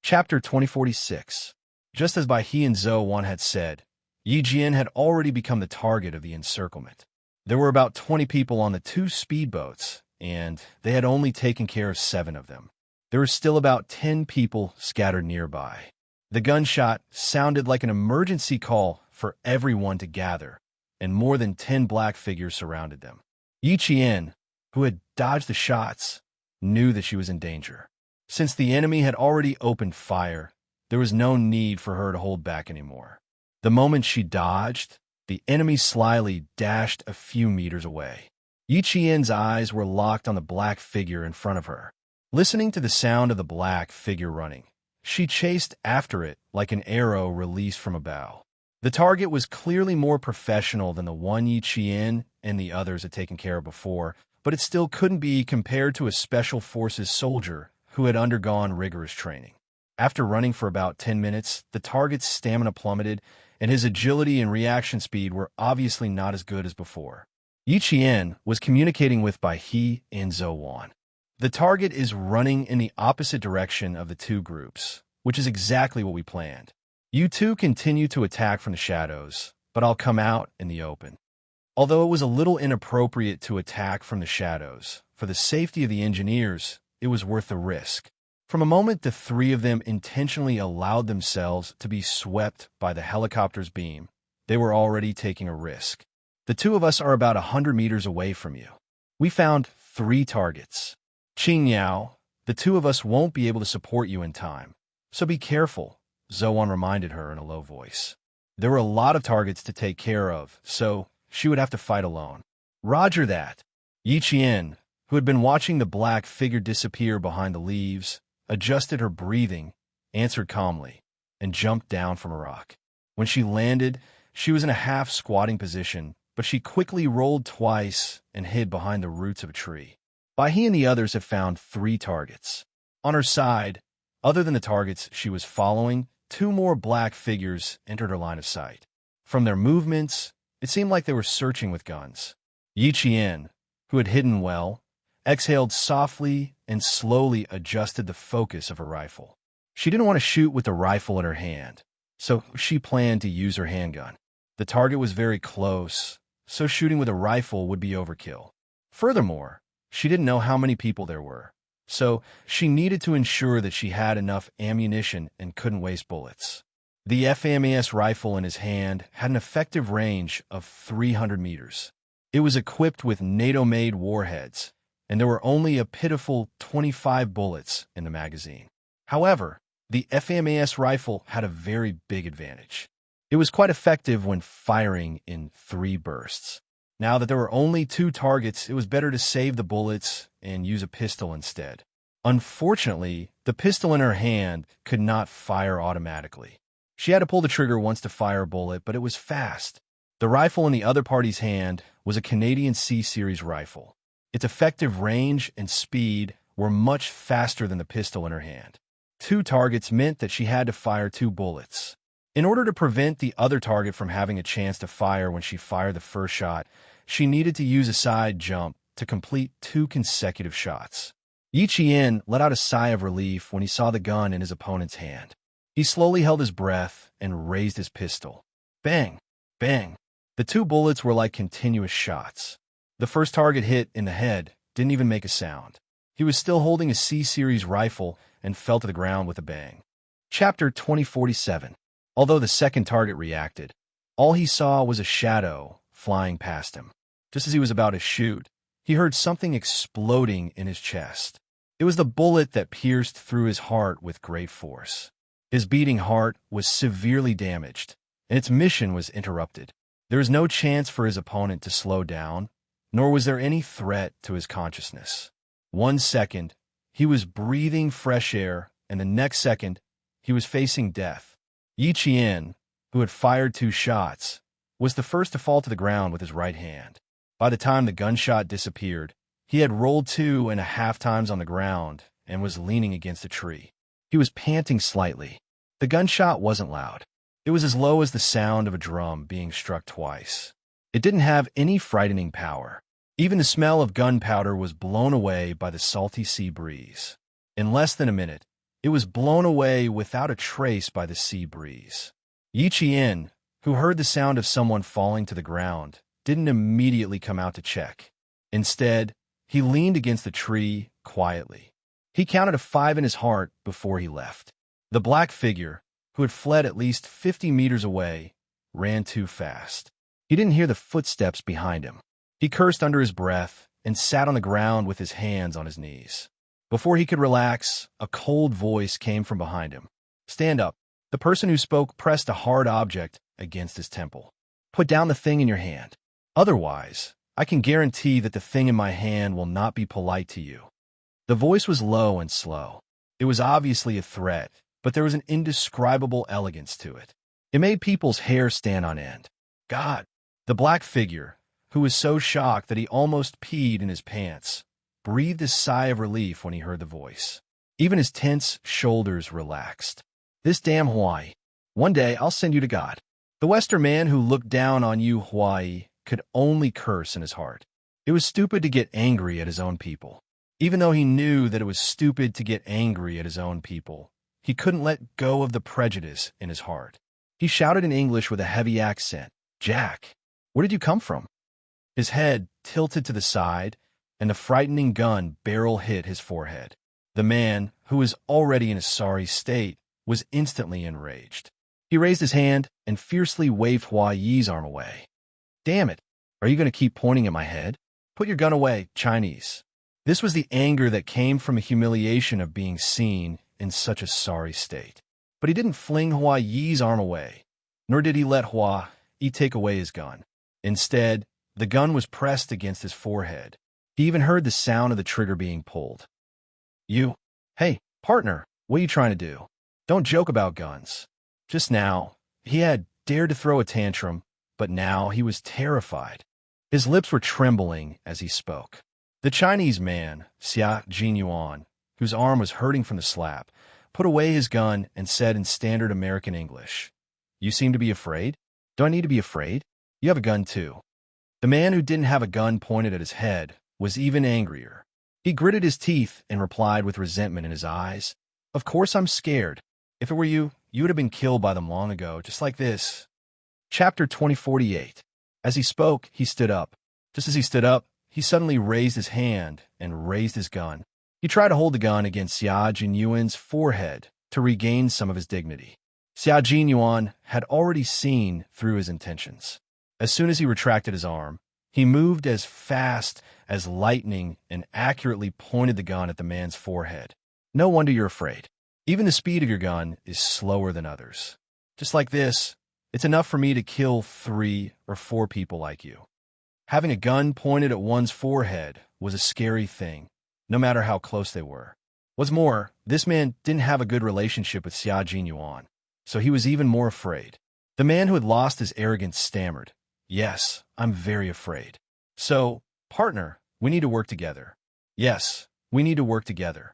Chapter 2046. Just as Bai He and Zhou Wan had said, Yi Jian had already become the target of the encirclement. There were about 20 people on the 2 speedboats, and they had only taken care of 7 of them. There were still about 10 people scattered nearby. The gunshot sounded like an emergency call for everyone to gather, and more than 10 black figures surrounded them. Yi Qian, who had dodged the shots, knew that she was in danger. Since the enemy had already opened fire, there was no need for her to hold back anymore. The moment she dodged, the enemy slyly dashed a few meters away. Yi Qian's eyes were locked on the black figure in front of her. Listening to the sound of the black figure running, she chased after it like an arrow released from a bow. The target was clearly more professional than the one Yi Qian and the others had taken care of before, but it still couldn't be compared to a special forces soldier who had undergone rigorous training. After running for about 10 minutes, the target's stamina plummeted, and his agility and reaction speed were obviously not as good as before. Yi Qian was communicating with Bai He and Zhou Wan. The target is running in the opposite direction of the 2 groups, which is exactly what we planned. You 2 continue to attack from the shadows, but I'll come out in the open. Although it was a little inappropriate to attack from the shadows, for the safety of the engineers, it was worth the risk. From a moment the 3 of them intentionally allowed themselves to be swept by the helicopter's beam, they were already taking a risk. The 2 of us are about 100 meters away from you. We found 3 targets. Qingyao, the 2 of us won't be able to support you in time, so be careful, Zhou Wan reminded her in a low voice. There were a lot of targets to take care of, so she would have to fight alone. Roger that. Yi Qian, who had been watching the black figure disappear behind the leaves, adjusted her breathing, answered calmly, and jumped down from a rock. When she landed, she was in a half-squatting position, but she quickly rolled twice and hid behind the roots of a tree. Bai He and the others had found 3 targets. On her side, other than the targets she was following, 2 more black figures entered her line of sight. From their movements, it seemed like they were searching with guns. Yi Qian, who had hidden well, exhaled softly and slowly adjusted the focus of her rifle. She didn't want to shoot with the rifle in her hand, so she planned to use her handgun. The target was very close, so shooting with a rifle would be overkill. Furthermore, she didn't know how many people there were, so she needed to ensure that she had enough ammunition and couldn't waste bullets. The FAMAS rifle in his hand had an effective range of 300 meters. It was equipped with NATO-made warheads, and there were only a pitiful 25 bullets in the magazine. However, the FAMAS rifle had a very big advantage. It was quite effective when firing in 3 bursts. Now that there were only 2 targets, it was better to save the bullets and use a pistol instead. Unfortunately, the pistol in her hand could not fire automatically. She had to pull the trigger once to fire a bullet, but it was fast. The rifle in the other party's hand was a Canadian C-Series rifle. Its effective range and speed were much faster than the pistol in her hand. 2 targets meant that she had to fire 2 bullets. In order to prevent the other target from having a chance to fire when she fired the first shot, she needed to use a side jump to complete 2 consecutive shots. Yi Qian let out a sigh of relief when he saw the gun in his opponent's hand. He slowly held his breath and raised his pistol. Bang! Bang! The 2 bullets were like continuous shots. The first target hit in the head didn't even make a sound. He was still holding a C-Series rifle and fell to the ground with a bang. Chapter 2047. Although the second target reacted, all he saw was a shadow flying past him. Just as he was about to shoot, he heard something exploding in his chest. It was the bullet that pierced through his heart with great force. His beating heart was severely damaged, and its mission was interrupted. There was no chance for his opponent to slow down, nor was there any threat to his consciousness. 1 second, he was breathing fresh air, and the next second, he was facing death. Yi Qian, who had fired 2 shots, was the first to fall to the ground with his right hand. By the time the gunshot disappeared, he had rolled 2.5 times on the ground and was leaning against a tree. He was panting slightly. The gunshot wasn't loud. It was as low as the sound of a drum being struck twice. It didn't have any frightening power. Even the smell of gunpowder was blown away by the salty sea breeze. In less than a minute, it was blown away without a trace by the sea breeze. Yiqian, who heard the sound of someone falling to the ground, didn't immediately come out to check. Instead, he leaned against the tree quietly. He counted to 5 in his heart before he left. The black figure, who had fled at least 50 meters away, ran too fast. He didn't hear the footsteps behind him. He cursed under his breath and sat on the ground with his hands on his knees. Before he could relax, a cold voice came from behind him. "Stand up." The person who spoke pressed a hard object against his temple. "Put down the thing in your hand. Otherwise, I can guarantee that the thing in my hand will not be polite to you." The voice was low and slow. It was obviously a threat, but there was an indescribable elegance to it. It made people's hair stand on end. God! The black figure, who was so shocked that he almost peed in his pants, breathed a sigh of relief when he heard the voice. Even his tense shoulders relaxed. "This damn Hawaii. One day I'll send you to God." The Western man who looked down on you, Hawaii, could only curse in his heart. It was stupid to get angry at his own people. Even though he knew that it was stupid to get angry at his own people, he couldn't let go of the prejudice in his heart. He shouted in English with a heavy accent, "Jack, where did you come from?" His head tilted to the side, and the frightening gun barrel hit his forehead. The man, who was already in a sorry state, was instantly enraged. He raised his hand and fiercely waved Hua Yi's arm away. "Damn it! Are you going to keep pointing at my head? Put your gun away, Chinese." This was the anger that came from the humiliation of being seen in such a sorry state. But he didn't fling Hua Yi's arm away, nor did he let Hua Yi take away his gun. Instead, the gun was pressed against his forehead. He even heard the sound of the trigger being pulled. Hey, partner, what are you trying to do? Don't joke about guns." Just now, he had dared to throw a tantrum, but now he was terrified. His lips were trembling as he spoke. The Chinese man, Xianxia, whose arm was hurting from the slap, put away his gun and said in standard American English, "You seem to be afraid? Do I need to be afraid? You have a gun too." The man who didn't have a gun pointed at his head was even angrier. He gritted his teeth and replied with resentment in his eyes, "Of course I'm scared. If it were you, you would have been killed by them long ago, just like this." Chapter 2048. As he spoke, he stood up. Just as he stood up, he suddenly raised his hand and raised his gun. He tried to hold the gun against Xia Jinyuan's forehead to regain some of his dignity. Xia Jinyuan had already seen through his intentions. As soon as he retracted his arm, he moved as fast as lightning and accurately pointed the gun at the man's forehead. "No wonder you're afraid. Even the speed of your gun is slower than others. Just like this, it's enough for me to kill 3 or 4 people like you." Having a gun pointed at one's forehead was a scary thing, no matter how close they were. What's more, this man didn't have a good relationship with Xia Jinyuan, so he was even more afraid. The man who had lost his arrogance stammered, "Yes, I'm very afraid. So, partner, we need to work together." "Yes, we need to work together.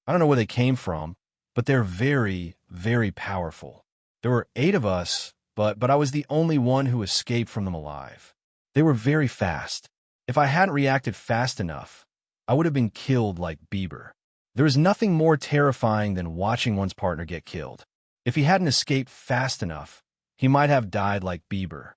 I don't know where they came from, but they're very, very powerful. There were 8 of us, but I was the only one who escaped from them alive. They were very fast. If I hadn't reacted fast enough, I would have been killed like Bieber. There is nothing more terrifying than watching one's partner get killed. If he hadn't escaped fast enough, he might have died like Bieber.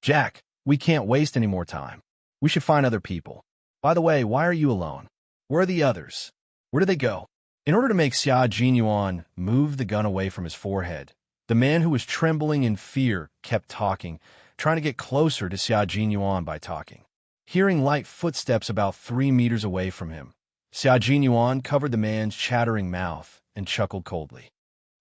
Jack, we can't waste any more time. We should find other people. By the way, why are you alone? Where are the others? Where did they go?" In order to make Xia Jinyuan move the gun away from his forehead, the man who was trembling in fear kept talking, trying to get closer to Xia Jinyuan by talking. Hearing light footsteps about 3 meters away from him, Xia Jinyuan covered the man's chattering mouth and chuckled coldly.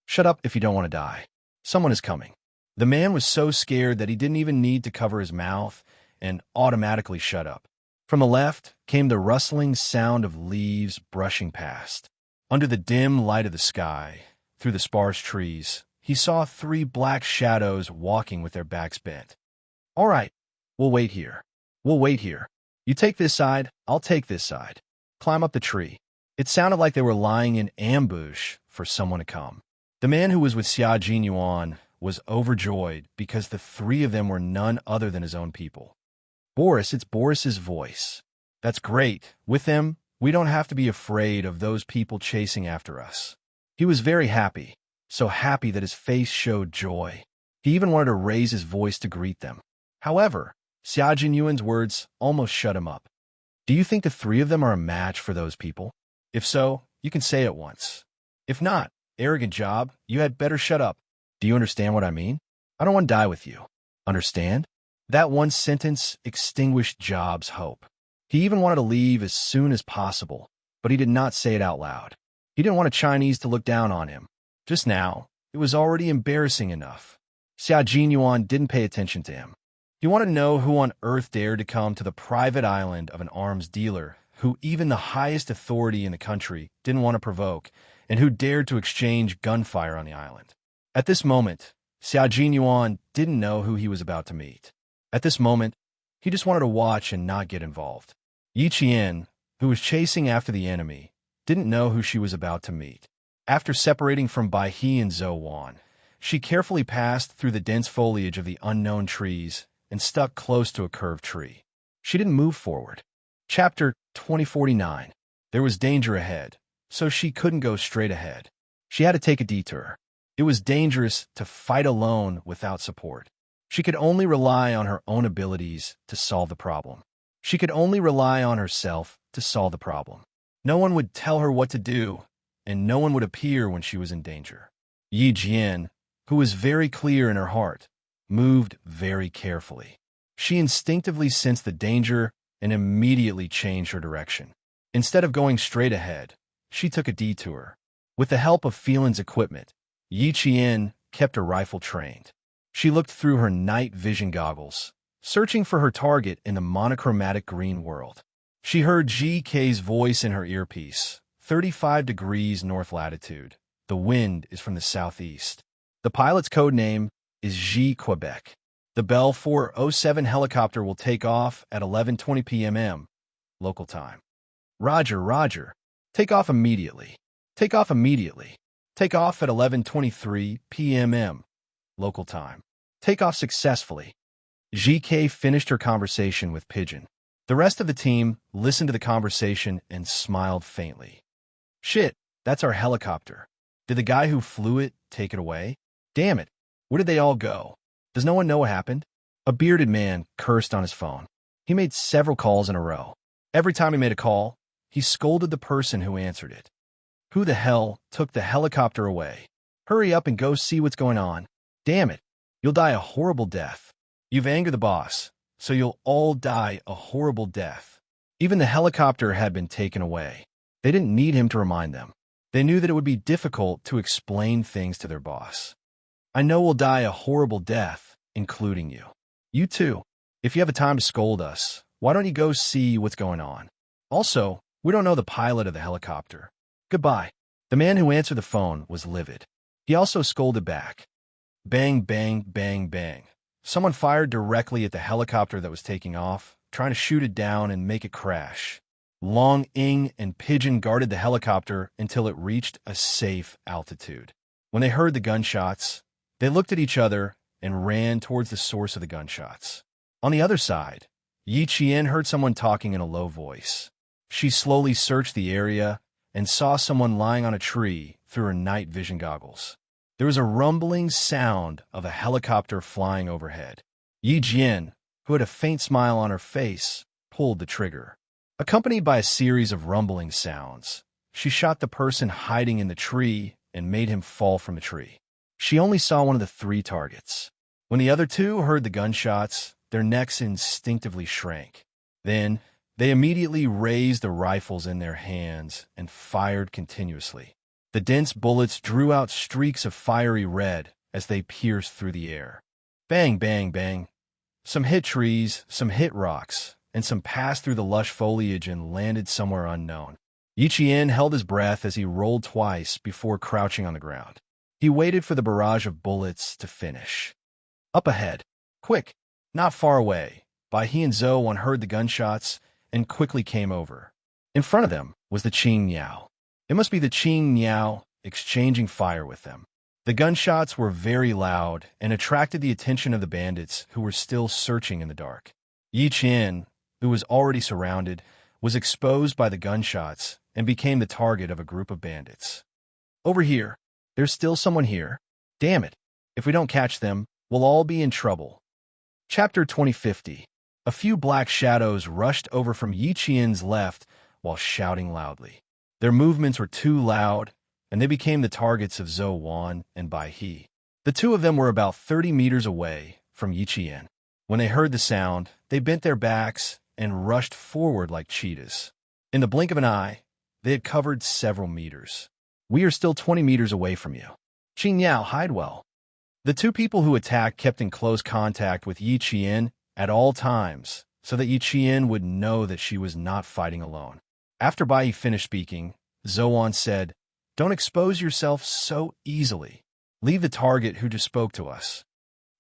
"Shut up if you don't want to die. Someone is coming." The man was so scared that he didn't even need to cover his mouth and automatically shut up. From the left came the rustling sound of leaves brushing past. Under the dim light of the sky, through the sparse trees, he saw 3 black shadows walking with their backs bent. "All right, we'll wait here. We'll wait here. You take this side, I'll take this side. Climb up the tree." It sounded like they were lying in ambush for someone to come. The man who was with Xia Jinyuan was overjoyed because the 3 of them were none other than his own people. "Boris, it's Boris's voice. That's great. With him, we don't have to be afraid of those people chasing after us. He was very happy, so happy that his face showed joy. He even wanted to raise his voice to greet them. However, Xia Jinyuan's words almost shut him up. Do you think the three of them are a match for those people? If so, you can say it once. If not, arrogant job, you had better shut up. Do you understand what I mean? I don't want to die with you. Understand? That one sentence extinguished Job's hope. He even wanted to leave as soon as possible, but he did not say it out loud. He didn't want a Chinese to look down on him. Just now, it was already embarrassing enough. Xia Jinyuan didn't pay attention to him. He wanted to know who on earth dared to come to the private island of an arms dealer who even the highest authority in the country didn't want to provoke, and who dared to exchange gunfire on the island. At this moment, Xia Jinyuan didn't know who he was about to meet. At this moment, he just wanted to watch and not get involved. Yi Qian, who was chasing after the enemy, didn't know who she was about to meet. After separating from Bai He and Zhou Wan, she carefully passed through the dense foliage of the unknown trees and stuck close to a curved tree. She didn't move forward. Chapter 2049. There was danger ahead, so she couldn't go straight ahead. She had to take a detour. It was dangerous to fight alone without support. She could only rely on her own abilities to solve the problem. She could only rely on herself to solve the problem. No one would tell her what to do, and no one would appear when she was in danger. Yi Jian, who was very clear in her heart, moved very carefully. She instinctively sensed the danger and immediately changed her direction. Instead of going straight ahead, she took a detour. With the help of Phelan's equipment, Yi Qian kept her rifle trained. She looked through her night vision goggles, searching for her target in the monochromatic green world. She heard GK's voice in her earpiece, 35 degrees north latitude. The wind is from the southeast. The pilot's code name is G Quebec. The Bell 407 helicopter will take off at 11:20 p.m. local time. Roger, roger. Take off immediately. Take off immediately. Take off at 11:23 p.m. local time. Take off successfully. GK finished her conversation with Pigeon. The rest of the team listened to the conversation and smiled faintly. Shit, that's our helicopter. Did the guy who flew it take it away? Damn it. Where did they all go? Does no one know what happened? A bearded man cursed on his phone. He made several calls in a row. Every time he made a call, he scolded the person who answered it. Who the hell took the helicopter away? Hurry up and go see what's going on. Damn it. You'll die a horrible death. You've angered the boss, so you'll all die a horrible death. Even the helicopter had been taken away. They didn't need him to remind them. They knew that it would be difficult to explain things to their boss. I know we'll die a horrible death, including you. You too. If you have a time to scold us, why don't you go see what's going on? Also, we don't know the pilot of the helicopter. Goodbye. The man who answered the phone was livid. He also scolded back. Bang, bang, bang, bang. Someone fired directly at the helicopter that was taking off, trying to shoot it down and make it crash. Long Ing and Pigeon guarded the helicopter until it reached a safe altitude. When they heard the gunshots, they looked at each other and ran towards the source of the gunshots. On the other side, Yi Qian heard someone talking in a low voice. She slowly searched the area and saw someone lying on a tree through her night vision goggles. There was a rumbling sound of a helicopter flying overhead. Yi Jian, who had a faint smile on her face, pulled the trigger. Accompanied by a series of rumbling sounds, she shot the person hiding in the tree and made him fall from the tree. She only saw one of the three targets. When the other two heard the gunshots, their necks instinctively shrank. Then, they immediately raised the rifles in their hands and fired continuously. The dense bullets drew out streaks of fiery red as they pierced through the air. Bang, bang, bang. Some hit trees, some hit rocks, and some passed through the lush foliage and landed somewhere unknown. Yi Qian held his breath as he rolled twice before crouching on the ground. He waited for the barrage of bullets to finish. Up ahead. Quick. Not far away. Bai He and Zhou Wan heard the gunshots and quickly came over. In front of them was the Qing Niao. It must be the Qing Niao exchanging fire with them. The gunshots were very loud and attracted the attention of the bandits who were still searching in the dark. Yi Qian, who was already surrounded, was exposed by the gunshots and became the target of a group of bandits. Over here. There's still someone here. Damn it. If we don't catch them, we'll all be in trouble. Chapter 2050. A few black shadows rushed over from Yiqian's left while shouting loudly. Their movements were too loud, and they became the targets of Zhou Wan and Bai He. The two of them were about 30 meters away from Yiqian. When they heard the sound, they bent their backs and rushed forward like cheetahs. In the blink of an eye, they had covered several meters. We are still 20 meters away from you. Qingyao, hide well. The two people who attacked kept in close contact with Yiqian at all times, so that Yiqian would know that she was not fighting alone. After Bai finished speaking, Zhou Wan said, "Don't expose yourself so easily. Leave the target who just spoke to us."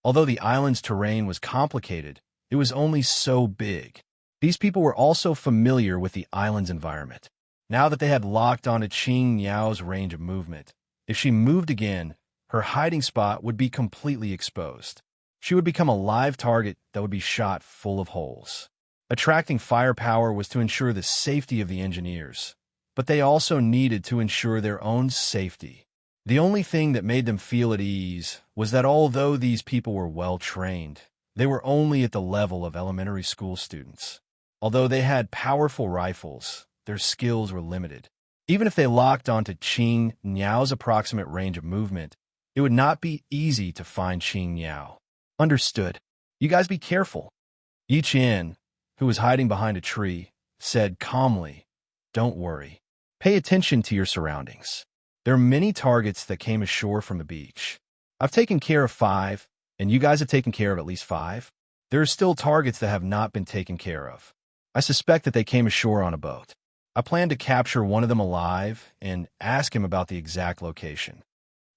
Although the island's terrain was complicated, it was only so big. These people were also familiar with the island's environment. Now that they had locked onto Qing Niao's range of movement, if she moved again, her hiding spot would be completely exposed. She would become a live target that would be shot full of holes. Attracting firepower was to ensure the safety of the engineers, but they also needed to ensure their own safety. The only thing that made them feel at ease was that although these people were well-trained, they were only at the level of elementary school students. Although they had powerful rifles, their skills were limited. Even if they locked onto Qing Niao's approximate range of movement, it would not be easy to find Qing Niao. Understood. You guys be careful. Yi Qian, who was hiding behind a tree, said calmly, "Don't worry. Pay attention to your surroundings. There are many targets that came ashore from the beach. I've taken care of 5, and you guys have taken care of at least 5. There are still targets that have not been taken care of. I suspect that they came ashore on a boat. I plan to capture one of them alive and ask him about the exact location."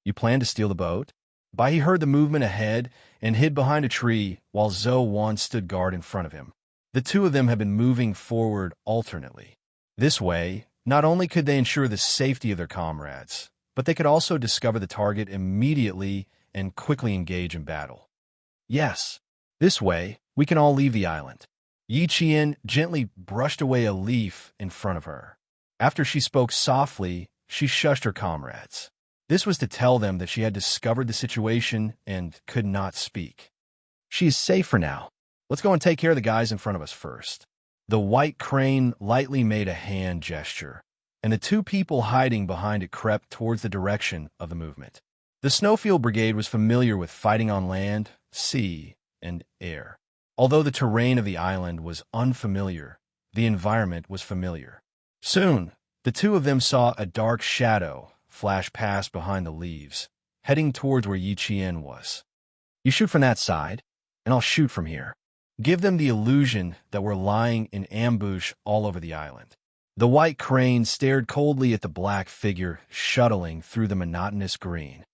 "You plan to steal the boat?" Bai He heard the movement ahead and hid behind a tree while Zhou Wan stood guard in front of him. The two of them had been moving forward alternately. This way, not only could they ensure the safety of their comrades, but they could also discover the target immediately and quickly engage in battle. "Yes. This way, we can all leave the island." Yi Qian gently brushed away a leaf in front of her. After she spoke softly, she shushed her comrades. This was to tell them that she had discovered the situation and could not speak. "She is safe for now. Let's go and take care of the guys in front of us first." The white crane lightly made a hand gesture, and the two people hiding behind it crept towards the direction of the movement. The Snowfield Brigade was familiar with fighting on land, sea, and air. Although the terrain of the island was unfamiliar, the environment was familiar. Soon, the two of them saw a dark shadow flash past behind the leaves, heading towards where Yi Qian was. "You shoot from that side, and I'll shoot from here." Give them the illusion that we're lying in ambush all over the island. The white crane stared coldly at the black figure shuttling through the monotonous green.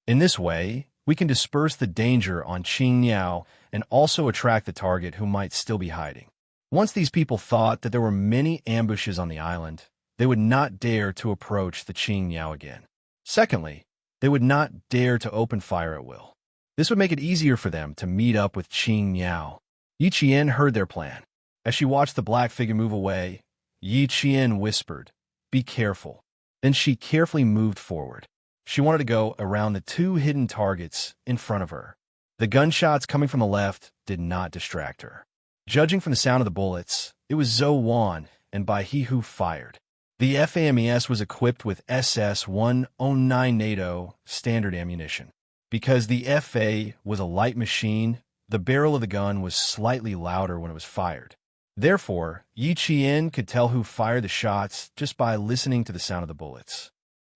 In this way, we can disperse the danger on Qing Niao and also attract the target who might still be hiding. Once these people thought that there were many ambushes on the island, they would not dare to approach the Qing Niao again. Secondly, they would not dare to open fire at will. This would make it easier for them to meet up with Qing Niao. Yi Qian heard their plan. As she watched the black figure move away, Yi Qian whispered, "Be careful." Then she carefully moved forward. She wanted to go around the two hidden targets in front of her. The gunshots coming from the left did not distract her. Judging from the sound of the bullets, it was Zhou Wan and Bai He who fired. The FAMES was equipped with SS-109 NATO standard ammunition. Because the FA was a light machine, the barrel of the gun was slightly louder when it was fired. Therefore, Yi Qian could tell who fired the shots just by listening to the sound of the bullets.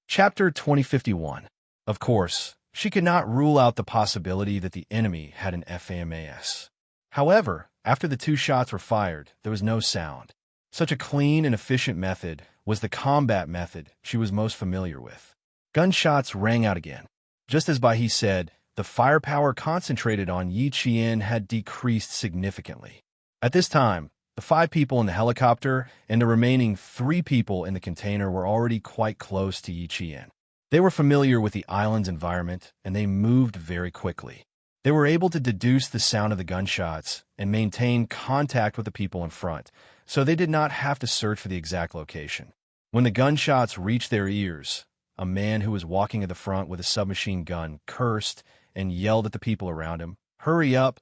Chapter 2051. Of course, she could not rule out the possibility that the enemy had an FAMAS. However, after the two shots were fired, there was no sound. Such a clean and efficient method was the combat method she was most familiar with. Gunshots rang out again. Just as Bai He said, the firepower concentrated on Yi Qian had decreased significantly. At this time, the 5 people in the helicopter and the remaining 3 people in the container were already quite close to Yi Qian. They were familiar with the island's environment, and they moved very quickly. They were able to deduce the sound of the gunshots and maintain contact with the people in front, so they did not have to search for the exact location. When the gunshots reached their ears, a man who was walking at the front with a submachine gun, cursed and yelled at the people around him. "Hurry up!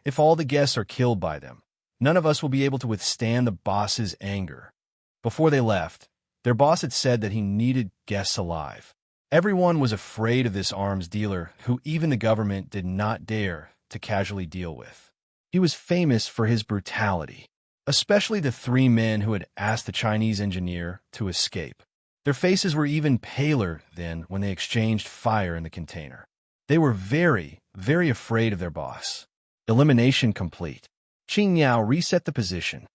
If all the guests are killed by them, none of us will be able to withstand the boss's anger." Before they left, their boss had said that he needed guests alive. Everyone was afraid of this arms dealer who even the government did not dare to casually deal with. He was famous for his brutality, especially the three men who had asked the Chinese engineer to escape. Their faces were even paler than when they exchanged fire in the container. They were very, very afraid of their boss. Elimination complete. Xianxia reset the position.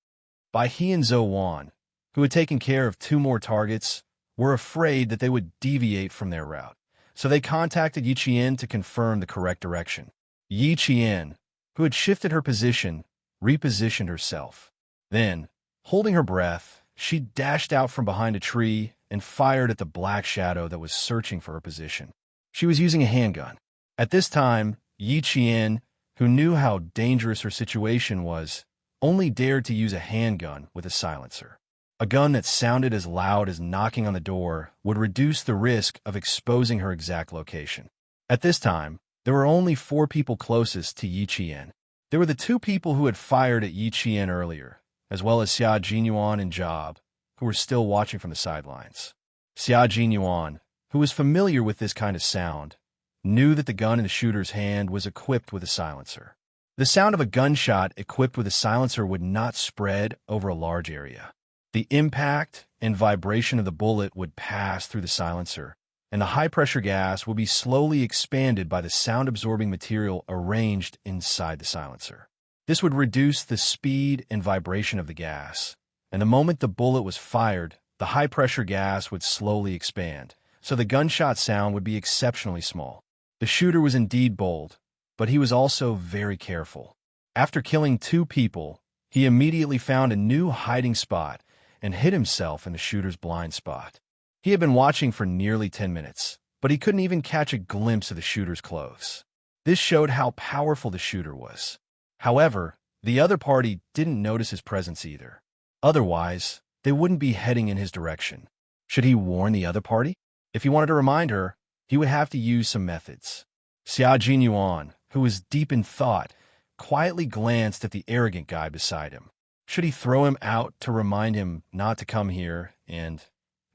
Bai He and Zhou Wan, who had taken care of 2 more targets, were afraid that they would deviate from their route, so they contacted Yi Qian to confirm the correct direction. Yi Qian, who had shifted her position, repositioned herself. Then, holding her breath, she dashed out from behind a tree and fired at the black shadow that was searching for her position. She was using a handgun. At this time, Yi Qian, who knew how dangerous her situation was, only dared to use a handgun with a silencer. A gun that sounded as loud as knocking on the door would reduce the risk of exposing her exact location. At this time, there were only 4 people closest to Yi Qian. There were the 2 people who had fired at Yi Qian earlier, as well as Xia Jinyuan and Job, who were still watching from the sidelines. Xia Jinyuan, who was familiar with this kind of sound, knew that the gun in the shooter's hand was equipped with a silencer. The sound of a gunshot equipped with a silencer would not spread over a large area. The impact and vibration of the bullet would pass through the silencer, and the high-pressure gas would be slowly expanded by the sound-absorbing material arranged inside the silencer. This would reduce the speed and vibration of the gas, and the moment the bullet was fired, the high-pressure gas would slowly expand, so the gunshot sound would be exceptionally small. The shooter was indeed bold, but he was also very careful. After killing 2 people, he immediately found a new hiding spot and hid himself in the shooter's blind spot. He had been watching for nearly 10 minutes, but he couldn't even catch a glimpse of the shooter's clothes. This showed how powerful the shooter was. However, the other party didn't notice his presence either. Otherwise, they wouldn't be heading in his direction. Should he warn the other party? If he wanted to remind her, he would have to use some methods. Xia Jinyuan, who was deep in thought, quietly glanced at the arrogant guy beside him. Should he throw him out to remind him not to come here and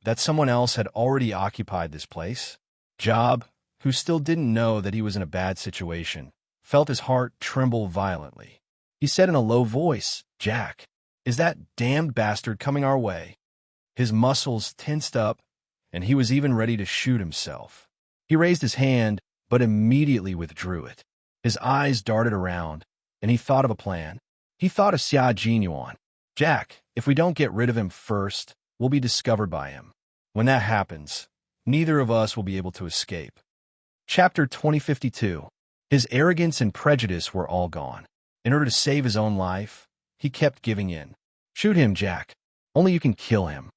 that someone else had already occupied this place? Job, who still didn't know that he was in a bad situation, felt his heart tremble violently. He said in a low voice, "Jack, is that damned bastard coming our way?" His muscles tensed up, and he was even ready to shoot himself. He raised his hand, but immediately withdrew it. His eyes darted around, and he thought of a plan. He thought of Xia Jinyuan. "Jack, if we don't get rid of him first, we'll be discovered by him. When that happens, neither of us will be able to escape." Chapter 2052. His arrogance and prejudice were all gone. In order to save his own life, he kept giving in. "Shoot him, Jack. Only you can kill him."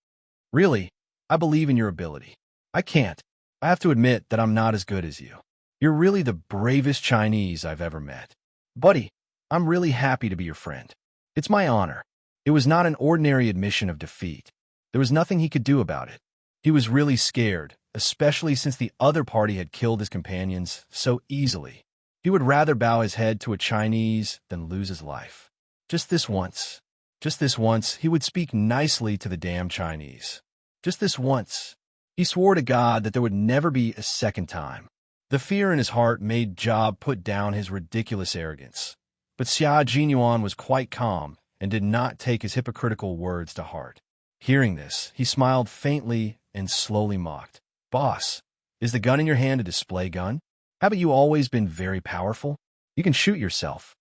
"Really? I believe in your ability." "I can't. I have to admit that I'm not as good as you. You're really the bravest Chinese I've ever met. Buddy, I'm really happy to be your friend. It's my honor." It was not an ordinary admission of defeat. There was nothing he could do about it. He was really scared, especially since the other party had killed his companions so easily. He would rather bow his head to a Chinese than lose his life. Just this once, he would speak nicely to the damn Chinese. Just this once. He swore to God that there would never be a second time. The fear in his heart made Job put down his ridiculous arrogance. But Xia Jinyuan was quite calm and did not take his hypocritical words to heart. Hearing this, he smiled faintly and slowly mocked. "Boss, is the gun in your hand a display gun? Haven't you always been very powerful? You can shoot yourself.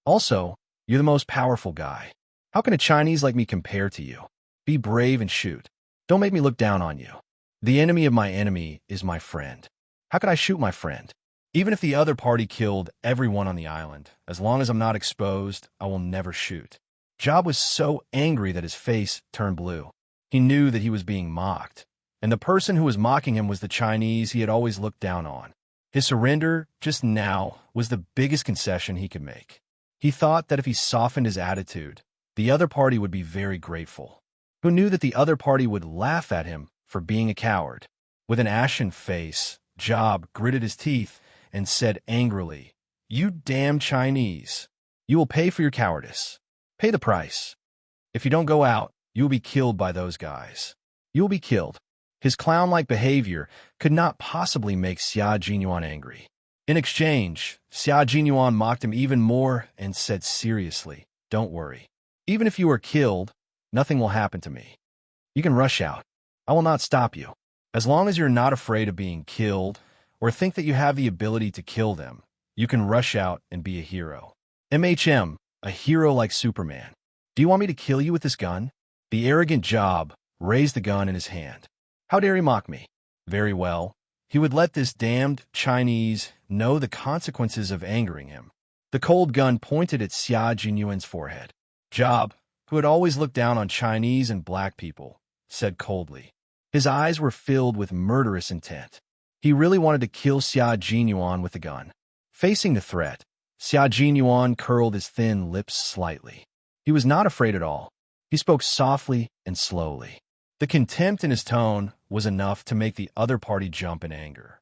Also, you're the most powerful guy. How can a Chinese like me compare to you? Be brave and shoot. Don't make me look down on you. The enemy of my enemy is my friend. How can I shoot my friend? Even if the other party killed everyone on the island, as long as I'm not exposed, I will never shoot." Job was so angry that his face turned blue. He knew that he was being mocked, and the person who was mocking him was the Chinese he had always looked down on. His surrender, just now, was the biggest concession he could make. He thought that if he softened his attitude, the other party would be very grateful. Who knew that the other party would laugh at him for being a coward? With an ashen face, Job gritted his teeth and said angrily, "You damn Chinese! You will pay for your cowardice. Pay the price. If you don't go out, you will be killed by those guys. You will be killed." His clown-like behavior could not possibly make Xia Jinyuan angry. In exchange, Xia Jinyuan mocked him even more and said seriously, "Don't worry. Even if you are killed, nothing will happen to me. You can rush out. I will not stop you. As long as you're not afraid of being killed or think that you have the ability to kill them, you can rush out and be a hero. A hero like Superman. Do you want me to kill you with this gun?" The arrogant Job raised the gun in his hand. How dare he mock me? Very well. He would let this damned Chinese know the consequences of angering him. The cold gun pointed at Xia Jinyuan's forehead. Job, who had always looked down on Chinese and black people, said coldly. His eyes were filled with murderous intent. He really wanted to kill Xia Jinyuan with the gun. Facing the threat, Xia Jinyuan curled his thin lips slightly. He was not afraid at all. He spoke softly and slowly. The contempt in his tone was enough to make the other party jump in anger.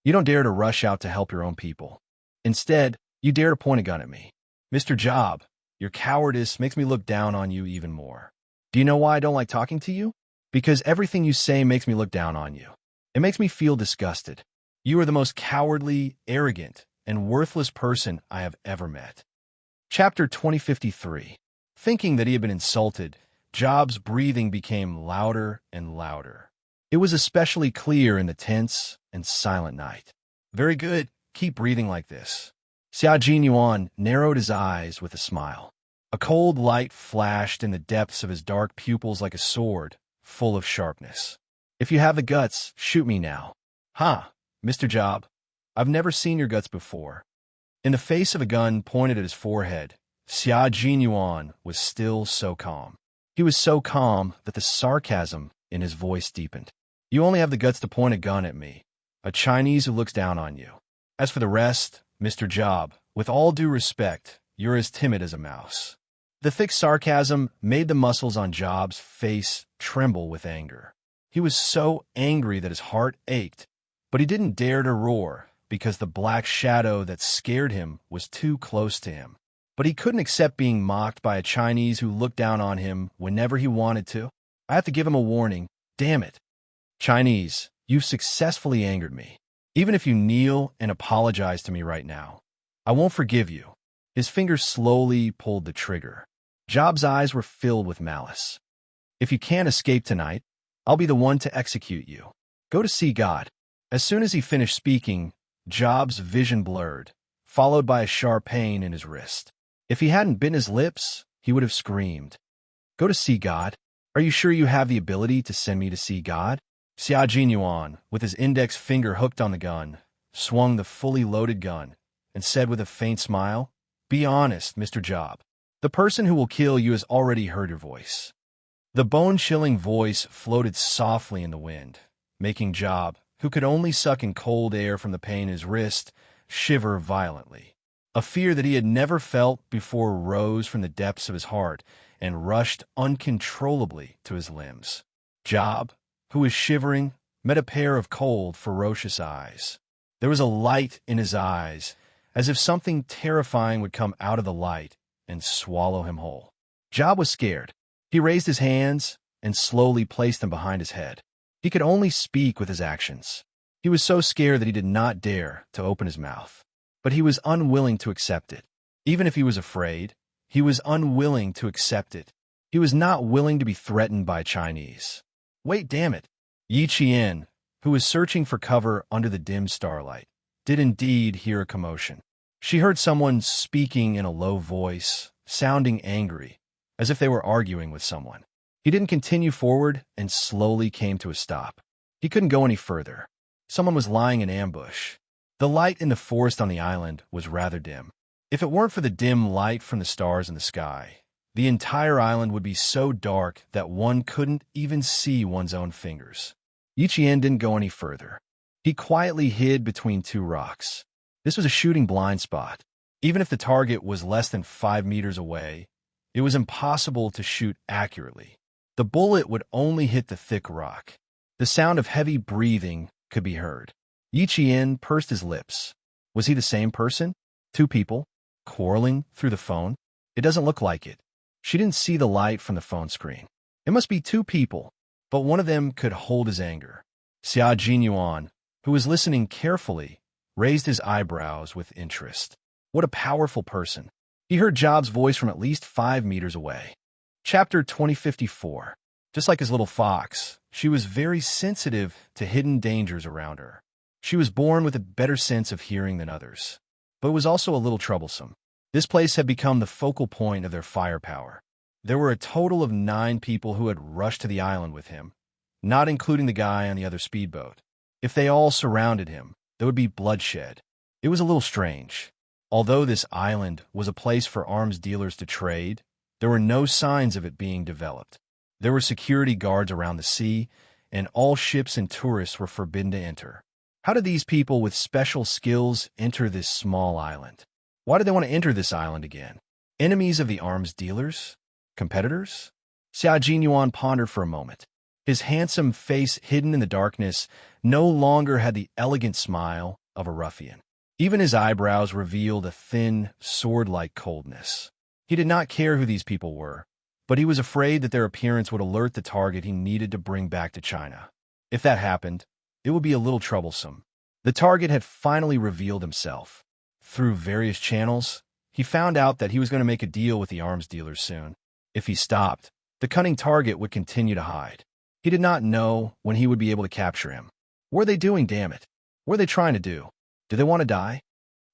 "You don't dare to rush out to help your own people. Instead, you dare to point a gun at me. Mr. Job, your cowardice makes me look down on you even more. Do you know why I don't like talking to you? Because everything you say makes me look down on you. It makes me feel disgusted. You are the most cowardly, arrogant, and worthless person I have ever met." Chapter 2053. Thinking that he had been insulted, Job's breathing became louder and louder. It was especially clear in the tense and silent night. "Very good. Keep breathing like this." Xia Jinyuan narrowed his eyes with a smile. A cold light flashed in the depths of his dark pupils like a sword, full of sharpness. "If you have the guts, shoot me now." "Ha, Mr. Job, I've never seen your guts before." In the face of a gun pointed at his forehead, Xia Jinyuan was still so calm. He was so calm that the sarcasm in his voice deepened. "You only have the guts to point a gun at me, a Chinese who looks down on you. As for the rest, Mr. Job, with all due respect, you're as timid as a mouse." The thick sarcasm made the muscles on Job's face tremble with anger. He was so angry that his heart ached, but he didn't dare to roar because the black shadow that scared him was too close to him. But he couldn't accept being mocked by a Chinese who looked down on him whenever he wanted to. I have to give him a warning. Damn it. "Chinese, you've successfully angered me. Even if you kneel and apologize to me right now, I won't forgive you." His fingers slowly pulled the trigger. Job's eyes were filled with malice. "If you can't escape tonight, I'll be the one to execute you. Go to see God." As soon as he finished speaking, Job's vision blurred, followed by a sharp pain in his wrist. If he hadn't bitten his lips, he would have screamed. "Go to see God? Are you sure you have the ability to send me to see God?" Xia Jinyuan, with his index finger hooked on the gun, swung the fully loaded gun and said with a faint smile, "Be honest, Mr. Job. The person who will kill you has already heard your voice." The bone-chilling voice floated softly in the wind, making Job, who could only suck in cold air from the pain in his wrist, shiver violently. A fear that he had never felt before rose from the depths of his heart and rushed uncontrollably to his limbs. Job, who was shivering, met a pair of cold, ferocious eyes. There was a light in his eyes, as if something terrifying would come out of the light and swallow him whole. Job was scared. He raised his hands and slowly placed them behind his head. He could only speak with his actions. He was so scared that he did not dare to open his mouth. But he was unwilling to accept it. Even if he was afraid, he was unwilling to accept it. He was not willing to be threatened by Chinese. Wait, damn it. Yi Qian, who was searching for cover under the dim starlight, did indeed hear a commotion. She heard someone speaking in a low voice, sounding angry, as if they were arguing with someone. He didn't continue forward and slowly came to a stop. He couldn't go any further. Someone was lying in ambush. The light in the forest on the island was rather dim. If it weren't for the dim light from the stars in the sky, the entire island would be so dark that one couldn't even see one's own fingers. Yi Qian didn't go any further. He quietly hid between two rocks. This was a shooting blind spot. Even if the target was less than 5 meters away, it was impossible to shoot accurately. The bullet would only hit the thick rock. The sound of heavy breathing could be heard. Yi Qian pursed his lips. Was he the same person? Two people? Quarreling through the phone? It doesn't look like it. She didn't see the light from the phone screen. It must be two people, but one of them could hold his anger. Xia Jinyuan, who was listening carefully, raised his eyebrows with interest. What a powerful person. He heard Job's voice from at least 5 meters away. Chapter 2054. Just like his little fox, she was very sensitive to hidden dangers around her. She was born with a better sense of hearing than others, but was also a little troublesome. This place had become the focal point of their firepower. There were a total of 9 people who had rushed to the island with him, not including the guy on the other speedboat. If they all surrounded him, there would be bloodshed. It was a little strange. Although this island was a place for arms dealers to trade, there were no signs of it being developed. There were security guards around the sea, and all ships and tourists were forbidden to enter. How did these people with special skills enter this small island? Why did they want to enter this island again? Enemies of the arms dealers? Competitors? Xia Jinyuan pondered for a moment. His handsome face hidden in the darkness no longer had the elegant smile of a ruffian. Even his eyebrows revealed a thin, sword-like coldness. He did not care who these people were, but he was afraid that their appearance would alert the target he needed to bring back to China. If that happened, it would be a little troublesome. The target had finally revealed himself. Through various channels, he found out that he was going to make a deal with the arms dealers soon. If he stopped, the cunning target would continue to hide. He did not know when he would be able to capture him. What were they doing, damn it? What were they trying to do? Did they want to die?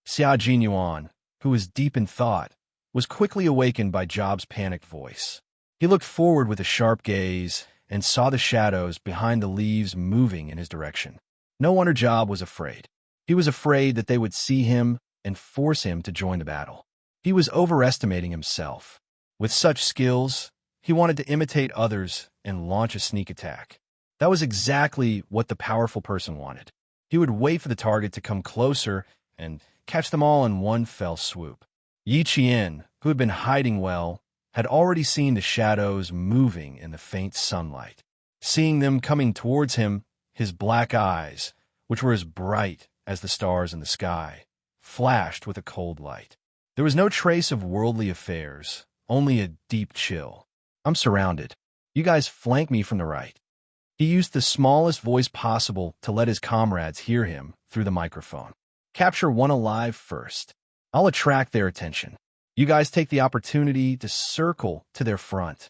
Xia Jinyuan, who was deep in thought, was quickly awakened by Job's panicked voice. He looked forward with a sharp gaze and saw the shadows behind the leaves moving in his direction. No wonder Job was afraid. He was afraid that they would see him and force him to join the battle. He was overestimating himself. With such skills, he wanted to imitate others and launch a sneak attack. That was exactly what the powerful person wanted. He would wait for the target to come closer and catch them all in one fell swoop. Yi Qian, who had been hiding well, had already seen the shadows moving in the faint sunlight. Seeing them coming towards him, his black eyes, which were as bright as the stars in the sky, flashed with a cold light. There was no trace of worldly affairs, only a deep chill. I'm surrounded. You guys flank me from the right. He used the smallest voice possible to let his comrades hear him through the microphone. Capture one alive first. I'll attract their attention. You guys take the opportunity to circle to their front.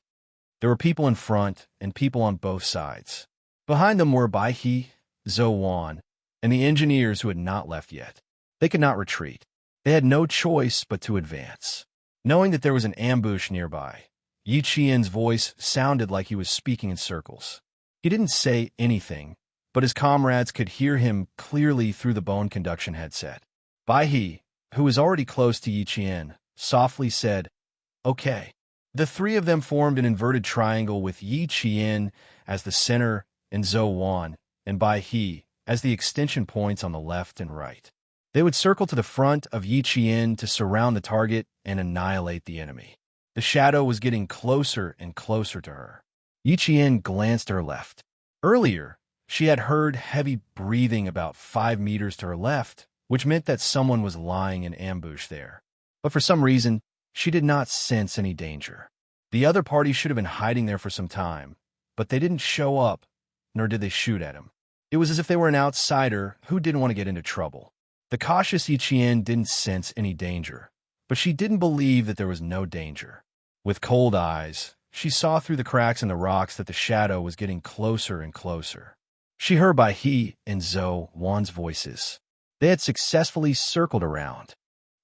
There were people in front and people on both sides. Behind them were Bai He, Zhou Wan, and the engineers who had not left yet. They could not retreat. They had no choice but to advance. Knowing that there was an ambush nearby, Yi Qian's voice sounded like he was speaking in circles. He didn't say anything, but his comrades could hear him clearly through the bone conduction headset. Bai He, who was already close to Yi Qian, softly said, "Okay." The 3 of them formed an inverted triangle with Yi Qian as the center and Zhou Wan and Bai He as the extension points on the left and right. They would circle to the front of Yi Qian to surround the target and annihilate the enemy. The shadow was getting closer and closer to her. Yi Qian glanced to her left. Earlier, she had heard heavy breathing about 5 meters to her left, which meant that someone was lying in ambush there. But for some reason, she did not sense any danger. The other party should have been hiding there for some time, but they didn't show up, nor did they shoot at him. It was as if they were an outsider who didn't want to get into trouble. The cautious Yi Qian didn't sense any danger, but she didn't believe that there was no danger. With cold eyes, she saw through the cracks in the rocks that the shadow was getting closer and closer. She heard Bai He and Zhou Wan's voices. They had successfully circled around.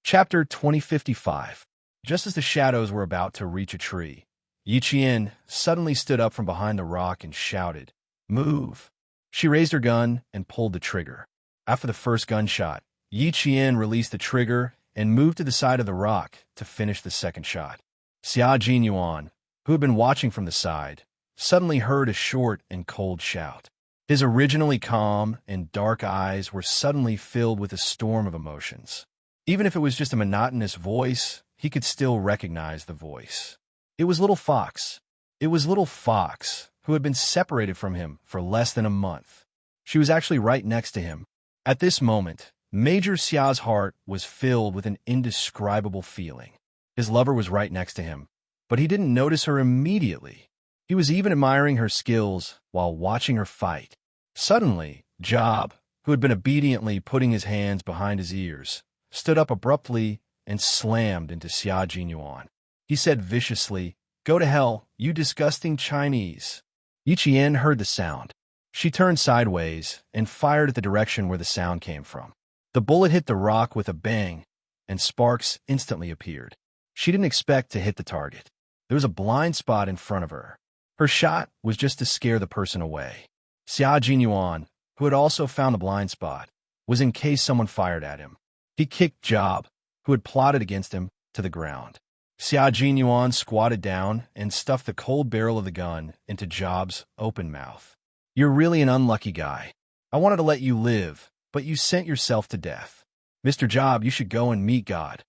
Chapter 2055. Just as the shadows were about to reach a tree, Yi Qian suddenly stood up from behind the rock and shouted, "Move!" She raised her gun and pulled the trigger. After the first gunshot, Yi Qian released the trigger and moved to the side of the rock to finish the second shot. Xia Jinyuan, who had been watching from the side, suddenly heard a short and cold shout. His originally calm and dark eyes were suddenly filled with a storm of emotions. Even if it was just a monotonous voice, he could still recognize the voice. It was Little Fox. It was Little Fox, who had been separated from him for less than a month. She was actually right next to him. At this moment, Major Xia's heart was filled with an indescribable feeling. His lover was right next to him, but he didn't notice her immediately. He was even admiring her skills while watching her fight. Suddenly, Job, who had been obediently putting his hands behind his ears, stood up abruptly and slammed into Xia Jinyuan. He said viciously, "Go to hell, you disgusting Chinese." Yi Qian heard the sound. She turned sideways and fired at the direction where the sound came from. The bullet hit the rock with a bang, and sparks instantly appeared. She didn't expect to hit the target. There was a blind spot in front of her. Her shot was just to scare the person away. Xia Jinyuan, who had also found the blind spot, was in case someone fired at him. He kicked Job, who had plotted against him, to the ground. Xia Jinyuan squatted down and stuffed the cold barrel of the gun into Job's open mouth. "You're really an unlucky guy. I wanted to let you live, but you sent yourself to death. Mr. Job, you should go and meet God."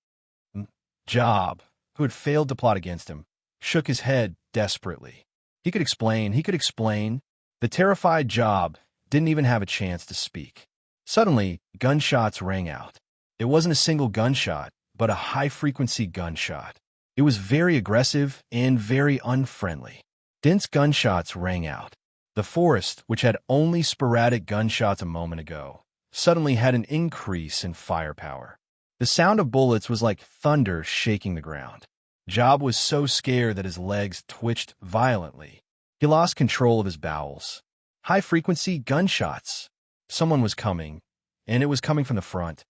Job, who had failed to plot against him, shook his head desperately. He could explain. The terrified Job didn't even have a chance to speak. Suddenly, gunshots rang out. It wasn't a single gunshot, but a high-frequency gunshot. It was very aggressive and very unfriendly. Dense gunshots rang out. The forest, which had only sporadic gunshots a moment ago, suddenly had an increase in firepower. The sound of bullets was like thunder shaking the ground. Job was so scared that his legs twitched violently. He lost control of his bowels. High-frequency gunshots. Someone was coming, and it was coming from the front.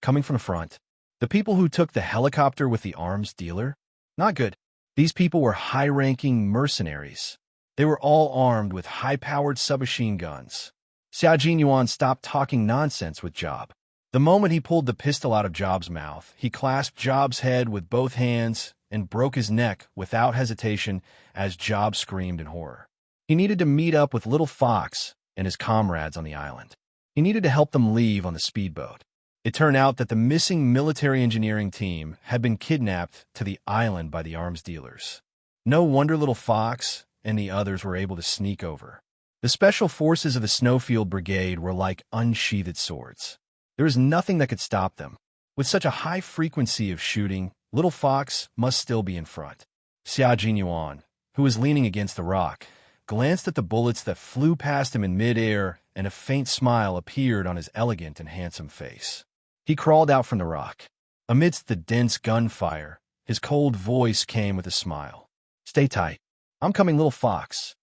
The people who took the helicopter with the arms dealer? Not good. These people were high-ranking mercenaries. They were all armed with high-powered submachine guns. Xia Jinyuan stopped talking nonsense with Job. The moment he pulled the pistol out of Job's mouth, he clasped Job's head with both hands and broke his neck without hesitation as Job screamed in horror. He needed to meet up with Little Fox and his comrades on the island. He needed to help them leave on the speedboat. It turned out that the missing military engineering team had been kidnapped to the island by the arms dealers. No wonder Little Fox and the others were able to sneak over. The special forces of the Snowfield Brigade were like unsheathed swords. There was nothing that could stop them. With such a high frequency of shooting, Little Fox must still be in front. Xia Jinyuan, who was leaning against the rock, glanced at the bullets that flew past him in midair, and a faint smile appeared on his elegant and handsome face. He crawled out from the rock. Amidst the dense gunfire, his cold voice came with a smile. "Stay tight. I'm coming, Little Fox."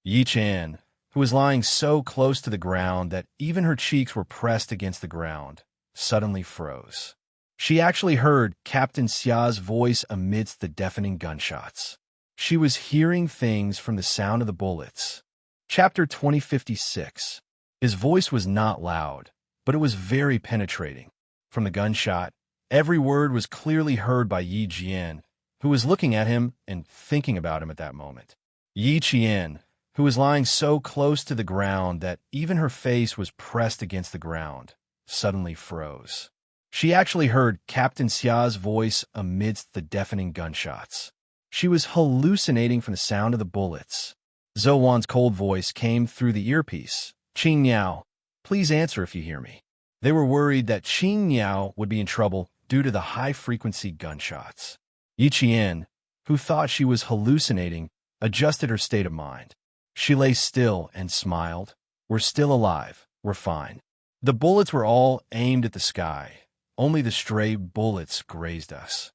Yi Chan, who was lying so close to the ground that even her cheeks were pressed against the ground, suddenly froze. She actually heard Captain Xia's voice amidst the deafening gunshots. She was hearing things from the sound of the bullets. Chapter 2056. His voice was not loud, but it was very penetrating. From the gunshot, every word was clearly heard by Yi Jian, who was looking at him and thinking about him at that moment. Yi Qian, who was lying so close to the ground that even her face was pressed against the ground, suddenly froze. She actually heard Captain Xia's voice amidst the deafening gunshots. She was hallucinating from the sound of the bullets. Zhou Wan's cold voice came through the earpiece. "Qing Niao, please answer if you hear me." They were worried that Qing Niao would be in trouble due to the high-frequency gunshots. Yi Qian, who thought she was hallucinating, adjusted her state of mind. She lay still and smiled. "We're still alive. We're fine." The bullets were all aimed at the sky. Only the stray bullets grazed us.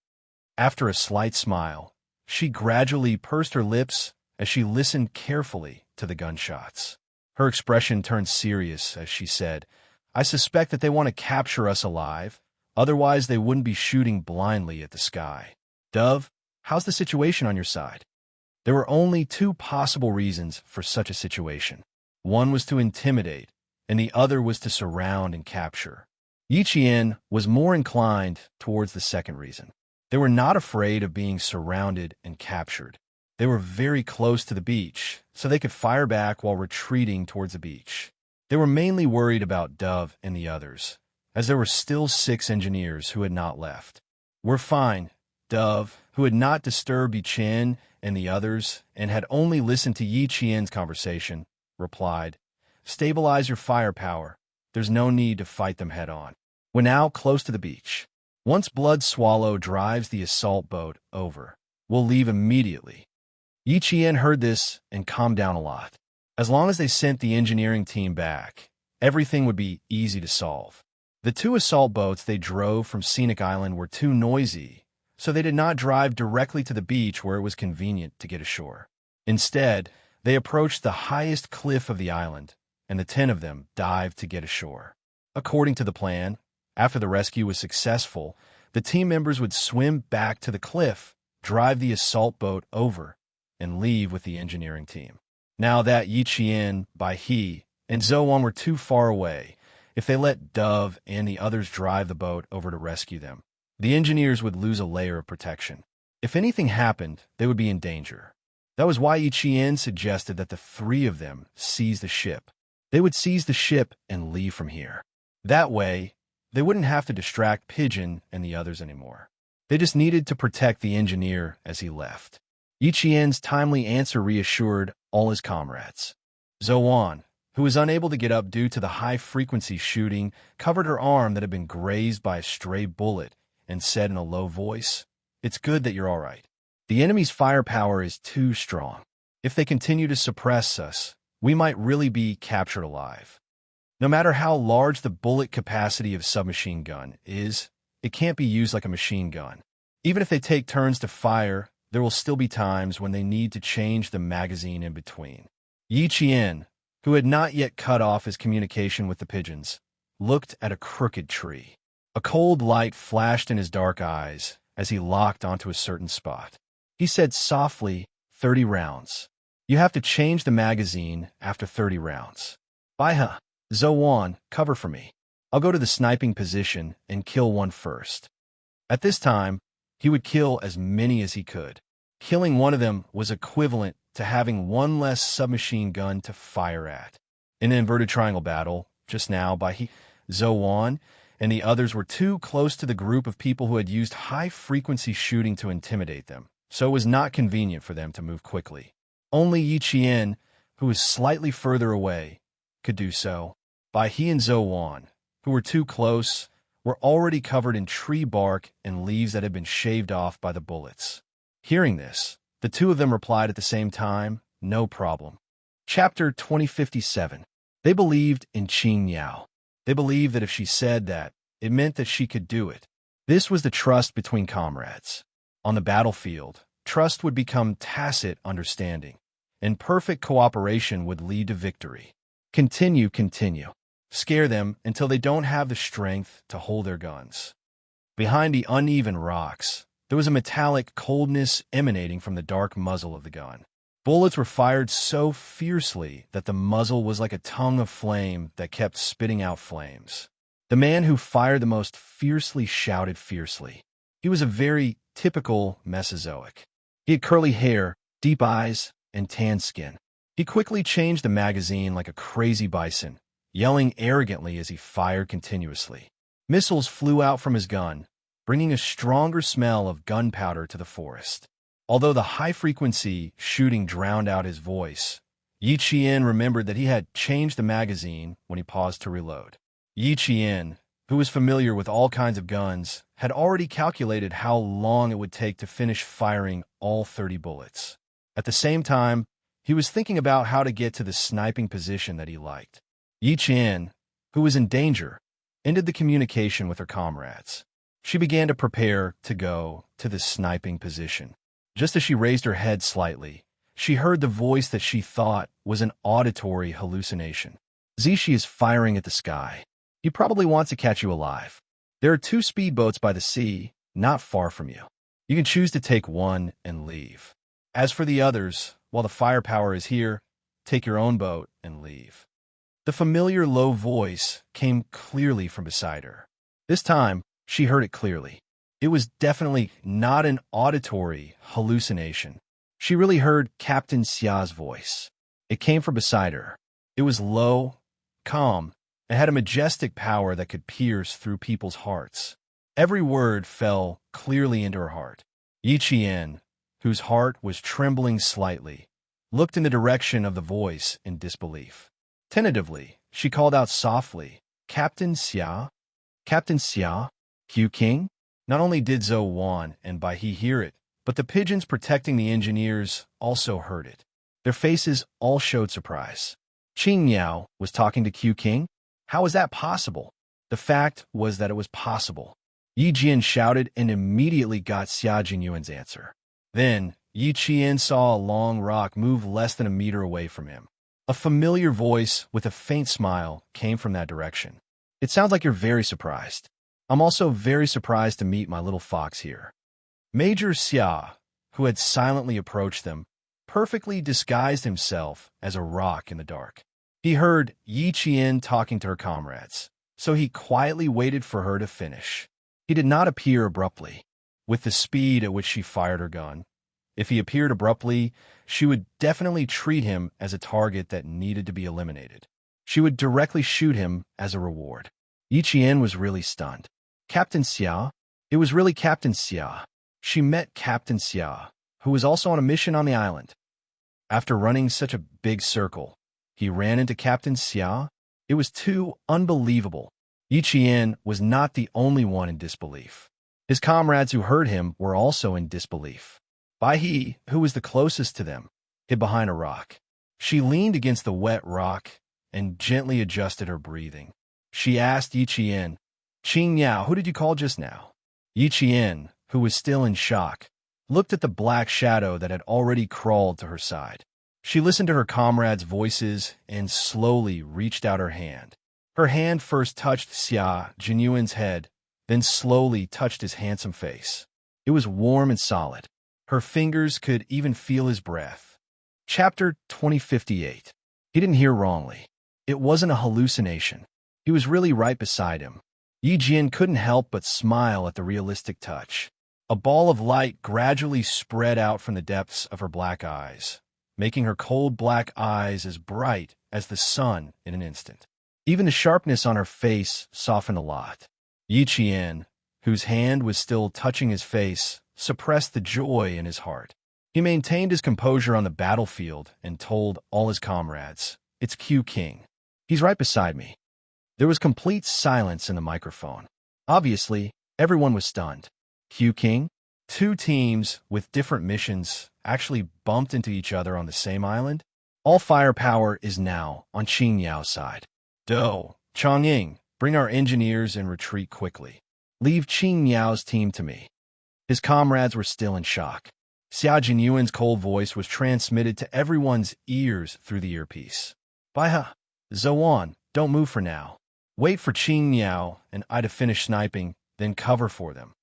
After a slight smile, she gradually pursed her lips as she listened carefully to the gunshots. Her expression turned serious as she said, "I suspect that they want to capture us alive. Otherwise, they wouldn't be shooting blindly at the sky. Dove, how's the situation on your side?" There were only two possible reasons for such a situation. One was to intimidate, and the other was to surround and capture. Yi Qian was more inclined towards the second reason. They were not afraid of being surrounded and captured. They were very close to the beach, so they could fire back while retreating towards the beach. They were mainly worried about Dove and the others, as there were still 6 engineers who had not left. "We're fine." Dove, who had not disturbed Yi Qian and the others, and had only listened to Yi Qian's conversation, replied, "Stabilize your firepower. There's no need to fight them head-on. We're now close to the beach. Once Blood Swallow drives the assault boat over, we'll leave immediately." Yi Qian heard this and calmed down a lot. As long as they sent the engineering team back, everything would be easy to solve. The two assault boats they drove from Scenic Island were too noisy, so they did not drive directly to the beach where it was convenient to get ashore. Instead, they approached the highest cliff of the island, and the 10 of them dived to get ashore. According to the plan, after the rescue was successful, the team members would swim back to the cliff, drive the assault boat over, and leave with the engineering team. Now that Yi Qian, Bai He, and Zhou Wan were too far away, if they let Dove and the others drive the boat over to rescue them, the engineers would lose a layer of protection. If anything happened, they would be in danger. That was why Yi Qian suggested that the 3 of them seize the ship. They would seize the ship and leave from here. That way, they wouldn't have to distract Pigeon and the others anymore. They just needed to protect the engineer as he left. Yi Qian's timely answer reassured all his comrades. Zhou Wan, who was unable to get up due to the high-frequency shooting, covered her arm that had been grazed by a stray bullet and said in a low voice, "It's good that you're all right. The enemy's firepower is too strong. If they continue to suppress us, we might really be captured alive. No matter how large the bullet capacity of submachine gun is, it can't be used like a machine gun. Even if they take turns to fire, there will still be times when they need to change the magazine in between." Yi Qian, who had not yet cut off his communication with the pigeons, looked at a crooked tree. A cold light flashed in his dark eyes as he locked onto a certain spot. He said softly, 30 rounds. You have to change the magazine after 30 rounds. Baihe, Zhou Wan, cover for me. I'll go to the sniping position and kill one first. At this time, he would kill as many as he could. Killing one of them was equivalent to having one less submachine gun to fire at. In an inverted triangle battle, just now, Bai Zhou Wan and the others were too close to the group of people who had used high-frequency shooting to intimidate them, so it was not convenient for them to move quickly. Only Yi Qian, who was slightly further away, could do so. Bai He and Zhou Wan, who were too close, were already covered in tree bark and leaves that had been shaved off by the bullets. Hearing this, the 2 of them replied at the same time, "No problem." Chapter 2057. They believed in Qing Yao. They believed that if she said that, it meant that she could do it. This was the trust between comrades. On the battlefield, trust would become tacit understanding, and perfect cooperation would lead to victory. Continue. Scare them until they don't have the strength to hold their guns. Behind the uneven rocks, there was a metallic coldness emanating from the dark muzzle of the gun. Bullets were fired so fiercely that the muzzle was like a tongue of flame that kept spitting out flames. The man who fired the most fiercely shouted fiercely. He was a very typical Mesozoic. He had curly hair, deep eyes, and tan skin. He quickly changed the magazine like a crazy bison, yelling arrogantly as he fired continuously. Missiles flew out from his gun, bringing a stronger smell of gunpowder to the forest. Although the high-frequency shooting drowned out his voice, Yi Qian remembered that he had changed the magazine when he paused to reload. Yi Qian, who was familiar with all kinds of guns, had already calculated how long it would take to finish firing all 30 bullets. At the same time, he was thinking about how to get to the sniping position that he liked. Yi Qian, who was in danger, ended the communication with her comrades. She began to prepare to go to the sniping position. Just as she raised her head slightly, she heard the voice that she thought was an auditory hallucination. Zishi is firing at the sky. He probably wants to catch you alive. There are 2 speedboats by the sea, not far from you. You can choose to take one and leave. As for the others, while the firepower is here, take your own boat and leave. The familiar low voice came clearly from beside her. This time, she heard it clearly. It was definitely not an auditory hallucination. She really heard Captain Xia's voice. It came from beside her. It was low, calm, and had a majestic power that could pierce through people's hearts. Every word fell clearly into her heart. Yi Qian, whose heart was trembling slightly, looked in the direction of the voice in disbelief. Tentatively, she called out softly, "Captain Xia? Captain Xia? Q King?" Not only did Zhou Wan and Bai He hear it, but the pigeons protecting the engineers also heard it. Their faces all showed surprise. Qing Miao was talking to Q King? How was that possible? The fact was that it was possible. Yi Jian shouted and immediately got Xia Jinyuan's answer. Then, Yi Qian saw a long rock move less than a meter away from him. A familiar voice with a faint smile came from that direction. "It sounds like you're very surprised. I'm also very surprised to meet my little fox here." Major Xia, who had silently approached them, perfectly disguised himself as a rock in the dark. He heard Yi Qian talking to her comrades, so he quietly waited for her to finish. He did not appear abruptly, with the speed at which she fired her gun. If he appeared abruptly, she would definitely treat him as a target that needed to be eliminated. She would directly shoot him as a reward. Yi Qian was really stunned. Captain Xia? It was really Captain Xia. She met Captain Xia, who was also on a mission on the island. After running such a big circle, he ran into Captain Xia. It was too unbelievable. Yi Qian was not the only one in disbelief. His comrades who heard him were also in disbelief. Bai He, who was the closest to them, hid behind a rock. She leaned against the wet rock and gently adjusted her breathing. She asked Yi Qian, "Qing Miao, who did you call just now?" Yi Qian, who was still in shock, looked at the black shadow that had already crawled to her side. She listened to her comrades' voices and slowly reached out her hand. Her hand first touched Xia Jinyuan's head, then slowly touched his handsome face. It was warm and solid. Her fingers could even feel his breath. Chapter 2058. He didn't hear wrongly. It wasn't a hallucination. He was really right beside him. Yi Jian couldn't help but smile at the realistic touch. A ball of light gradually spread out from the depths of her black eyes, making her cold black eyes as bright as the sun in an instant. Even the sharpness on her face softened a lot. Yi Qian, whose hand was still touching his face, suppressed the joy in his heart. He maintained his composure on the battlefield and told all his comrades, "It's Q King. He's right beside me." There was complete silence in the microphone. Obviously, everyone was stunned. Q King? Two teams with different missions actually bumped into each other on the same island? All firepower is now on Qing Miao's side. "Do, Changying, bring our engineers and retreat quickly. Leave Qing Miao's team to me." His comrades were still in shock. Xia Jinyuan's cold voice was transmitted to everyone's ears through the earpiece. "Baihe, Zouan, don't move for now. Wait for Qing Miao and I to finish sniping, then cover for them."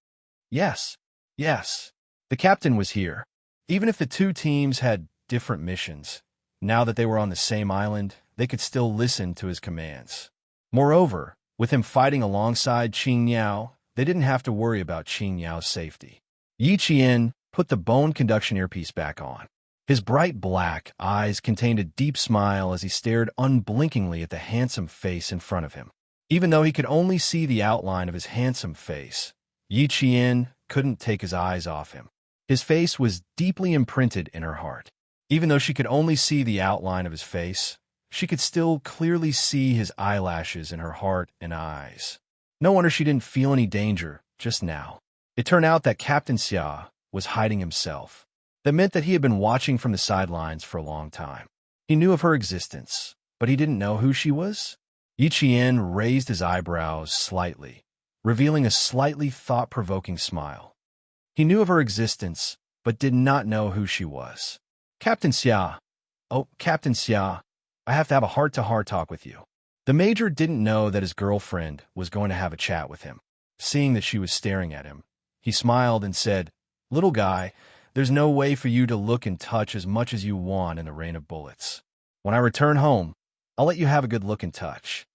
Yes, yes. The captain was here. Even if the two teams had different missions, now that they were on the same island, they could still listen to his commands. Moreover, with him fighting alongside Qing Miao, they didn't have to worry about Qing Miao's safety. Yi Qian put the bone conduction earpiece back on. His bright black eyes contained a deep smile as he stared unblinkingly at the handsome face in front of him. Even though he could only see the outline of his handsome face, Yi Qian couldn't take his eyes off him. His face was deeply imprinted in her heart. Even though she could only see the outline of his face, she could still clearly see his eyelashes in her heart and eyes. No wonder she didn't feel any danger just now. It turned out that Captain Xia was hiding himself. That meant that he had been watching from the sidelines for a long time. He knew of her existence, but he didn't know who she was. Yi Qian raised his eyebrows slightly, revealing a slightly thought-provoking smile. He knew of her existence, but did not know who she was. "Captain Xia. Oh, Captain Xia, I have to have a heart-to-heart talk with you." The major didn't know that his girlfriend was going to have a chat with him. Seeing that she was staring at him, he smiled and said, "Little guy, there's no way for you to look and touch as much as you want in the rain of bullets. When I return home, I'll let you have a good look and touch."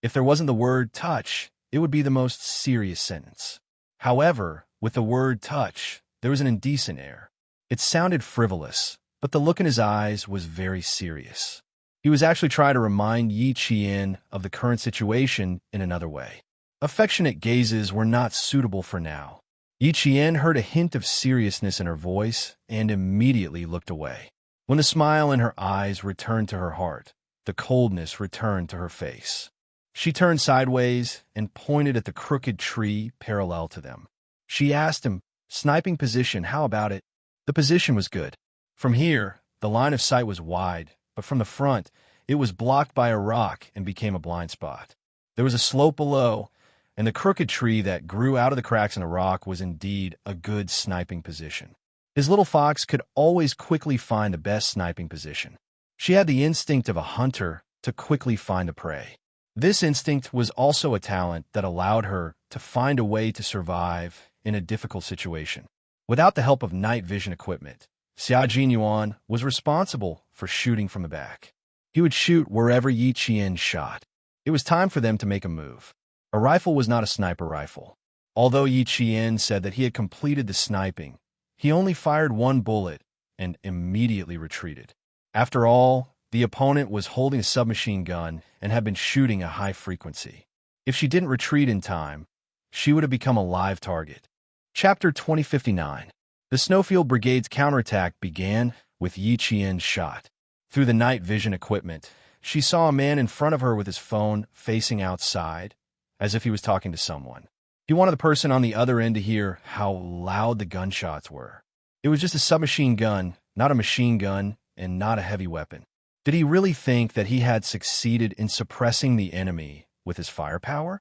If there wasn't the word touch, it would be the most serious sentence. However, with the word touch, there was an indecent air. It sounded frivolous, but the look in his eyes was very serious. He was actually trying to remind Yi Qian of the current situation in another way. Affectionate gazes were not suitable for now. Yi Qian heard a hint of seriousness in her voice and immediately looked away. When the smile in her eyes returned to her heart, the coldness returned to her face. She turned sideways and pointed at the crooked tree parallel to them. She asked him, "Sniping position, how about it?" The position was good. From here, the line of sight was wide, but from the front, it was blocked by a rock and became a blind spot. There was a slope below, and the crooked tree that grew out of the cracks in the rock was indeed a good sniping position. His little fox could always quickly find the best sniping position. She had the instinct of a hunter to quickly find the prey. This instinct was also a talent that allowed her to find a way to survive in a difficult situation. Without the help of night vision equipment, Xia Jinyuan was responsible for shooting from the back. He would shoot wherever Yi Qian shot. It was time for them to make a move. A rifle was not a sniper rifle. Although Yi Qian said that he had completed the sniping, he only fired one bullet and immediately retreated. After all, the opponent was holding a submachine gun and had been shooting a high frequency. If she didn't retreat in time, she would have become a live target. Chapter 2059. The Snowfield Brigade's counterattack began with Yi Qian's shot. Through the night vision equipment, she saw a man in front of her with his phone facing outside, as if he was talking to someone. He wanted the person on the other end to hear how loud the gunshots were. It was just a submachine gun, not a machine gun, and not a heavy weapon. Did he really think that he had succeeded in suppressing the enemy with his firepower?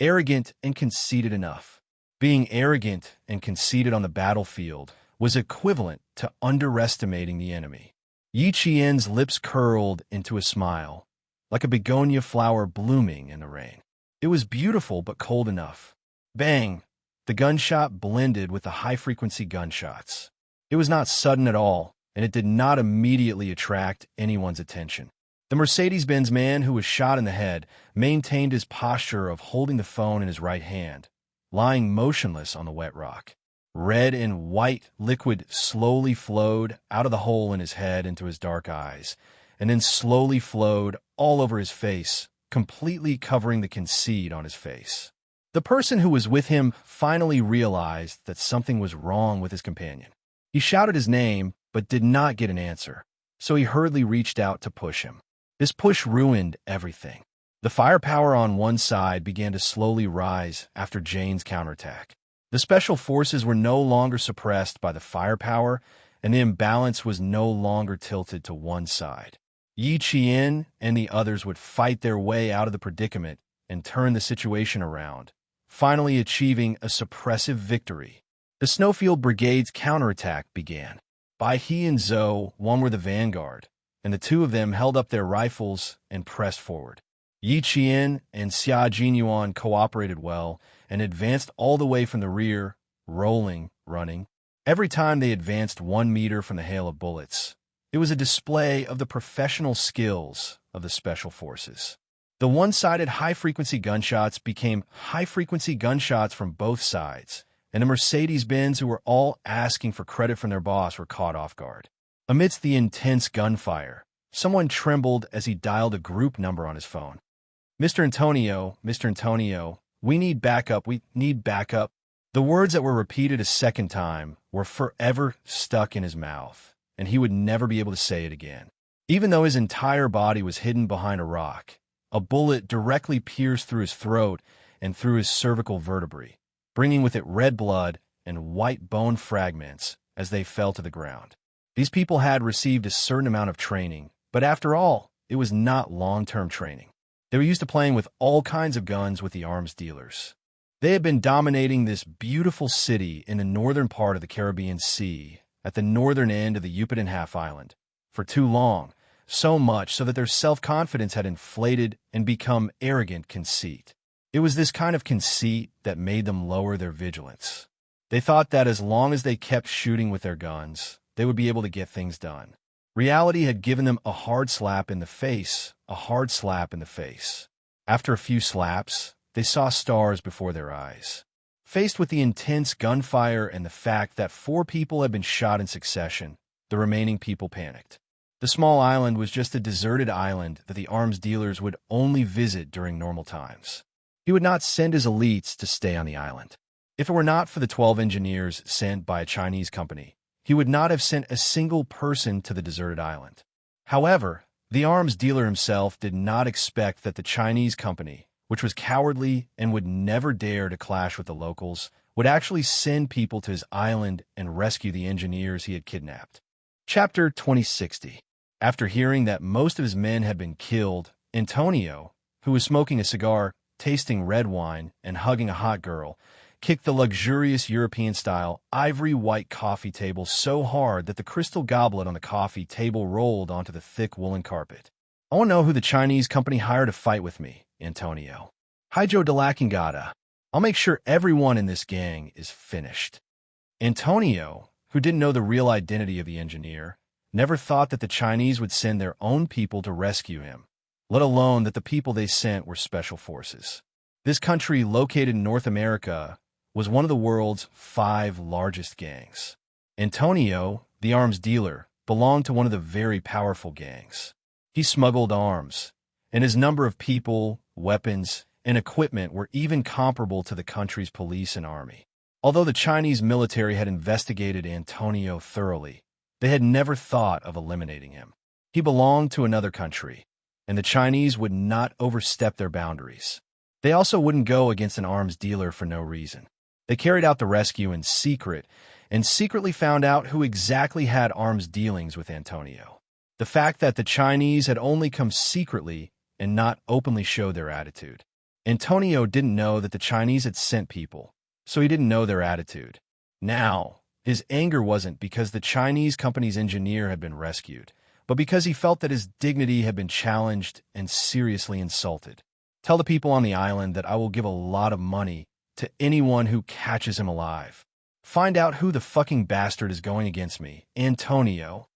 Arrogant and conceited enough. Being arrogant and conceited on the battlefield was equivalent to underestimating the enemy. Yi Qian's lips curled into a smile, like a begonia flower blooming in the rain. It was beautiful but cold enough. Bang! The gunshot blended with the high-frequency gunshots. It was not sudden at all, and it did not immediately attract anyone's attention. The Mercedes-Benz man who was shot in the head maintained his posture of holding the phone in his right hand, lying motionless on the wet rock. Red and white liquid slowly flowed out of the hole in his head into his dark eyes, and then slowly flowed all over his face, completely covering the conceit on his face. The person who was with him finally realized that something was wrong with his companion. He shouted his name, but did not get an answer, so he hurriedly reached out to push him. This push ruined everything. The firepower on one side began to slowly rise after Jane's counterattack. The special forces were no longer suppressed by the firepower, and the imbalance was no longer tilted to one side. Yi Qian and the others would fight their way out of the predicament and turn the situation around, finally achieving a suppressive victory. The Snowfield Brigade's counterattack began. Bai He and Zhou, one were the vanguard, and the two of them held up their rifles and pressed forward. Yi Qian and Xia Jinyuan cooperated well and advanced all the way from the rear, rolling, running. Every time they advanced 1 meter from the hail of bullets, it was a display of the professional skills of the special forces. The one-sided high-frequency gunshots became high-frequency gunshots from both sides, and the Mercedes-Benz who were all asking for credit from their boss were caught off guard. Amidst the intense gunfire, someone trembled as he dialed a group number on his phone. Mr. Antonio, we need backup, we need backup." The words that were repeated a second time were forever stuck in his mouth, and he would never be able to say it again. Even though his entire body was hidden behind a rock, a bullet directly pierced through his throat and through his cervical vertebrae, bringing with it red blood and white bone fragments as they fell to the ground. These people had received a certain amount of training, but after all, it was not long-term training. They were used to playing with all kinds of guns with the arms dealers. They had been dominating this beautiful city in the northern part of the Caribbean Sea, at the northern end of the Yucatan half-island, for too long, so much so that their self-confidence had inflated and become arrogant conceit. It was this kind of conceit that made them lower their vigilance. They thought that as long as they kept shooting with their guns, they would be able to get things done. Reality had given them a hard slap in the face, a hard slap in the face. After a few slaps, they saw stars before their eyes. Faced with the intense gunfire and the fact that 4 people had been shot in succession, the remaining people panicked. The small island was just a deserted island that the arms dealers would only visit during normal times. He would not send his elites to stay on the island. If it were not for the 12 engineers sent by a Chinese company, he would not have sent a single person to the deserted island. However, the arms dealer himself did not expect that the Chinese company, which was cowardly and would never dare to clash with the locals, would actually send people to his island and rescue the engineers he had kidnapped. Chapter 2060. After hearing that most of his men had been killed, Antonio, who was smoking a cigar, tasting red wine, and hugging a hot girl, kicked the luxurious European-style ivory-white coffee table so hard that the crystal goblet on the coffee table rolled onto the thick woolen carpet. "I want to know who the Chinese company hired to fight with me, Antonio. Hijo de la Chingada. I'll make sure everyone in this gang is finished." Antonio, who didn't know the real identity of the engineer, never thought that the Chinese would send their own people to rescue him, let alone that the people they sent were special forces. This country, located in North America, was one of the world's 5 largest gangs. Antonio, the arms dealer, belonged to one of the very powerful gangs. He smuggled arms, and his number of people, weapons, and equipment were even comparable to the country's police and army. Although the Chinese military had investigated Antonio thoroughly, they had never thought of eliminating him. He belonged to another country, and the Chinese would not overstep their boundaries. They also wouldn't go against an arms dealer for no reason. They carried out the rescue in secret and secretly found out who exactly had arms dealings with Antonio. The fact that the Chinese had only come secretly and not openly showed their attitude. Antonio didn't know that the Chinese had sent people, so he didn't know their attitude. Now, his anger wasn't because the Chinese company's engineer had been rescued, but because he felt that his dignity had been challenged and seriously insulted. "Tell the people on the island that I will give a lot of money to anyone who catches him alive. Find out who the fucking bastard is going against me, Antonio."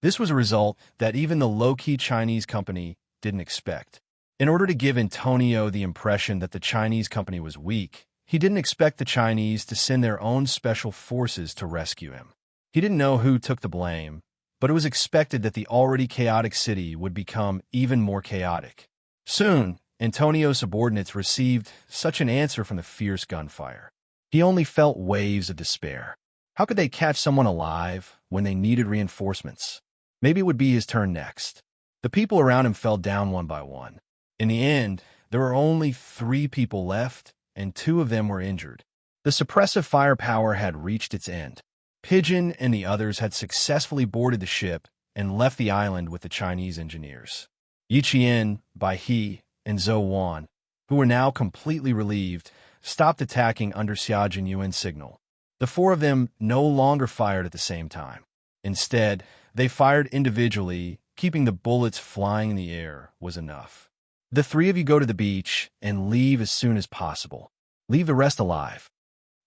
This was a result that even the low-key Chinese company didn't expect. In order to give Antonio the impression that the Chinese company was weak, he didn't expect the Chinese to send their own special forces to rescue him. He didn't know who took the blame, but it was expected that the already chaotic city would become even more chaotic. Soon, Antonio's subordinates received such an answer from the fierce gunfire. He only felt waves of despair. How could they catch someone alive when they needed reinforcements? Maybe it would be his turn next. The people around him fell down one by one. In the end, there were only 3 people left, and 2 of them were injured. The suppressive firepower had reached its end. Pigeon and the others had successfully boarded the ship and left the island with the Chinese engineers. Yiqian, Baihe, and Zhou Wan, who were now completely relieved, stopped attacking under Xia Jinyuan's signal. The 4 of them no longer fired at the same time. Instead, they fired individually, keeping the bullets flying in the air was enough. "The 3 of you go to the beach and leave as soon as possible. Leave the rest alive."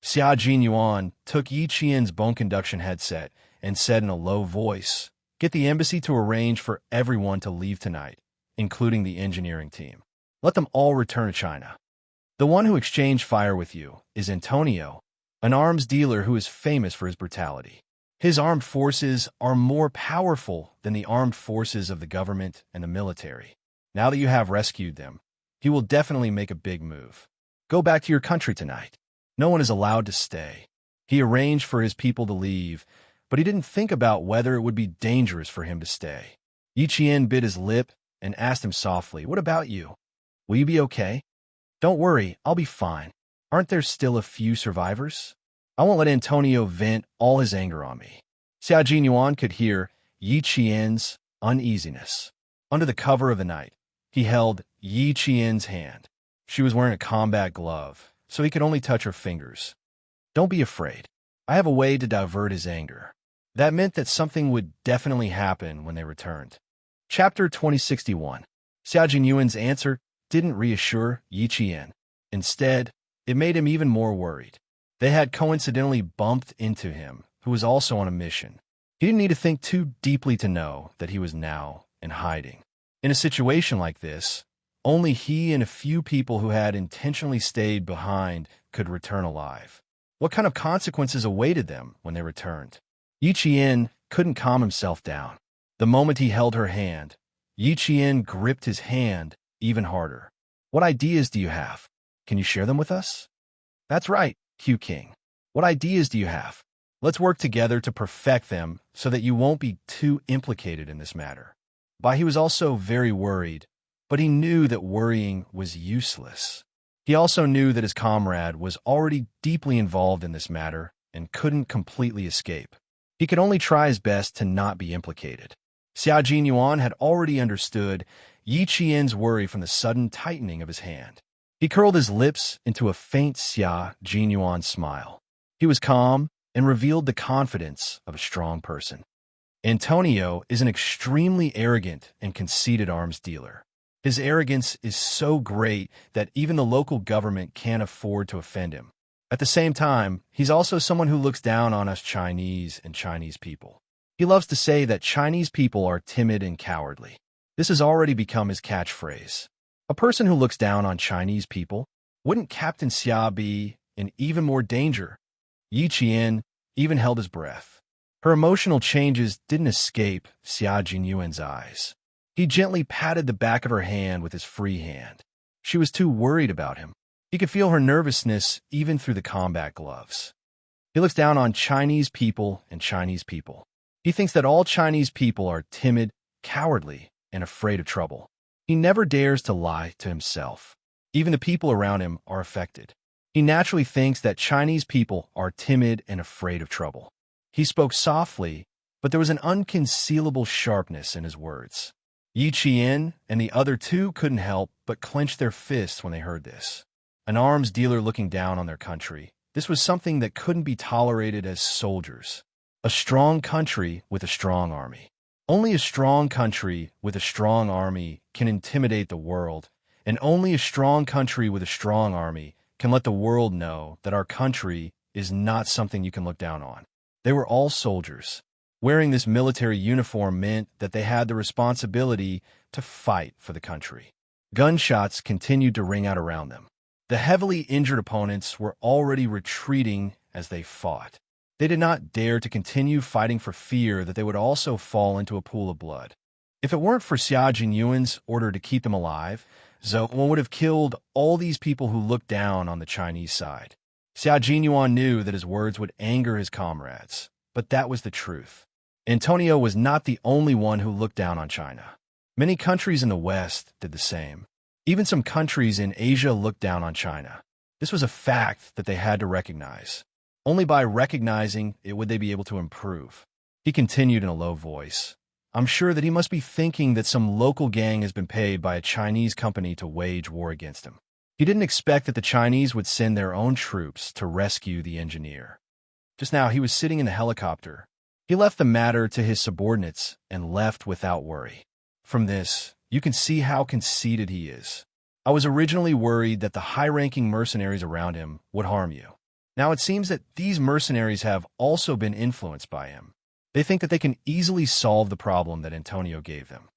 Xia Jinyuan took Yiqian's bone conduction headset and said in a low voice, "Get the embassy to arrange for everyone to leave tonight, including the engineering team. Let them all return to China. The one who exchanged fire with you is Antonio, an arms dealer who is famous for his brutality. His armed forces are more powerful than the armed forces of the government and the military. Now that you have rescued them, he will definitely make a big move. Go back to your country tonight. No one is allowed to stay." He arranged for his people to leave, but he didn't think about whether it would be dangerous for him to stay. Yiqian bit his lip and asked him softly, "What about you? Will you be okay?" "Don't worry, I'll be fine. Aren't there still a few survivors? I won't let Antonio vent all his anger on me." Xia Jinyuan could hear Yiqian's uneasiness. Under the cover of the night, he held Yiqian's hand. She was wearing a combat glove, so he could only touch her fingers. "Don't be afraid. I have a way to divert his anger." That meant that something would definitely happen when they returned. Chapter 2061. Xia Jinyuan's answer didn't reassure Yiqian. Instead, it made him even more worried. They had coincidentally bumped into him, who was also on a mission. He didn't need to think too deeply to know that he was now in hiding. In a situation like this, only he and a few people who had intentionally stayed behind could return alive. What kind of consequences awaited them when they returned? Yiqian couldn't calm himself down. The moment he held her hand, Yiqian gripped his hand even harder. "What ideas do you have? Can you share them with us?" "That's right. Q King. What ideas do you have? Let's work together to perfect them so that you won't be too implicated in this matter. Bai He was also very worried, but he knew that worrying was useless. He also knew that his comrade was already deeply involved in this matter and couldn't completely escape. He could only try his best to not be implicated. Xia Jinyuan had already understood Yi Qian's worry from the sudden tightening of his hand. He curled his lips into a faint Xia Jinyuan smile. He was calm and revealed the confidence of a strong person. Antonio is an extremely arrogant and conceited arms dealer. His arrogance is so great that even the local government can't afford to offend him. At the same time, he's also someone who looks down on us Chinese and Chinese people. He loves to say that Chinese people are timid and cowardly. This has already become his catchphrase. A person who looks down on Chinese people, wouldn't Captain Xia be in even more danger? Yi Qian even held his breath. Her emotional changes didn't escape Xia Jinyuan's eyes. He gently patted the back of her hand with his free hand. She was too worried about him. He could feel her nervousness even through the combat gloves. He looks down on Chinese people and Chinese people. He thinks that all Chinese people are timid, cowardly, and afraid of trouble. He never dares to lie to himself. Even the people around him are affected. He naturally thinks that Chinese people are timid and afraid of trouble. He spoke softly, but there was an unconcealable sharpness in his words. Yi Qian and the other two couldn't help but clench their fists when they heard this. An arms dealer looking down on their country. This was something that couldn't be tolerated as soldiers. A strong country with a strong army. Only a strong country with a strong army can intimidate the world, and only a strong country with a strong army can let the world know that our country is not something you can look down on. They were all soldiers. Wearing this military uniform meant that they had the responsibility to fight for the country. Gunshots continued to ring out around them. The heavily injured opponents were already retreating as they fought. They did not dare to continue fighting for fear that they would also fall into a pool of blood. If it weren't for Xia Jinyuan's order to keep them alive, Zhou would have killed all these people who looked down on the Chinese side. Xia Jinyuan knew that his words would anger his comrades, but that was the truth. Antonio was not the only one who looked down on China. Many countries in the West did the same. Even some countries in Asia looked down on China. This was a fact that they had to recognize. Only by recognizing it would they be able to improve. He continued in a low voice. I'm sure that he must be thinking that some local gang has been paid by a Chinese company to wage war against him. He didn't expect that the Chinese would send their own troops to rescue the engineer. Just now, he was sitting in the helicopter. He left the matter to his subordinates and left without worry. From this, you can see how conceited he is. I was originally worried that the high-ranking mercenaries around him would harm you. Now it seems that these mercenaries have also been influenced by him. They think that they can easily solve the problem that Antonio gave them.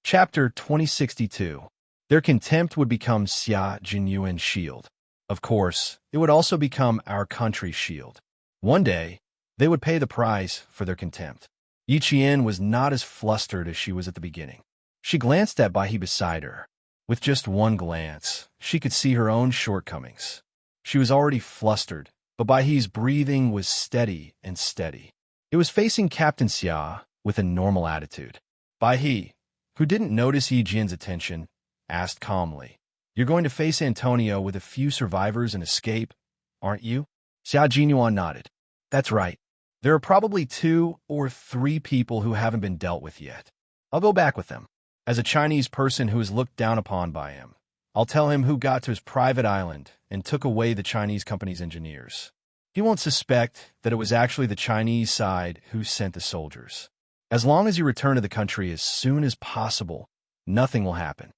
Chapter 2062. Their contempt would become Xia Jinyuan's shield. Of course, it would also become our country's shield. One day, they would pay the price for their contempt. Yi Qian was not as flustered as she was at the beginning. She glanced at Bai He beside her. With just one glance, she could see her own shortcomings. She was already flustered, but Bai He's breathing was steady and steady. It was facing Captain Xia with a normal attitude. Bai He, who didn't notice Yi Jian's attention, asked calmly, "You're going to face Antonio with a few survivors and escape, aren't you?" Xia Jinyuan nodded. "That's right. There are probably 2 or 3 people who haven't been dealt with yet. I'll go back with them. As a Chinese person who is looked down upon by him, I'll tell him who got to his private island and took away the Chinese company's engineers. He won't suspect that it was actually the Chinese side who sent the soldiers. As long as you return to the country as soon as possible, nothing will happen."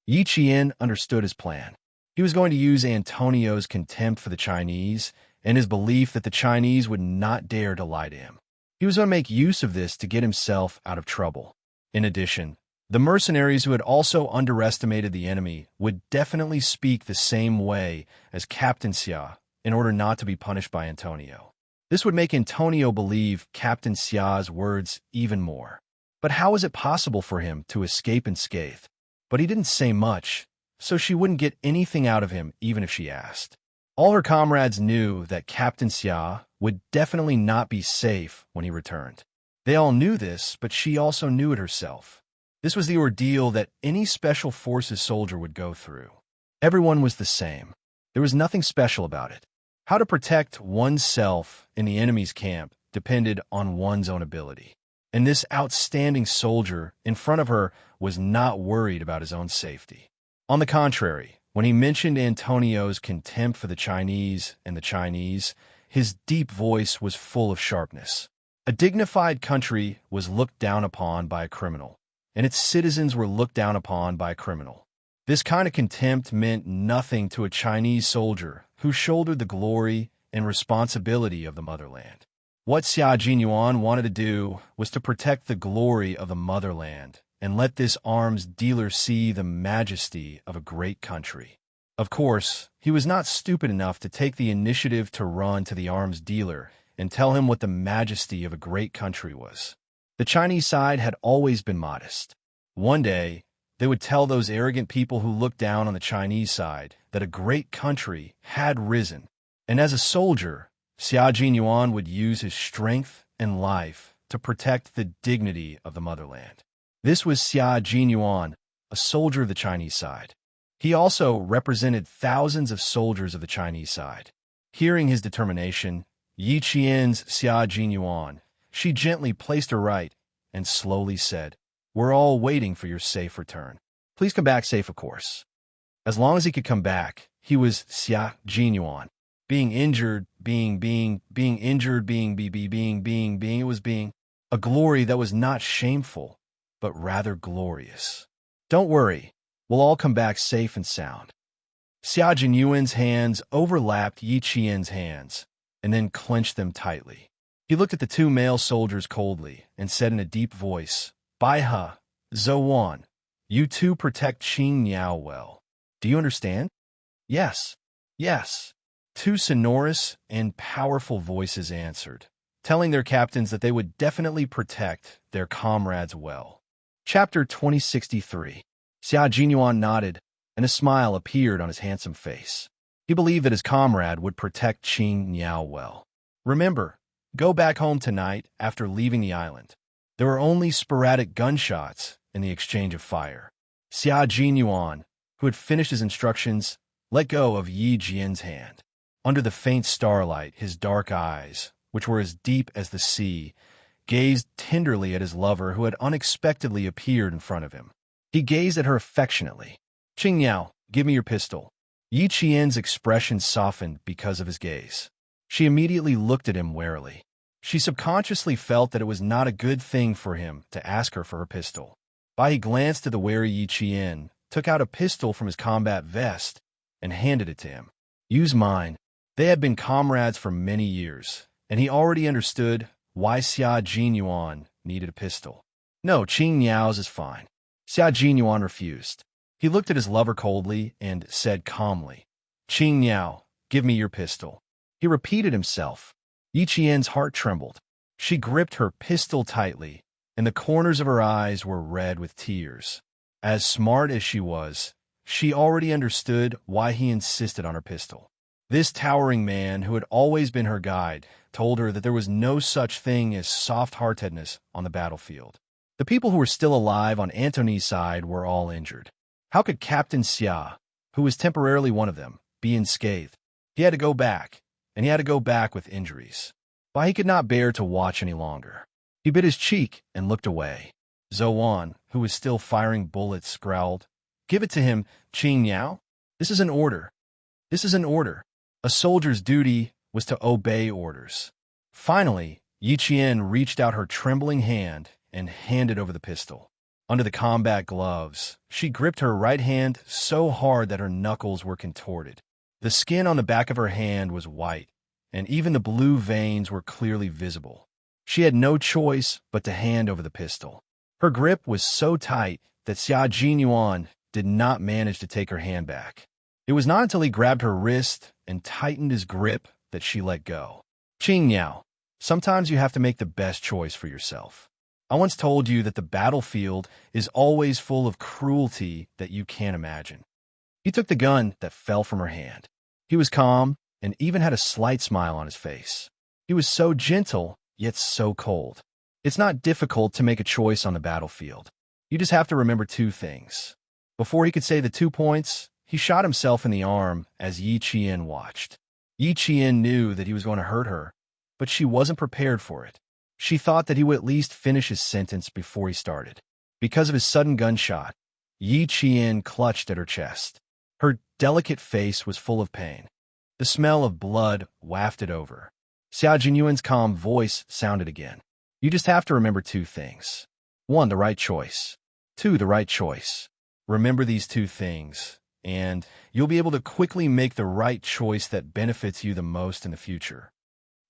Yi Qian understood his plan. He was going to use Antonio's contempt for the Chinese and his belief that the Chinese would not dare to lie to him. He was going to make use of this to get himself out of trouble. In addition, the mercenaries who had also underestimated the enemy would definitely speak the same way as Captain Xia in order not to be punished by Antonio. This would make Antonio believe Captain Xia's words even more. But how was it possible for him to escape unscathed? But he didn't say much, so she wouldn't get anything out of him even if she asked. All her comrades knew that Captain Xia would definitely not be safe when he returned. They all knew this, but she also knew it herself. This was the ordeal that any special forces soldier would go through. Everyone was the same. There was nothing special about it. How to protect oneself in the enemy's camp depended on one's own ability. And this outstanding soldier in front of her was not worried about his own safety. On the contrary, when he mentioned Antonio's contempt for the Chinese and the Chinese, his deep voice was full of sharpness. A dignified country was looked down upon by a criminal, and its citizens were looked down upon by a criminal. This kind of contempt meant nothing to a Chinese soldier who shouldered the glory and responsibility of the motherland. What Xia Jinyuan wanted to do was to protect the glory of the motherland and let this arms dealer see the majesty of a great country. Of course, he was not stupid enough to take the initiative to run to the arms dealer and tell him what the majesty of a great country was. The Chinese side had always been modest. One day, they would tell those arrogant people who looked down on the Chinese side that a great country had risen, and as a soldier, Xia Jinyuan would use his strength and life to protect the dignity of the motherland. This was Xia Jinyuan, a soldier of the Chinese side. He also represented thousands of soldiers of the Chinese side. Hearing his determination, Yi Qian's Xia Jinyuan, she gently placed her right and slowly said, "We're all waiting for your safe return. Please come back safe, of course." As long as he could come back, he was Xia Jinyuan. Being injured, being injured, it was being a glory that was not shameful, but rather glorious. Don't worry, we'll all come back safe and sound. Xia Jinyuan's hands overlapped Yi Qian's hands, and then clenched them tightly. He looked at the two male soldiers coldly and said in a deep voice, "Bai He, Zhou Wan, you two protect Qing Niao well. Do you understand?" "Yes, yes." Two sonorous and powerful voices answered, telling their captains that they would definitely protect their comrades well. Chapter 2063. Xia Jinyuan nodded, and a smile appeared on his handsome face. He believed that his comrade would protect Qing Niao well. Remember, go back home tonight after leaving the island. There were only sporadic gunshots in the exchange of fire. Xia Jinyuan, who had finished his instructions, let go of Yi Jian's hand. Under the faint starlight, his dark eyes, which were as deep as the sea, gazed tenderly at his lover who had unexpectedly appeared in front of him. He gazed at her affectionately. "Qing Niao, give me your pistol." Yi Qian's expression softened because of his gaze. She immediately looked at him warily. She subconsciously felt that it was not a good thing for him to ask her for her pistol. He glanced at the wary Yi Qian, took out a pistol from his combat vest, and handed it to him. "Use mine." They had been comrades for many years, and he already understood why Xia Jinyuan needed a pistol. "No, Qing Niao's is fine." Xia Jinyuan refused. He looked at his lover coldly and said calmly, "Qing Niao, give me your pistol." He repeated himself. Yi Qian's heart trembled. She gripped her pistol tightly, and the corners of her eyes were red with tears. As smart as she was, she already understood why he insisted on her pistol. This towering man, who had always been her guide, told her that there was no such thing as soft-heartedness on the battlefield. The people who were still alive on Antony's side were all injured. How could Captain Xia, who was temporarily one of them, be unscathed? He had to go back, and he had to go back with injuries. But he could not bear to watch any longer. He bit his cheek and looked away. Zhou Wan, who was still firing bullets, growled, "Give it to him, Qing Niao. This is an order. This is an order." A soldier's duty was to obey orders. Finally, Yi Qian reached out her trembling hand and handed over the pistol. Under the combat gloves, she gripped her right hand so hard that her knuckles were contorted. The skin on the back of her hand was white, and even the blue veins were clearly visible. She had no choice but to hand over the pistol. Her grip was so tight that Xia Jinyuan did not manage to take her hand back. It was not until he grabbed her wrist and tightened his grip that she let go. "Qing Niao, sometimes you have to make the best choice for yourself. I once told you that the battlefield is always full of cruelty that you can't imagine." He took the gun that fell from her hand. He was calm, and even had a slight smile on his face. He was so gentle, yet so cold. It's not difficult to make a choice on the battlefield. You just have to remember two things. Before he could say the 2 points, he shot himself in the arm as Yi Qian watched. Yi Qian knew that he was going to hurt her, but she wasn't prepared for it. She thought that he would at least finish his sentence before he started. Because of his sudden gunshot, Yi Qian clutched at her chest. Her delicate face was full of pain. The smell of blood wafted over. Xia Jinyuan's calm voice sounded again. You just have to remember two things. 1, the right choice. 2, the right choice. Remember these two things, and you'll be able to quickly make the right choice that benefits you the most in the future.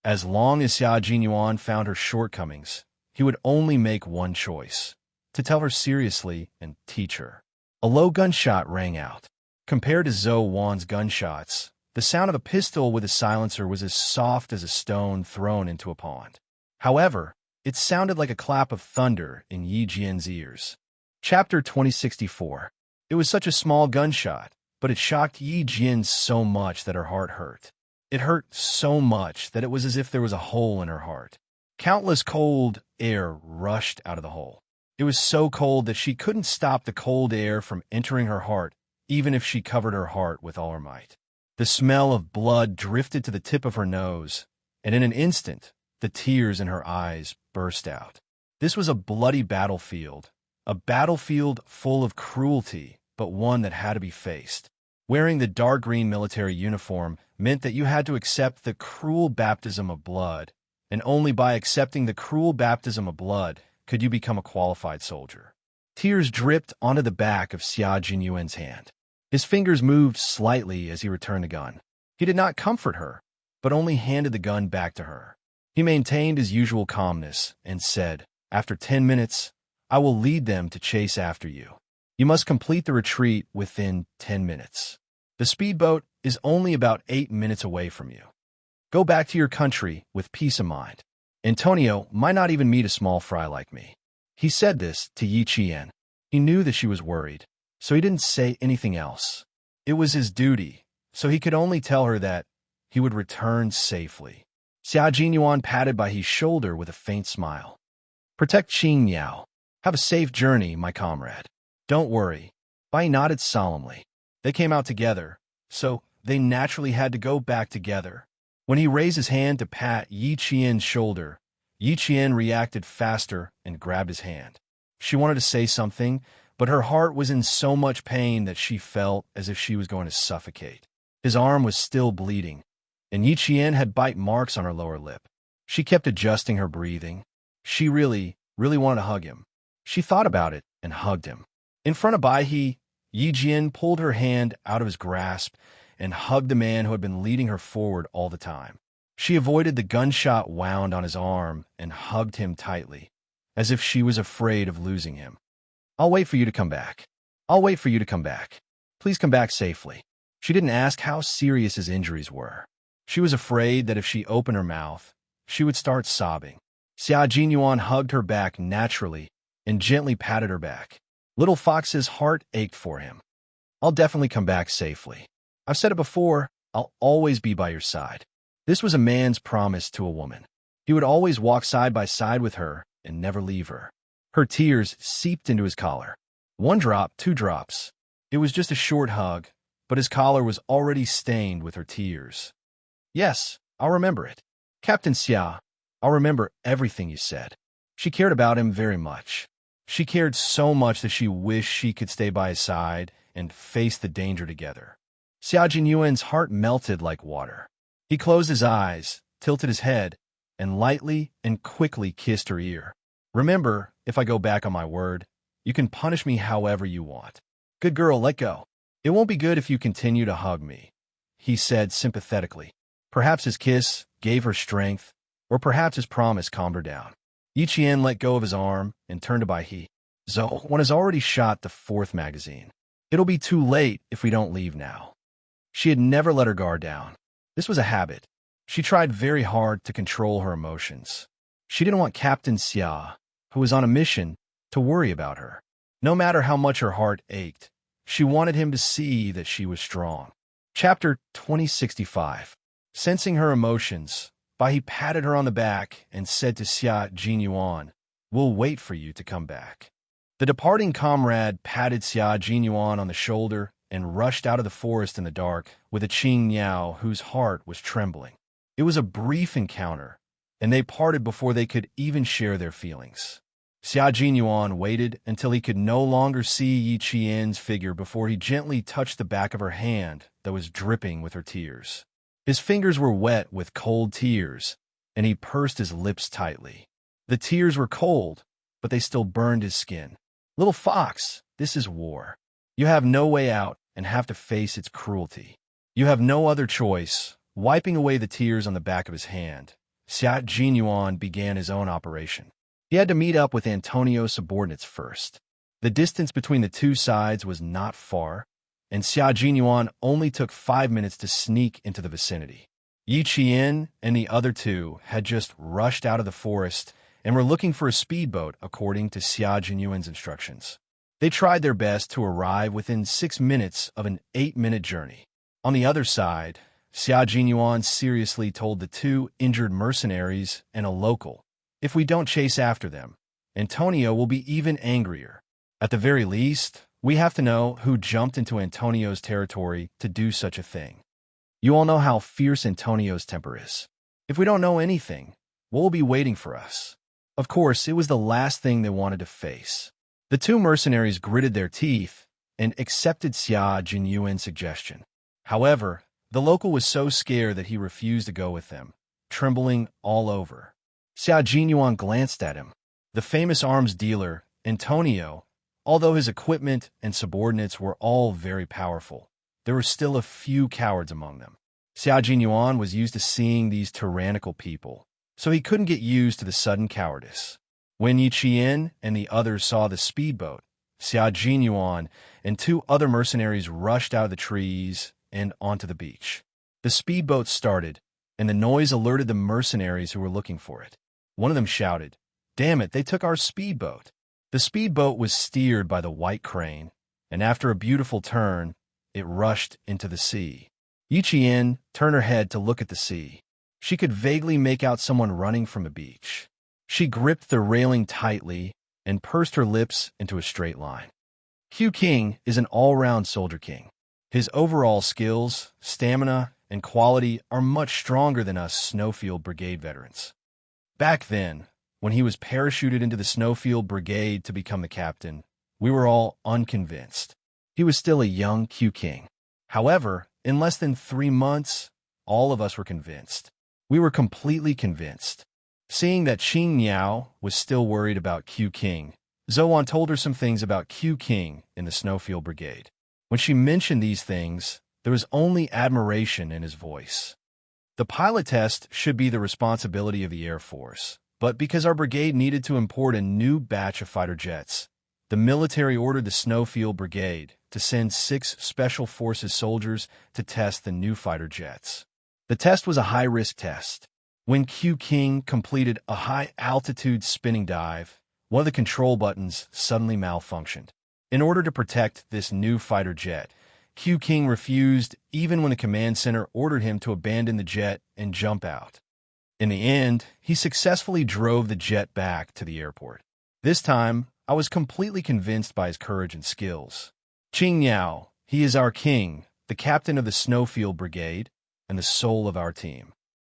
As long as Xia Jinyuan found her shortcomings, he would only make one choice: to tell her seriously and teach her. A low gunshot rang out. Compared to Zhou Wan's gunshots, the sound of a pistol with a silencer was as soft as a stone thrown into a pond. However, it sounded like a clap of thunder in Yi Jian's ears. Chapter 2064. It was such a small gunshot, but it shocked Yi Jian so much that her heart hurt. It hurt so much that it was as if there was a hole in her heart. Countless cold air rushed out of the hole. It was so cold that she couldn't stop the cold air from entering her heart, even if she covered her heart with all her might. The smell of blood drifted to the tip of her nose, and in an instant, the tears in her eyes burst out. This was a bloody battlefield, a battlefield full of cruelty, but one that had to be faced. Wearing the dark green military uniform meant that you had to accept the cruel baptism of blood, and only by accepting the cruel baptism of blood could you become a qualified soldier. Tears dripped onto the back of Xia Jinyuan's hand. His fingers moved slightly as he returned the gun. He did not comfort her, but only handed the gun back to her. He maintained his usual calmness and said, "After 10 minutes, I will lead them to chase after you. You must complete the retreat within 10 minutes. The speedboat is only about 8 minutes away from you. Go back to your country with peace of mind. Antonio might not even meet a small fry like me." He said this to Yi Qian. He knew that she was worried, so he didn't say anything else. It was his duty, so he could only tell her that he would return safely. Xia Jinyuan patted by his shoulder with a faint smile. "Protect Qing Niao. Have a safe journey, my comrade. Don't worry." Bai nodded solemnly. They came out together, so they naturally had to go back together. When he raised his hand to pat Yi Qian's shoulder, Yi Qian reacted faster and grabbed his hand. She wanted to say something, but her heart was in so much pain that she felt as if she was going to suffocate. His arm was still bleeding, and Yi Qian had bite marks on her lower lip. She kept adjusting her breathing. She really wanted to hug him. She thought about it and hugged him. In front of Baihe, Yi Jian pulled her hand out of his grasp and hugged the man who had been leading her forward all the time. She avoided the gunshot wound on his arm and hugged him tightly, as if she was afraid of losing him. "I'll wait for you to come back. I'll wait for you to come back. Please come back safely." She didn't ask how serious his injuries were. She was afraid that if she opened her mouth, she would start sobbing. Xia Jinyuan hugged her back naturally and gently patted her back. Little Fox's heart ached for him. "I'll definitely come back safely. I've said it before, I'll always be by your side." This was a man's promise to a woman. He would always walk side by side with her and never leave her. Her tears seeped into his collar. 1 drop, 2 drops. It was just a short hug, but his collar was already stained with her tears. "Yes, I'll remember it. Captain Xia, I'll remember everything you said." She cared about him very much. She cared so much that she wished she could stay by his side and face the danger together. Xia Jinyuan's heart melted like water. He closed his eyes, tilted his head, and lightly and quickly kissed her ear. "Remember, if I go back on my word, you can punish me however you want. Good girl, let go. It won't be good if you continue to hug me," he said sympathetically. Perhaps his kiss gave her strength, or perhaps his promise calmed her down. Yi Qian let go of his arm and turned to Baihe. "Zhou Wan has already shot the 4th magazine. It'll be too late if we don't leave now." She had never let her guard down. This was a habit. She tried very hard to control her emotions. She didn't want Captain Xia, who was on a mission, to worry about her. No matter how much her heart ached, she wanted him to see that she was strong. Chapter 2065. Sensing her emotions, he patted her on the back and said to Xianxia, "We'll wait for you to come back." The departing comrade patted Xianxia on the shoulder and rushed out of the forest in the dark with a Qingniao whose heart was trembling. It was a brief encounter, and they parted before they could even share their feelings. Xianxia waited until he could no longer see Yi Qian's figure before he gently touched the back of her hand that was dripping with her tears. His fingers were wet with cold tears, and he pursed his lips tightly. The tears were cold, but they still burned his skin. "Little fox, this is war. You have no way out and have to face its cruelty. You have no other choice." Wiping away the tears on the back of his hand, Xianxia began his own operation. He had to meet up with Antonio's subordinates first. The distance between the two sides was not far, and Xianxia only took 5 minutes to sneak into the vicinity. Yi Qian and the other two had just rushed out of the forest and were looking for a speedboat according to Xianxia's instructions. They tried their best to arrive within 6 minutes of an 8-minute journey. On the other side, Xianxia seriously told the two injured mercenaries and a local, "If we don't chase after them, Antonio will be even angrier. At the very least, we have to know who jumped into Antonio's territory to do such a thing. You all know how fierce Antonio's temper is. If we don't know anything, what will be waiting for us?" Of course, it was the last thing they wanted to face. The two mercenaries gritted their teeth and accepted Xianxia's suggestion. However, the local was so scared that he refused to go with them, trembling all over. Xianxia glanced at him. The famous arms dealer, Antonio, although his equipment and subordinates were all very powerful, there were still a few cowards among them. Xianxia was used to seeing these tyrannical people, so he couldn't get used to the sudden cowardice. When Yi Qian and the others saw the speedboat, Xianxia and 2 other mercenaries rushed out of the trees and onto the beach. The speedboat started, and the noise alerted the mercenaries who were looking for it. One of them shouted, "Damn it, they took our speedboat." The speedboat was steered by the white crane, and after a beautiful turn, it rushed into the sea. Yi Qian turned her head to look at the sea. She could vaguely make out someone running from the beach. She gripped the railing tightly and pursed her lips into a straight line. Q King is an all-round soldier king. His overall skills, stamina, and quality are much stronger than us Snowfield Brigade veterans. Back then, when he was parachuted into the Snowfield Brigade to become the captain, we were all unconvinced. He was still a young Q King. However, in less than 3 months, all of us were convinced. We were completely convinced. Seeing that Qingniao was still worried about Q King, Zouan told her some things about Q King in the Snowfield Brigade. When she mentioned these things, there was only admiration in his voice. The pilot test should be the responsibility of the Air Force, but because our brigade needed to import a new batch of fighter jets, the military ordered the Snowfield Brigade to send 6 Special Forces soldiers to test the new fighter jets. The test was a high-risk test. When Q King completed a high-altitude spinning dive, one of the control buttons suddenly malfunctioned. In order to protect this new fighter jet, Q King refused even when the command center ordered him to abandon the jet and jump out. In the end, he successfully drove the jet back to the airport. This time, I was completely convinced by his courage and skills. Qingniao, he is our king, the captain of the Snowfield Brigade, and the soul of our team.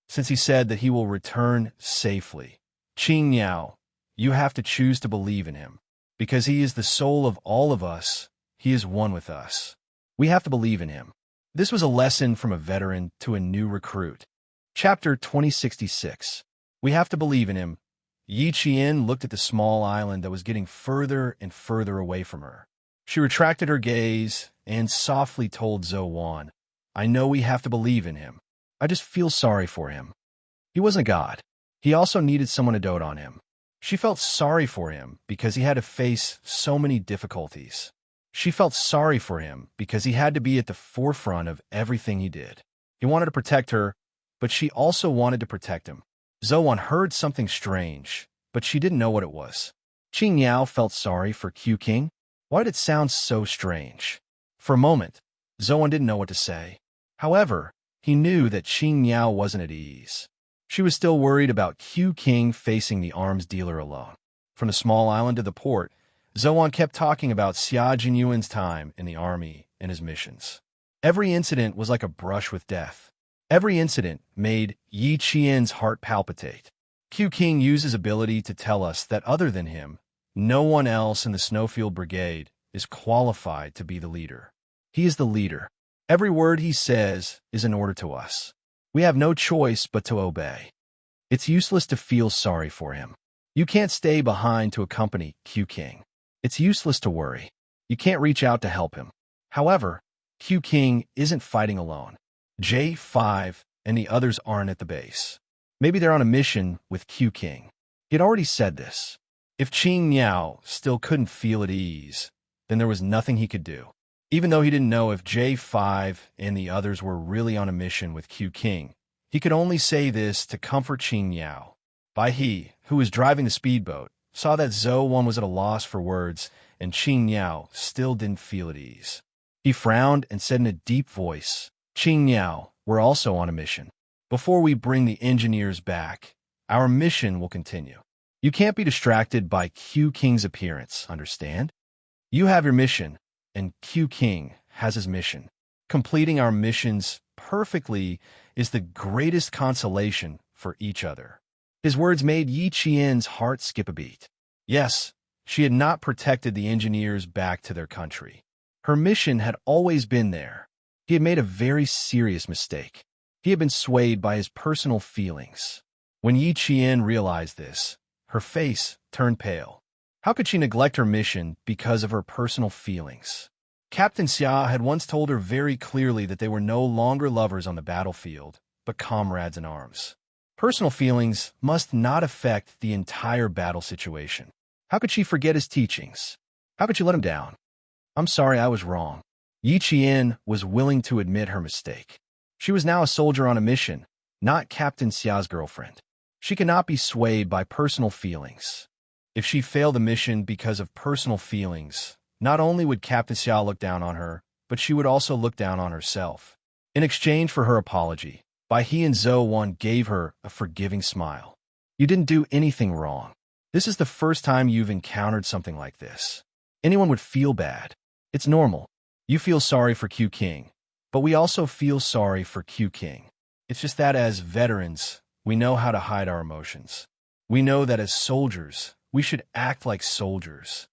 Since he said that he will return safely, Qingniao, you have to choose to believe in him. Because he is the soul of all of us, he is one with us. We have to believe in him. This was a lesson from a veteran to a new recruit. Chapter 2066. We have to believe in him. Yi Qian looked at the small island that was getting further and further away from her. She retracted her gaze and softly told Zouan, "I know we have to believe in him. I just feel sorry for him. He wasn't God. He also needed someone to dote on him." She felt sorry for him because he had to face so many difficulties. She felt sorry for him because he had to be at the forefront of everything he did. He wanted to protect her, but she also wanted to protect him. Zouan heard something strange, but she didn't know what it was. Qingniao felt sorry for Q King. Why did it sound so strange? For a moment, Zouan didn't know what to say. However, he knew that Xianxia wasn't at ease. She was still worried about Q King facing the arms dealer alone. From the small island to the port, Zhou kept talking about Xia Jinyuan's time in the army and his missions. Every incident was like a brush with death. Every incident made Yi Qian's heart palpitate. Q King used his ability to tell us that other than him, no one else in the Snowfield Brigade is qualified to be the leader. He is the leader. Every word he says is an order to us. We have no choice but to obey. It's useless to feel sorry for him. You can't stay behind to accompany Q King. It's useless to worry. You can't reach out to help him. However, Q King isn't fighting alone. J5 and the others aren't at the base. Maybe they're on a mission with Q King. He had already said this. If Xianxia still couldn't feel at ease, then there was nothing he could do. Even though he didn't know if J5 and the others were really on a mission with Q King, he could only say this to comfort Xianxia. Bai He, who was driving the speedboat, saw that Zhou was at a loss for words, and Xianxia still didn't feel at ease. He frowned and said in a deep voice, "Xianxia, we're also on a mission. Before we bring the engineers back, our mission will continue. You can't be distracted by Q King's appearance, understand? You have your mission, and Q King has his mission. Completing our missions perfectly is the greatest consolation for each other." His words made Yi Qian's heart skip a beat. Yes, she had not protected the engineers back to their country. Her mission had always been there. He had made a very serious mistake. He had been swayed by his personal feelings. When Yi Qian realized this, her face turned pale. How could she neglect her mission because of her personal feelings? Captain Xia had once told her very clearly that they were no longer lovers on the battlefield, but comrades in arms. Personal feelings must not affect the entire battle situation. How could she forget his teachings? How could she let him down? "I'm sorry, I was wrong." Yi Qian was willing to admit her mistake. She was now a soldier on a mission, not Captain Xia's girlfriend. She could not be swayed by personal feelings. If she failed the mission because of personal feelings, not only would Captain Xia look down on her, but she would also look down on herself. In exchange for her apology, Bai He and Zhou gave her a forgiving smile. "You didn't do anything wrong. This is the first time you've encountered something like this. Anyone would feel bad. It's normal. You feel sorry for Q King, but we also feel sorry for Q King. It's just that as veterans, we know how to hide our emotions. We know that as soldiers, we should act like soldiers."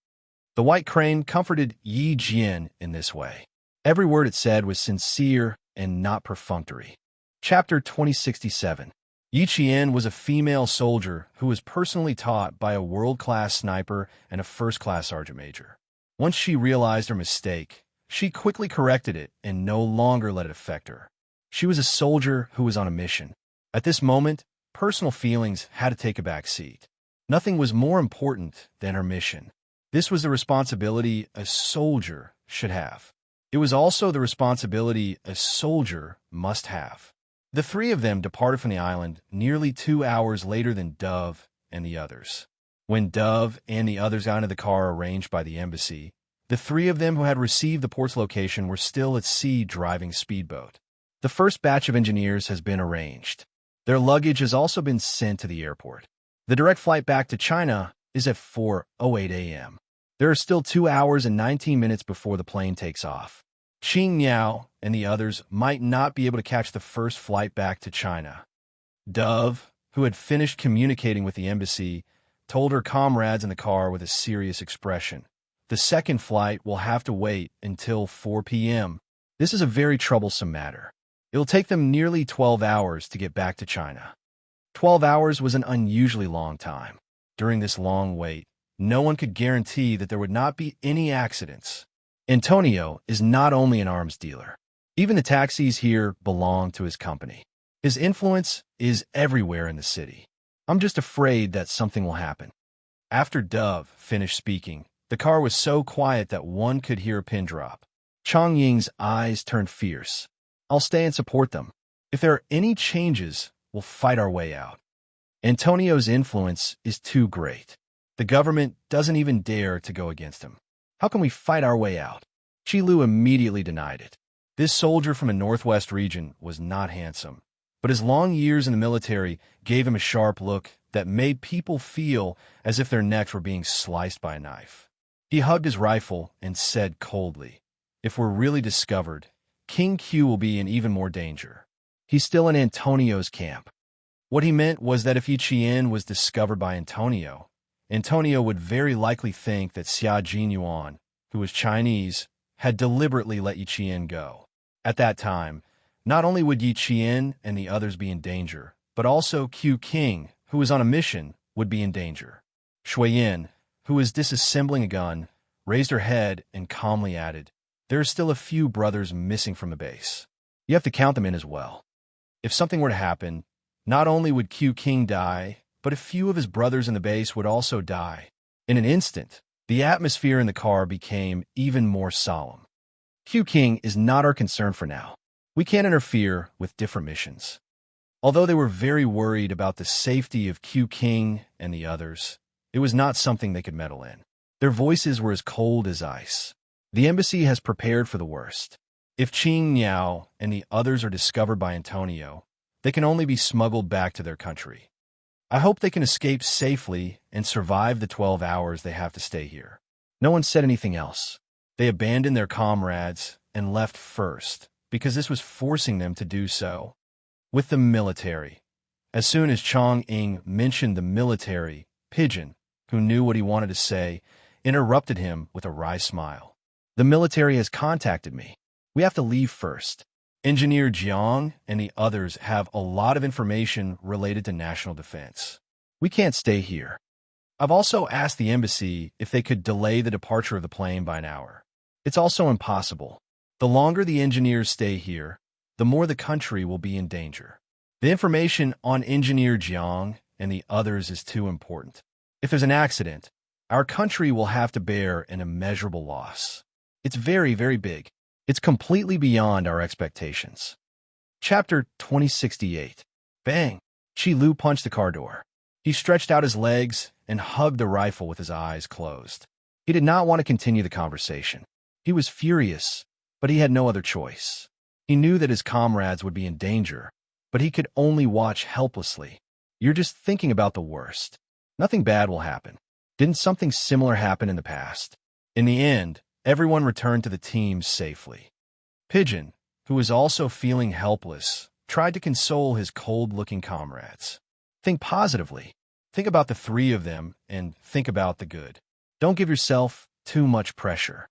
The White Crane comforted Yi Jian in this way. Every word it said was sincere and not perfunctory. Chapter 2067. Yi Qian was a female soldier who was personally taught by a world-class sniper and a first-class sergeant major. Once she realized her mistake, she quickly corrected it and no longer let it affect her. She was a soldier who was on a mission. At this moment, personal feelings had to take a back seat. Nothing was more important than her mission. This was the responsibility a soldier should have. It was also the responsibility a soldier must have. The three of them departed from the island nearly 2 hours later than Dove and the others. When Dove and the others got into the car arranged by the embassy, the three of them who had received the port's location were still at sea driving speedboat. The first batch of engineers has been arranged. Their luggage has also been sent to the airport. The direct flight back to China is at 4:08 a.m. There are still 2 hours and 19 minutes before the plane takes off. Xianxia and the others might not be able to catch the first flight back to China. Dove, who had finished communicating with the embassy, told her comrades in the car with a serious expression, "The second flight will have to wait until 4 p.m. This is a very troublesome matter. It'll take them nearly 12 hours to get back to China." 12 hours was an unusually long time. During this long wait, no one could guarantee that there would not be any accidents. Antonio is not only an arms dealer. Even the taxis here belong to his company. His influence is everywhere in the city. "I'm just afraid that something will happen." After Dove finished speaking, the car was so quiet that one could hear a pin drop. Chong Ying's eyes turned fierce. "I'll stay and support them. If there are any changes, we'll fight our way out." Antonio's influence is too great. The government doesn't even dare to go against him. "How can we fight our way out?" Chi Lu immediately denied it. This soldier from a northwest region was not handsome, but his long years in the military gave him a sharp look that made people feel as if their necks were being sliced by a knife. He hugged his rifle and said coldly, "If we're really discovered, King Q will be in even more danger. He's still in Antonio's camp." What he meant was that if Yi Qian was discovered by Antonio, Antonio would very likely think that Xia Jinyuan, who was Chinese, had deliberately let Yi Qian go. At that time, not only would Yi Qian and the others be in danger, but also Q King, who was on a mission, would be in danger. Shuiyin, who was disassembling a gun, raised her head and calmly added, "There are still a few brothers missing from the base. You have to count them in as well. If something were to happen, not only would Q King die, but a few of his brothers in the base would also die." In an instant, the atmosphere in the car became even more solemn. Q King is not our concern for now. We can't interfere with different missions. Although they were very worried about the safety of Q King and the others, it was not something they could meddle in. Their voices were as cold as ice. The embassy has prepared for the worst. If Qing Niao and the others are discovered by Antonio, they can only be smuggled back to their country. I hope they can escape safely and survive the 12 hours they have to stay here. No one said anything else. They abandoned their comrades and left first, because this was forcing them to do so. With the military. As soon as Chong Ying mentioned the military, Pigeon, who knew what he wanted to say, interrupted him with a wry smile. "The military has contacted me. We have to leave first. Engineer Jiang and the others have a lot of information related to national defense. We can't stay here. I've also asked the embassy if they could delay the departure of the plane by an hour. It's also impossible. The longer the engineers stay here, the more the country will be in danger. The information on Engineer Jiang and the others is too important. If there's an accident, our country will have to bear an immeasurable loss. It's very, very big. It's completely beyond our expectations." Chapter 2068. Bang! Qi Lu punched the car door. He stretched out his legs and hugged the rifle with his eyes closed. He did not want to continue the conversation. He was furious, but he had no other choice. He knew that his comrades would be in danger, but he could only watch helplessly. "You're just thinking about the worst. Nothing bad will happen. Didn't something similar happen in the past?" In the end, everyone returned to the team safely. Pigeon, who was also feeling helpless, tried to console his cold-looking comrades. "Think positively. Think about the three of them and think about the good. Don't give yourself too much pressure."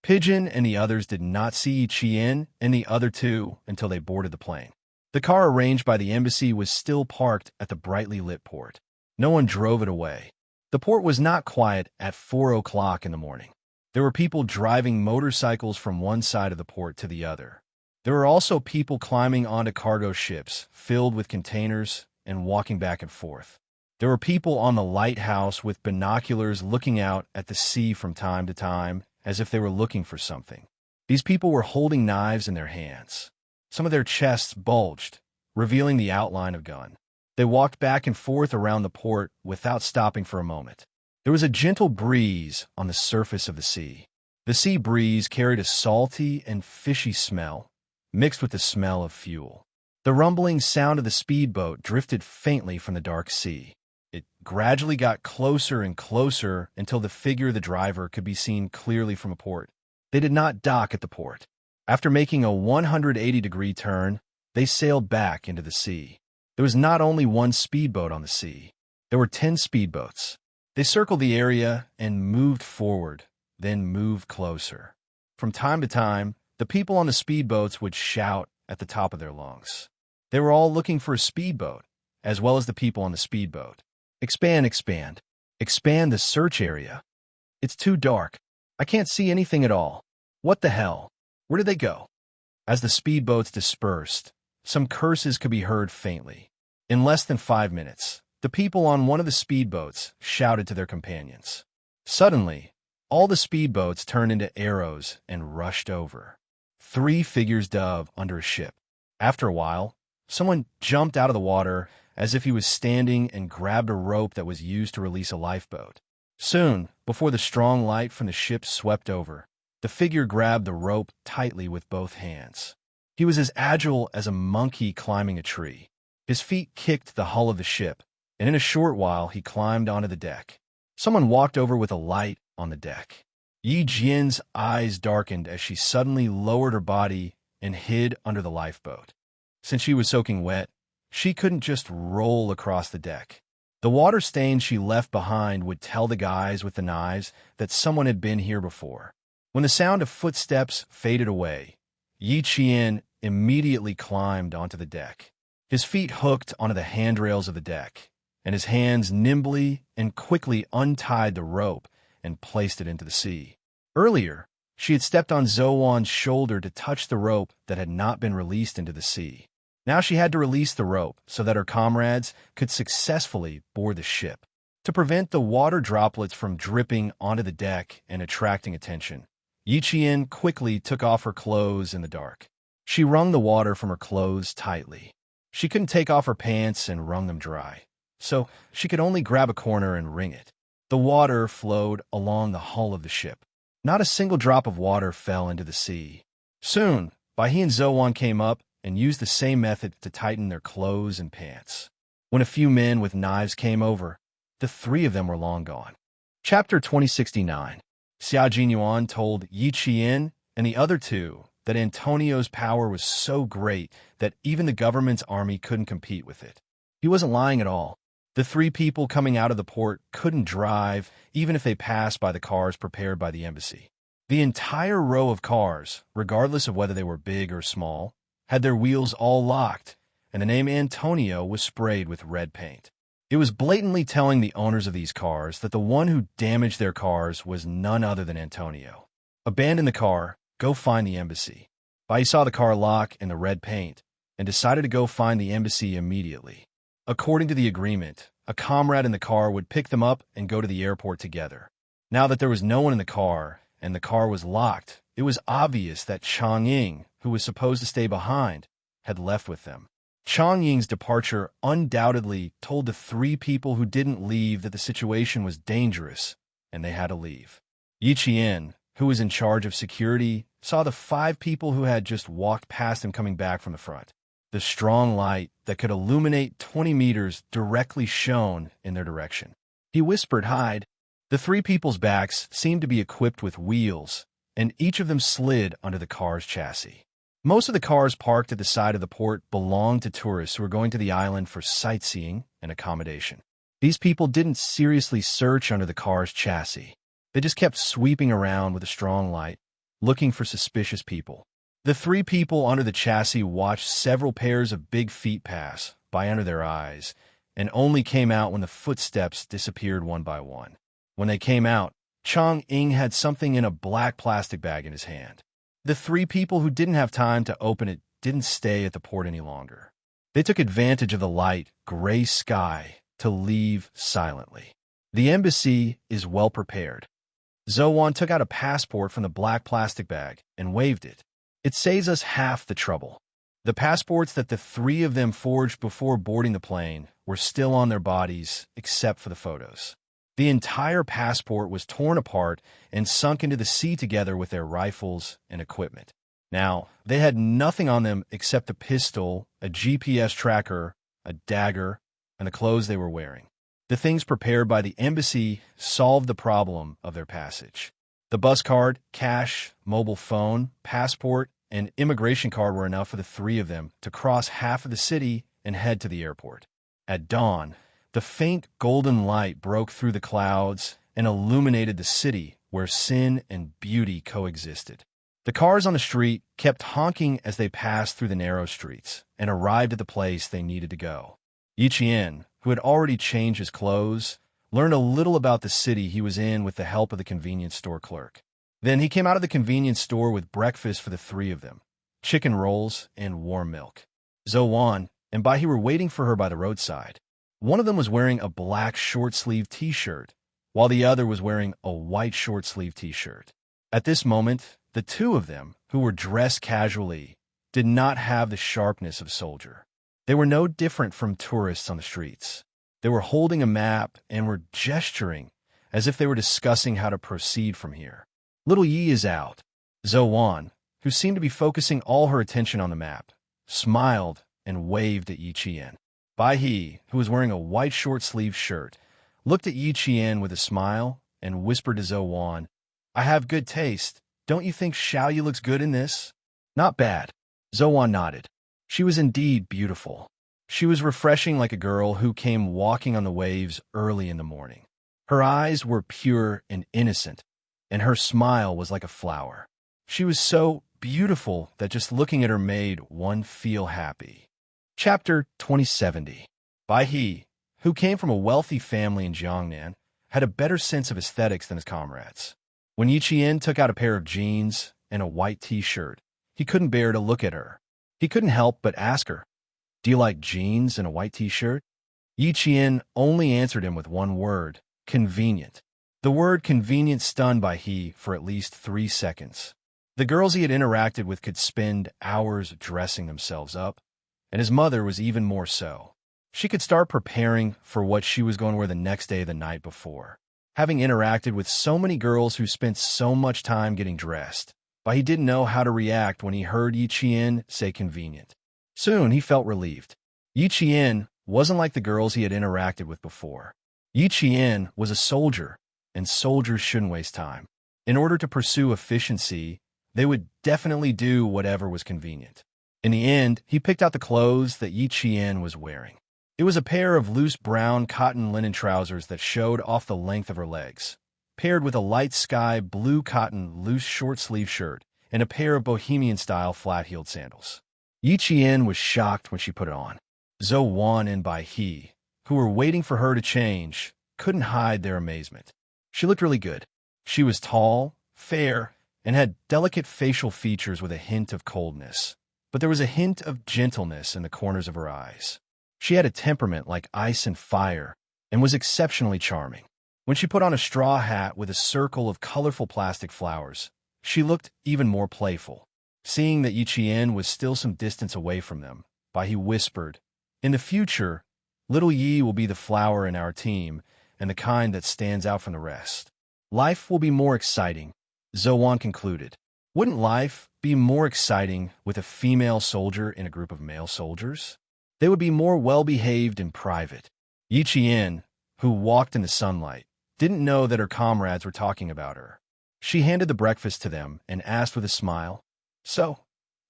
Pigeon and the others did not see Qian and the other two until they boarded the plane. The car arranged by the embassy was still parked at the brightly lit port. No one drove it away. The port was not quiet at 4 o'clock in the morning. There were people driving motorcycles from one side of the port to the other. There were also people climbing onto cargo ships filled with containers and walking back and forth. There were people on the lighthouse with binoculars looking out at the sea from time to time as if they were looking for something. These people were holding knives in their hands. Some of their chests bulged, revealing the outline of gun. They walked back and forth around the port without stopping for a moment. There was a gentle breeze on the surface of the sea. The sea breeze carried a salty and fishy smell, mixed with the smell of fuel. The rumbling sound of the speedboat drifted faintly from the dark sea. It gradually got closer and closer until the figure of the driver could be seen clearly from a port. They did not dock at the port. After making a 180-degree turn, they sailed back into the sea. There was not only one speedboat on the sea. There were 10 speedboats. They circled the area and moved forward, then moved closer. From time to time, the people on the speedboats would shout at the top of their lungs. They were all looking for a speedboat, as well as the people on the speedboat. "Expand, expand. Expand the search area. It's too dark. I can't see anything at all. What the hell? Where did they go?" As the speedboats dispersed, some curses could be heard faintly. In less than 5 minutes, the people on one of the speedboats shouted to their companions. Suddenly, all the speedboats turned into arrows and rushed over. 3 figures dove under a ship. After a while, someone jumped out of the water as if he was standing and grabbed a rope that was used to release a lifeboat. Soon, before the strong light from the ship swept over, The figure grabbed the rope tightly with both hands. He was as agile as a monkey climbing a tree. His feet kicked the hull of the ship, and in a short while he climbed onto the deck. Someone walked over with a light on the deck. Yi Jian's eyes darkened as she suddenly lowered her body and hid under the lifeboat. Since she was soaking wet, she couldn't just roll across the deck. The water stains she left behind would tell the guys with the knives that someone had been here before. When the sound of footsteps faded away, Yi Qian immediately climbed onto the deck. His feet hooked onto the handrails of the deck, and his hands nimbly and quickly untied the rope and placed it into the sea. Earlier, she had stepped on Zhouwan's shoulder to touch the rope that had not been released into the sea. Now she had to release the rope so that her comrades could successfully board the ship. To prevent the water droplets from dripping onto the deck and attracting attention, Yi Qian quickly took off her clothes in the dark. She wrung the water from her clothes tightly. She couldn't take off her pants and wrung them dry, so she could only grab a corner and wring it. The water flowed along the hull of the ship. Not a single drop of water fell into the sea. Soon, Baihe and Zhouwan came up and used the same method to tighten their clothes and pants. When a few men with knives came over, the three of them were long gone. Chapter 2069. Xia Jinyuan told Yi Qian and the other two that Antonio's power was so great that even the government's army couldn't compete with it. He wasn't lying at all. The three people coming out of the port couldn't drive, even if they passed by the cars prepared by the embassy. The entire row of cars, regardless of whether they were big or small, had their wheels all locked, and the name Antonio was sprayed with red paint. It was blatantly telling the owners of these cars that the one who damaged their cars was none other than Antonio. Abandon the car, go find the embassy. Bai saw the car lock and the red paint, and decided to go find the embassy immediately. According to the agreement, a comrade in the car would pick them up and go to the airport together. Now that there was no one in the car, and the car was locked, it was obvious that Chang Ying, who was supposed to stay behind, had left with them. Chang Ying's departure undoubtedly told the three people who didn't leave that the situation was dangerous, and they had to leave. Yi Qian, who was in charge of security, saw the five people who had just walked past him coming back from the front. The strong light that could illuminate 20 meters directly shone in their direction. He whispered, "Hide." The three people's backs seemed to be equipped with wheels, and each of them slid under the car's chassis. Most of the cars parked at the side of the port belonged to tourists who were going to the island for sightseeing and accommodation. These people didn't seriously search under the car's chassis. They just kept sweeping around with a strong light, looking for suspicious people. The three people under the chassis watched several pairs of big feet pass by under their eyes, and only came out when the footsteps disappeared one by one. When they came out, Chang Ying had something in a black plastic bag in his hand. The three people who didn't have time to open it didn't stay at the port any longer. They took advantage of the light, gray sky to leave silently. The embassy is well prepared. Zhouwan took out a passport from the black plastic bag and waved it. It saves us half the trouble. The passports that the three of them forged before boarding the plane were still on their bodies, except for the photos. The entire passport was torn apart and sunk into the sea together with their rifles and equipment. Now, they had nothing on them except a pistol, a GPS tracker, a dagger, and the clothes they were wearing. The things prepared by the embassy solved the problem of their passage. The bus card, cash, mobile phone, passport, and immigration card were enough for the three of them to cross half of the city and head to the airport. At dawn, the faint golden light broke through the clouds and illuminated the city where sin and beauty coexisted. The cars on the street kept honking as they passed through the narrow streets and arrived at the place they needed to go. Yi Qian, who had already changed his clothes, learned a little about the city he was in with the help of the convenience store clerk. Then he came out of the convenience store with breakfast for the three of them, chicken rolls and warm milk. Zhouwan and Baihe were waiting for her by the roadside. One of them was wearing a black short-sleeved t-shirt, while the other was wearing a white short-sleeved t-shirt. At this moment, the two of them, who were dressed casually, did not have the sharpness of a soldier. They were no different from tourists on the streets. They were holding a map and were gesturing as if they were discussing how to proceed from here. "Little Yi is out," Zhou, who seemed to be focusing all her attention on the map, smiled and waved at Yi Qian. Bai He, who was wearing a white short-sleeved shirt, looked at Yi Qian with a smile and whispered to Zhou, "I have good taste. Don't you think Xiaoyu looks good in this?" "Not bad." Zhou nodded. She was indeed beautiful. She was refreshing like a girl who came walking on the waves early in the morning. Her eyes were pure and innocent, and her smile was like a flower. She was so beautiful that just looking at her made one feel happy. Chapter 2070. Bai He, who came from a wealthy family in Jiangnan, had a better sense of aesthetics than his comrades. When Yi Qian took out a pair of jeans and a white t-shirt, he couldn't bear to look at her. He couldn't help but ask her, "Do you like jeans and a white t-shirt?" Yi Qian only answered him with one word, "Convenient." The word convenient stunned Bai He for at least 3 seconds. The girls he had interacted with could spend hours dressing themselves up, and his mother was even more so. She could start preparing for what she was going to wear the next day or the night before. Having interacted with so many girls who spent so much time getting dressed, but he didn't know how to react when he heard Yi Qian say convenient. Soon he felt relieved. Yi Qian wasn't like the girls he had interacted with before. Yi Qian was a soldier, and soldiers shouldn't waste time. In order to pursue efficiency, they would definitely do whatever was convenient. In the end, he picked out the clothes that Yi Qian was wearing. It was a pair of loose brown cotton linen trousers that showed off the length of her legs, paired with a light sky blue cotton loose short-sleeve shirt and a pair of bohemian-style flat-heeled sandals. Yi Qian was shocked when she put it on. Zhou and Bai He, who were waiting for her to change, couldn't hide their amazement. She looked really good. She was tall, fair, and had delicate facial features with a hint of coldness, but there was a hint of gentleness in the corners of her eyes. She had a temperament like ice and fire and was exceptionally charming. When she put on a straw hat with a circle of colorful plastic flowers, she looked even more playful. Seeing that Yi Qian was still some distance away from them, Bai He whispered, "In the future, little Yi will be the flower in our team and the kind that stands out from the rest. Life will be more exciting," Zhou concluded. "Wouldn't life be more exciting with a female soldier in a group of male soldiers? They would be more well-behaved in private." Yi Qian, who walked in the sunlight, didn't know that her comrades were talking about her. She handed the breakfast to them and asked with a smile, "So,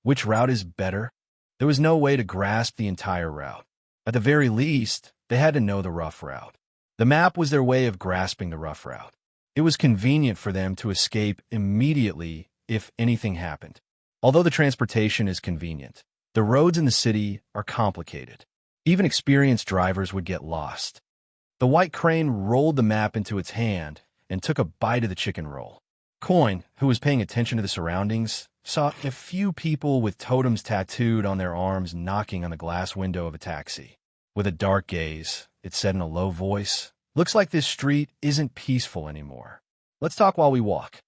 which route is better?" There was no way to grasp the entire route. At the very least, they had to know the rough route. The map was their way of grasping the rough route. It was convenient for them to escape immediately if anything happened. Although the transportation is convenient, the roads in the city are complicated. Even experienced drivers would get lost. The white crane rolled the map into its hand and took a bite of the chicken roll. Coin, who was paying attention to the surroundings, saw a few people with totems tattooed on their arms knocking on the glass window of a taxi. With a dark gaze, it said in a low voice, "Looks like this street isn't peaceful anymore. Let's talk while we walk."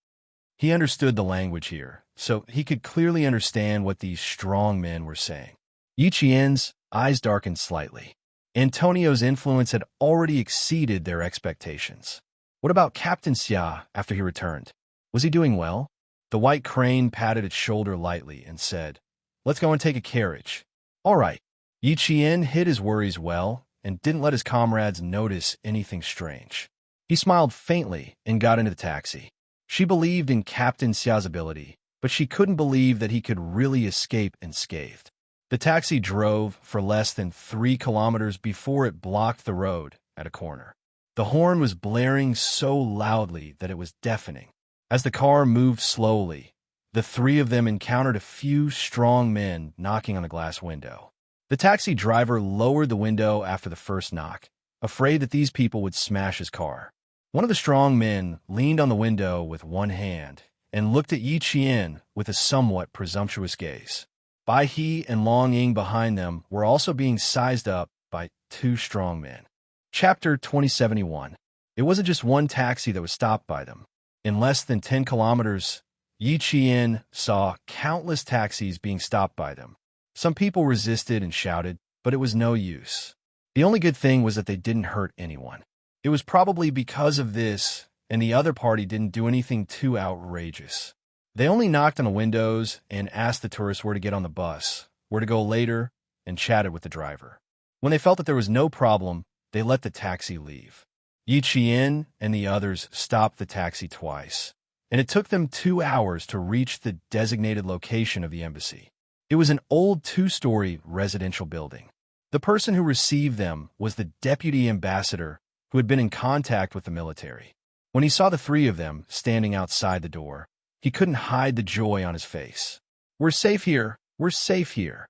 He understood the language here, so he could clearly understand what these strong men were saying. Yi Qian's eyes darkened slightly. Antonio's influence had already exceeded their expectations. What about Captain Xia after he returned? Was he doing well? The white crane patted its shoulder lightly and said, "Let's go and take a carriage." "All right." Yi Qian hid his worries well and didn't let his comrades notice anything strange. He smiled faintly and got into the taxi. She believed in Captain Xia's ability, but she couldn't believe that he could really escape unscathed. The taxi drove for less than 3 kilometers before it blocked the road at a corner. The horn was blaring so loudly that it was deafening. As the car moved slowly, the three of them encountered a few strong men knocking on the glass window. The taxi driver lowered the window after the first knock, afraid that these people would smash his car. One of the strong men leaned on the window with one hand and looked at Yi Qian with a somewhat presumptuous gaze. Bai He and Long Ying behind them were also being sized up by 2 strong men. Chapter 2071. It wasn't just one taxi that was stopped by them. In less than 10 kilometers, Yi Qian saw countless taxis being stopped by them. Some people resisted and shouted, but it was no use. The only good thing was that they didn't hurt anyone. It was probably because of this, and the other party didn't do anything too outrageous. They only knocked on the windows and asked the tourists where to get on the bus, where to go later, and chatted with the driver. When they felt that there was no problem, they let the taxi leave. Yi Qian and the others stopped the taxi twice, and it took them 2 hours to reach the designated location of the embassy. It was an old 2-story residential building. The person who received them was the deputy ambassador who had been in contact with the military. When he saw the 3 of them standing outside the door, he couldn't hide the joy on his face. "We're safe here. We're safe here."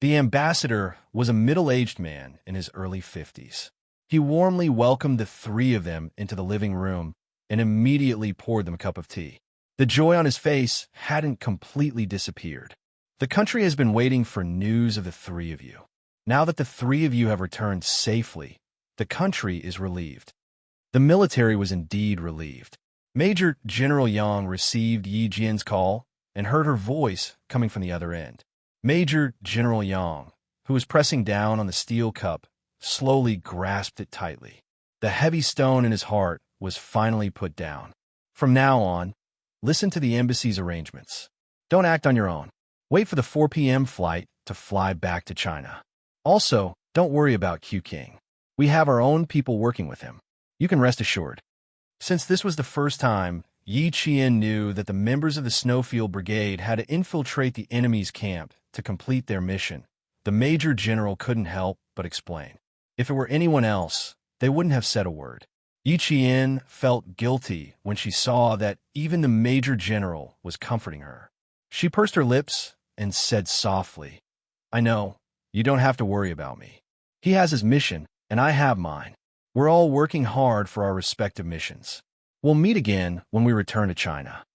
The ambassador was a middle-aged man in his early 50s. He warmly welcomed the 3 of them into the living room and immediately poured them a cup of tea. The joy on his face hadn't completely disappeared. "The country has been waiting for news of the 3 of you. Now that the 3 of you have returned safely, the country is relieved." The military was indeed relieved. Major General Yang received Yi Jian's call and heard her voice coming from the other end. Major General Yang, who was pressing down on the steel cup, slowly grasped it tightly. The heavy stone in his heart was finally put down. "From now on, listen to the embassy's arrangements. Don't act on your own. Wait for the 4 p.m. flight to fly back to China. Also, don't worry about Q King. We have our own people working with him. You can rest assured." Since this was the first time, Yi Qian knew that the members of the Snowfield Brigade had to infiltrate the enemy's camp to complete their mission. The Major General couldn't help but explain. If it were anyone else, they wouldn't have said a word. Yi Qian felt guilty when she saw that even the Major General was comforting her. She pursed her lips and said softly, "I know, you don't have to worry about me. He has his mission, and I have mine. We're all working hard for our respective missions. We'll meet again when we return to China."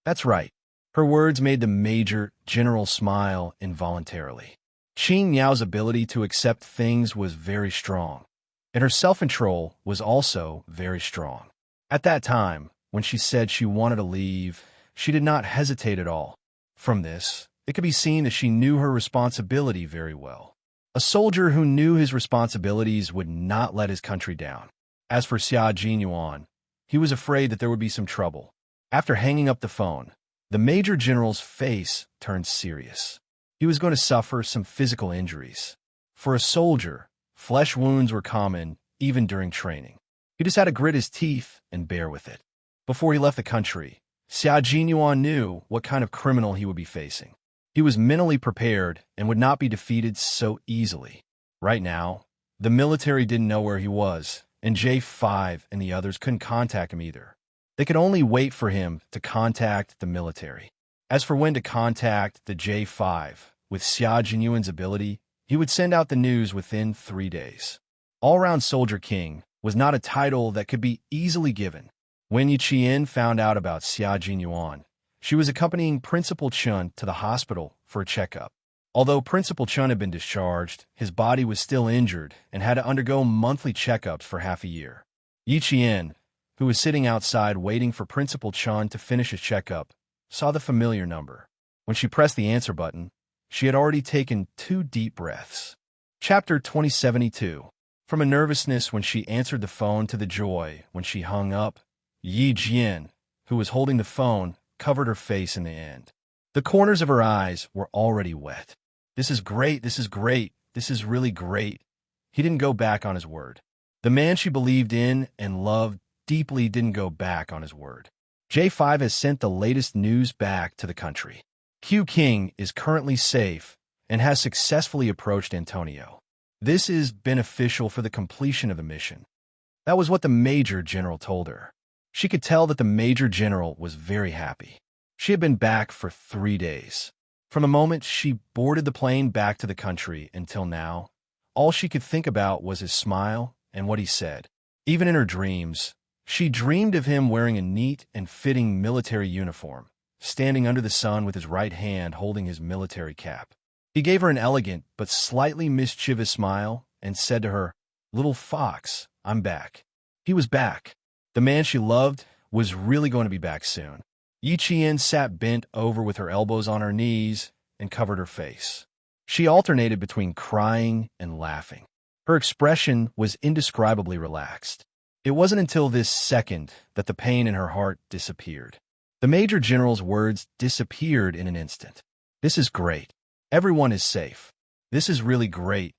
"That's right." Her words made the Major General smile involuntarily. Qing Yao's ability to accept things was very strong, and her self-control was also very strong. At that time, when she said she wanted to leave, she did not hesitate at all. From this, it could be seen that she knew her responsibility very well. A soldier who knew his responsibilities would not let his country down. As for Xia Jinyuan, he was afraid that there would be some trouble. After hanging up the phone, the Major General's face turned serious. He was going to suffer some physical injuries. For a soldier, flesh wounds were common even during training. He just had to grit his teeth and bear with it. Before he left the country, Xia Jinyuan knew what kind of criminal he would be facing. He was mentally prepared and would not be defeated so easily. Right now, the military didn't know where he was, and J5 and the others couldn't contact him either. They could only wait for him to contact the military. As for when to contact the J5, with Xia Jinyuan's ability, he would send out the news within 3 days. All-Round Soldier King was not a title that could be easily given. When Yi Qian found out about Xia Jinyuan, she was accompanying Principal Chun to the hospital for a checkup. Although Principal Chun had been discharged, his body was still injured and had to undergo monthly checkups for half a year. Yi Qian, who was sitting outside waiting for Principal Chun to finish his checkup, saw the familiar number. When she pressed the answer button, she had already taken 2 deep breaths. Chapter 2072. From a nervousness when she answered the phone to the joy when she hung up, Yi Jian, who was holding the phone, covered her face in the end. The corners of her eyes were already wet. "This is great, this is great, this is really great." He didn't go back on his word. The man she believed in and loved deeply didn't go back on his word. J5 has sent the latest news back to the country. Q King is currently safe and has successfully approached Antonio. This is beneficial for the completion of the mission. That was what the Major General told her. She could tell that the Major General was very happy. She had been back for 3 days. From the moment she boarded the plane back to the country until now, all she could think about was his smile and what he said. Even in her dreams, she dreamed of him wearing a neat and fitting military uniform, standing under the sun with his right hand holding his military cap. He gave her an elegant but slightly mischievous smile and said to her, "Little fox, I'm back." He was back. The man she loved was really going to be back soon. Yi Qian sat bent over with her elbows on her knees and covered her face. She alternated between crying and laughing. Her expression was indescribably relaxed. It wasn't until this second that the pain in her heart disappeared. The Major General's words disappeared in an instant. This is great. Everyone is safe. This is really great.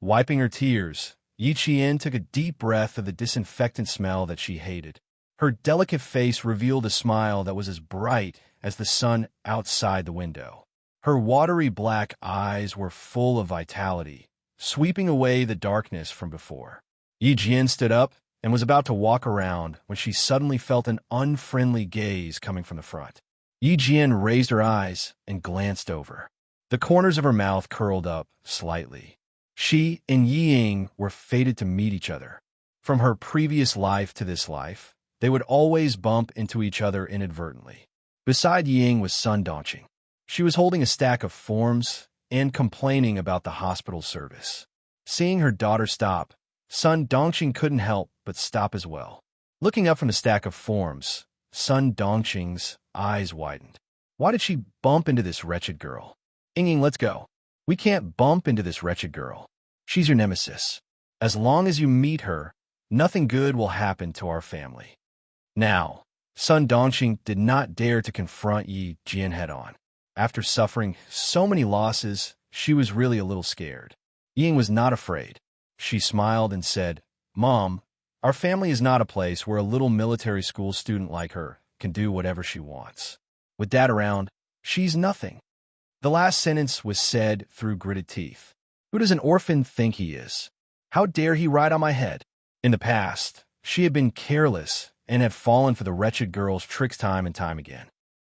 Wiping her tears, Yi Qian took a deep breath of the disinfectant smell that she hated. Her delicate face revealed a smile that was as bright as the sun outside the window. Her watery black eyes were full of vitality, sweeping away the darkness from before. Yi Qian stood up and was about to walk around when she suddenly felt an unfriendly gaze coming from the front. Yi Qian raised her eyes and glanced over. The corners of her mouth curled up slightly. She and Yi Ying were fated to meet each other. From her previous life to this life, they would always bump into each other inadvertently. Beside Yi Ying was Sun Dongqing. She was holding a stack of forms and complaining about the hospital service. Seeing her daughter stop, Sun Dongqing couldn't help but stop as well. Looking up from the stack of forms, Sun Dongqing's eyes widened. Why did she bump into this wretched girl? Ying, let's go. We can't bump into this wretched girl. She's your nemesis. As long as you meet her, nothing good will happen to our family. Now, Sun Dongqing did not dare to confront Yi Jian head-on. After suffering so many losses, she was really a little scared. Ying was not afraid. She smiled and said, "Mom, our family is not a place where a little military school student like her can do whatever she wants. With Dad around, she's nothing." The last sentence was said through gritted teeth. Who does an orphan think he is? How dare he ride on my head? In the past, she had been careless and had fallen for the wretched girl's tricks time and time again.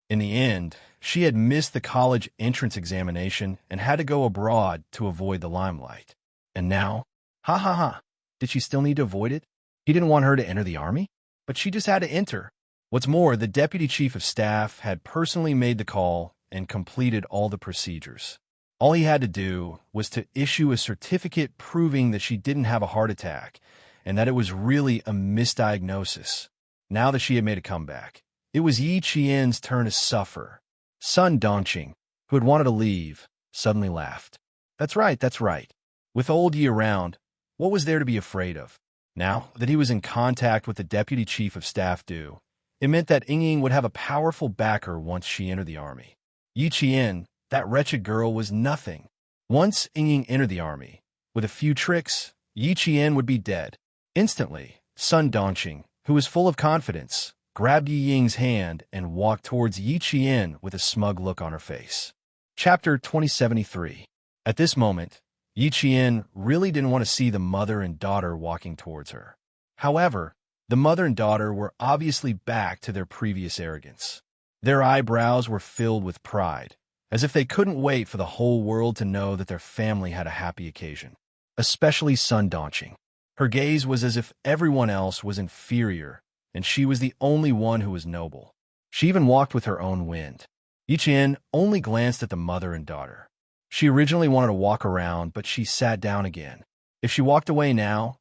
In the end, she had missed the college entrance examination and had to go abroad to avoid the limelight. And now, ha ha ha, did she still need to avoid it? He didn't want her to enter the army, but she just had to enter. What's more, the deputy chief of staff had personally made the call and completed all the procedures. All he had to do was to issue a certificate proving that she didn't have a heart attack and that it was really a misdiagnosis. Now that she had made a comeback, it was Yi Qian's turn to suffer. Sun Dongqing, who had wanted to leave, suddenly laughed. That's right, that's right. With old Yi around, what was there to be afraid of? Now that he was in contact with the deputy chief of staff Du, it meant that Ying would have a powerful backer once she entered the army. Yi Qian, that wretched girl, was nothing. Once Ying entered the army, with a few tricks, Yi Qian would be dead. Instantly, Sun Dongqing, who was full of confidence, grabbed Yi Ying's hand and walked towards Yi Qian with a smug look on her face. Chapter 2073. At this moment, Yi Qian really didn't want to see the mother and daughter walking towards her. However, the mother and daughter were obviously back to their previous arrogance. Their eyebrows were filled with pride, as if they couldn't wait for the whole world to know that their family had a happy occasion. Especially Sun Dongqing. Her gaze was as if everyone else was inferior, and she was the only one who was noble. She even walked with her own wind. Yi Qian only glanced at the mother and daughter. She originally wanted to walk around, but she sat down again. If she walked away now,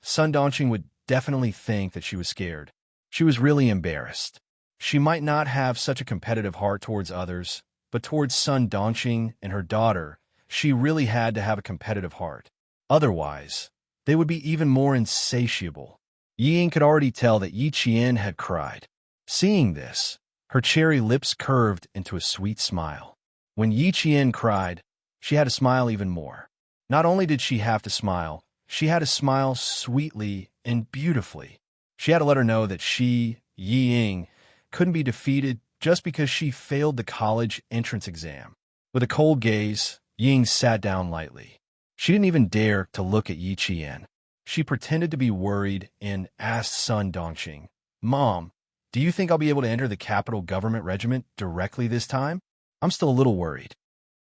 Sun Dongqing would definitely think that she was scared. She was really embarrassed. She might not have such a competitive heart towards others, but towards Sun Dongqing and her daughter, she really had to have a competitive heart. Otherwise, they would be even more insatiable. Yi Ying could already tell that Yi Qian had cried. Seeing this, her cherry lips curved into a sweet smile. When Yi Qian cried, she had to smile even more. Not only did she have to smile, she had to smile sweetly and beautifully. She had to let her know that she, Yi Ying, couldn't be defeated just because she failed the college entrance exam. With a cold gaze, Yi Ying sat down lightly. She didn't even dare to look at Yi Qian. She pretended to be worried and asked Sun Dongqing, "Mom, do you think I'll be able to enter the capital government regiment directly this time? I'm still a little worried."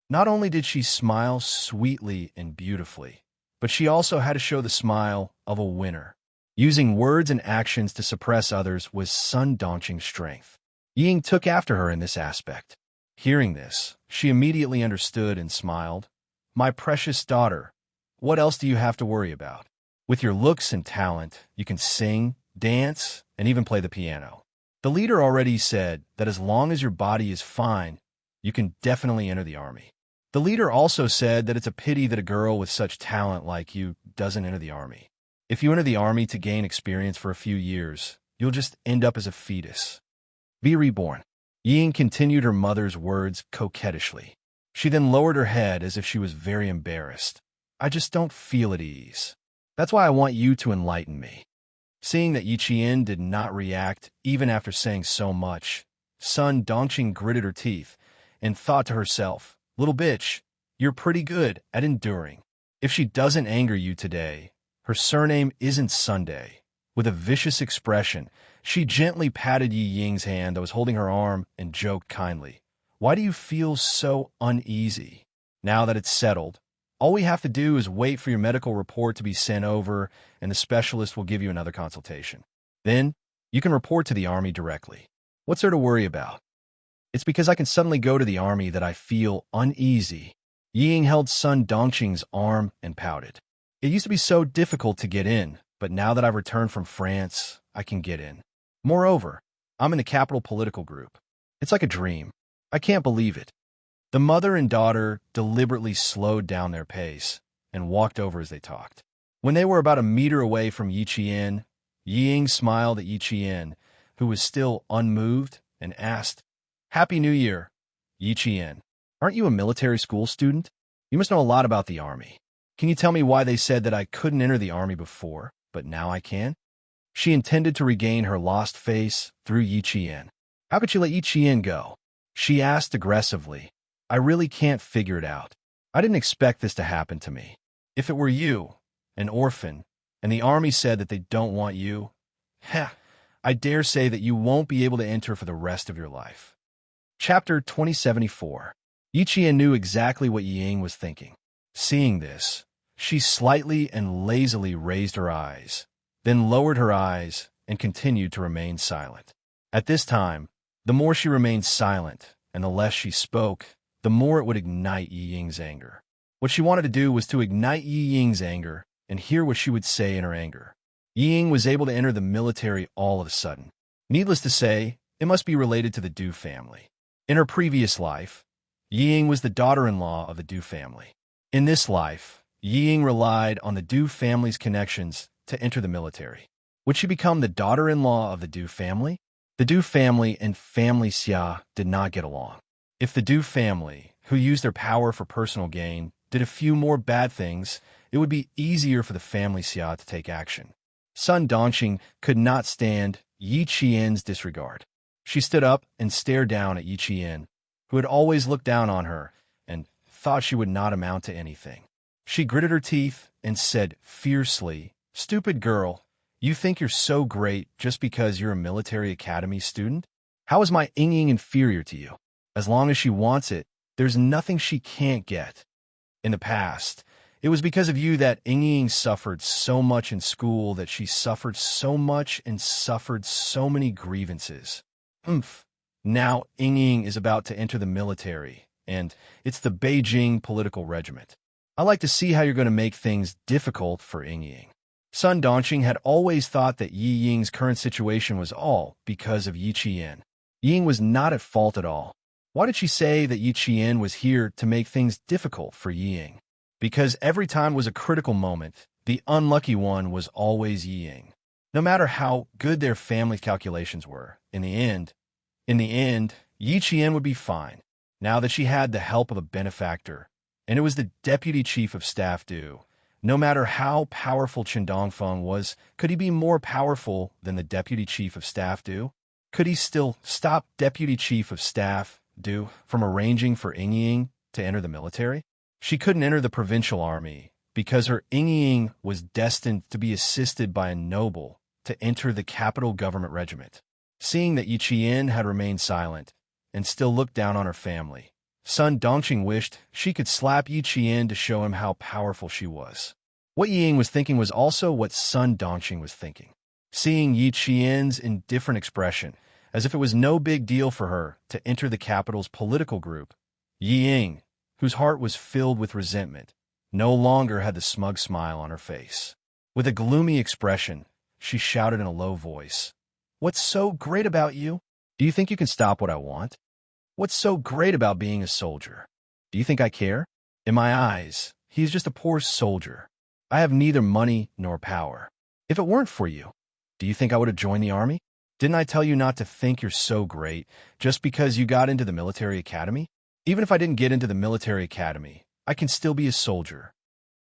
Not only did she smile sweetly and beautifully, but she also had to show the smile of a winner. Using words and actions to suppress others was Sun Dongqing's strength. Yi Ying took after her in this aspect. Hearing this, she immediately understood and smiled. "My precious daughter, what else do you have to worry about? With your looks and talent, you can sing, dance, and even play the piano. The leader already said that as long as your body is fine, you can definitely enter the army. The leader also said that it's a pity that a girl with such talent like you doesn't enter the army. If you enter the army to gain experience for a few years, you'll just end up as a fetus." Be reborn. Ying continued her mother's words coquettishly. She then lowered her head as if she was very embarrassed. I just don't feel at ease. That's why I want you to enlighten me. Seeing that Yiqian did not react even after saying so much, Sun Dongqing gritted her teeth and thought to herself, little bitch, you're pretty good at enduring. If she doesn't anger you today, her surname isn't Sunday. With a vicious expression, she gently patted Yi Ying's hand that was holding her arm and joked kindly. Why do you feel so uneasy? Now that it's settled, all we have to do is wait for your medical report to be sent over, and the specialist will give you another consultation. Then, you can report to the army directly. What's there to worry about? It's because I can suddenly go to the army that I feel uneasy. Ying held Sun Dongqing's arm and pouted. It used to be so difficult to get in, but now that I've returned from France, I can get in. Moreover, I'm in the capital political group. It's like a dream. I can't believe it. The mother and daughter deliberately slowed down their pace and walked over as they talked. When they were about a meter away from Yiqian, Ying smiled at Yiqian, who was still unmoved, and asked, Happy New Year, Yiqian. Aren't you a military school student? You must know a lot about the army. Can you tell me why they said that I couldn't enter the army before, but now I can? She intended to regain her lost face through Yiqian. How could you let Yiqian go? She asked aggressively. I really can't figure it out. I didn't expect this to happen to me. If it were you, an orphan, and the army said that they don't want you, I dare say that you won't be able to enter for the rest of your life. Chapter 2074. Yiqian knew exactly what Ying was thinking. Seeing this, she slightly and lazily raised her eyes, then lowered her eyes and continued to remain silent. At this time, the more she remained silent and the less she spoke, the more it would ignite Yi Ying's anger. What she wanted to do was to ignite Yi Ying's anger and hear what she would say in her anger. Yi Ying was able to enter the military all of a sudden. Needless to say, it must be related to the Du family. In her previous life, Yi Ying was the daughter-in-law of the Du family. In this life, Yi Ying relied on the Du family's connections to enter the military. Would she become the daughter-in-law of the Du family? The Du family and family Xia did not get along. If the Du family, who used their power for personal gain, did a few more bad things, it would be easier for the family Xia to take action. Sun Dongqing could not stand Yiqian's disregard. She stood up and stared down at Yiqian, who had always looked down on her and thought she would not amount to anything. She gritted her teeth and said fiercely, Stupid girl, you think you're so great just because you're a military academy student? How is my Ying inferior to you? As long as she wants it, there's nothing she can't get. In the past, it was because of you that Ying suffered so much in school, that she suffered so much and suffered so many grievances. Now Ying is about to enter the military, and it's the Beijing political regiment. I like to see how you're going to make things difficult for Ying. Sun Dongqing had always thought that Yi Ying's current situation was all because of Yiqian. Ying was not at fault at all. Why did she say that Yiqian was here to make things difficult for Ying? Because every time was a critical moment, the unlucky one was always Ying. No matter how good their family calculations were, in the end, Yiqian would be fine, now that she had the help of a benefactor, and it was the deputy chief of staff Du. No matter how powerful Chen Dongfeng was, could he be more powerful than the deputy chief of staff Du? Could he still stop deputy chief of staff Du from arranging for Ying to enter the military? She couldn't enter the provincial army because her Ying was destined to be assisted by a noble to enter the capital government regiment. Seeing that Yiqian had remained silent and still looked down on her family, Sun Dongqing wished she could slap Yiqian to show him how powerful she was. What Ying was thinking was also what Sun Dongqing was thinking. Seeing Yiqian's indifferent expression, as if it was no big deal for her to enter the capital's political group, Ying, whose heart was filled with resentment, no longer had the smug smile on her face. With a gloomy expression, she shouted in a low voice, What's so great about you? Do you think you can stop what I want? What's so great about being a soldier? Do you think I care? In my eyes, he is just a poor soldier. I have neither money nor power. If it weren't for you, do you think I would have joined the army? Didn't I tell you not to think you're so great just because you got into the military academy? Even if I didn't get into the military academy, I can still be a soldier.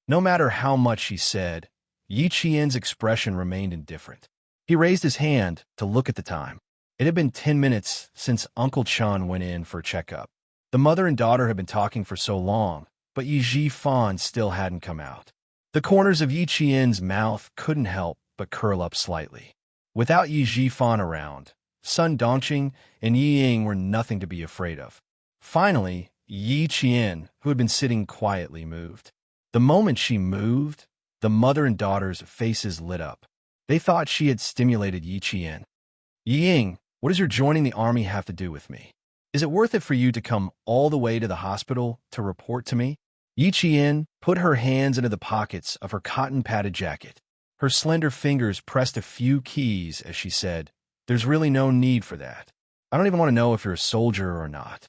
No matter how much she said, Yi Qian's expression remained indifferent. He raised his hand to look at the time. It had been 10 minutes since Uncle Chun went in for a checkup. The mother and daughter had been talking for so long, but Yi Zhifan still hadn't come out. The corners of Yi Qian's mouth couldn't help but curl up slightly. Without Yi Zhifan around, Sun Dongqing and Yi Ying were nothing to be afraid of. Finally, Yi Qian, who had been sitting quietly, moved. The moment she moved, the mother and daughter's faces lit up. They thought she had stimulated Yi Qian. Yi Ying, what does your joining the army have to do with me? Is it worth it for you to come all the way to the hospital to report to me? Yi Qian put her hands into the pockets of her cotton-padded jacket. Her slender fingers pressed a few keys as she said, "There's really no need for that. I don't even want to know if you're a soldier or not."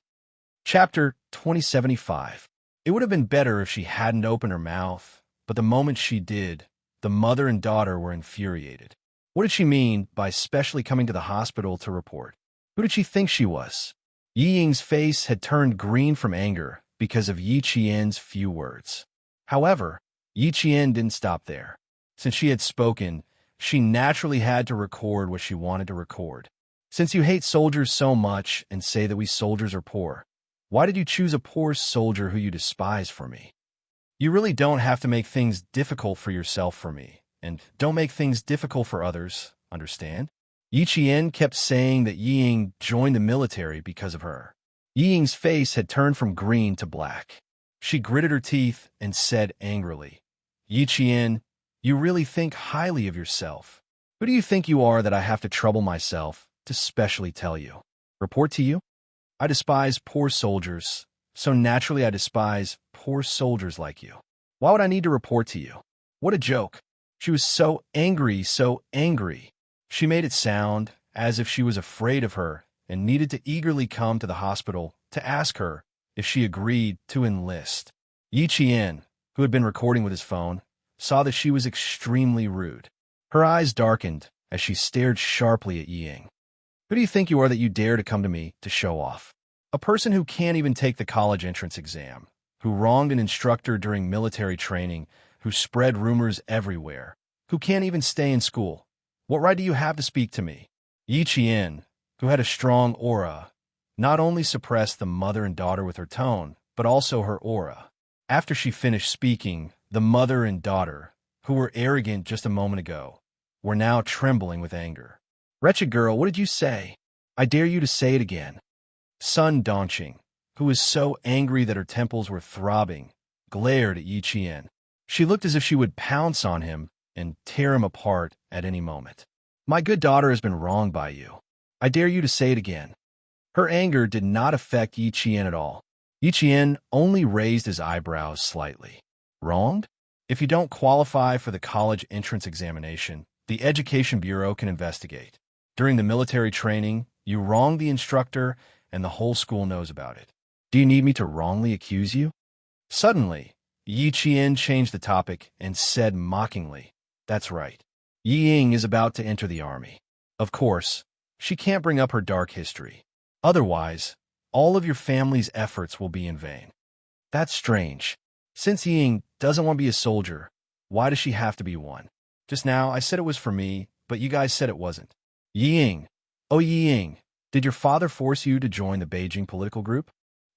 Chapter 2075. It would have been better if she hadn't opened her mouth, but the moment she did, the mother and daughter were infuriated. What did she mean by specially coming to the hospital to report? Who did she think she was? Yi Ying's face had turned green from anger because of Yi Qian's few words. However, Yi Qian didn't stop there. Since she had spoken, she naturally had to record what she wanted to record. Since you hate soldiers so much and say that we soldiers are poor, why did you choose a poor soldier who you despise for me? You really don't have to make things difficult for yourself for me, and don't make things difficult for others, understand? Yi Qian kept saying that Yi Ying joined the military because of her. Yi Ying's face had turned from green to black. She gritted her teeth and said angrily, "Yi Qian, you really think highly of yourself. Who do you think you are that I have to trouble myself to specially tell you? Report to you? I despise poor soldiers, so naturally I despise poor soldiers like you. Why would I need to report to you? What a joke." She was so angry, so angry. She made it sound as if she was afraid of her and needed to eagerly come to the hospital to ask her if she agreed to enlist. Yi Qian, who had been recording with his phone, saw that she was extremely rude. Her eyes darkened as she stared sharply at Yi Ying. "Who do you think you are that you dare to come to me to show off? A person who can't even take the college entrance exam, who wronged an instructor during military training, who spread rumors everywhere, who can't even stay in school. What right do you have to speak to me?" Yi Qian, who had a strong aura, not only suppressed the mother and daughter with her tone, but also her aura. After she finished speaking, the mother and daughter, who were arrogant just a moment ago, were now trembling with anger. "Wretched girl, what did you say? I dare you to say it again." Sun Dongqing, who was so angry that her temples were throbbing, glared at Yi Qian. She looked as if she would pounce on him and tear him apart at any moment. "My good daughter has been wronged by you. I dare you to say it again." Her anger did not affect Yi Qian at all. Yi Qian only raised his eyebrows slightly. "Wronged? If you don't qualify for the college entrance examination, the Education Bureau can investigate. During the military training, you wronged the instructor, and the whole school knows about it. Do you need me to wrongly accuse you?" Suddenly, Yi Qian changed the topic and said mockingly, "That's right. Yi Ying is about to enter the army. Of course, she can't bring up her dark history. Otherwise, all of your family's efforts will be in vain. That's strange. Since Yi Ying doesn't want to be a soldier, why does she have to be one? Just now, I said it was for me, but you guys said it wasn't. Yi Ying. Oh, Yi Ying, did your father force you to join the Beijing political group?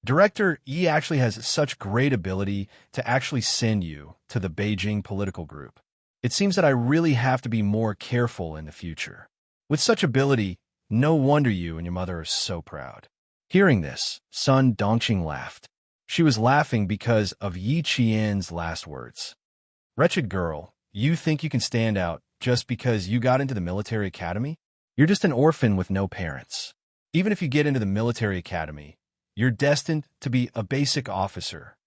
Director Yi actually has such great ability to actually send you to the Beijing political group. It seems that I really have to be more careful in the future. With such ability, no wonder you and your mother are so proud." Hearing this, Sun Dongqing laughed. She was laughing because of Yi Qian's last words. "Wretched girl, you think you can stand out just because you got into the military academy? You're just an orphan with no parents. Even if you get into the military academy, you're destined to be a basic officer.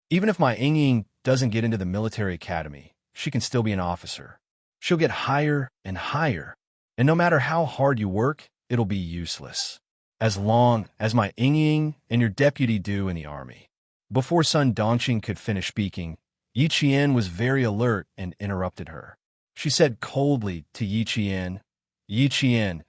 Even if my Ying doesn't get into the military academy, she can still be an officer. She'll get higher and higher, and no matter how hard you work, it'll be useless, as long as my Ying and your deputy do in the army." Before Sun Dongqing could finish speaking, Yi Qian was very alert and interrupted her. She said coldly to Yi Qian, "Yi Qian,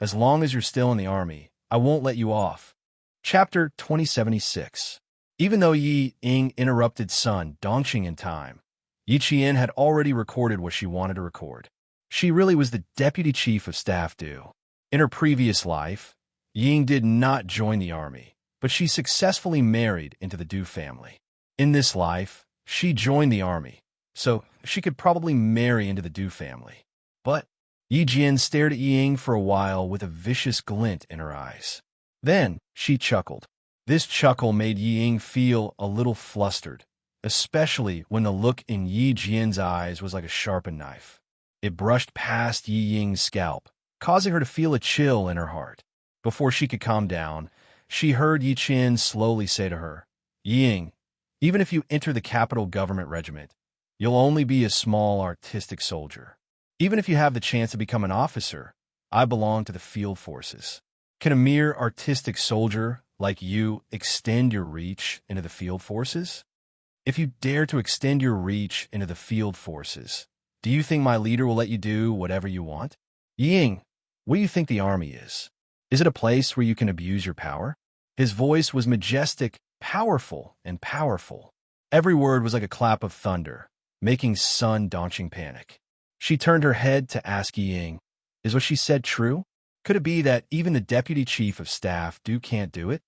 As long as you're still in the army, I won't let you off. Chapter 2076. Even though Yi Ying interrupted Sun Dongqing in time, Yi Qian had already recorded what she wanted to record. She really was the deputy chief of staff Du. In her previous life, Ying did not join the army, but she successfully married into the Du family. In this life, she joined the army, so she could probably marry into the Du family. But Yi Jian stared at Ying for a while with a vicious glint in her eyes. Then she chuckled. This chuckle made Yi Ying feel a little flustered, especially when the look in Yi Jian's eyes was like a sharpened knife. It brushed past Yi Ying's scalp, causing her to feel a chill in her heart. Before she could calm down, she heard Yi Qian slowly say to her, Ying, even if you enter the capital government regiment, you'll only be a small artistic soldier. Even if you have the chance to become an officer, I belong to the field forces. Can a mere artistic soldier like you extend your reach into the field forces? If you dare to extend your reach into the field forces, do you think my leader will let you do whatever you want? Ying, what do you think the army is? Is it a place where you can abuse your power? His voice was majestic, powerful, and powerful. Every word was like a clap of thunder, making Sun Dongqing panic. She turned her head to ask Ying, is what she said true? Could it be that even the deputy chief of staff can't do it?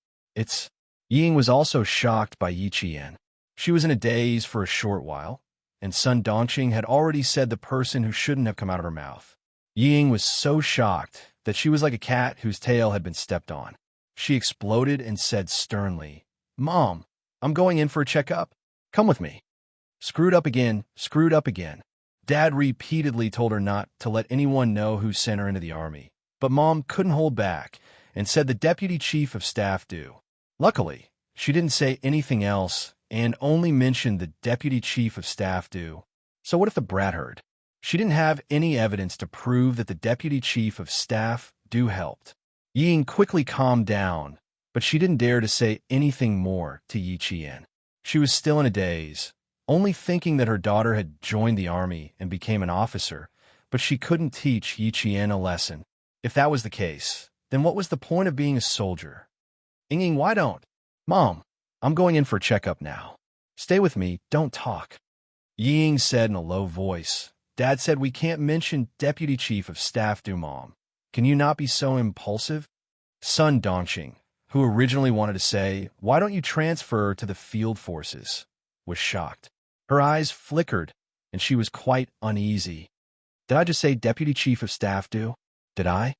Ying was also shocked by Yi Qian. She was in a daze for a short while, and Sun Dongqing had already said the person who shouldn't have come out of her mouth. Ying was so shocked that she was like a cat whose tail had been stepped on. She exploded and said sternly, Mom, I'm going in for a checkup. Come with me. Screwed up again, screwed up again. Dad repeatedly told her not to let anyone know who sent her into the army, but Mom couldn't hold back and said the deputy chief of staff Du. Luckily, she didn't say anything else and only mentioned the deputy chief of staff Du. So what if the brat heard? She didn't have any evidence to prove that the deputy chief of staff Du helped. Ying quickly calmed down, but she didn't dare to say anything more to Yi Qian. She was still in a daze, only thinking that her daughter had joined the army and became an officer, but she couldn't teach Yi Qian a lesson. If that was the case, then what was the point of being a soldier? Ying, why don't? Mom, I'm going in for a checkup now. Stay with me, don't talk. Ying said in a low voice, Dad said we can't mention deputy chief of staff Du, Mom. Can you not be so impulsive? Sun Dongqing, who originally wanted to say, why don't you transfer to the field forces, was shocked. Her eyes flickered, and she was quite uneasy. Did I just say deputy chief of staff Du? Did I?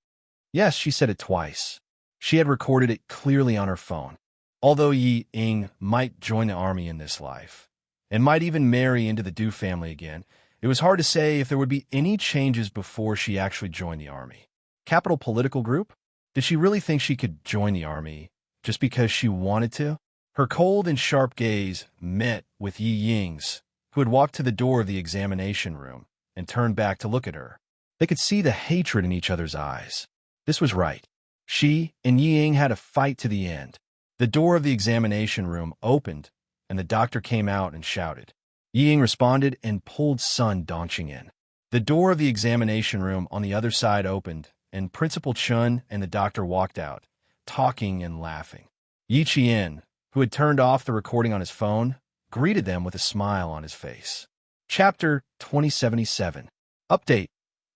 Yes, she said it twice. She had recorded it clearly on her phone. Although Yi Ying might join the army in this life, and might even marry into the Du family again, it was hard to say if there would be any changes before she actually joined the army. Capital political group? Did she really think she could join the army just because she wanted to? Her cold and sharp gaze met with Yi Ying's, who had walked to the door of the examination room and turned back to look at her. They could see the hatred in each other's eyes. This was right. She and Yi Ying had a fight to the end. The door of the examination room opened, and the doctor came out and shouted. Yi Ying responded and pulled Sun Dongqing in. The door of the examination room on the other side opened, and Principal Chun and the doctor walked out, talking and laughing. Yi Qian, who had turned off the recording on his phone, greeted them with a smile on his face. Chapter 2077. Update.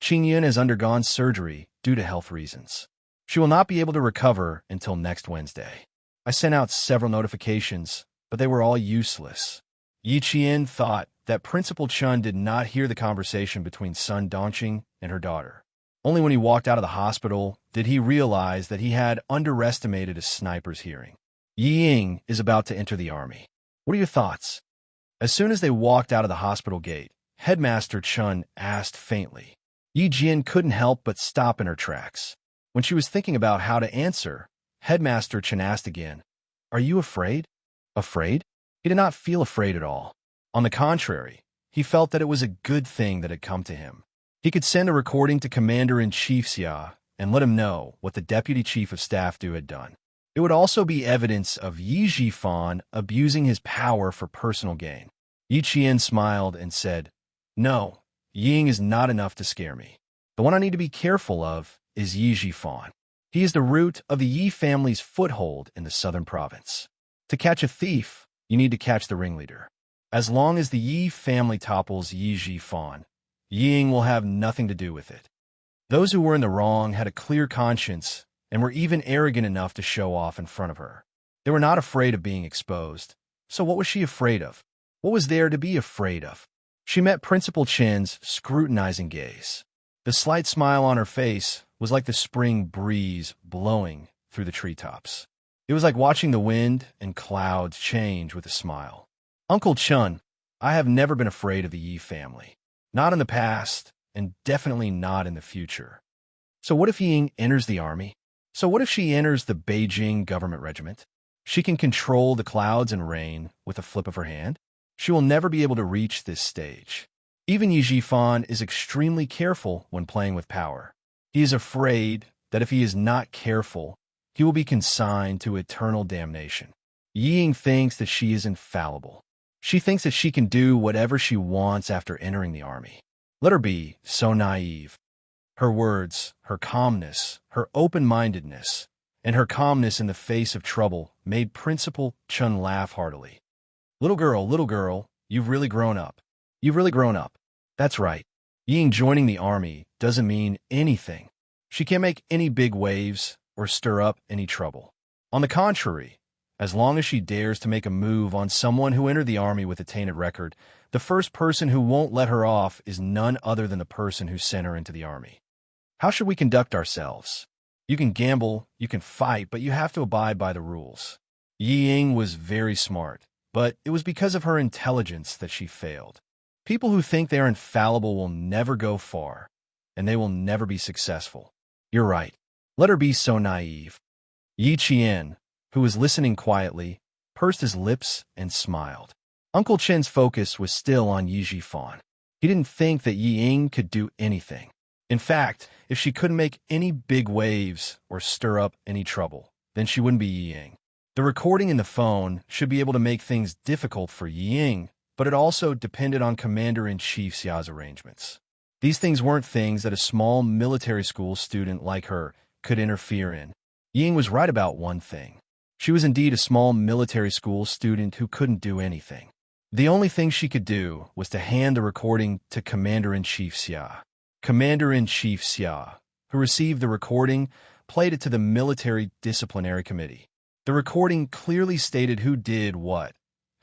Qingyun has undergone surgery due to health reasons. She will not be able to recover until next Wednesday. I sent out several notifications, but they were all useless. Yi Qian thought that Principal Chun did not hear the conversation between Sun Dongqing and her daughter. Only when he walked out of the hospital did he realize that he had underestimated a sniper's hearing. Yi Ying is about to enter the army. What are your thoughts? As soon as they walked out of the hospital gate, Headmaster Chun asked faintly. Yi Jian couldn't help but stop in her tracks. When she was thinking about how to answer, Headmaster Chun asked again, Are you afraid? Afraid? He did not feel afraid at all. On the contrary, he felt that it was a good thing that had come to him. He could send a recording to Commander-in-Chief Xianxia and let him know what the Deputy Chief of Staff Du had done. It would also be evidence of Yi Jifan abusing his power for personal gain. Yi Qian smiled and said, No, Ying is not enough to scare me. The one I need to be careful of is Yi Jifan. He is the root of the Yi family's foothold in the southern province. To catch a thief, you need to catch the ringleader. As long as the Yi family topples Yi Jifan, Ying will have nothing to do with it. Those who were in the wrong had a clear conscience and were even arrogant enough to show off in front of her. They were not afraid of being exposed. So what was she afraid of? What was there to be afraid of? She met Principal Chen's scrutinizing gaze. The slight smile on her face was like the spring breeze blowing through the treetops. It was like watching the wind and clouds change with a smile. Uncle Chun, I have never been afraid of the Yi family. Not in the past, and definitely not in the future. So what if Ying enters the army? So what if she enters the Beijing government regiment? She can control the clouds and rain with a flip of her hand. She will never be able to reach this stage. Even Yi Jifan is extremely careful when playing with power. He is afraid that if he is not careful, he will be consigned to eternal damnation. Ying thinks that she is infallible. She thinks that she can do whatever she wants after entering the army. Let her be so naive. Her words, her calmness, her open-mindedness, and her calmness in the face of trouble made Principal Chun laugh heartily. Little girl, you've really grown up. You've really grown up. That's right. Ying joining the army doesn't mean anything. She can't make any big waves or stir up any trouble. On the contrary, as long as she dares to make a move on someone who entered the army with a tainted record, the first person who won't let her off is none other than the person who sent her into the army. How should we conduct ourselves? You can gamble, you can fight, but you have to abide by the rules. Ying was very smart, but it was because of her intelligence that she failed. People who think they are infallible will never go far, and they will never be successful. You're right. Let her be so naive. Yi Qian, who was listening quietly, pursed his lips and smiled. Uncle Chen's focus was still on Yi Jifan. He didn't think that Yi Ying could do anything. In fact, if she couldn't make any big waves or stir up any trouble, then she wouldn't be Yi Ying. The recording in the phone should be able to make things difficult for Yi Ying, but it also depended on Commander-in-Chief Xia's arrangements. These things weren't things that a small military school student like her could interfere in. Yi Ying was right about one thing. She was indeed a small military school student who couldn't do anything. The only thing she could do was to hand the recording to Commander-in-Chief Xia. Commander-in-Chief Xia, who received the recording, played it to the Military Disciplinary Committee. The recording clearly stated who did what,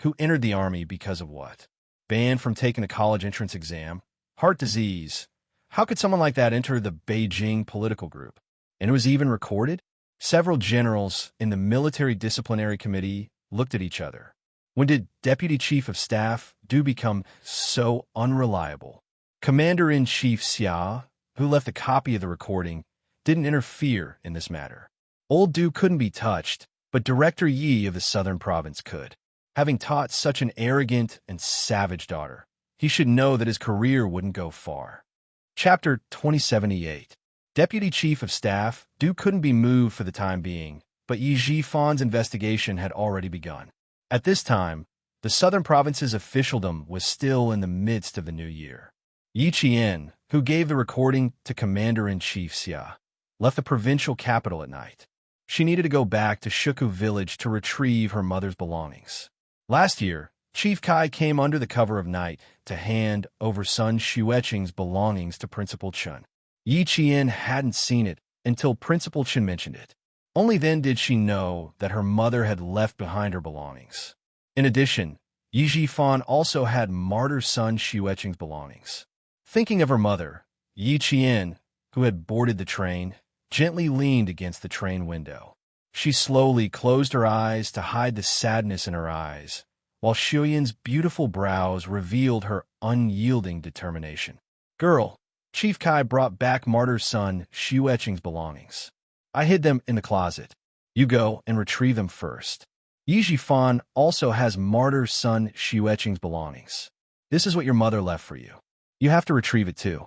who entered the army because of what. Banned from taking a college entrance exam, heart disease. How could someone like that enter the Beijing political group? And it was even recorded? Several generals in the Military Disciplinary Committee looked at each other. When did Deputy Chief of Staff Du become so unreliable? Commander-in-Chief Xia, who left a copy of the recording, didn't interfere in this matter. Old Du couldn't be touched, but Director Yi of the Southern Province could. Having taught such an arrogant and savage daughter, he should know that his career wouldn't go far. Chapter 2078. Deputy Chief of Staff Du couldn't be moved for the time being, but Yi Jifan's investigation had already begun. At this time, the Southern Province's officialdom was still in the midst of the new year. Yi Qian, who gave the recording to Commander-in-Chief Xia, left the provincial capital at night. She needed to go back to Shuku village to retrieve her mother's belongings. Last year, Chief Kai came under the cover of night to hand over son Xueqing's belongings to Principal Chun. Yi Qian hadn't seen it until Principal Chun mentioned it. Only then did she know that her mother had left behind her belongings. In addition, Yi Jifan also had martyr son Xueqing's belongings. Thinking of her mother, Yi Qian, who had boarded the train, gently leaned against the train window. She slowly closed her eyes to hide the sadness in her eyes, while Xueyan's beautiful brows revealed her unyielding determination. Girl, Chief Kai brought back martyr son Xueqing's belongings. I hid them in the closet. You go and retrieve them first. Yi Jifan also has martyr son Xueqing's belongings. This is what your mother left for you. You have to retrieve it too.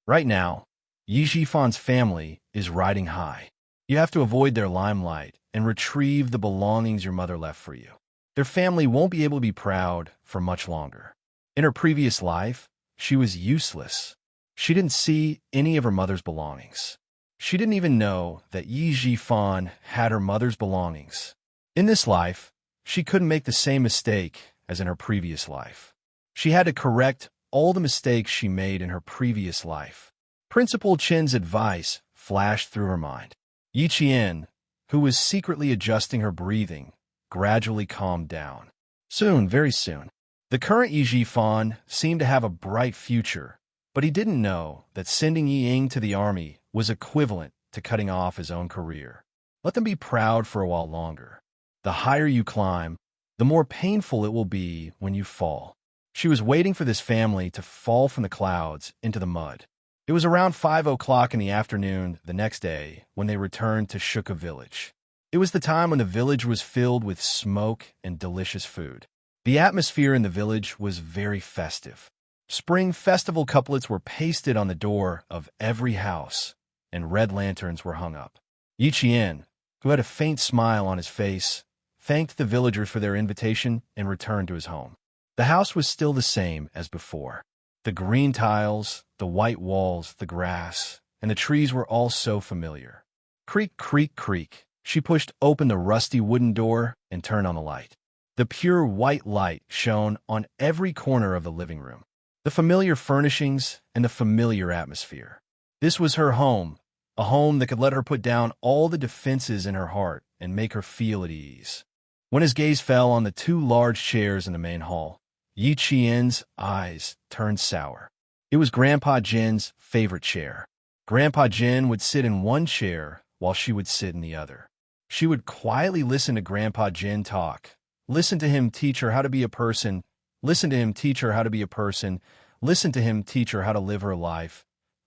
Right now, Yi Jifan's family is riding high. You have to avoid their limelight and retrieve the belongings your mother left for you. Their family won't be able to be proud for much longer. In her previous life, she was useless. She didn't see any of her mother's belongings. She didn't even know that Yi Jifan had her mother's belongings. In this life, she couldn't make the same mistake as in her previous life. She had to correct all the mistakes she made in her previous life. Principal Chen's advice flashed through her mind. Yi Qian, who was secretly adjusting her breathing, gradually calmed down. Soon, very soon, the current Yi Jifan seemed to have a bright future, but he didn't know that sending Yi Ying to the army was equivalent to cutting off his own career. Let them be proud for a while longer. The higher you climb, the more painful it will be when you fall. She was waiting for this family to fall from the clouds into the mud. It was around 5 o'clock in the afternoon the next day when they returned to Shuka village. It was the time when the village was filled with smoke and delicious food. The atmosphere in the village was very festive. Spring festival couplets were pasted on the door of every house, and red lanterns were hung up. Yi Qian, who had a faint smile on his face, thanked the villagers for their invitation and returned to his home. The house was still the same as before. The green tiles, the white walls, the grass, and the trees were all so familiar. Creak, creak, creak. She pushed open the rusty wooden door and turned on the light. The pure white light shone on every corner of the living room. The familiar furnishings and the familiar atmosphere. This was her home, a home that could let her put down all the defenses in her heart and make her feel at ease. When his gaze fell on the 2 large chairs in the main hall, Yi Qian's eyes turned sour. It was Grandpa Jin's favorite chair. Grandpa Jin would sit in one chair while she would sit in the other. She would quietly listen to Grandpa Jin talk, listen to him teach her how to be a person, listen to him teach her how to be a person, listen to him teach her how to live her life,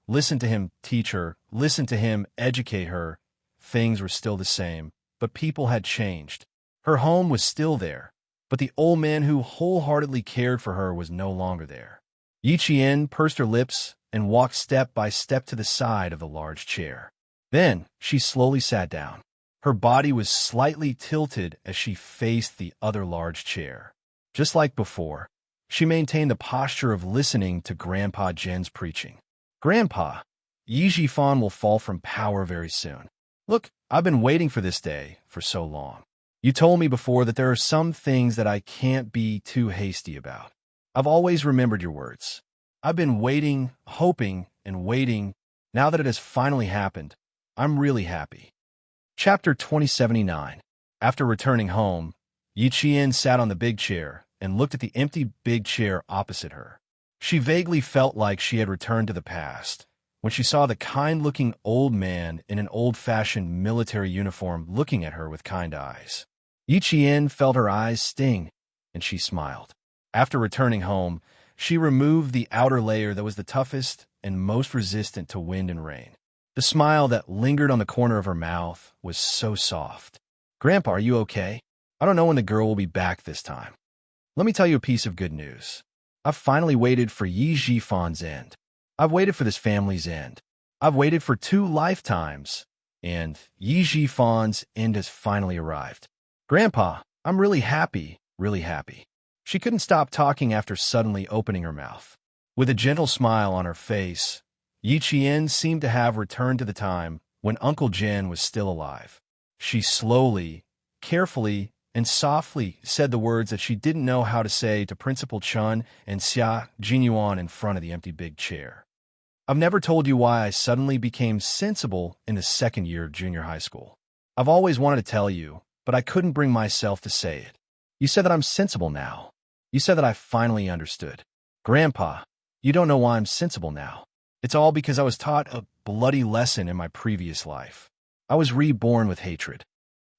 listen to him teach her, listen to him educate her. Things were still the same, but people had changed. Her home was still there, but the old man who wholeheartedly cared for her was no longer there. Yi Qian pursed her lips and walked step by step to the side of the large chair. Then she slowly sat down. Her body was slightly tilted as she faced the other large chair. Just like before, she maintained the posture of listening to Grandpa Jin's preaching. Grandpa, Yi Jifan will fall from power very soon. Look, I've been waiting for this day for so long. You told me before that there are some things that I can't be too hasty about. I've always remembered your words. I've been waiting, hoping, and waiting. Now that it has finally happened, I'm really happy. Chapter 2079. After returning home, Yi Qian sat on the big chair and looked at the empty big chair opposite her. She vaguely felt like she had returned to the past when she saw the kind-looking old man in an old-fashioned military uniform looking at her with kind eyes. Yi Qian felt her eyes sting, and she smiled. After returning home, she removed the outer layer that was the toughest and most resistant to wind and rain. The smile that lingered on the corner of her mouth was so soft. Grandpa, are you okay? I don't know when the girl will be back this time. Let me tell you a piece of good news. I've finally waited for Yi Jifan's end. I've waited for this family's end. I've waited for 2 lifetimes, and Yi Jifan's end has finally arrived. Grandpa, I'm really happy, really happy. She couldn't stop talking after suddenly opening her mouth. With a gentle smile on her face, Yi Qian seemed to have returned to the time when Uncle Jin was still alive. She slowly, carefully, and softly said the words that she didn't know how to say to Principal Chun and Xia Jinyuan in front of the empty big chair. I've never told you why I suddenly became sensible in the 2nd year of junior high school. I've always wanted to tell you, but I couldn't bring myself to say it. You said that I'm sensible now. You said that I finally understood. Grandpa, you don't know why I'm sensible now. It's all because I was taught a bloody lesson in my previous life. I was reborn with hatred.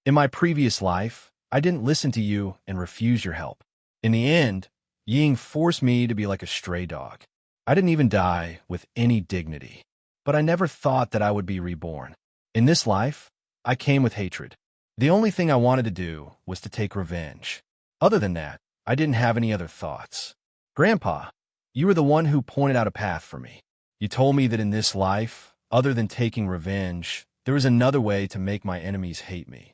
In my previous life, I didn't listen to you and refused your help. In the end, Ying forced me to be like a stray dog. I didn't even die with any dignity. But I never thought that I would be reborn. In this life, I came with hatred. The only thing I wanted to do was to take revenge. Other than that, I didn't have any other thoughts. Grandpa, you were the one who pointed out a path for me. You told me that in this life, other than taking revenge, there was another way to make my enemies hate me.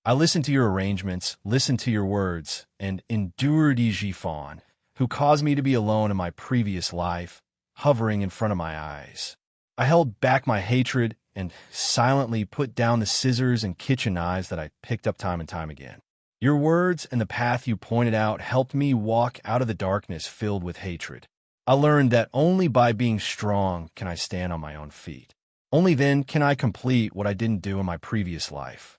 I listened to your arrangements, listened to your words, and endured Yi Jifan, who caused me to be alone in my previous life, hovering in front of my eyes. I held back my hatred and silently put down the scissors and kitchen knives that I picked up time and time again. Your words and the path you pointed out helped me walk out of the darkness filled with hatred. I learned that only by being strong can I stand on my own feet. Only then can I complete what I didn't do in my previous life.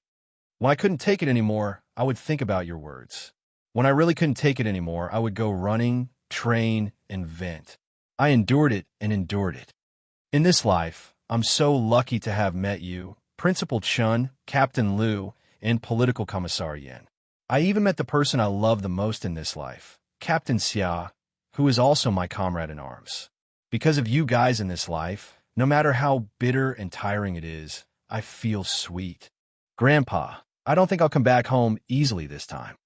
When I couldn't take it anymore, I would think about your words. When I really couldn't take it anymore, I would go running, train, and vent. I endured it and endured it. In this life, I'm so lucky to have met you, Principal Chun, Captain Liu, and Political Commissar Yin. I even met the person I love the most in this life, Captain Xia, who is also my comrade in arms. Because of you guys in this life, no matter how bitter and tiring it is, I feel sweet. Grandpa, I don't think I'll come back home easily this time.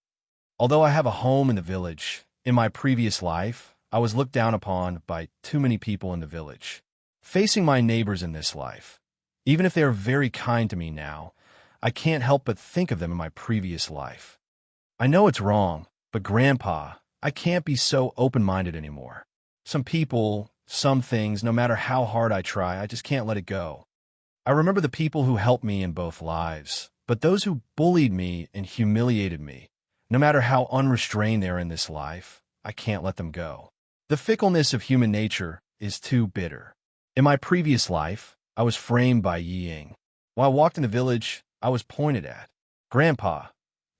Although I have a home in the village, in my previous life, I was looked down upon by too many people in the village. Facing my neighbors in this life, even if they are very kind to me now, I can't help but think of them in my previous life. I know it's wrong, but Grandpa, I can't be so open-minded anymore. Some people, some things, no matter how hard I try, I just can't let it go. I remember the people who helped me in both lives, but those who bullied me and humiliated me, no matter how unrestrained they are in this life, I can't let them go. The fickleness of human nature is too bitter. In my previous life, I was framed by Yi Ying. While I walked in the village, I was pointed at. Grandpa,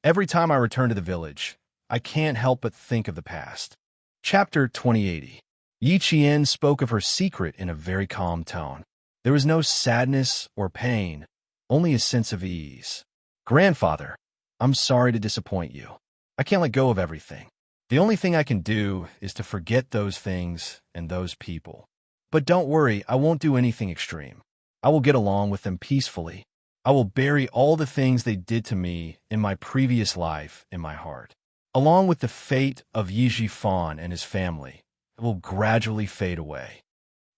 every time I return to the village, I can't help but think of the past. Chapter 2080. Yi Qian spoke of her secret in a very calm tone. There was no sadness or pain, only a sense of ease. Grandfather, I'm sorry to disappoint you. I can't let go of everything. The only thing I can do is to forget those things and those people. But don't worry, I won't do anything extreme. I will get along with them peacefully. I will bury all the things they did to me in my previous life in my heart. Along with the fate of Yi Zhifan and his family, it will gradually fade away.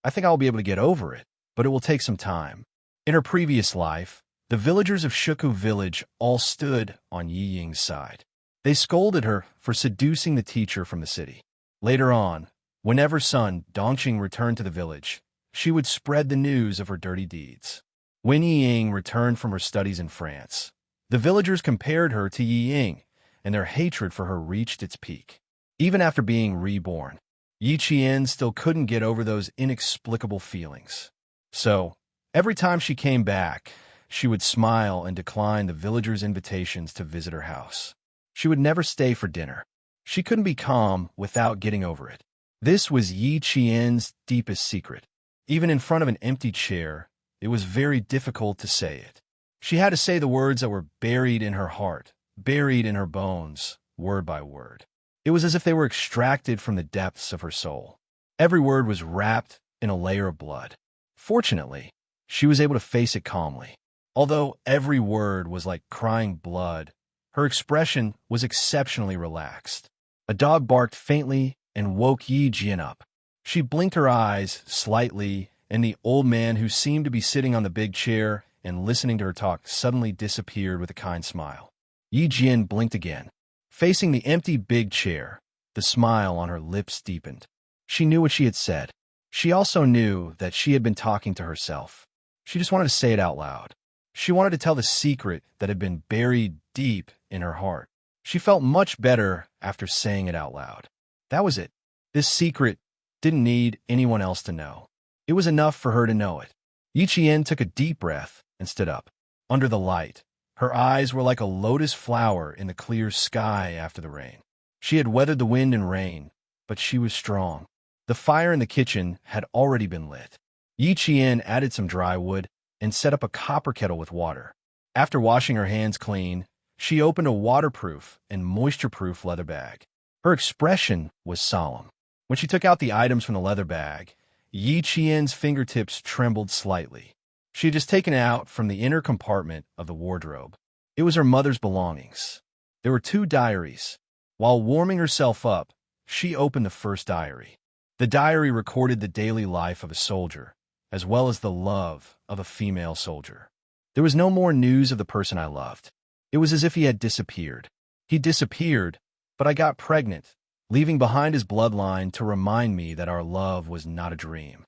I think I will be able to get over it, but it will take some time. In her previous life, the villagers of Shuku village all stood on Yi Ying's side. They scolded her for seducing the teacher from the city. Later on, whenever son Dongqing returned to the village, she would spread the news of her dirty deeds. When Yi Ying returned from her studies in France, the villagers compared her to Yi Ying, and their hatred for her reached its peak. Even after being reborn, Yi Qian still couldn't get over those inexplicable feelings. So, every time she came back, she would smile and decline the villagers' invitations to visit her house. She would never stay for dinner. She couldn't be calm without getting over it. This was Yi Qian's deepest secret. Even in front of an empty chair, it was very difficult to say it. She had to say the words that were buried in her heart, buried in her bones, word by word. It was as if they were extracted from the depths of her soul. Every word was wrapped in a layer of blood. Fortunately, she was able to face it calmly. Although every word was like crying blood, her expression was exceptionally relaxed. A dog barked faintly and woke Yi Jian up. She blinked her eyes slightly, and the old man who seemed to be sitting on the big chair and listening to her talk suddenly disappeared with a kind smile. Yi Jian blinked again. Facing the empty big chair, the smile on her lips deepened. She knew what she had said. She also knew that she had been talking to herself. She just wanted to say it out loud. She wanted to tell the secret that had been buried deep in her heart. She felt much better after saying it out loud. That was it. This secret didn't need anyone else to know. It was enough for her to know it. Yi Qian took a deep breath and stood up. Under the light, her eyes were like a lotus flower in the clear sky after the rain. She had weathered the wind and rain, but she was strong. The fire in the kitchen had already been lit. Yi Qian added some dry wood and set up a copper kettle with water. After washing her hands clean, she opened a waterproof and moisture-proof leather bag. Her expression was solemn. When she took out the items from the leather bag, Yi Qian's fingertips trembled slightly. She had just taken it out from the inner compartment of the wardrobe. It was her mother's belongings. There were 2 diaries. While warming herself up, she opened the first diary. The diary recorded the daily life of a soldier, as well as the love of a female soldier. There was no more news of the person I loved. It was as if he had disappeared. He disappeared, but I got pregnant, leaving behind his bloodline to remind me that our love was not a dream.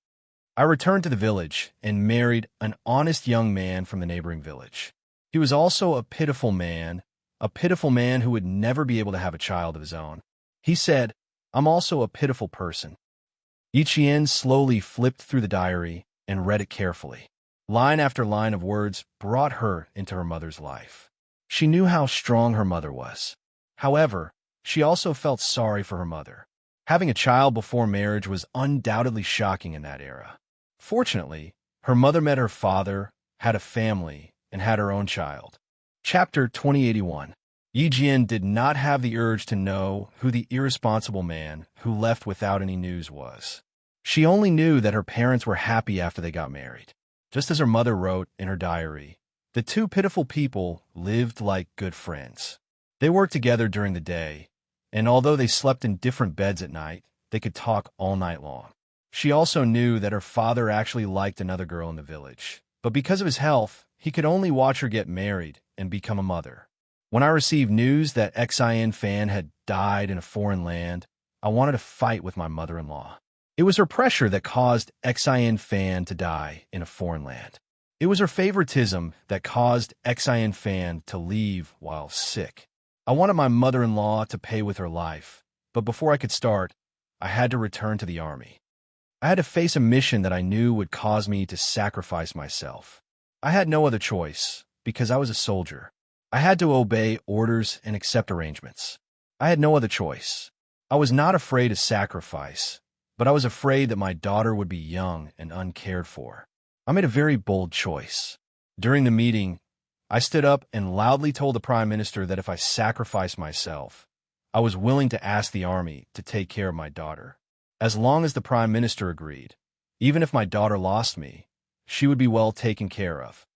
I returned to the village and married an honest young man from the neighboring village. He was also a pitiful man who would never be able to have a child of his own. He said, "I'm also a pitiful person." Yiqian slowly flipped through the diary and read it carefully. Line after line of words brought her into her mother's life. She knew how strong her mother was. However, she also felt sorry for her mother. Having a child before marriage was undoubtedly shocking in that era. Fortunately, her mother met her father, had a family, and had her own child. Chapter 2081. Yijian did not have the urge to know who the irresponsible man who left without any news was. She only knew that her parents were happy after they got married. Just as her mother wrote in her diary, the two pitiful people lived like good friends. They worked together during the day, and although they slept in different beds at night, they could talk all night long. She also knew that her father actually liked another girl in the village, but because of his health, he could only watch her get married and become a mother. When I received news that Xianxia had died in a foreign land, I wanted to fight with my mother-in-law. It was her pressure that caused Xianxia to die in a foreign land. It was her favoritism that caused Xianxia to leave while sick. I wanted my mother-in-law to pay with her life, but before I could start, I had to return to the army. I had to face a mission that I knew would cause me to sacrifice myself. I had no other choice, because I was a soldier. I had to obey orders and accept arrangements. I had no other choice. I was not afraid of sacrifice, but I was afraid that my daughter would be young and uncared for. I made a very bold choice. During the meeting, I stood up and loudly told the Prime Minister that if I sacrificed myself, I was willing to ask the army to take care of my daughter. As long as the Prime Minister agreed, even if my daughter lost me, she would be well taken care of.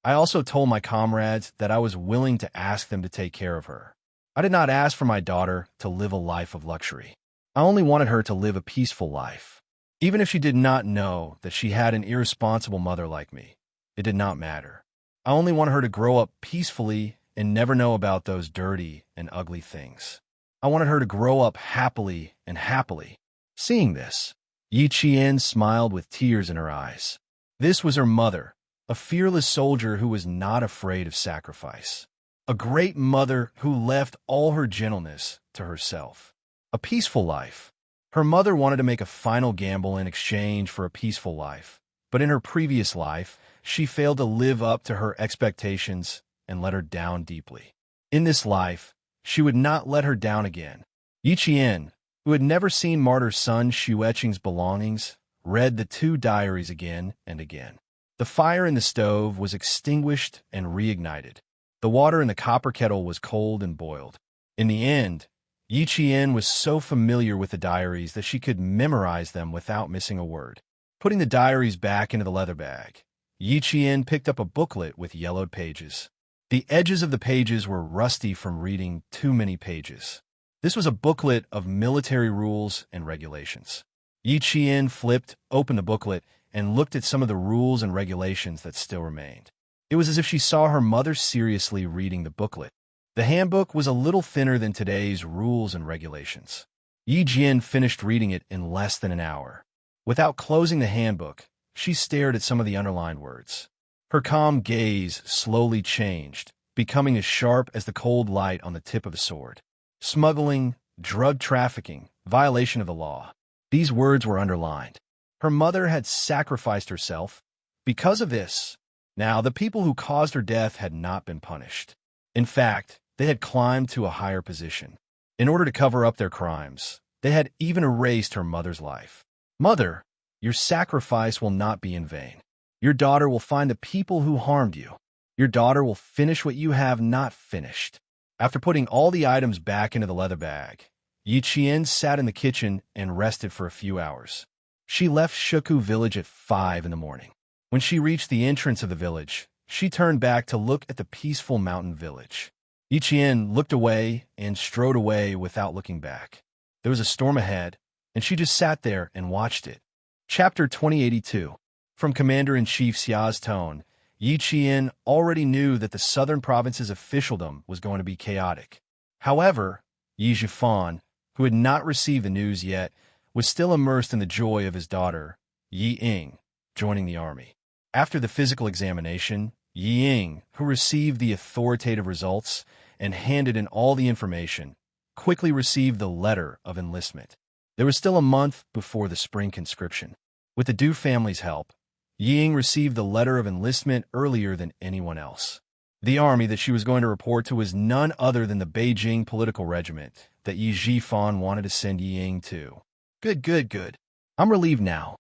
I also told my comrades that I was willing to ask them to take care of her. I did not ask for my daughter to live a life of luxury. I only wanted her to live a peaceful life. Even if she did not know that she had an irresponsible mother like me, it did not matter. I only wanted her to grow up peacefully and never know about those dirty and ugly things. I wanted her to grow up happily and happily. Seeing this, Yiqian smiled with tears in her eyes. This was her mother, a fearless soldier who was not afraid of sacrifice. A great mother who left all her gentleness to herself. A peaceful life. Her mother wanted to make a final gamble in exchange for a peaceful life, but in her previous life, she failed to live up to her expectations and let her down deeply. In this life, she would not let her down again. Yiqian, who had never seen martyr son Xueqing's belongings, read the two diaries again and again. The fire in the stove was extinguished and reignited. The water in the copper kettle was cold and boiled. In the end, Yiqian was so familiar with the diaries that she could memorize them without missing a word. Putting the diaries back into the leather bag, Yiqian picked up a booklet with yellowed pages. The edges of the pages were rusty from reading too many pages. This was a booklet of military rules and regulations. Yiqian flipped open the booklet and looked at some of the rules and regulations that still remained. It was as if she saw her mother seriously reading the booklet. The handbook was a little thinner than today's rules and regulations. Yiqian finished reading it in less than an hour. Without closing the handbook, she stared at some of the underlined words. Her calm gaze slowly changed, becoming as sharp as the cold light on the tip of a sword. Smuggling, drug trafficking, violation of the law. These words were underlined. Her mother had sacrificed herself. Because of this, now the people who caused her death had not been punished. In fact, they had climbed to a higher position. In order to cover up their crimes, they had even erased her mother's life. Mother, your sacrifice will not be in vain. Your daughter will find the people who harmed you. Your daughter will finish what you have not finished. After putting all the items back into the leather bag, Yiqian sat in the kitchen and rested for a few hours. She left Shuku village at 5 in the morning. When she reached the entrance of the village, she turned back to look at the peaceful mountain village. Yiqian looked away and strode away without looking back. There was a storm ahead, and she just sat there and watched it. Chapter 2082. From Commander-in-Chief Xia's tone, Yiqian already knew that the southern province's officialdom was going to be chaotic. However, Yi Zhifan, who had not received the news yet, was still immersed in the joy of his daughter, Yi Ying, joining the army. After the physical examination, Ying, who received the authoritative results and handed in all the information, quickly received the letter of enlistment. There was still a month before the spring conscription. With the Du family's help, Ying received the letter of enlistment earlier than anyone else. The army that she was going to report to was none other than the Beijing political regiment that Yi Zhifan wanted to send Ying to. Good. I'm relieved now.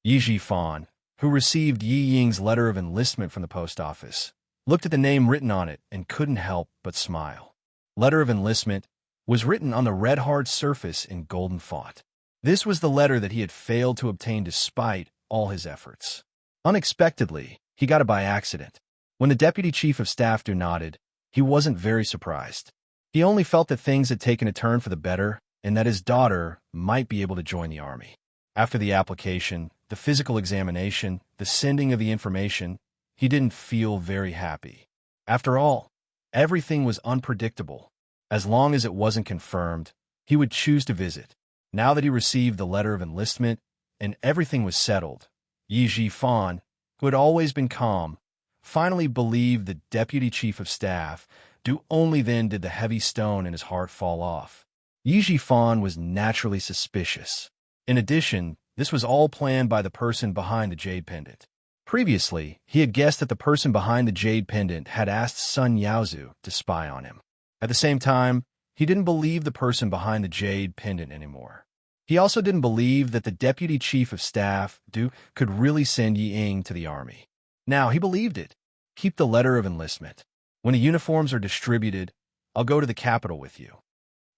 Yi Zhifan, who received Yi Ying's letter of enlistment from the post office, looked at the name written on it and couldn't help but smile. Letter of enlistment was written on the red-hard surface in golden font. This was the letter that he had failed to obtain despite all his efforts. Unexpectedly, he got it by accident. When the deputy chief of staff nodded, he wasn't very surprised. He only felt that things had taken a turn for the better and that his daughter might be able to join the army. After the application, the physical examination, the sending of the information, he didn't feel very happy. After all, everything was unpredictable. As long as it wasn't confirmed, he would choose to visit. Now that he received the letter of enlistment and everything was settled, Yi Zhifan, who had always been calm, finally believed the deputy chief of staff. Only then did the heavy stone in his heart fall off. Yi Zhifan was naturally suspicious. In addition, this was all planned by the person behind the jade pendant. Previously, he had guessed that the person behind the jade pendant had asked Sun Yaozu to spy on him. At the same time, he didn't believe the person behind the jade pendant anymore. He also didn't believe that the deputy chief of staff, could really send Yi Ying to the army. Now, he believed it. Keep the letter of enlistment. When the uniforms are distributed, I'll go to the capital with you.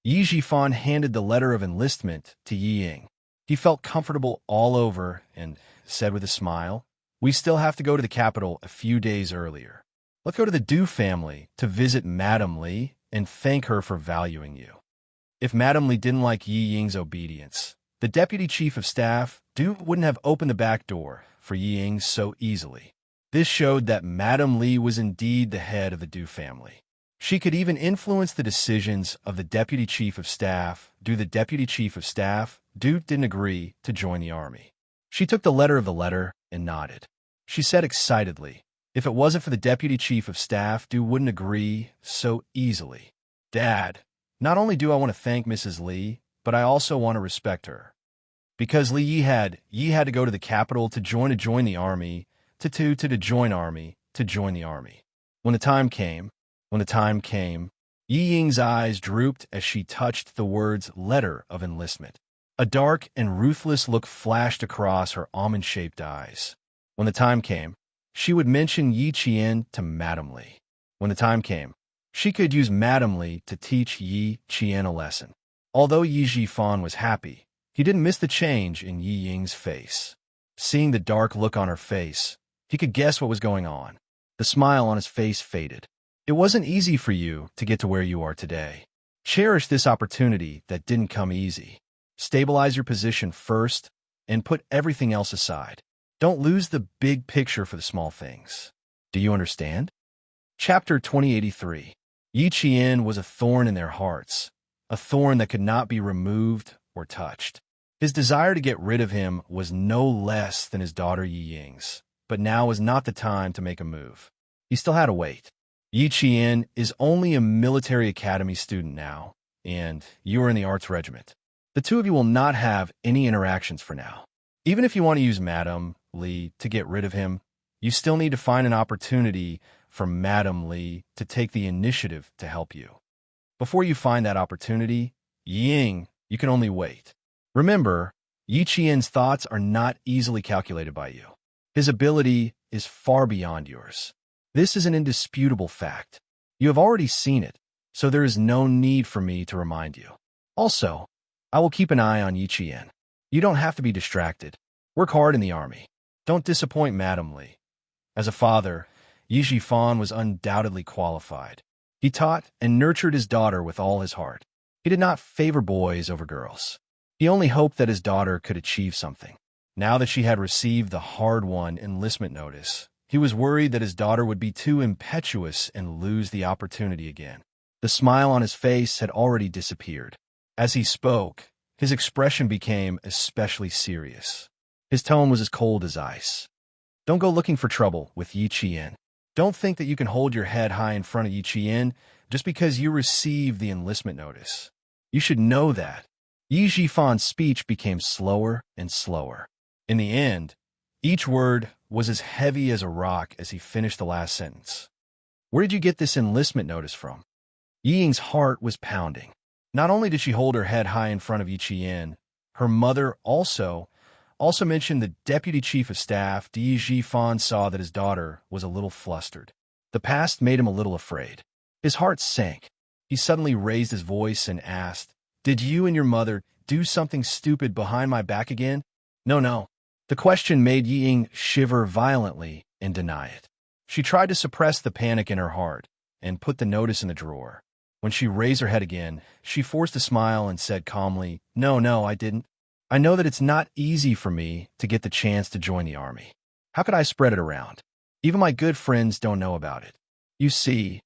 Yi Zhifan handed the letter of enlistment to Yi Ying. He felt comfortable all over and said with a smile, "We still have to go to the capital a few days earlier. Let's go to the Du family to visit Madame Li and thank her for valuing you." If Madame Li didn't like Yi Ying's obedience, the deputy chief of staff, wouldn't have opened the back door for Yi Ying so easily. This showed that Madame Li was indeed the head of the Du family. She could even influence the decisions of the deputy chief of staff. The deputy chief of staff, didn't agree to join the army. She took the letter and nodded. She said excitedly, "If it wasn't for the deputy chief of staff, wouldn't agree so easily. Dad, not only do I want to thank Mrs. Li, but I also want to respect her. Because Yi had to go to the capital to join the army, to join the army. When the time came, Yi Ying's eyes drooped as she touched the words letter of enlistment. A dark and ruthless look flashed across her almond-shaped eyes. When the time came, she would mention Yi Qian to Madame Li. When the time came, she could use Madame Li to teach Yi Qian a lesson. Although Yi Zhifan was happy, he didn't miss the change in Yi Ying's face. Seeing the dark look on her face, he could guess what was going on. The smile on his face faded. It wasn't easy for you to get to where you are today. Cherish this opportunity that didn't come easy. Stabilize your position first and put everything else aside. Don't lose the big picture for the small things. Do you understand? Chapter 2083. Yi Qian was a thorn in their hearts, a thorn that could not be removed or touched. His desire to get rid of him was no less than his daughter Yi Ying's, but now was not the time to make a move. He still had to wait. Yi Qian is only a military academy student now, and you are in the arts regiment. The two of you will not have any interactions for now. Even if you want to use Madame Li to get rid of him, you still need to find an opportunity for Madame Li to take the initiative to help you. Before you find that opportunity, Ying, you can only wait. Remember, Yi Qian's thoughts are not easily calculated by you. His ability is far beyond yours. This is an indisputable fact. You have already seen it, so there is no need for me to remind you. Also, I will keep an eye on Yi Qian. You don't have to be distracted. Work hard in the army. Don't disappoint Madame Li. As a father, Yi Zhifan was undoubtedly qualified. He taught and nurtured his daughter with all his heart. He did not favor boys over girls. He only hoped that his daughter could achieve something. Now that she had received the hard-won enlistment notice, he was worried that his daughter would be too impetuous and lose the opportunity again. The smile on his face had already disappeared. As he spoke, his expression became especially serious. His tone was as cold as ice. Don't go looking for trouble with Yi Qian. Don't think that you can hold your head high in front of Yi Qian just because you received the enlistment notice. You should know that. Yi Jifan's speech became slower and slower. In the end, each word was as heavy as a rock as he finished the last sentence. Where did you get this enlistment notice from? Yi Ying's heart was pounding. Not only did she hold her head high in front of Yi Qian, her mother also mentioned the deputy chief of staff. Yi Jifan saw that his daughter was a little flustered. The past made him a little afraid. His heart sank. He suddenly raised his voice and asked, "Did you and your mother do something stupid behind my back again?" No. The question made Yi Ying shiver violently and deny it. She tried to suppress the panic in her heart and put the notice in the drawer. When she raised her head again, she forced a smile and said calmly, No, I didn't. I know that it's not easy for me to get the chance to join the army. How could I spread it around? Even my good friends don't know about it. You see,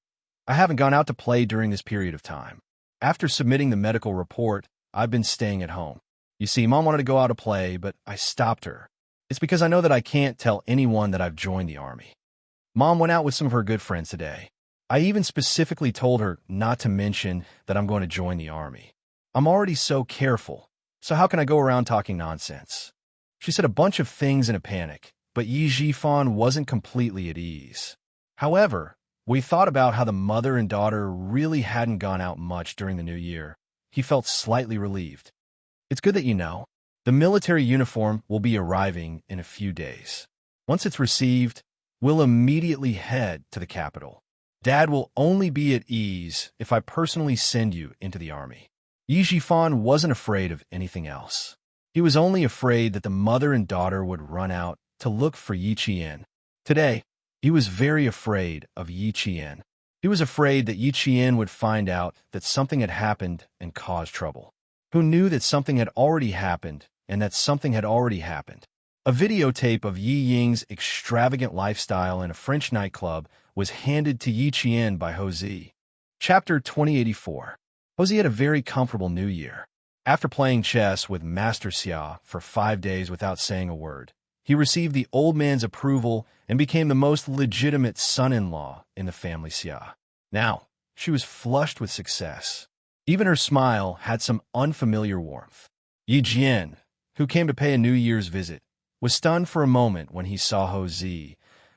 I haven't gone out to play during this period of time. After submitting the medical report, I've been staying at home. You see, Mom wanted to go out to play, but I stopped her. It's because I know that I can't tell anyone that I've joined the army. Mom went out with some of her good friends today. I even specifically told her not to mention that I'm going to join the army. I'm already so careful, so how can I go around talking nonsense? She said a bunch of things in a panic, but Yi Jifan wasn't completely at ease. However, we thought about how the mother and daughter really hadn't gone out much during the new year. He felt slightly relieved. It's good that you know. The military uniform will be arriving in a few days. Once it's received, we'll immediately head to the capital. Dad will only be at ease if I personally send you into the army. Yi Jifan wasn't afraid of anything else. He was only afraid that the mother and daughter would run out to look for Yi Qian. Today, he was very afraid of Yi Qian. He was afraid that Yi Qian would find out that something had happened and cause trouble. Who knew that something had already happened and that something had already happened? A videotape of Yi Ying's extravagant lifestyle in a French nightclub was handed to Yi Qian by Houzi. Chapter 2084. Houzi had a very comfortable new year. After playing chess with Master Xia for 5 days without saying a word, he received the old man's approval and became the most legitimate son-in-law in the family Xia. Now, she was flushed with success. Even her smile had some unfamiliar warmth. Yi Jian, who came to pay a New Year's visit, was stunned for a moment when he saw Houzi,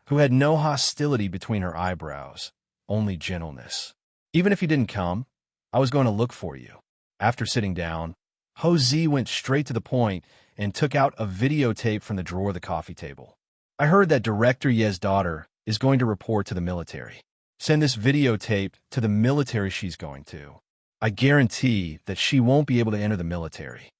who had no hostility between her eyebrows, only gentleness. Even if he didn't come, I was going to look for you. After sitting down, Houzi went straight to the point and took out a videotape from the drawer of the coffee table. I heard that Director Ye's daughter is going to report to the military. Send this videotape to the military she's going to. I guarantee that she won't be able to enter the military.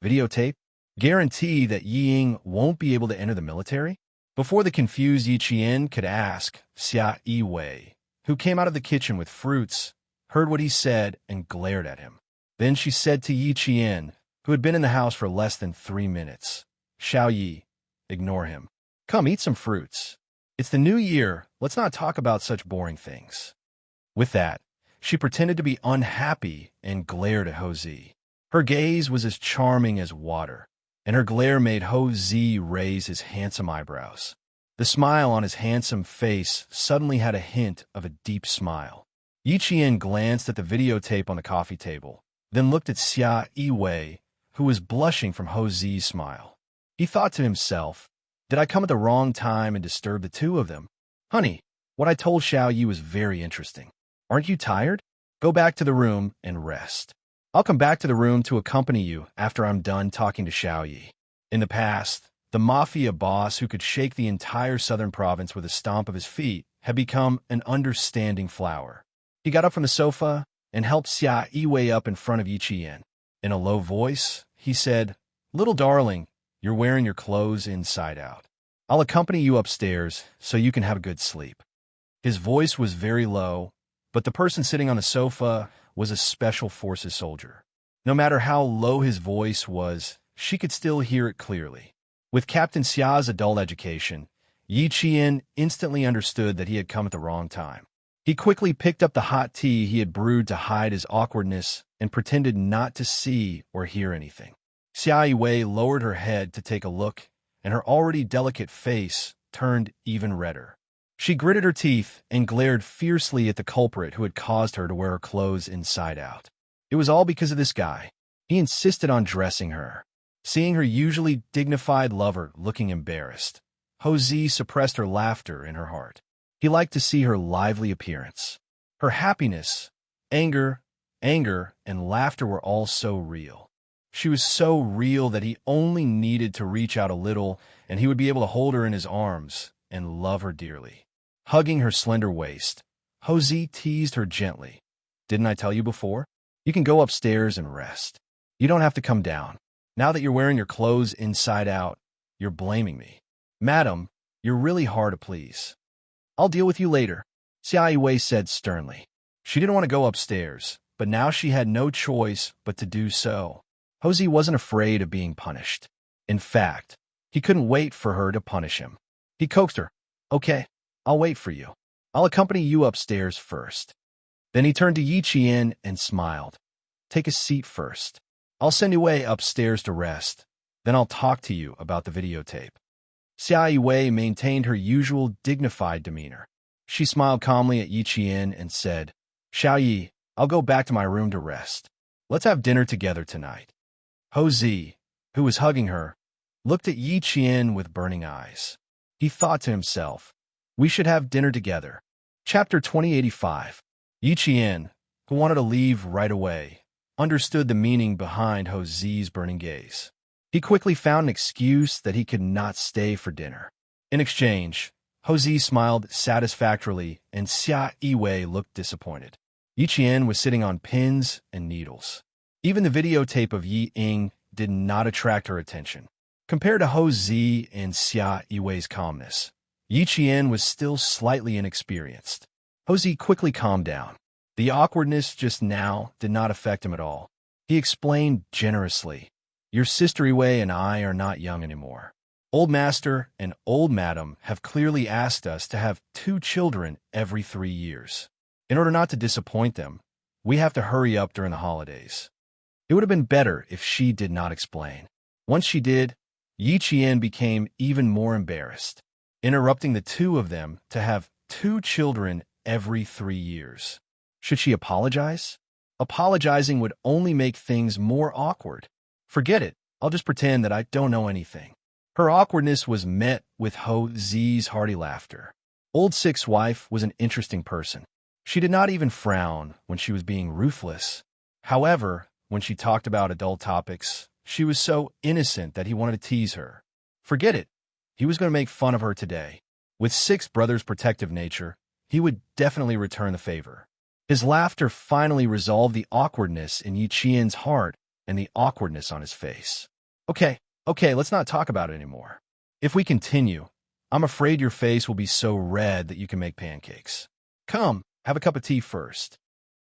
Videotape? Guarantee that Yi Ying won't be able to enter the military? Before the confused Yi Qian could ask, Xia Yiwei, who came out of the kitchen with fruits, heard what he said and glared at him. Then she said to Yi Qian, who had been in the house for less than 3 minutes, Xiao Yi, ignore him. Come, eat some fruits. It's the new year. Let's not talk about such boring things. With that, she pretended to be unhappy and glared at Houzi. Her gaze was as charming as water, and her glare made Houzi raise his handsome eyebrows. The smile on his handsome face suddenly had a hint of a deep smile. Yi Qian glanced at the videotape on the coffee table, then looked at Xia Yiwei, who was blushing from Houzi's smile. He thought to himself, did I come at the wrong time and disturb the two of them? Honey, what I told Xiao Yi was very interesting. Aren't you tired? Go back to the room and rest. I'll come back to the room to accompany you after I'm done talking to Xiao Yi. In the past, the mafia boss who could shake the entire southern province with a stomp of his feet had become an understanding flower. He got up from the sofa and helped Xia Yiwei up in front of Yi Qian. In a low voice, he said, Little darling, you're wearing your clothes inside out. I'll accompany you upstairs so you can have a good sleep. His voice was very low, but the person sitting on the sofa was a special forces soldier. No matter how low his voice was, she could still hear it clearly. With Captain Xia's adult education, Yi Qian instantly understood that he had come at the wrong time. He quickly picked up the hot tea he had brewed to hide his awkwardness and pretended not to see or hear anything. Xia Yiwei lowered her head to take a look, and her already delicate face turned even redder. She gritted her teeth and glared fiercely at the culprit who had caused her to wear her clothes inside out. It was all because of this guy. He insisted on dressing her. Seeing her usually dignified lover looking embarrassed, Hosea suppressed her laughter in her heart. He liked to see her lively appearance. Her happiness, anger, and laughter were all so real. She was so real that he only needed to reach out a little and he would be able to hold her in his arms and love her dearly. Hugging her slender waist, Hosea teased her gently. "Didn't I tell you before? You can go upstairs and rest. You don't have to come down. Now that you're wearing your clothes inside out, you're blaming me. Madam, you're really hard to please." "I'll deal with you later," Xianxia said sternly. She didn't want to go upstairs, but now she had no choice but to do so. Hosea wasn't afraid of being punished. In fact, he couldn't wait for her to punish him. He coaxed her. "Okay, I'll wait for you. I'll accompany you upstairs first." Then he turned to Yiqian and smiled. "Take a seat first. I'll send you away upstairs to rest. Then I'll talk to you about the videotape." Xianxia maintained her usual dignified demeanor. She smiled calmly at Yiqian and said, "Xiaoyi, I'll go back to my room to rest. Let's have dinner together tonight." Hosea, who was hugging her, looked at Yiqian with burning eyes. He thought to himself, "We should have dinner together." Chapter 2085. Yiqian, who wanted to leave right away, understood the meaning behind Hosea's burning gaze. He quickly found an excuse that he could not stay for dinner. In exchange, Hosea smiled satisfactorily and Xianxia looked disappointed. Yiqian was sitting on pins and needles. Even the videotape of Yi Ying did not attract her attention. Compared to Hosea and Xianxia's calmness, Yiqian was still slightly inexperienced. Hosea quickly calmed down. The awkwardness just now did not affect him at all. He explained generously, "Your sister Iwei and I are not young anymore. Old Master and Old Madam have clearly asked us to have 2 children every 3 years. In order not to disappoint them, we have to hurry up during the holidays." It would have been better if she did not explain. Once she did, Yiqian became even more embarrassed, interrupting the two of them to have 2 children every 3 years. Should she apologize? Apologizing would only make things more awkward. "Forget it. I'll just pretend that I don't know anything." Her awkwardness was met with Hosea's hearty laughter. Old Six's wife was an interesting person. She did not even frown when she was being ruthless. However, when she talked about adult topics, she was so innocent that he wanted to tease her. Forget it. He was going to make fun of her today. With Six Brothers' protective nature, he would definitely return the favor. His laughter finally resolved the awkwardness in Yiqian's heart and the awkwardness on his face. Okay, let's not talk about it anymore. If we continue, I'm afraid your face will be so red that you can make pancakes. Come, have a cup of tea first."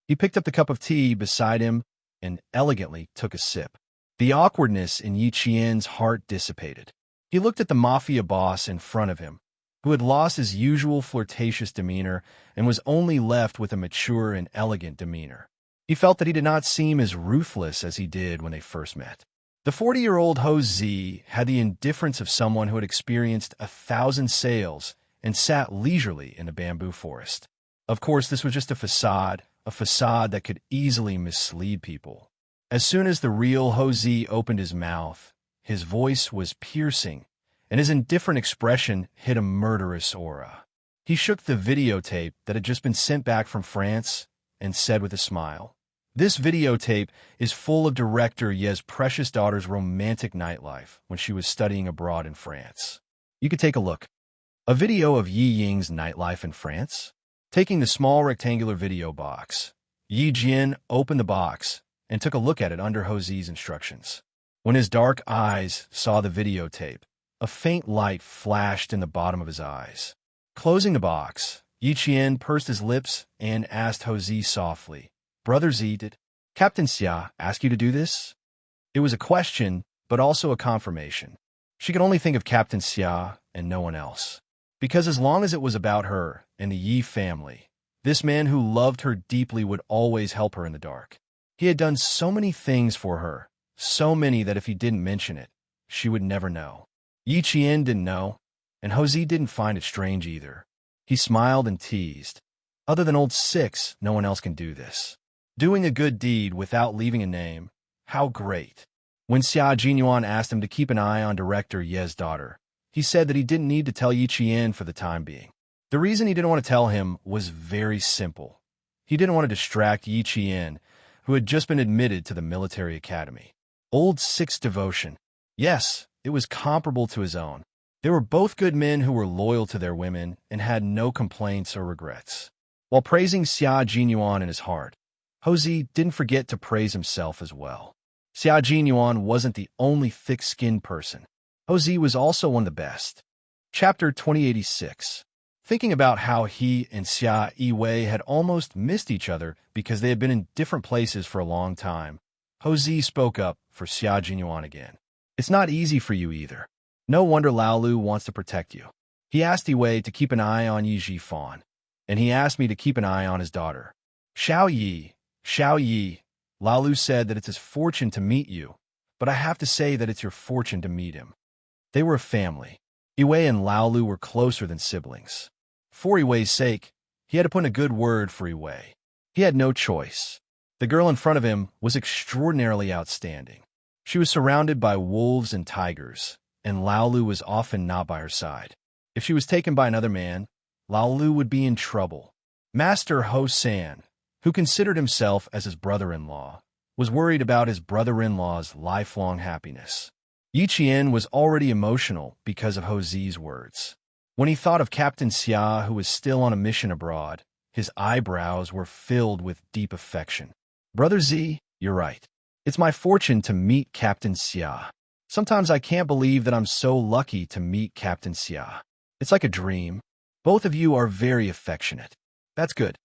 He picked up the cup of tea beside him and elegantly took a sip. The awkwardness in Yiqian's heart dissipated. He looked at the mafia boss in front of him, who had lost his usual flirtatious demeanor and was only left with a mature and elegant demeanor. He felt that he did not seem as ruthless as he did when they first met. The 40-year-old Hosea had the indifference of someone who had experienced 1,000 sails and sat leisurely in a bamboo forest. Of course, this was just a facade that could easily mislead people. As soon as the real Hosea opened his mouth, his voice was piercing, and his indifferent expression hid a murderous aura. He shook the videotape that had just been sent back from France and said with a smile, "This videotape is full of director Ye's precious daughter's romantic nightlife when she was studying abroad in France. You could take a look." A video of Yi Ying's nightlife in France? Taking the small rectangular video box, Yi Jian opened the box and took a look at it under Hosea's instructions. When his dark eyes saw the videotape, a faint light flashed in the bottom of his eyes. Closing the box, Yiqian pursed his lips and asked Hosea softly, "Brother Z, did Captain Xia ask you to do this?" It was a question, but also a confirmation. She could only think of Captain Xia and no one else. Because as long as it was about her and the Yi family, this man who loved her deeply would always help her in the dark. He had done so many things for her, so many that if he didn't mention it, she would never know. Yiqian didn't know, and Jose didn't find it strange either. He smiled and teased. Other than old Six, no one else can do this. Doing a good deed without leaving a name, how great. When Xia Jinyuan asked him to keep an eye on Director Ye's daughter, he said that he didn't need to tell Yi Qian for the time being. The reason he didn't want to tell him was very simple. He didn't want to distract Yi Qian, who had just been admitted to the military academy. Old Six devotion. Yes, it was comparable to his own. They were both good men who were loyal to their women and had no complaints or regrets. While praising Xia Jinyuan in his heart, Jose didn't forget to praise himself as well. Xia Jinyuan wasn't the only thick-skinned person. Jose was also one of the best. Chapter 2086. Thinking about how he and Xia Yiwei had almost missed each other because they had been in different places for a long time, Jose spoke up for Xia Jinyuan again. It's not easy for you either. No wonder Lao Lu wants to protect you. He asked Yiwei to keep an eye on Yi Jifan, and he asked me to keep an eye on his daughter. Xiao Yi, Lao Lu said that it's his fortune to meet you, but I have to say that it's your fortune to meet him. They were a family. Yiwei and Lao Lu were closer than siblings. For Yiwei's sake, he had to put in a good word for Yiwei. He had no choice. The girl in front of him was extraordinarily outstanding. She was surrounded by wolves and tigers, and Lao Lu was often not by her side. If she was taken by another man, Lao Lu would be in trouble. Master Ho San, who considered himself as his brother-in-law, was worried about his brother-in-law's lifelong happiness. Yi Qian was already emotional because of Jose's words. When he thought of Captain Xia, who was still on a mission abroad, his eyebrows were filled with deep affection. Brother Z, you're right. It's my fortune to meet Captain Xia. Sometimes I can't believe that I'm so lucky to meet Captain Xia. It's like a dream. Both of you are very affectionate. That's good.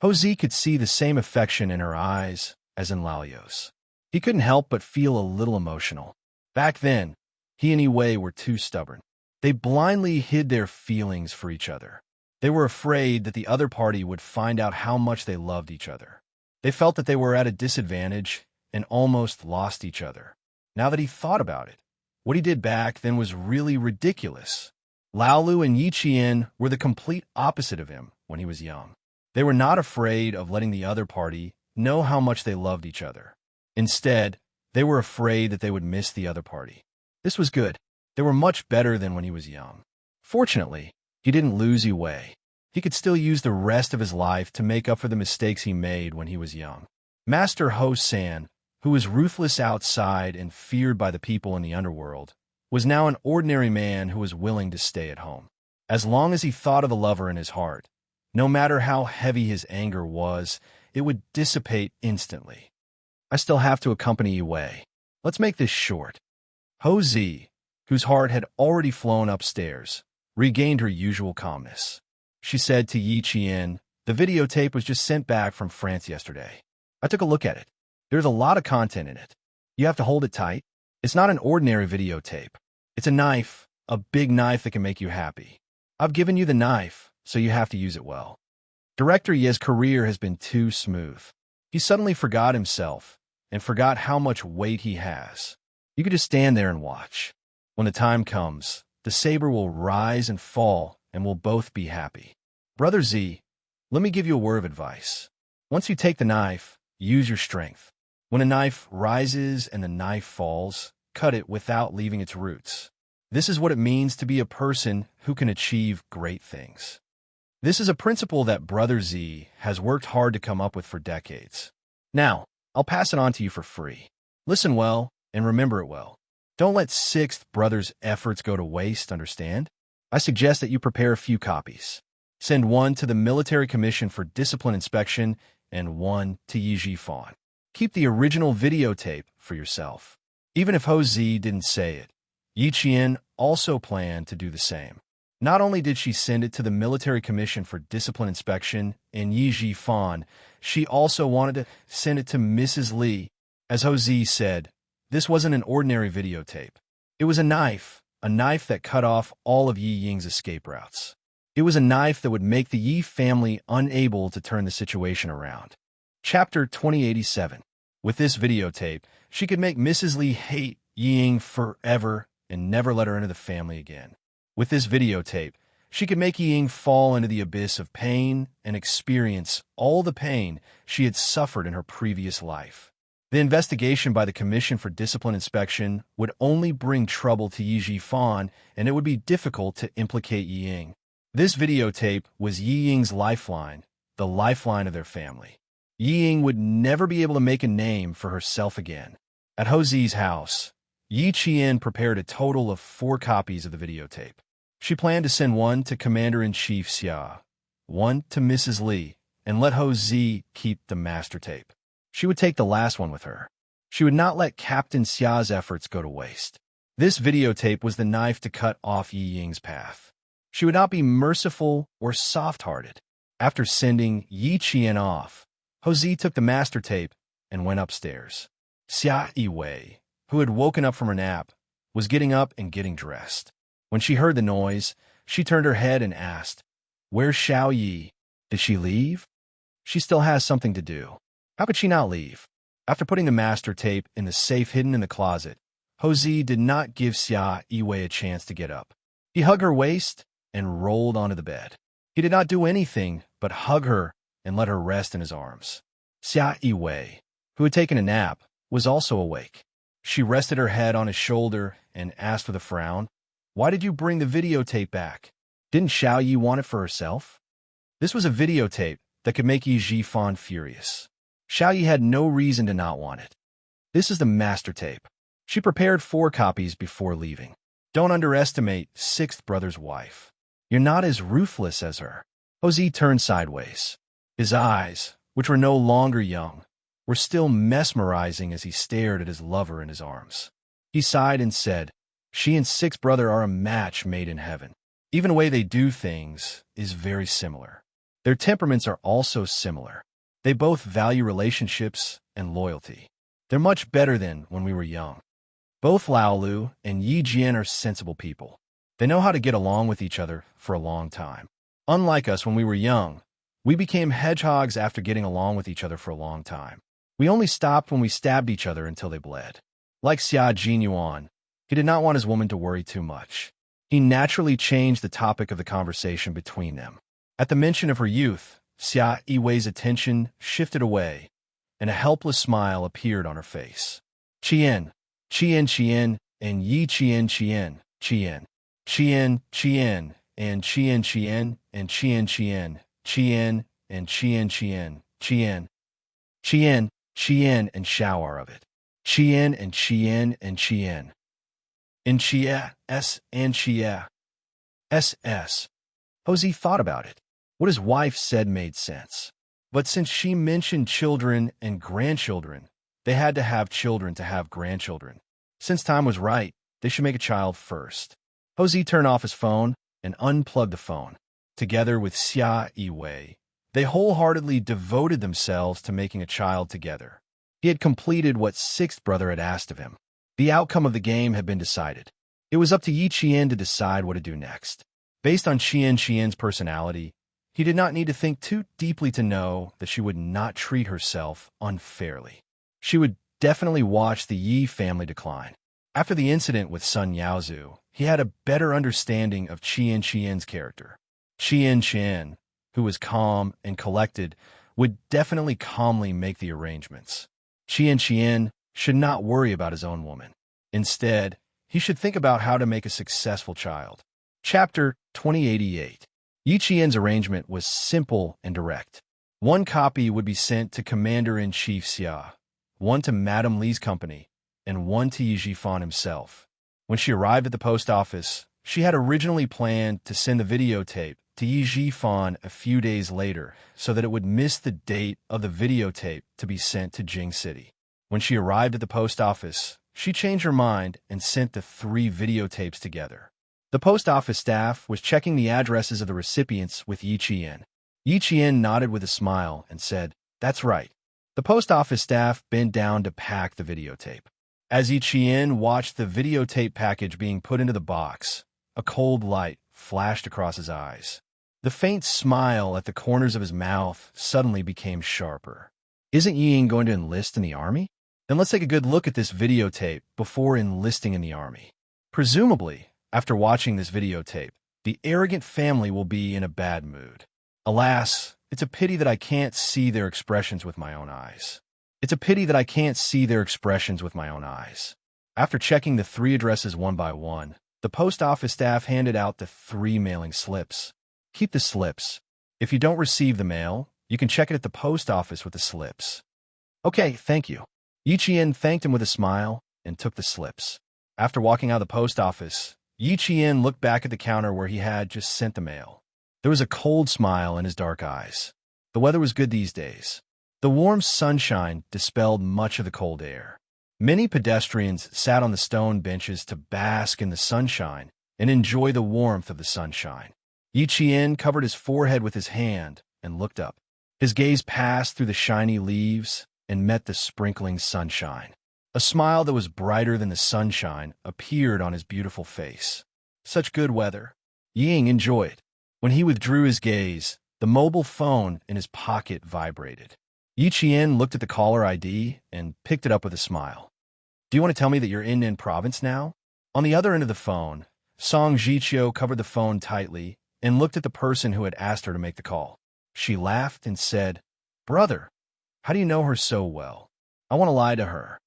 Jose could see the same affection in her eyes as in Lalio's. He couldn't help but feel a little emotional. Back then, he and Yiwei were too stubborn. They blindly hid their feelings for each other. They were afraid that the other party would find out how much they loved each other. They felt that they were at a disadvantage and almost lost each other. Now that he thought about it, what he did back then was really ridiculous. Lao Lu and Yi Qian were the complete opposite of him when he was young. They were not afraid of letting the other party know how much they loved each other. Instead, they were afraid that they would miss the other party. This was good. They were much better than when he was young. Fortunately, he didn't lose Yiwei. He could still use the rest of his life to make up for the mistakes he made when he was young. Master Ho San, who was ruthless outside and feared by the people in the underworld, was now an ordinary man who was willing to stay at home. As long as he thought of the lover in his heart, no matter how heavy his anger was, it would dissipate instantly. I still have to accompany Yiwei. Let's make this short. Ho Zi, whose heart had already flown upstairs, regained her usual calmness. She said to Yi Qian, "The videotape was just sent back from France yesterday. I took a look at it. There's a lot of content in it. You have to hold it tight. It's not an ordinary videotape. It's a knife, a big knife that can make you happy. I've given you the knife, so you have to use it well." Director Ye's career has been too smooth. He suddenly forgot himself and forgot how much weight he has. You could just stand there and watch. When the time comes, the saber will rise and fall, and we'll both be happy. Brother Z, let me give you a word of advice. Once you take the knife, use your strength. When a knife rises and the knife falls, cut it without leaving its roots. This is what it means to be a person who can achieve great things. This is a principle that Brother Z has worked hard to come up with for decades. Now, I'll pass it on to you for free. Listen well and remember it well. Don't let Sixth Brother's efforts go to waste, understand? I suggest that you prepare a few copies. Send one to the Military Commission for Discipline Inspection and one to Yi Jifan. Keep the original videotape for yourself. Even if Ho Zi didn't say it, Yi Qian also planned to do the same. Not only did she send it to the Military Commission for Discipline Inspection and Yi Jifan, she also wanted to send it to Mrs. Li. As Ho Zi said, this wasn't an ordinary videotape. It was a knife that cut off all of Yi Ying's escape routes. It was a knife that would make the Yi family unable to turn the situation around. Chapter 2087. With this videotape, she could make Mrs. Li hate Yi Ying forever and never let her into the family again. With this videotape, she could make Ying fall into the abyss of pain and experience all the pain she had suffered in her previous life. The investigation by the Commission for Discipline Inspection would only bring trouble to Yi Jifan, and it would be difficult to implicate Ying. This videotape was Yi Ying's lifeline, the lifeline of their family. Yi Ying would never be able to make a name for herself again. At Hou Zi's house, Yi Qian prepared a total of 4 copies of the videotape. She planned to send one to Commander-in-Chief Xia, one to Mrs. Li, and let Hou Zi keep the master tape. She would take the last one with her. She would not let Captain Xia's efforts go to waste. This videotape was the knife to cut off Yi Ying's path. She would not be merciful or soft-hearted. After sending Yi Qian off, Hou Zi took the master tape and went upstairs. Xia Yiwei, who had woken up from her nap, was getting up and getting dressed. When she heard the noise, she turned her head and asked, "Where's Xiao Yi? Did she leave? She still has something to do. How could she not leave?" After putting the master tape in the safe hidden in the closet, Hou Zi did not give Xia Yiwei a chance to get up. He hugged her waist and rolled onto the bed. He did not do anything but hug her and let her rest in his arms. Xia Yiwei, who had taken a nap, was also awake. She rested her head on his shoulder and asked with a frown, "Why did you bring the videotape back? Didn't Xiao Yi want it for herself?" This was a videotape that could make Yi Jifan furious. Xiao Yi had no reason to not want it. This is the master tape. She prepared 4 copies before leaving. Don't underestimate 6th brother's wife. You're not as ruthless as her. Hou Zi turned sideways. His eyes, which were no longer young, were still mesmerizing as he stared at his lover in his arms. He sighed and said, "She and 6th brother are a match made in heaven. Even the way they do things is very similar. Their temperaments are also similar. They both value relationships and loyalty. They're much better than when we were young. Both Lao Lu and Yi Jian are sensible people. They know how to get along with each other for a long time. Unlike us when we were young, we became hedgehogs after getting along with each other for a long time. We only stopped when we stabbed each other until they bled." Like Xia Jinyuan, he did not want his woman to worry too much. He naturally changed the topic of the conversation between them. At the mention of her youth, Xia Yiwei's attention shifted away, and a helpless smile appeared on her face. "Qian, Qian, Qian, and Yi Qian, Qian, Qian, Qian, Qian, and Qian, Qian, and Qian, Qian, Qian, and Qian, Qian, Qian, Qian, Qian, and Xiao are of it. Qian and Qian and Qian. And Xia, S and Xia. SS. Hou Zi thought about it. What his wife said made sense. But since she mentioned children and grandchildren, they had to have children to have grandchildren. Since time was right, they should make a child first. Hou Zi turned off his phone and unplugged the phone. Together with Xia Yiwei, they wholeheartedly devoted themselves to making a child together. He had completed what 6th brother had asked of him. The outcome of the game had been decided. It was up to Yi Qian to decide what to do next. Based on Qian's personality, he did not need to think too deeply to know that she would not treat herself unfairly. She would definitely watch the Yi family decline. After the incident with Sun Yaozu, he had a better understanding of Qian's character. Qian, who was calm and collected, would definitely calmly make the arrangements. Qian should not worry about his own woman. Instead, he should think about how to make a successful child. Chapter 2088. Yi Qian's arrangement was simple and direct. 1 copy would be sent to Commander-in-Chief Xia, 1 to Madame Li's company, and 1 to Yi Jifan himself. When she arrived at the post office, she had originally planned to send the videotape to Yi Jifan a few days later so that it would miss the date of the videotape to be sent to Jing City. When she arrived at the post office, she changed her mind and sent the 3 videotapes together. The post office staff was checking the addresses of the recipients with Yi Qian. Yi Qian nodded with a smile and said, "That's right." The post office staff bent down to pack the videotape. As Yi Qian watched the videotape package being put into the box, a cold light flashed across his eyes. The faint smile at the corners of his mouth suddenly became sharper. Isn't Ying going to enlist in the army? Then let's take a good look at this videotape before enlisting in the army. Presumably, After watching this videotape, the arrogant family will be in a bad mood. Alas, it's a pity that I can't see their expressions with my own eyes. It's a pity that I can't see their expressions with my own eyes. After checking the 3 addresses one by one, the post office staff handed out the 3 mailing slips. Keep the slips. If you don't receive the mail, you can check it at the post office with the slips. Okay, thank you. Yiqian thanked him with a smile and took the slips. After walking out of the post office, Yiqian looked back at the counter where he had just sent the mail. There was a cold smile in his dark eyes. The weather was good these days. The warm sunshine dispelled much of the cold air. Many pedestrians sat on the stone benches to bask in the sunshine and enjoy the warmth of the sunshine. Yiqian covered his forehead with his hand and looked up. His gaze passed through the shiny leaves and met the sprinkling sunshine. A smile that was brighter than the sunshine appeared on his beautiful face. Such good weather. Ying enjoyed. When he withdrew his gaze, the mobile phone in his pocket vibrated. Yiqian looked at the caller ID and picked it up with a smile. Do you want to tell me that you're in province now? On the other end of the phone, Song Jiqiu covered the phone tightly and looked at the person who had asked her to make the call. She laughed and said, "Brother, how do you know her so well? I want to lie to her.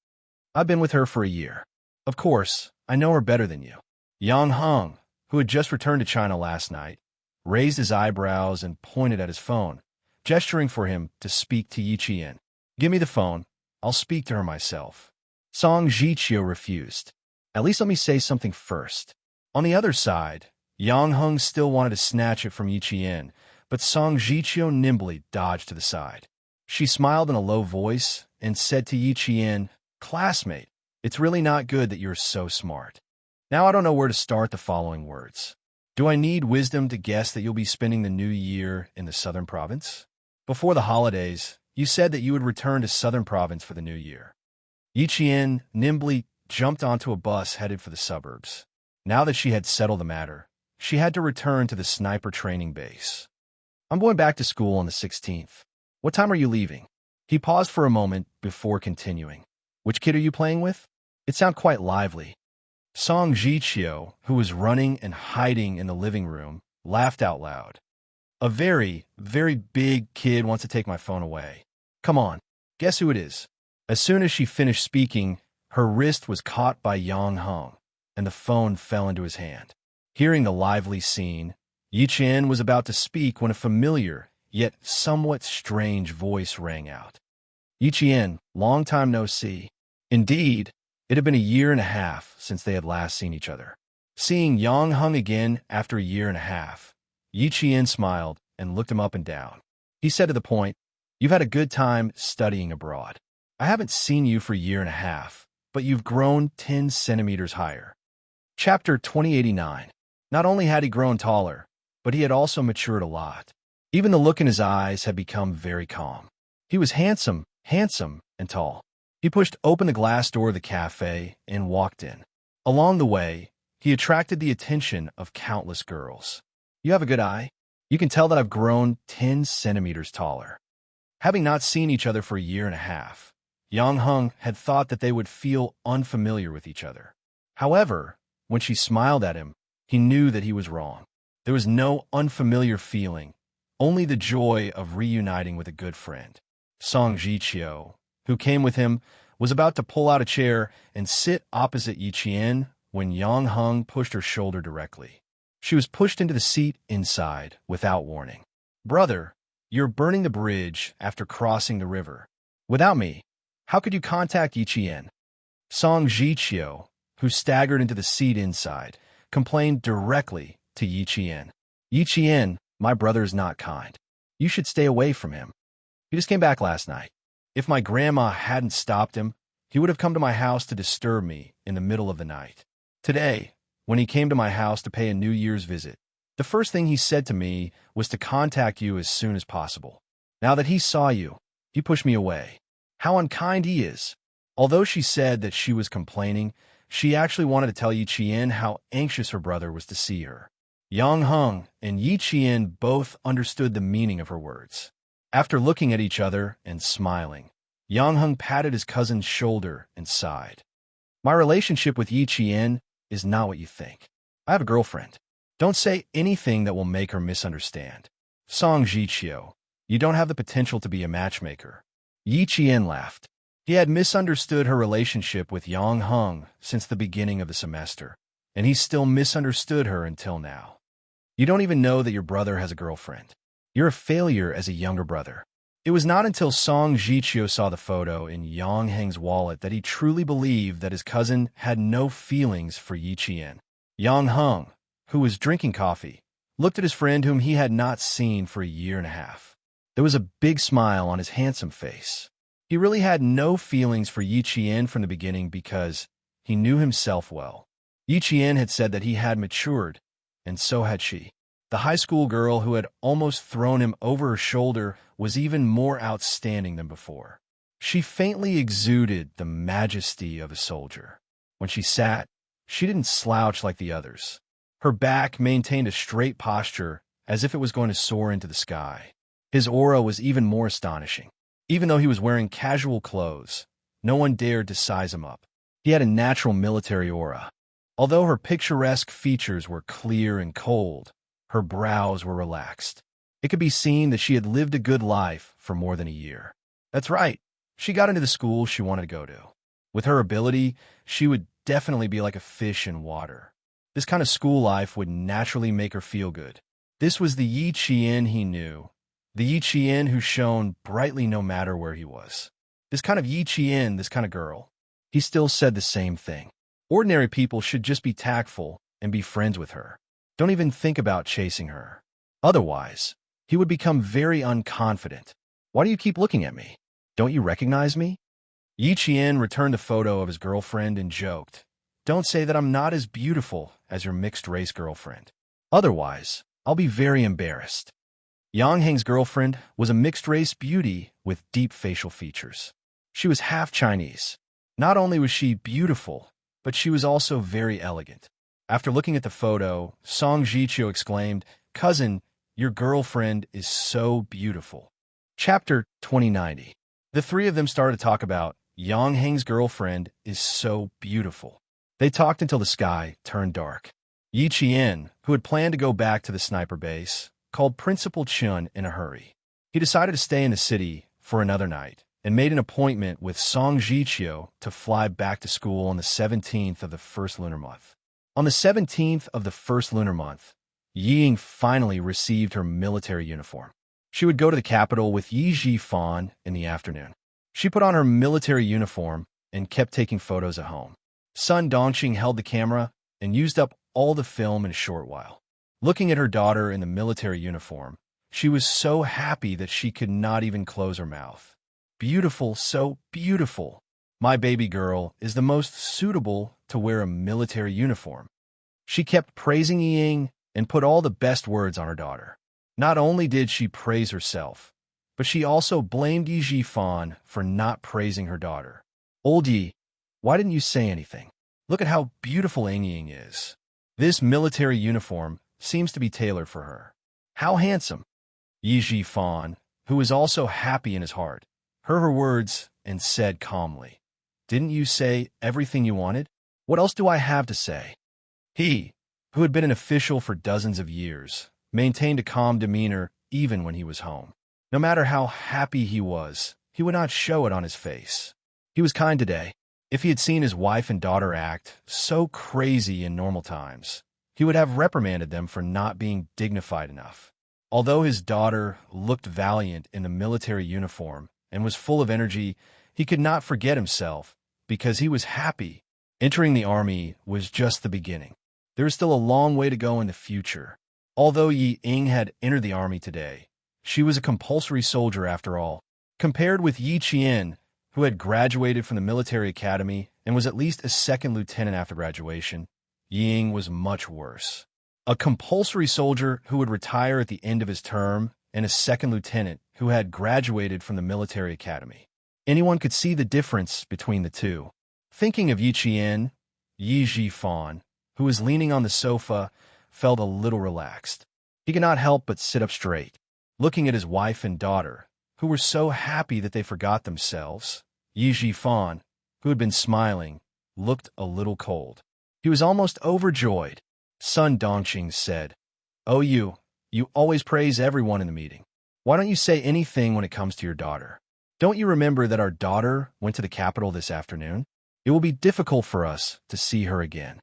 I've been with her for a year. Of course, I know her better than you." Yang Heng, who had just returned to China last night, raised his eyebrows and pointed at his phone, gesturing for him to speak to Yiqian. "Give me the phone. I'll speak to her myself." Song Jiqiu refused. "At least let me say something first." On the other side, Yang Heng still wanted to snatch it from Yiqian, but Song Jiqiu nimbly dodged to the side. She smiled in a low voice and said to Yiqian, "Classmate, it's really not good that you're so smart." Now I don't know where to start the following words. Do I need wisdom to guess that you'll be spending the new year in the southern province? Before the holidays, you said that you would return to southern province for the new year. Yiqian nimbly jumped onto a bus headed for the suburbs. Now that she had settled the matter, she had to return to the sniper training base. "I'm going back to school on the 16th. What time are you leaving?" He paused for a moment before continuing. "Which kid are you playing with? It sounds quite lively." Song Jiqiu, who was running and hiding in the living room, laughed out loud. "A very, very big kid wants to take my phone away. Come on, guess who it is?" As soon as she finished speaking, her wrist was caught by Yang Heng, and the phone fell into his hand. Hearing the lively scene, Yiqian was about to speak when a familiar, yet somewhat strange voice rang out. "Yiqian, long time no see." Indeed, it had been a year and a half since they had last seen each other. Seeing Yang Heng again after a year and a half, Yiqian smiled and looked him up and down. He said to the point, "You've had a good time studying abroad. I haven't seen you for a year and a half, but you've grown 10 centimeters higher." Chapter 2089. Not only had he grown taller, but he had also matured a lot. Even the look in his eyes had become very calm. He was handsome, and tall. He pushed open the glass door of the cafe and walked in. Along the way, he attracted the attention of countless girls. "You have a good eye. You can tell that I've grown 10 centimeters taller." Having not seen each other for a year and a half, Yang Heng had thought that they would feel unfamiliar with each other. However, when she smiled at him, he knew that he was wrong. There was no unfamiliar feeling, only the joy of reuniting with a good friend. Song Jiqiu, who came with him, was about to pull out a chair and sit opposite Yiqian when Yang Heng pushed her shoulder directly. She was pushed into the seat inside without warning. "Brother, you're burning the bridge after crossing the river. Without me, how could you contact Yiqian?" Song Jiqiu, who staggered into the seat inside, complained directly to Yiqian. "Yiqian, my brother is not kind. You should stay away from him. He just came back last night. If my grandma hadn't stopped him, he would have come to my house to disturb me in the middle of the night. Today, when he came to my house to pay a New Year's visit, the first thing he said to me was to contact you as soon as possible. Now that he saw you, he pushed me away. How unkind he is." Although she said that she was complaining, she actually wanted to tell Yiqian how anxious her brother was to see her. Yang Heng and Yiqian both understood the meaning of her words. After looking at each other and smiling, Yang Heng patted his cousin's shoulder and sighed. "My relationship with Yiqian is not what you think. I have a girlfriend. Don't say anything that will make her misunderstand. Song Jiqiu, you don't have the potential to be a matchmaker. Yi Qian laughed. He had misunderstood her relationship with Yang Heng since the beginning of the semester, and he still misunderstood her until now. You don't even know that your brother has a girlfriend. You're a failure as a younger brother. It was not until Song Jiqiu saw the photo in Yang Heng's wallet that he truly believed that his cousin had no feelings for Yi Qian. Yang Heng, who was drinking coffee, looked at his friend whom he had not seen for a year and a half. There was a big smile on his handsome face. He really had no feelings for Yi Qian from the beginning because he knew himself well. Yi Qian had said that he had matured, and so had she. The high school girl who had almost thrown him over her shoulder was even more outstanding than before. She faintly exuded the majesty of a soldier. When she sat, she didn't slouch like the others. Her back maintained a straight posture as if it was going to soar into the sky. His aura was even more astonishing. Even though he was wearing casual clothes, no one dared to size him up. He had a natural military aura. Although her picturesque features were clear and cold, her brows were relaxed. It could be seen that she had lived a good life for more than a year. That's right, she got into the school she wanted to go to. With her ability, she would definitely be like a fish in water. This kind of school life would naturally make her feel good. This was the Yi Qian he knew, the Yi Qian who shone brightly no matter where he was. This kind of Yi Qian, this kind of girl. He still said the same thing. Ordinary people should just be tactful and be friends with her. Don't even think about chasing her. Otherwise, he would become very unconfident. Why do you keep looking at me? Don't you recognize me? Yi Qian returned a photo of his girlfriend and joked, "Don't say that I'm not as beautiful as your mixed-race girlfriend. Otherwise, I'll be very embarrassed." Yang Heng's girlfriend was a mixed-race beauty with deep facial features. She was half Chinese. Not only was she beautiful, but she was also very elegant. After looking at the photo, Song Jiqiu exclaimed, "Cousin, your girlfriend is so beautiful." Chapter 2090. The three of them started to talk about Yang Heng's girlfriend is so beautiful. They talked until the sky turned dark. Yi Qian, who had planned to go back to the sniper base, called Principal Chun in a hurry. He decided to stay in the city for another night and made an appointment with Song Jiqiu to fly back to school on the 17th of the first lunar month. On the 17th of the first lunar month, Ying finally received her military uniform. She would go to the capital with Yi Zhifan in the afternoon. She put on her military uniform and kept taking photos at home. Sun Dongxing held the camera and used up all the film in a short while. Looking at her daughter in the military uniform, she was so happy that she could not even close her mouth. Beautiful, so beautiful. My baby girl is the most suitable to wear a military uniform. She kept praising Ying and put all the best words on her daughter. Not only did she praise herself, but she also blamed Yi Zhifan for not praising her daughter. "Old Yi, why didn't you say anything? Look at how beautiful Ying is. This military uniform seems to be tailored for her. How handsome." Yi Zhifan, who was also happy in his heart, heard her words and said calmly, "Didn't you say everything you wanted? What else do I have to say?" He, who had been an official for dozens of years, maintained a calm demeanor even when he was home. No matter how happy he was, he would not show it on his face. He was kind today. If he had seen his wife and daughter act so crazy in normal times, he would have reprimanded them for not being dignified enough. Although his daughter looked valiant in the military uniform and was full of energy, he could not forget himself because he was happy. Entering the army was just the beginning. There is still a long way to go in the future. Although Yi Ying had entered the army today, she was a compulsory soldier after all. Compared with Yi Qian, who had graduated from the military academy and was at least a second lieutenant after graduation, Ying was much worse. A compulsory soldier who would retire at the end of his term and a second lieutenant who had graduated from the military academy. Anyone could see the difference between the two. Thinking of Yi Qian, Yi Zhifan, who was leaning on the sofa, felt a little relaxed. He could not help but sit up straight. Looking at his wife and daughter, who were so happy that they forgot themselves, Yi Zhifan, who had been smiling, looked a little cold. He was almost overjoyed. Sun Dongqing said, "Oh, you always praise everyone in the meeting. Why don't you say anything when it comes to your daughter? Don't you remember that our daughter went to the capital this afternoon? It will be difficult for us to see her again."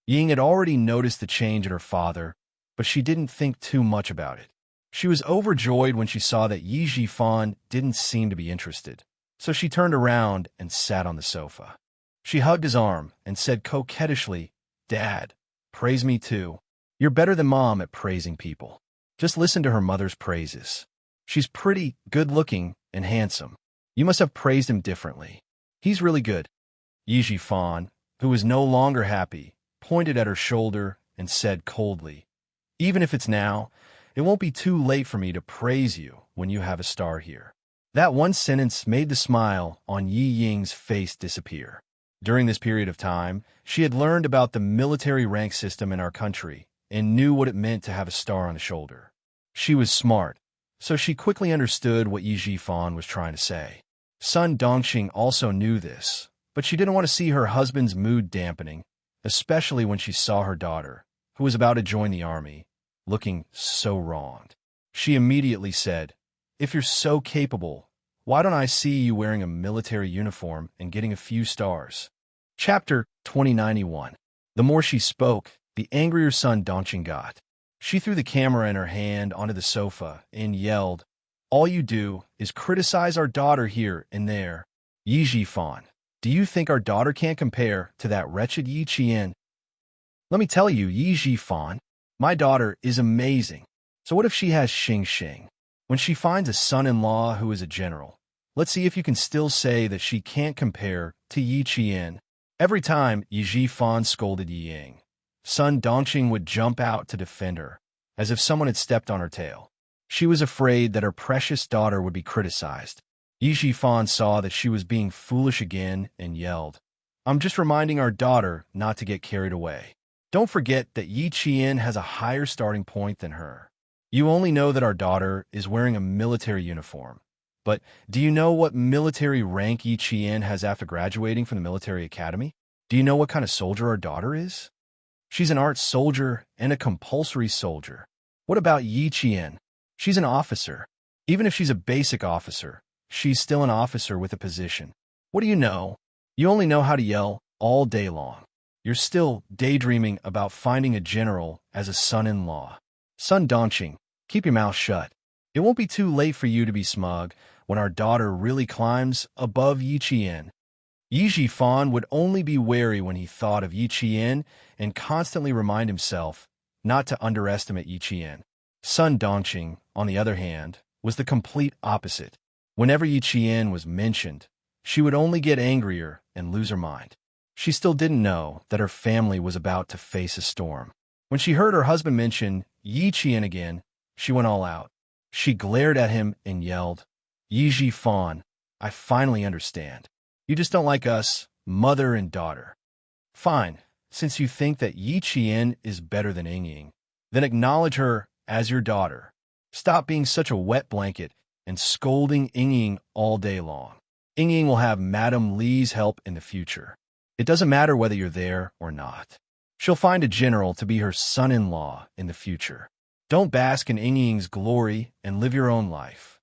Ying had already noticed the change in her father, but she didn't think too much about it. She was overjoyed when she saw that Yi Jifan didn't seem to be interested, so she turned around and sat on the sofa. She hugged his arm and said coquettishly, "Dad, praise me too. You're better than Mom at praising people. Just listen to her mother's praises. She's pretty, good-looking, and handsome. You must have praised him differently. He's really good." Yi Jifan, who was no longer happy, pointed at her shoulder and said coldly, "Even if it's now, it won't be too late for me to praise you when you have a star here." That one sentence made the smile on Yi Ying's face disappear. During this period of time, she had learned about the military rank system in our country and knew what it meant to have a star on the shoulder. She was smart, so she quickly understood what Yi Jifan was trying to say. Sun Dongqing also knew this, but she didn't want to see her husband's mood dampening, especially when she saw her daughter, who was about to join the army, looking so wronged. She immediately said, "If you're so capable, why don't I see you wearing a military uniform and getting a few stars?" Chapter 2091. The more she spoke, the angrier Sun Dongqing got. She threw the camera in her hand onto the sofa and yelled, "All you do is criticize our daughter here and there. Yi Jifan, do you think our daughter can't compare to that wretched Yi Qian? Let me tell you, Yi Jifan, my daughter is amazing. So what if she has Xianxia? When she finds a son-in-law who is a general, let's see if you can still say that she can't compare to Yi Qian." Every time Yi Jifan scolded Yi Ying, Sun Dongqing would jump out to defend her, as if someone had stepped on her tail. She was afraid that her precious daughter would be criticized. Yi Jifan saw that she was being foolish again and yelled, "I'm just reminding our daughter not to get carried away. Don't forget that Yi Qian has a higher starting point than her. You only know that our daughter is wearing a military uniform. But do you know what military rank Yi Qian has after graduating from the military academy? Do you know what kind of soldier our daughter is? She's an art soldier and a compulsory soldier. What about Yi Qian? She's an officer. Even if she's a basic officer, she's still an officer with a position. What do you know? You only know how to yell all day long. You're still daydreaming about finding a general as a son-in-law. Sun Dongqing, keep your mouth shut. It won't be too late for you to be smug when our daughter really climbs above Yi Qian." Yi Jifan would only be wary when he thought of Yi Qian and constantly remind himself not to underestimate Yi Qian. Sun Dongqing, on the other hand, was the complete opposite. Whenever Yi Qian was mentioned, she would only get angrier and lose her mind. She still didn't know that her family was about to face a storm. When she heard her husband mention Yi Qian again, she went all out. She glared at him and yelled, "Yi Jifan, I finally understand. You just don't like us, mother and daughter. Fine, since you think that Yi Qian is better than Ying, then acknowledge her as your daughter. Stop being such a wet blanket and scolding Ying all day long. Ying will have Madame Li's help in the future. It doesn't matter whether you're there or not. She'll find a general to be her son-in-law in the future. Don't bask in Ying's glory and live your own life."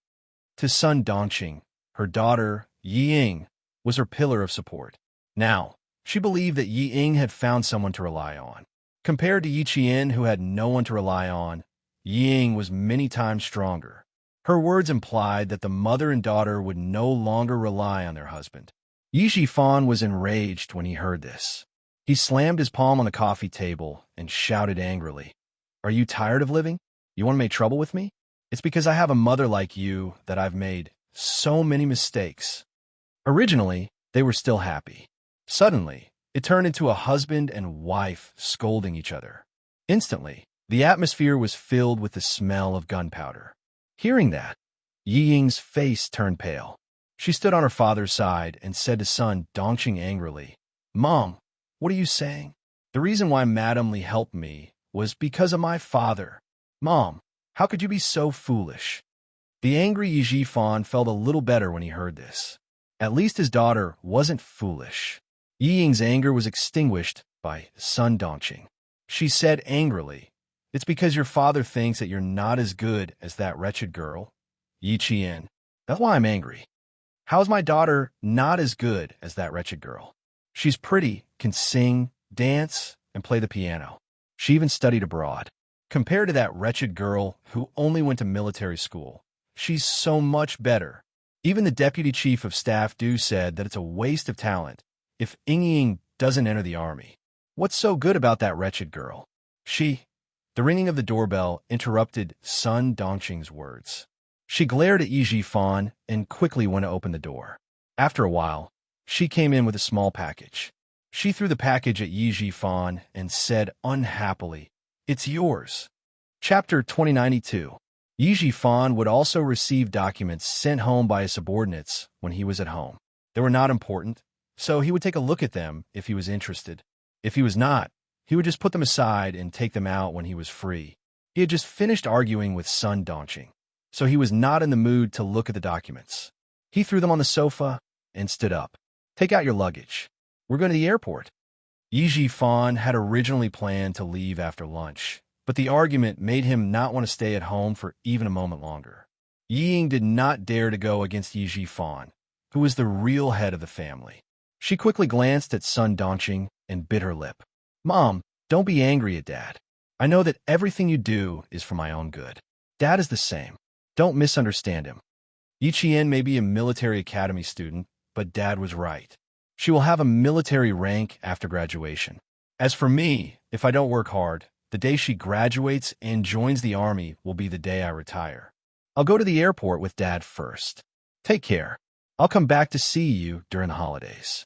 To Sun Dongqing, her daughter, Yi Ying, was her pillar of support. Now, she believed that Yi Ying had found someone to rely on. Compared to Yi Qian, who had no one to rely on, Yi Ying was many times stronger. Her words implied that the mother and daughter would no longer rely on their husband. Yi Jifan was enraged when he heard this. He slammed his palm on the coffee table and shouted angrily, "Are you tired of living? You want to make trouble with me? It's because I have a mother like you that I've made so many mistakes." Originally, they were still happy. Suddenly, it turned into a husband and wife scolding each other. Instantly, the atmosphere was filled with the smell of gunpowder. Hearing that, Yi Ying's face turned pale. She stood on her father's side and said to Sun Dongqing angrily, "Mom, what are you saying? The reason why Madame Li helped me was because of my father. Mom, how could you be so foolish?" The angry Yi Jifan felt a little better when he heard this. At least his daughter wasn't foolish. Yi Ying's anger was extinguished by Sun Dongqing. She said angrily, "It's because your father thinks that you're not as good as that wretched girl, Yi Qian. That's why I'm angry. How's my daughter not as good as that wretched girl? She's pretty, can sing, dance, and play the piano. She even studied abroad. Compared to that wretched girl who only went to military school, she's so much better." Even the deputy chief of staff Du said that it's a waste of talent if Ying doesn't enter the army. What's so good about that wretched girl? The ringing of the doorbell interrupted Sun Dongqing's words. She glared at Yi Jifan and quickly went to open the door. After a while, she came in with a small package. She threw the package at Yi Jifan and said unhappily, "It's yours." Chapter 2092. Yi Jifan would also receive documents sent home by his subordinates when he was at home. They were not important, so he would take a look at them if he was interested. If he was not, he would just put them aside and take them out when he was free. He had just finished arguing with Sun Dongqing, so he was not in the mood to look at the documents. He threw them on the sofa and stood up. "Take out your luggage. We're going to the airport." Yi Jifan had originally planned to leave after lunch, but the argument made him not want to stay at home for even a moment longer. Ying did not dare to go against Yi Jifan, who was the real head of the family. She quickly glanced at Sun Dongqing and bit her lip. "Mom, don't be angry at Dad. I know that everything you do is for my own good. Dad is the same. Don't misunderstand him. Yi Qian may be a military academy student, but Dad was right. She will have a military rank after graduation. As for me, if I don't work hard, the day she graduates and joins the army will be the day I retire. I'll go to the airport with Dad first. Take care. I'll come back to see you during the holidays."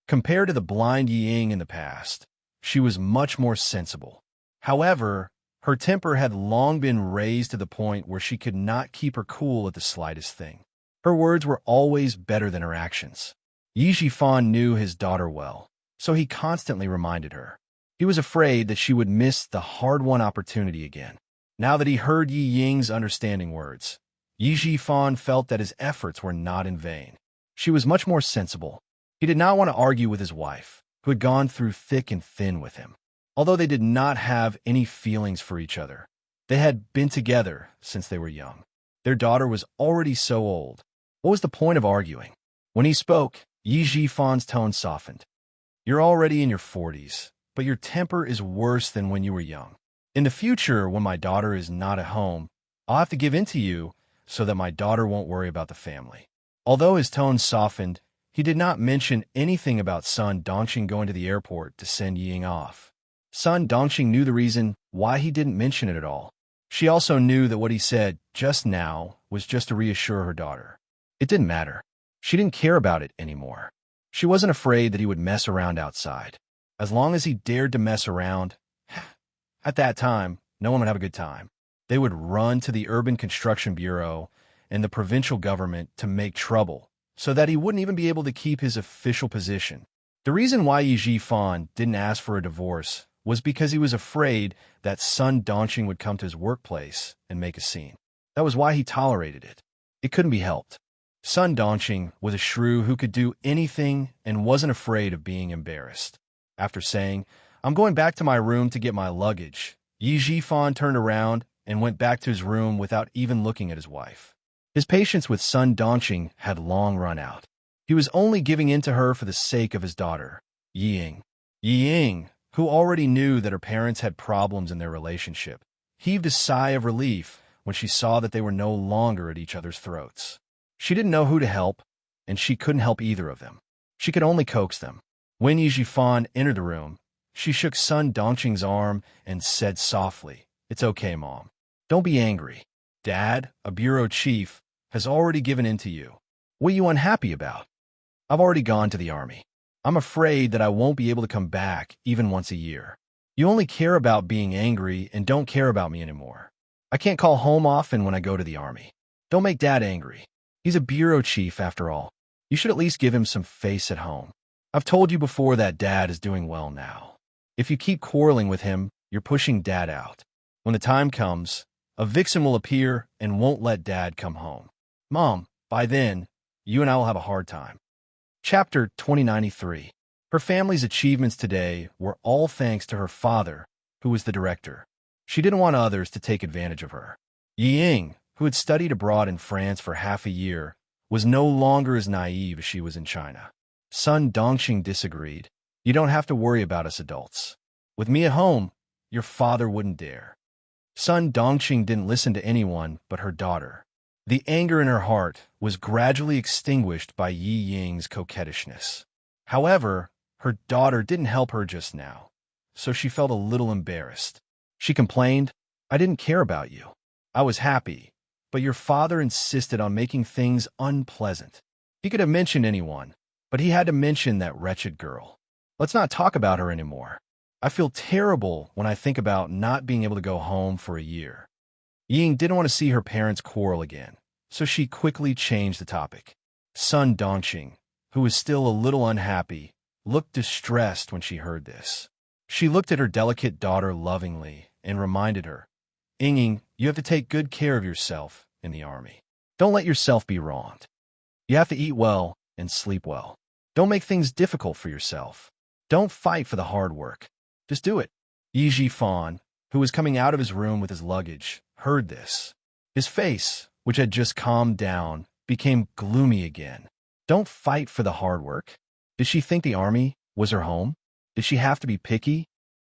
Compared to the blind Ying in the past, she was much more sensible. However, her temper had long been raised to the point where she could not keep her cool at the slightest thing. Her words were always better than her actions. Yi Jifan knew his daughter well, so he constantly reminded her. He was afraid that she would miss the hard-won opportunity again. Now that he heard Yi Ying's understanding words, Yi Jifan felt that his efforts were not in vain. She was much more sensible. He did not want to argue with his wife, who had gone through thick and thin with him. Although they did not have any feelings for each other, they had been together since they were young. Their daughter was already so old. What was the point of arguing? When he spoke, Yi Jifan's tone softened. "You're already in your 40s, but your temper is worse than when you were young. In the future, when my daughter is not at home, I'll have to give in to you so that my daughter won't worry about the family." Although his tone softened, he did not mention anything about Sun Dongqing going to the airport to send Ying off. Sun Dongqing knew the reason why he didn't mention it at all. She also knew that what he said just now was just to reassure her daughter. It didn't matter. She didn't care about it anymore. She wasn't afraid that he would mess around outside. As long as he dared to mess around, at that time, no one would have a good time. They would run to the Urban Construction Bureau and the provincial government to make trouble, so that he wouldn't even be able to keep his official position. The reason why Yi Jifan didn't ask for a divorce was because he was afraid that Sun Dongqing would come to his workplace and make a scene. That was why he tolerated it. It couldn't be helped. Sun Dongqing was a shrew who could do anything and wasn't afraid of being embarrassed. After saying, "I'm going back to my room to get my luggage," Yi Jifan turned around and went back to his room without even looking at his wife. His patience with Sun Dongqing had long run out. He was only giving in to her for the sake of his daughter, Ying. Ying, who already knew that her parents had problems in their relationship, heaved a sigh of relief when she saw that they were no longer at each other's throats. She didn't know who to help, and she couldn't help either of them. She could only coax them. When Yi Jifan entered the room, she shook Sun Dongqing's arm and said softly, "It's okay, Mom. Don't be angry. Dad, a bureau chief, has already given in to you. What are you unhappy about? I've already gone to the army. I'm afraid that I won't be able to come back even once a year. You only care about being angry and don't care about me anymore. I can't call home often when I go to the army. Don't make Dad angry. He's a bureau chief after all. You should at least give him some face at home. I've told you before that Dad is doing well now. If you keep quarreling with him, you're pushing Dad out. When the time comes, a vixen will appear and won't let Dad come home. Mom, by then, you and I will have a hard time." Chapter 2093. Her family's achievements today were all thanks to her father, who was the director. She didn't want others to take advantage of her. Ying, who had studied abroad in France for half a year, was no longer as naive as she was in China. Sun Dongxing disagreed. You don't have to worry about us adults. With me at home, your father wouldn't dare. Sun Dongxing didn't listen to anyone but her daughter. The anger in her heart was gradually extinguished by Yi Ying's coquettishness. However, her daughter didn't help her just now, so she felt a little embarrassed. She complained, I didn't care about you. I was happy, but your father insisted on making things unpleasant. He could have mentioned anyone, but he had to mention that wretched girl. Let's not talk about her anymore. I feel terrible when I think about not being able to go home for a year. Ying didn't want to see her parents quarrel again, so she quickly changed the topic. Sun Dongxing, who was still a little unhappy, looked distressed when she heard this. She looked at her delicate daughter lovingly and reminded her, Ying, you have to take good care of yourself in the army. Don't let yourself be wronged. You have to eat well and sleep well. Don't make things difficult for yourself. Don't fight for the hard work. Just do it. Yi Jifan, who was coming out of his room with his luggage, heard this. His face, which had just calmed down, became gloomy again. Don't fight for the hard work. Did she think the army was her home? Did she have to be picky?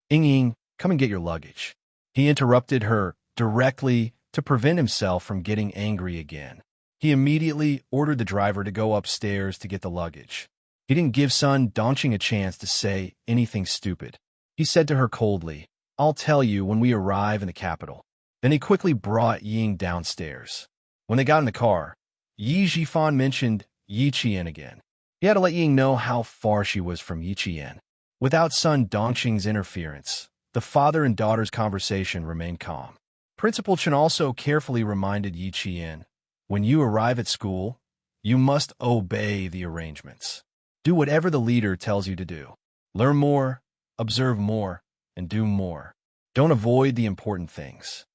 Ying, come and get your luggage. He interrupted her directly to prevent himself from getting angry again. He immediately ordered the driver to go upstairs to get the luggage. He didn't give Sun Dongxing a chance to say anything stupid. He said to her coldly, I'll tell you when we arrive in the capital. Then he quickly brought Ying downstairs. When they got in the car, Yi Jifan mentioned Yi Qian again. He had to let Ying know how far she was from Yi Qian. Without Sun Dongxing's interference, the father and daughter's conversation remained calm. Principal Chen also carefully reminded Yi Qian, when you arrive at school, you must obey the arrangements. Do whatever the leader tells you to do. Learn more, observe more, and do more. Don't avoid the important things.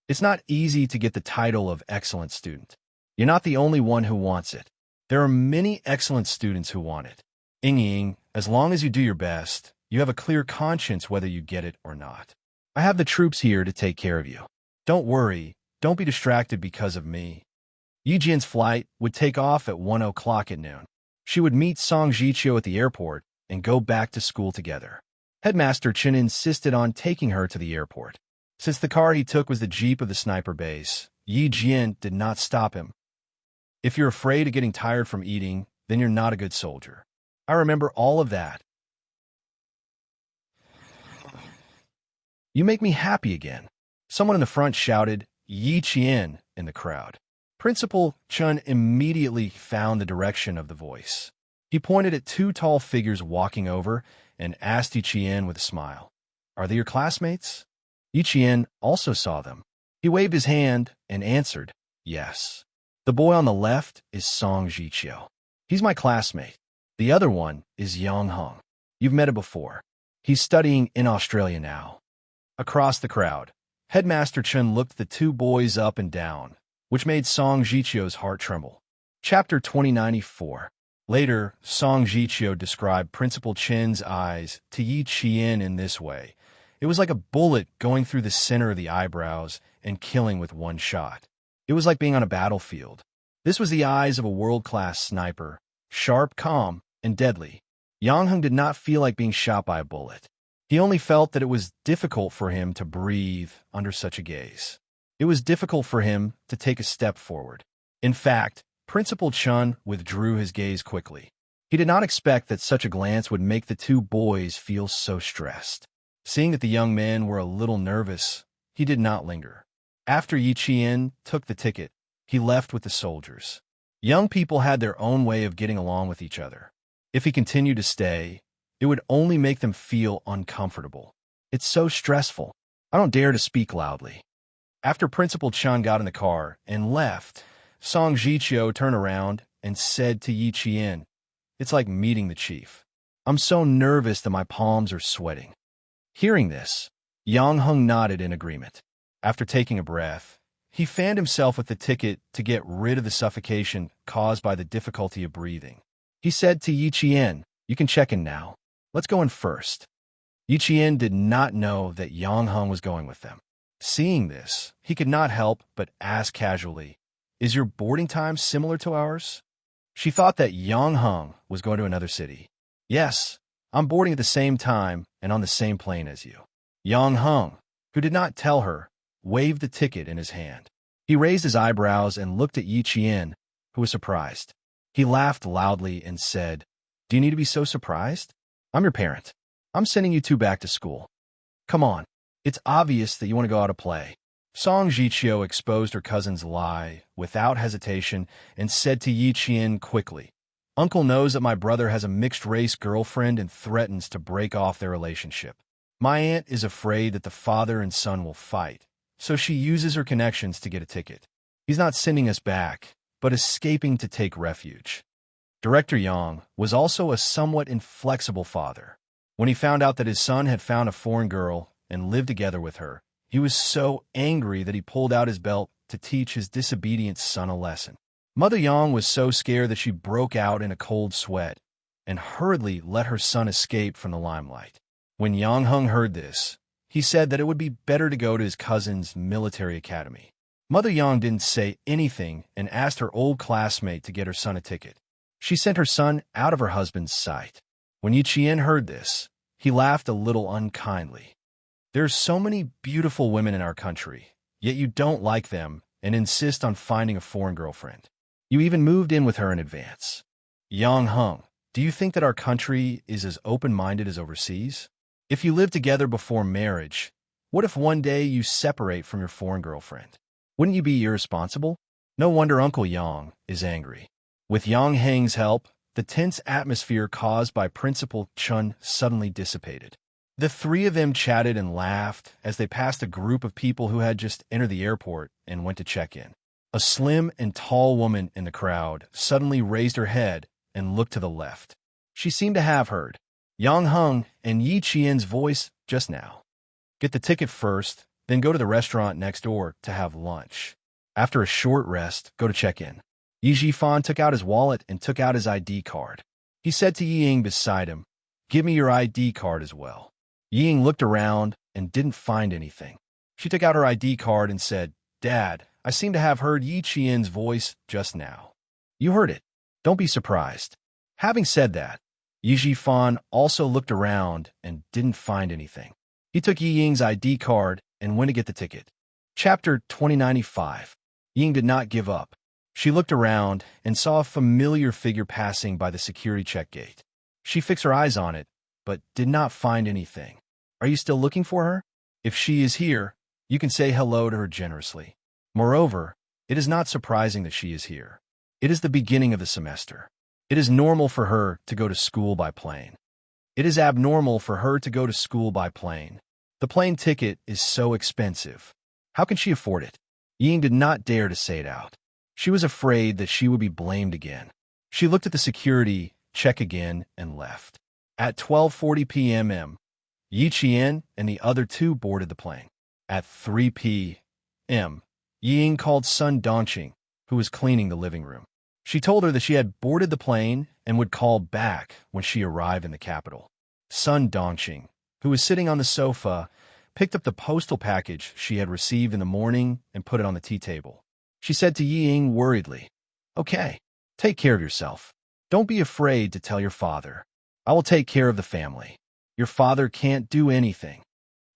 It's not easy to get the title of excellent student. You're not the only one who wants it. There are many excellent students who want it. Ying, as long as you do your best, you have a clear conscience whether you get it or not. I have the troops here to take care of you. Don't worry, don't be distracted because of me. Yi Jian's flight would take off at 1 o'clock at noon. She would meet Song Jiqiu at the airport and go back to school together. Headmaster Chen insisted on taking her to the airport. Since the car he took was the jeep of the sniper base, Yi Jian did not stop him. If you're afraid of getting tired from eating, then you're not a good soldier. I remember all of that. You make me happy again. Someone in the front shouted, Yi Qian, in the crowd. Principal Chen immediately found the direction of the voice. He pointed at two tall figures walking over and asked Yi Qian with a smile, Are they your classmates? Yi Qian also saw them. He waved his hand and answered, Yes. The boy on the left is Song Jiqiu. He's my classmate. The other one is Yang Heng. You've met him before. He's studying in Australia now. Across the crowd, Headmaster Chen looked the two boys up and down, which made Song Jiqiu's heart tremble. Chapter 2094. Later, Song Jiqiu described Principal Chen's eyes to Yi Qian in this way. It was like a bullet going through the center of the eyebrows and killing with one shot. It was like being on a battlefield. This was the eyes of a world-class sniper, sharp, calm, and deadly. Yang Heng did not feel like being shot by a bullet. He only felt that it was difficult for him to breathe under such a gaze. It was difficult for him to take a step forward. In fact, Principal Chen withdrew his gaze quickly. He did not expect that such a glance would make the two boys feel so stressed. Seeing that the young men were a little nervous, he did not linger. After Yi Qian took the ticket, he left with the soldiers. Young people had their own way of getting along with each other. If he continued to stay, it would only make them feel uncomfortable. It's so stressful. I don't dare to speak loudly. After Principal Chen got in the car and left, Song Jiqiu turned around and said to Yi Qian, It's like meeting the chief. I'm so nervous that my palms are sweating. Hearing this, Yang Heng nodded in agreement. After taking a breath, he fanned himself with the ticket to get rid of the suffocation caused by the difficulty of breathing. He said to Yi Qian, You can check in now. Let's go in first. Yi Qian did not know that Yang Heng was going with them. Seeing this, he could not help but ask casually, "Is your boarding time similar to ours?" She thought that Yang Heng was going to another city. "Yes, I'm boarding at the same time and on the same plane as you." Yang Heng, who did not tell her, waved the ticket in his hand. He raised his eyebrows and looked at Yi Qian, who was surprised. He laughed loudly and said, "Do you need to be so surprised? I'm your parent. I'm sending you two back to school. Come on. It's obvious that you want to go out to play." Song Jiqiu exposed her cousin's lie without hesitation and said to Yi Qian quickly, "Uncle knows that my brother has a mixed-race girlfriend and threatens to break off their relationship. My aunt is afraid that the father and son will fight, so she uses her connections to get a ticket. He's not sending us back, but escaping to take refuge." Director Yang was also a somewhat inflexible father. When he found out that his son had found a foreign girl and lived together with her, he was so angry that he pulled out his belt to teach his disobedient son a lesson. Mother Yang was so scared that she broke out in a cold sweat and hurriedly let her son escape from the limelight. When Yang Heng heard this, he said that it would be better to go to his cousin's military academy. Mother Yang didn't say anything and asked her old classmate to get her son a ticket. She sent her son out of her husband's sight. When Yi Qian heard this, he laughed a little unkindly. "There are so many beautiful women in our country, yet you don't like them and insist on finding a foreign girlfriend. You even moved in with her in advance. Yang Heng, do you think that our country is as open-minded as overseas? If you live together before marriage, what if one day you separate from your foreign girlfriend? Wouldn't you be irresponsible?" No wonder Uncle Yang is angry. With Yang Heng's help, the tense atmosphere caused by Principal Chun suddenly dissipated. The three of them chatted and laughed as they passed a group of people who had just entered the airport and went to check in. A slim and tall woman in the crowd suddenly raised her head and looked to the left. She seemed to have heard Yang Heng and Yi Qian's voice just now. "Get the ticket first, then go to the restaurant next door to have lunch. After a short rest, go to check in." Yi Jifan took out his wallet and took out his ID card. He said to Yi Ying beside him, "Give me your ID card as well." Yi Ying looked around and didn't find anything. She took out her ID card and said, "Dad, I seem to have heard Yi Qian's voice just now." "You heard it. Don't be surprised." Having said that, Yi Jifan also looked around and didn't find anything. He took Yi Ying's ID card and went to get the ticket. Chapter 2095. Yi Ying did not give up. She looked around and saw a familiar figure passing by the security check gate. She fixed her eyes on it, but did not find anything. "Are you still looking for her? If she is here, you can say hello to her generously. Moreover, it is not surprising that she is here. It is the beginning of the semester. It is normal for her to go to school by plane. It is abnormal for her to go to school by plane. The plane ticket is so expensive. How can she afford it?" Yi Ying did not dare to say it out. She was afraid that she would be blamed again. She looked at the security check again and left. At 12:40 p.m., Yi Qian and the other two boarded the plane. At 3 p.m., Yi Ying called Sun Dongqing, who was cleaning the living room. She told her that she had boarded the plane and would call back when she arrived in the capital. Sun Dongqing, who was sitting on the sofa, picked up the postal package she had received in the morning and put it on the tea table. She said to Yi Ying worriedly, "Okay, take care of yourself. Don't be afraid to tell your father. I will take care of the family. Your father can't do anything."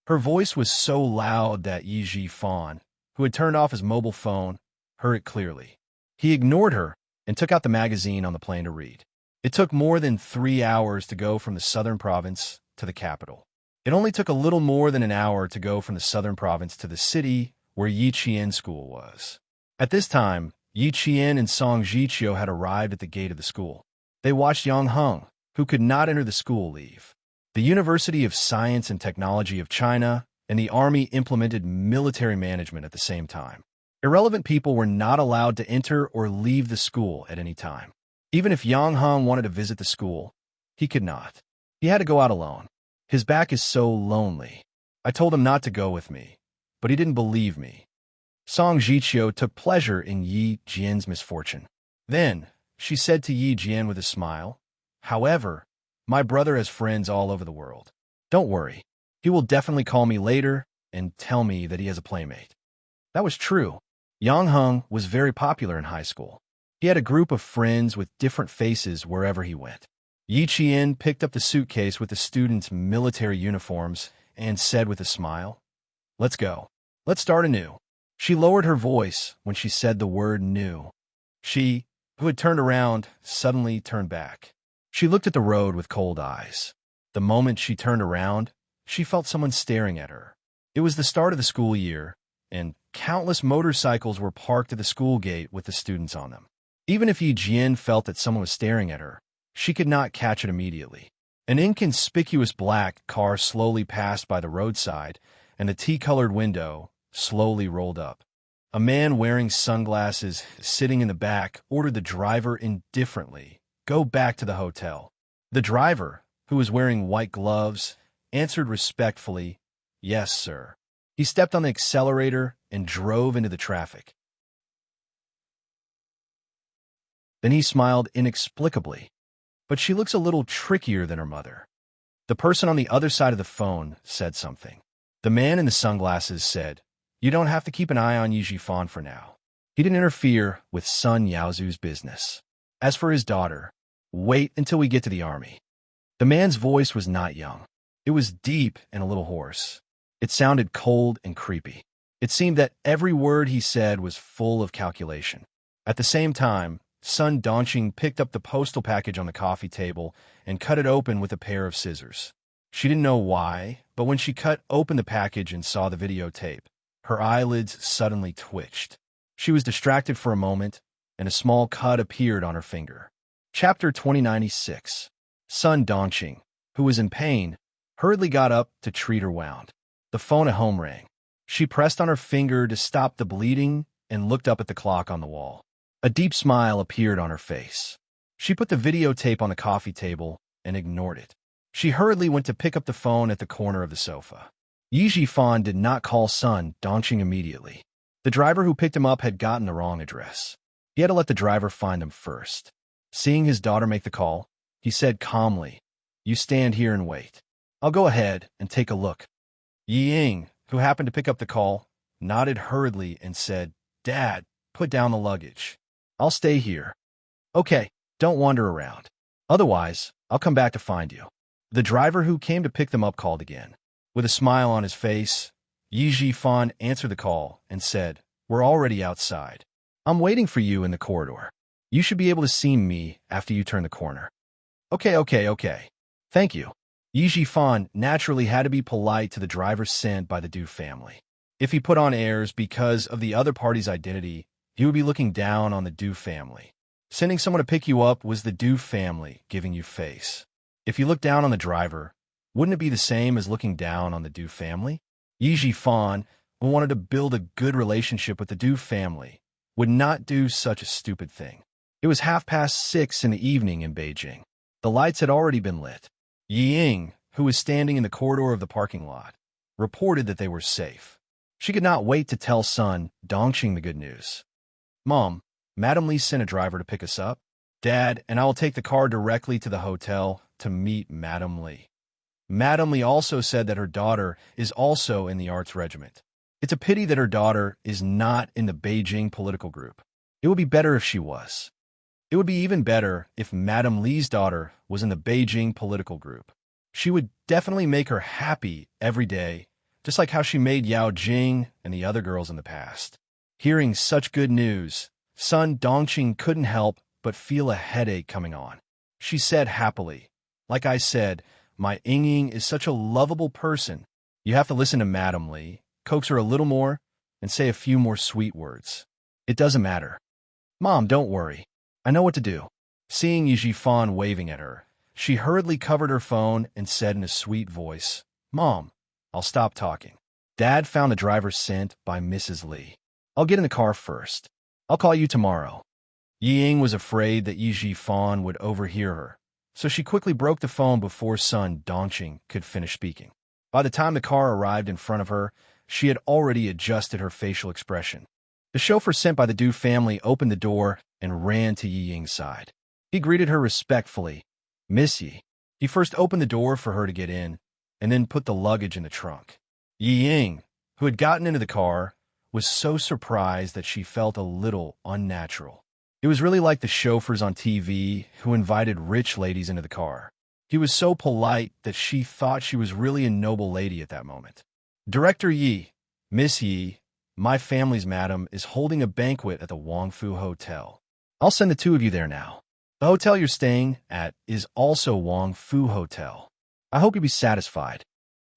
Her voice was so loud that Yi Jifan, who had turned off his mobile phone, heard it clearly. He ignored her and took out the magazine on the plane to read. It took more than 3 hours to go from the southern province to the capital. It only took a little more than an hour to go from the southern province to the city where Yi Qian's school was. At this time, Yi Qian and Song Jiqiu had arrived at the gate of the school. They watched Yang Heng, who could not enter the school, leave. The University of Science and Technology of China and the Army implemented military management at the same time. Irrelevant people were not allowed to enter or leave the school at any time. Even if Yang Heng wanted to visit the school, he could not. He had to go out alone. "His back is so lonely. I told him not to go with me, but he didn't believe me." Song Jiqiu took pleasure in Yi Jian's misfortune. Then, she said to Yi Jian with a smile, "However, my brother has friends all over the world. Don't worry. He will definitely call me later and tell me that he has a playmate. That was true. Yang Heng was very popular in high school. He had a group of friends with different faces wherever he went. Yi Qian picked up the suitcase with the students' military uniforms and said with a smile, "Let's go. Let's start anew." She lowered her voice when she said the word new. She, who had turned around, suddenly turned back. She looked at the road with cold eyes. The moment she turned around, she felt someone staring at her. It was the start of the school year, and countless motorcycles were parked at the school gate with the students on them. Even if Yi Jian felt that someone was staring at her, she could not catch it immediately. An inconspicuous black car slowly passed by the roadside, and the tea-colored window slowly rolled up. A man wearing sunglasses sitting in the back ordered the driver indifferently, "Go back to the hotel." The driver, who was wearing white gloves, answered respectfully, "Yes, sir." He stepped on the accelerator and drove into the traffic. Then he smiled inexplicably. But she looks a little trickier than her mother. The person on the other side of the phone said something. The man in the sunglasses said, "You don't have to keep an eye on Yi Jifan for now." He didn't interfere with Sun Yaozu's business. As for his daughter, wait until we get to the army. The man's voice was not young. It was deep and a little hoarse. It sounded cold and creepy. It seemed that every word he said was full of calculation. At the same time, Sun Dongqing picked up the postal package on the coffee table and cut it open with a pair of scissors. She didn't know why, but when she cut open the package and saw the videotape, her eyelids suddenly twitched. She was distracted for a moment, and a small cut appeared on her finger. Chapter 2096. Sun Dongqing, who was in pain, hurriedly got up to treat her wound. The phone at home rang. She pressed on her finger to stop the bleeding and looked up at the clock on the wall. A deep smile appeared on her face. She put the videotape on the coffee table and ignored it. She hurriedly went to pick up the phone at the corner of the sofa. Yi Jifan did not call Sun Dongqing immediately. The driver who picked him up had gotten the wrong address. He had to let the driver find him first. Seeing his daughter make the call, he said calmly, "You stand here and wait. I'll go ahead and take a look." Yi Ying, who happened to pick up the call, nodded hurriedly and said, "Dad, put down the luggage. I'll stay here." "Okay, don't wander around. Otherwise, I'll come back to find you." The driver who came to pick them up called again. With a smile on his face, Yi Jifan answered the call and said, "We're already outside. I'm waiting for you in the corridor. You should be able to see me after you turn the corner." Okay. Thank you." Yi Jifan naturally had to be polite to the driver sent by the Du family. If he put on airs because of the other party's identity, he would be looking down on the Du family. Sending someone to pick you up was the Du family giving you face. If you look down on the driver, wouldn't it be the same as looking down on the Du family? Yi Jifan, who wanted to build a good relationship with the Du family, would not do such a stupid thing. It was 6:30 in the evening in Beijing. The lights had already been lit. Yi Ying, who was standing in the corridor of the parking lot, reported that they were safe. She could not wait to tell Sun Dongqing the good news. "Mom, Madam Li sent a driver to pick us up. Dad and I will take the car directly to the hotel to meet Madam Li. Madam Li also said that her daughter is also in the arts regiment. It's a pity that her daughter is not in the Beijing political group. It would be better if she was. It would be even better if Madam Li's daughter was in the Beijing political group. She would definitely make her happy every day, just like how she made Yao Jing and the other girls in the past." Hearing such good news, Sun Dongqing couldn't help but feel a headache coming on. She said happily, "Like I said, my Ying is such a lovable person. You have to listen to Madam Li, coax her a little more, and say a few more sweet words. It doesn't matter. Mom, don't worry. I know what to do." Seeing Yi Jifan waving at her, she hurriedly covered her phone and said in a sweet voice, "Mom, I'll stop talking. Dad found the driver sent by Mrs. Li. I'll get in the car first. I'll call you tomorrow." Yi Ying was afraid that Yi Jifan would overhear her, so she quickly broke the phone before Sun Dongqing could finish speaking. By the time the car arrived in front of her, she had already adjusted her facial expression. The chauffeur sent by the Du family opened the door and ran to Yi Ying's side. He greeted her respectfully, "Miss Yi." He first opened the door for her to get in, and then put the luggage in the trunk. Yi Ying, who had gotten into the car, was so surprised that she felt a little unnatural. It was really like the chauffeurs on TV who invited rich ladies into the car. He was so polite that she thought she was really a noble lady at that moment. Director Yi, Miss Yi, my family's madam, is holding a banquet at the Wangfu Hotel. I'll send the two of you there now. The hotel you're staying at is also Wangfu Hotel. I hope you'll be satisfied.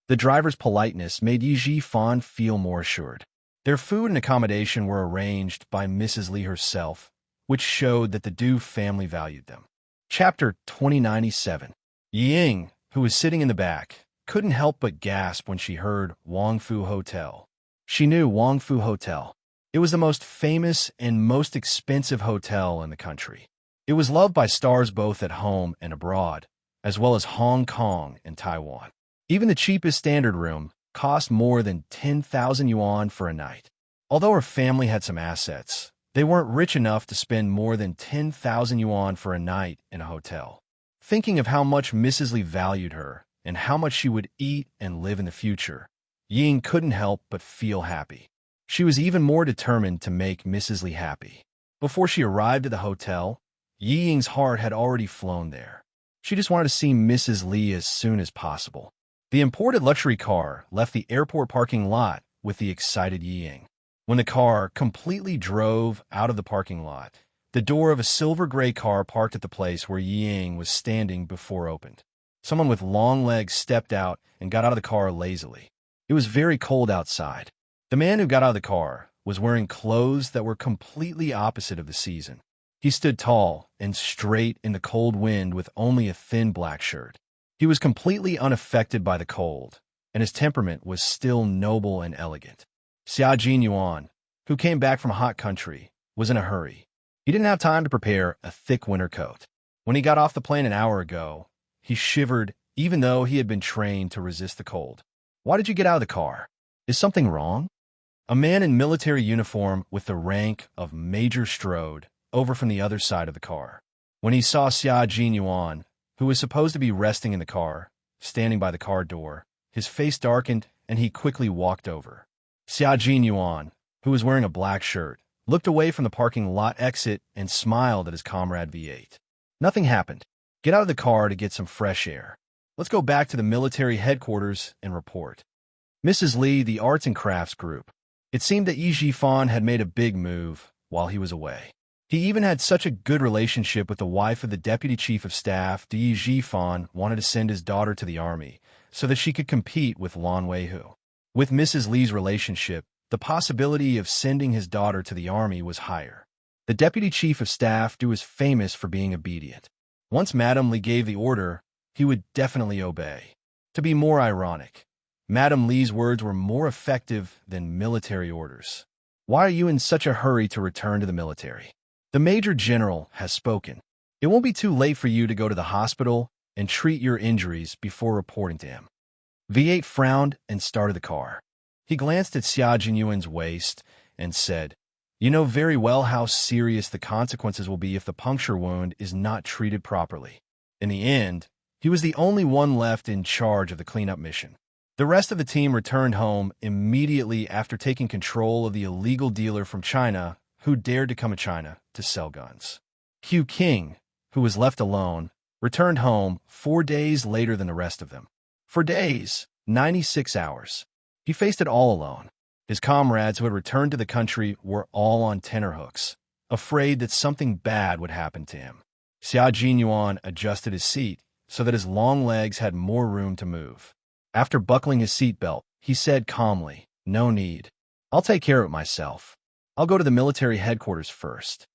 The driver's politeness made Yi Jifan feel more assured. Their food and accommodation were arranged by Mrs. Li herself, which showed that the Du family valued them. Chapter 2097. Yi Ying, who was sitting in the back, couldn't help but gasp when she heard Wangfu Hotel. She knew Wangfu Hotel. It was the most famous and most expensive hotel in the country. It was loved by stars both at home and abroad, as well as Hong Kong and Taiwan. Even the cheapest standard room cost more than 10,000 yuan for a night. Although her family had some assets, they weren't rich enough to spend more than 10,000 yuan for a night in a hotel. Thinking of how much Mrs. Li valued her and how much she would eat and live in the future, Ying couldn't help but feel happy. She was even more determined to make Mrs. Li happy. Before she arrived at the hotel, Yi Ying's heart had already flown there. She just wanted to see Mrs. Li as soon as possible. The imported luxury car left the airport parking lot with the excited Yi Ying. When the car completely drove out of the parking lot, the door of a silver-gray car parked at the place where Yi Ying was standing before opened. Someone with long legs stepped out and got out of the car lazily. It was very cold outside. The man who got out of the car was wearing clothes that were completely opposite of the season. He stood tall and straight in the cold wind with only a thin black shirt. He was completely unaffected by the cold, and his temperament was still noble and elegant. Xiaojin Yuan, who came back from hot country, was in a hurry. He didn't have time to prepare a thick winter coat. When he got off the plane an hour ago, he shivered even though he had been trained to resist the cold. Why did you get out of the car? Is something wrong? A man in military uniform with the rank of Major strode over from the other side of the car. When he saw Xiaojin Yuan, who was supposed to be resting in the car, standing by the car door, his face darkened and he quickly walked over. Xiaojin Yuan, who was wearing a black shirt, looked away from the parking lot exit and smiled at his comrade V8. Nothing happened. Get out of the car to get some fresh air. Let's go back to the military headquarters and report. Mrs. Li, the Arts and Crafts Group. It seemed that Yi Jifan had made a big move while he was away. He even had such a good relationship with the wife of the Deputy Chief of Staff. Yi Jifan wanted to send his daughter to the army so that she could compete with Lan Weihu. With Mrs. Li's relationship, the possibility of sending his daughter to the army was higher. The Deputy Chief of Staff was famous for being obedient. Once Madame Li gave the order, he would definitely obey. To be more ironic, Madame Li's words were more effective than military orders. Why are you in such a hurry to return to the military? The Major General has spoken. It won't be too late for you to go to the hospital and treat your injuries before reporting to him. V8 frowned and started the car. He glanced at Xiaojin Yuan's waist and said, "You know very well how serious the consequences will be if the puncture wound is not treated properly." In the end, he was the only one left in charge of the cleanup mission. The rest of the team returned home immediately after taking control of the illegal dealer from China who dared to come to China to sell guns. Hu King, who was left alone, returned home 4 days later than the rest of them. For days, 96 hours, he faced it all alone. His comrades who had returned to the country were all on tenterhooks, afraid that something bad would happen to him. Xiaojin Yuan adjusted his seat so that his long legs had more room to move. After buckling his seatbelt, he said calmly, "No need. I'll take care of it myself. I'll go to the military headquarters first."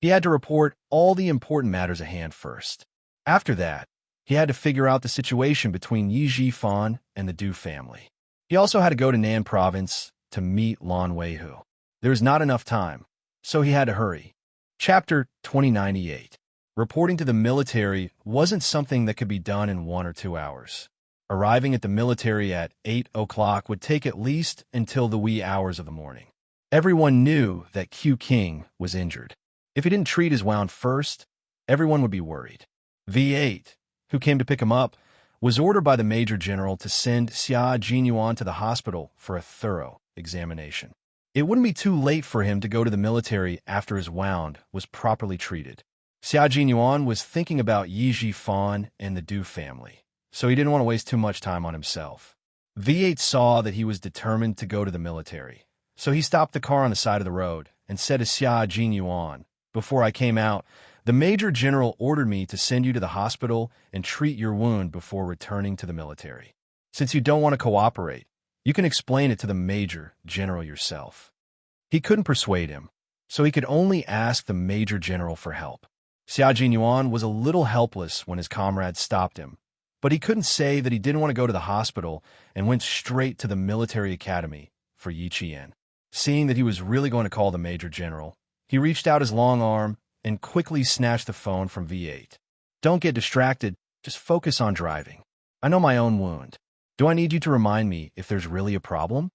He had to report all the important matters at hand first. After that, he had to figure out the situation between Yi Jifan and the Du family. He also had to go to Nan province to meet Lan Weihu. There was not enough time, so he had to hurry. Chapter 2098. Reporting to the military wasn't something that could be done in 1 or 2 hours. Arriving at the military at 8 o'clock would take at least until the wee hours of the morning. Everyone knew that Q King was injured. If he didn't treat his wound first, everyone would be worried. V8, who came to pick him up, was ordered by the Major General to send Xia Jinyuan to the hospital for a thorough examination. It wouldn't be too late for him to go to the military after his wound was properly treated. Xia Jinyuan was thinking about Yi Jifan and the Du family, so he didn't want to waste too much time on himself. V8 saw that he was determined to go to the military, so he stopped the car on the side of the road and said to Xia Jinyuan, "Before I came out, the Major General ordered me to send you to the hospital and treat your wound before returning to the military. Since you don't want to cooperate, you can explain it to the Major General yourself." He couldn't persuade him, so he could only ask the Major General for help. Xia Jinyuan was a little helpless when his comrades stopped him, but he couldn't say that he didn't want to go to the hospital and went straight to the military academy for Yi Qian. Seeing that he was really going to call the Major General, he reached out his long arm and quickly snatched the phone from V8. "Don't get distracted, just focus on driving. I know my own wound. Do I need you to remind me if there's really a problem?"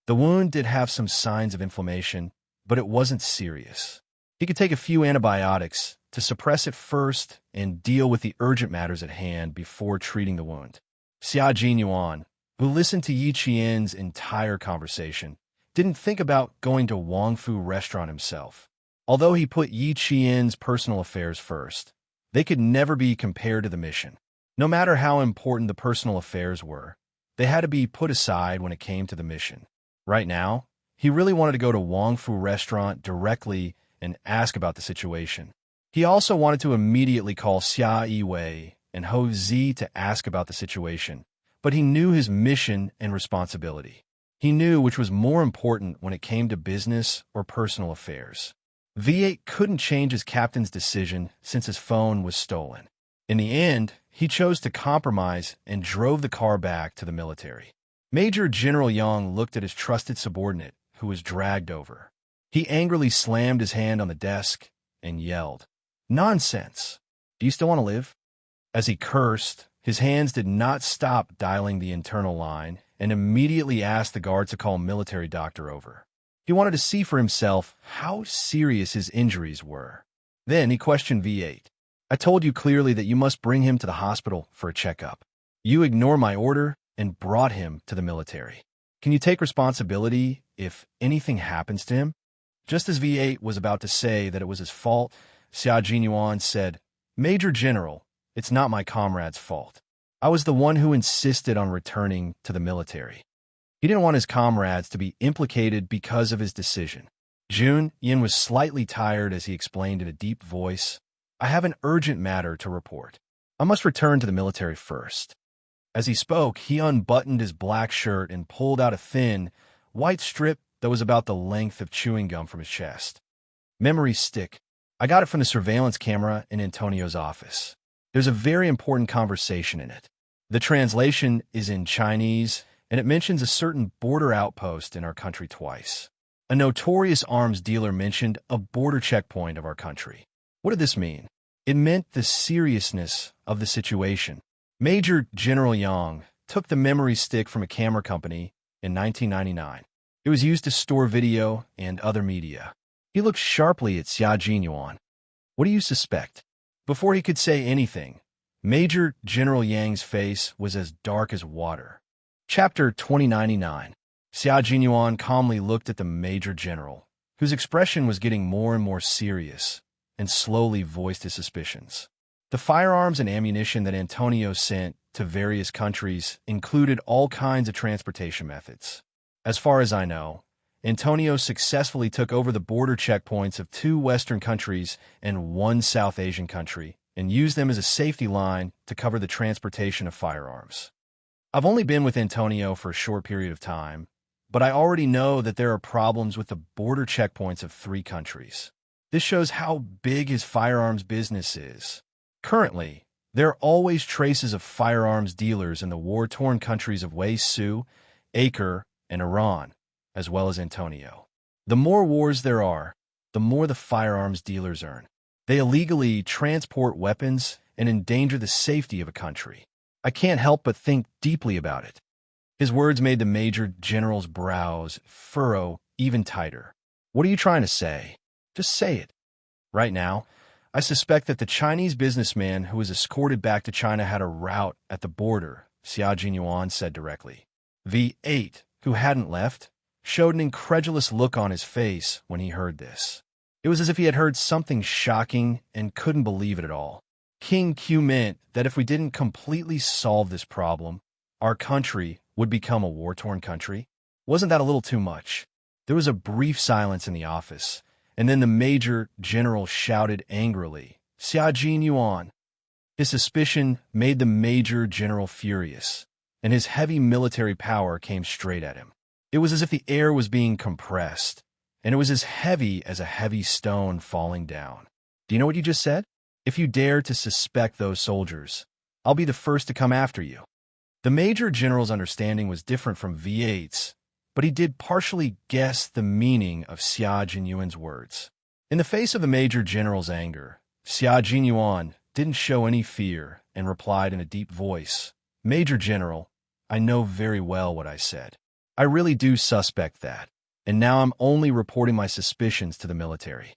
The wound did have some signs of inflammation, but it wasn't serious. He could take a few antibiotics to suppress it first and deal with the urgent matters at hand before treating the wound. Xia Jinyuan, who listened to Yi Qian's entire conversation, didn't think about going to Wangfu restaurant himself. Although he put Yi Qian's personal affairs first, they could never be compared to the mission. No matter how important the personal affairs were, they had to be put aside when it came to the mission. Right now, he really wanted to go to Wangfu restaurant directly and ask about the situation. He also wanted to immediately call Xia Yiwei and Ho Zi to ask about the situation, but he knew his mission and responsibility. He knew which was more important when it came to business or personal affairs. V8 couldn't change his captain's decision since his phone was stolen. In the end, he chose to compromise and drove the car back to the military. Major General Yang looked at his trusted subordinate, who was dragged over. He angrily slammed his hand on the desk and yelled, "Nonsense! Do you still want to live?" As he cursed, his hands did not stop dialing the internal line and immediately asked the guards to call a military doctor over. He wanted to see for himself how serious his injuries were. Then he questioned V8. "I told you clearly that you must bring him to the hospital for a checkup. You ignored my order and brought him to the military. Can you take responsibility if anything happens to him?" Just as V8 was about to say that it was his fault, Xia Jinyuan said, "Major General, it's not my comrade's fault. I was the one who insisted on returning to the military." He didn't want his comrades to be implicated because of his decision. Jun Yin was slightly tired as he explained in a deep voice, "I have an urgent matter to report. I must return to the military first." As he spoke, he unbuttoned his black shirt and pulled out a thin, white strip that was about the length of chewing gum from his chest. "Memory stick. I got it from the surveillance camera in Antonio's office. There's a very important conversation in it. The translation is in Chinese, and it mentions a certain border outpost in our country twice. A notorious arms dealer mentioned a border checkpoint of our country. What did this mean? It meant the seriousness of the situation. Major General Yang took the memory stick from a camera company in 1999. It was used to store video and other media." He looked sharply at Xia Jinyuan. "What do you suspect?" Before he could say anything, Major General Yang's face was as dark as water. Chapter 2099. Xia Jinyuan calmly looked at the Major General, whose expression was getting more and more serious, and slowly voiced his suspicions. The firearms and ammunition that Antonio sent to various countries included all kinds of transportation methods. As far as I know, Antonio successfully took over the border checkpoints of 2 Western countries and 1 South Asian country and used them as a safety line to cover the transportation of firearms. I've only been with Antonio for a short period of time, but I already know that there are problems with the border checkpoints of 3 countries. This shows how big his firearms business is. Currently, there are always traces of firearms dealers in the war-torn countries of Wei-Su, Acre, and Iran, as well as Antonio. The more wars there are, the more the firearms dealers earn. They illegally transport weapons and endanger the safety of a country. I can't help but think deeply about it. His words made the Major General's brows furrow even tighter. What are you trying to say? Just say it. Right now, I suspect that the Chinese businessman who was escorted back to China had a route at the border, Xia Jinyuan said directly. V8, who hadn't left, showed an incredulous look on his face when he heard this. It was as if he had heard something shocking and couldn't believe it at all. King Q meant that if we didn't completely solve this problem, our country would become a war-torn country? Wasn't that a little too much? There was a brief silence in the office, and then the Major General shouted angrily, "Xia Jinyuan!" His suspicion made the Major General furious, and his heavy military power came straight at him. It was as if the air was being compressed, and it was as heavy as a heavy stone falling down. Do you know what you just said? If you dare to suspect those soldiers, I'll be the first to come after you. The Major General's understanding was different from V8's, but he did partially guess the meaning of Xia Jinyuan's words. In the face of the Major General's anger, Xia Jinyuan didn't show any fear and replied in a deep voice, "Major General, I know very well what I said. I really do suspect that, and now I'm only reporting my suspicions to the military.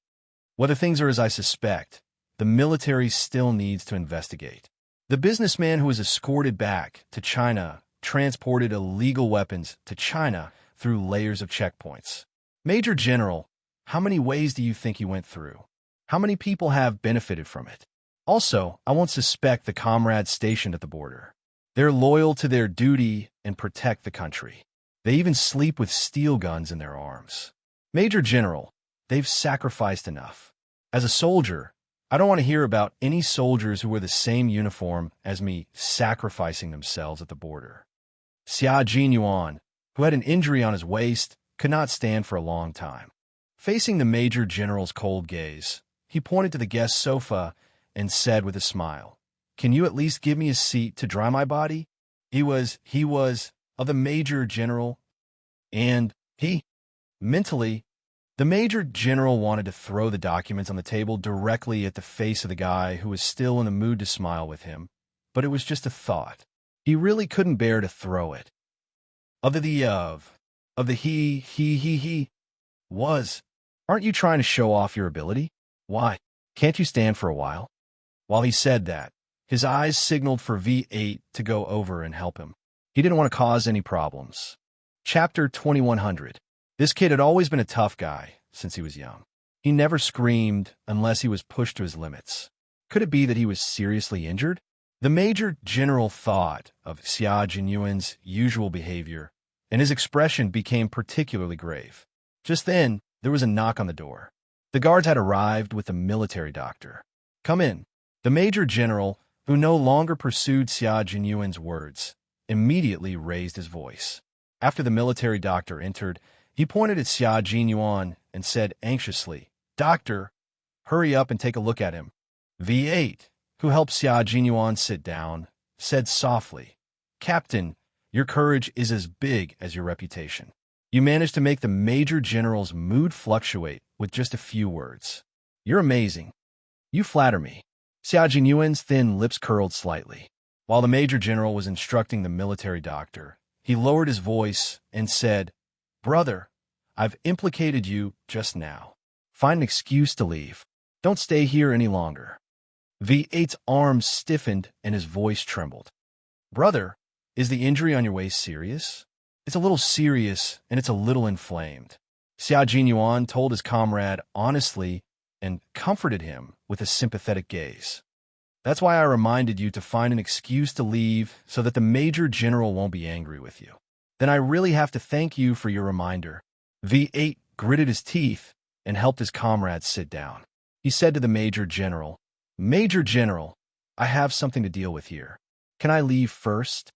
Whether things are as I suspect, the military still needs to investigate." The businessman who was escorted back to China transported illegal weapons to China through layers of checkpoints. Major General, how many ways do you think he went through? How many people have benefited from it? Also, I won't suspect the comrades stationed at the border. They're loyal to their duty and protect the country. They even sleep with steel guns in their arms. Major General, they've sacrificed enough. As a soldier, I don't want to hear about any soldiers who wear the same uniform as me sacrificing themselves at the border. Xia Jinyuan, who had an injury on his waist, could not stand for a long time. Facing the Major General's cold gaze, he pointed to the guest sofa and said with a smile, "Can you at least give me a seat to dry my body?" He was of the Major General, and mentally, the Major General wanted to throw the documents on the table directly at the face of the guy who was still in the mood to smile with him, but it was just a thought. He really couldn't bear to throw it. Aren't you trying to show off your ability? Why, can't you stand for a while? While he said that, his eyes signaled for V8 to go over and help him. He didn't want to cause any problems. Chapter 2100. This kid had always been a tough guy since he was young. He never screamed unless he was pushed to his limits. Could it be that he was seriously injured? The Major General thought of Xia Jinyuan's usual behavior, and his expression became particularly grave. Just then, there was a knock on the door. The guards had arrived with a military doctor. "Come in." The Major General, who no longer pursued Xia Jinyuan's words, immediately raised his voice. After the military doctor entered, he pointed at Xia Jinyuan and said anxiously, "Doctor, hurry up and take a look at him." V8, who helped Xia Jinyuan sit down, said softly, "Captain, your courage is as big as your reputation. You managed to make the Major General's mood fluctuate with just a few words. You're amazing. You flatter me." Xia Jinyuan's thin lips curled slightly. While the Major General was instructing the military doctor, he lowered his voice and said, "Brother, I've implicated you just now. Find an excuse to leave. Don't stay here any longer." V8's arms stiffened and his voice trembled. "Brother, is the injury on your waist serious?" "It's a little serious, and it's a little inflamed." Xia Jinyuan told his comrade honestly and comforted him with a sympathetic gaze. "That's why I reminded you to find an excuse to leave so that the Major General won't be angry with you." "Then I really have to thank you for your reminder." V8 gritted his teeth and helped his comrade sit down. He said to the Major General, "Major General, I have something to deal with here. Can I leave first?"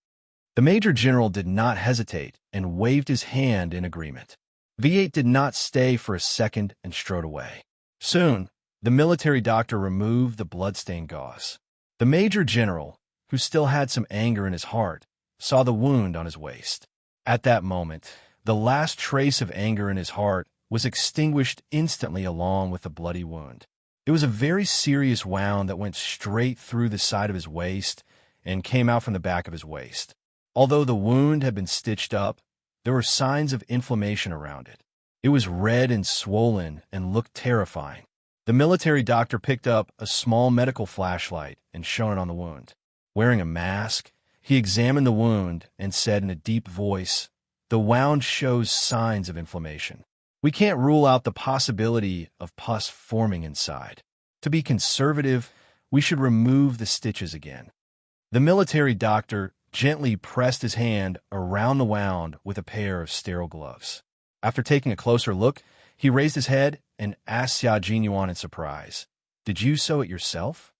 The Major General did not hesitate and waved his hand in agreement. V8 did not stay for a second and strode away. Soon, the military doctor removed the blood-stained gauze. The Major General, who still had some anger in his heart, saw the wound on his waist. At that moment, the last trace of anger in his heart was extinguished instantly along with the bloody wound. It was a very serious wound that went straight through the side of his waist and came out from the back of his waist. Although the wound had been stitched up, there were signs of inflammation around it. It was red and swollen and looked terrifying. The military doctor picked up a small medical flashlight and shone it on the wound. Wearing a mask, he examined the wound and said in a deep voice, "The wound shows signs of inflammation. We can't rule out the possibility of pus forming inside. To be conservative, we should remove the stitches again." The military doctor gently pressed his hand around the wound with a pair of sterile gloves. After taking a closer look, he raised his head and asked Xianxia in surprise, "Did you sew it yourself?"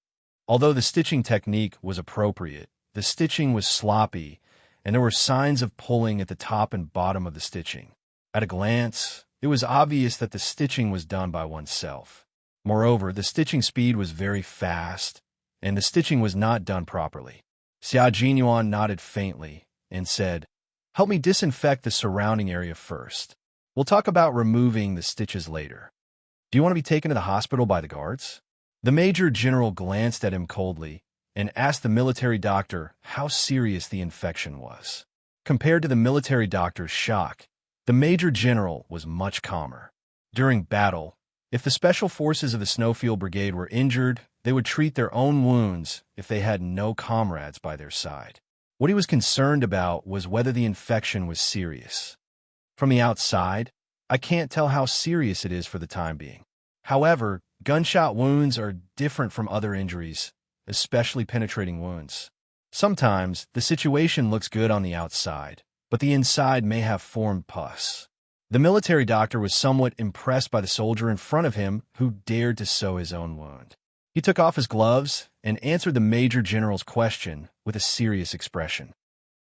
Although the stitching technique was appropriate, the stitching was sloppy, and there were signs of pulling at the top and bottom of the stitching. At a glance, it was obvious that the stitching was done by oneself. Moreover, the stitching speed was very fast, and the stitching was not done properly. Xianxia nodded faintly and said, "Help me disinfect the surrounding area first. We'll talk about removing the stitches later. Do you want to be taken to the hospital by the guards?" The Major General glanced at him coldly and asked the military doctor how serious the infection was. Compared to the military doctor's shock, the Major General was much calmer. During battle, if the Special Forces of the Snowfield Brigade were injured, they would treat their own wounds if they had no comrades by their side. What he was concerned about was whether the infection was serious. From the outside, I can't tell how serious it is for the time being. However, gunshot wounds are different from other injuries, especially penetrating wounds. Sometimes, the situation looks good on the outside, but the inside may have formed pus. The military doctor was somewhat impressed by the soldier in front of him who dared to sew his own wound. He took off his gloves and answered the Major General's question with a serious expression.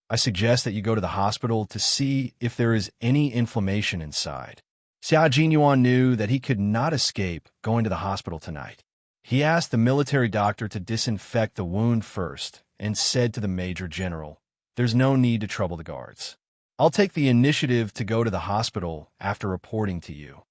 "I suggest that you go to the hospital to see if there is any inflammation inside." Xianxia knew that he could not escape going to the hospital tonight. He asked the military doctor to disinfect the wound first and said to the Major General, "There's no need to trouble the guards. I'll take the initiative to go to the hospital after reporting to you."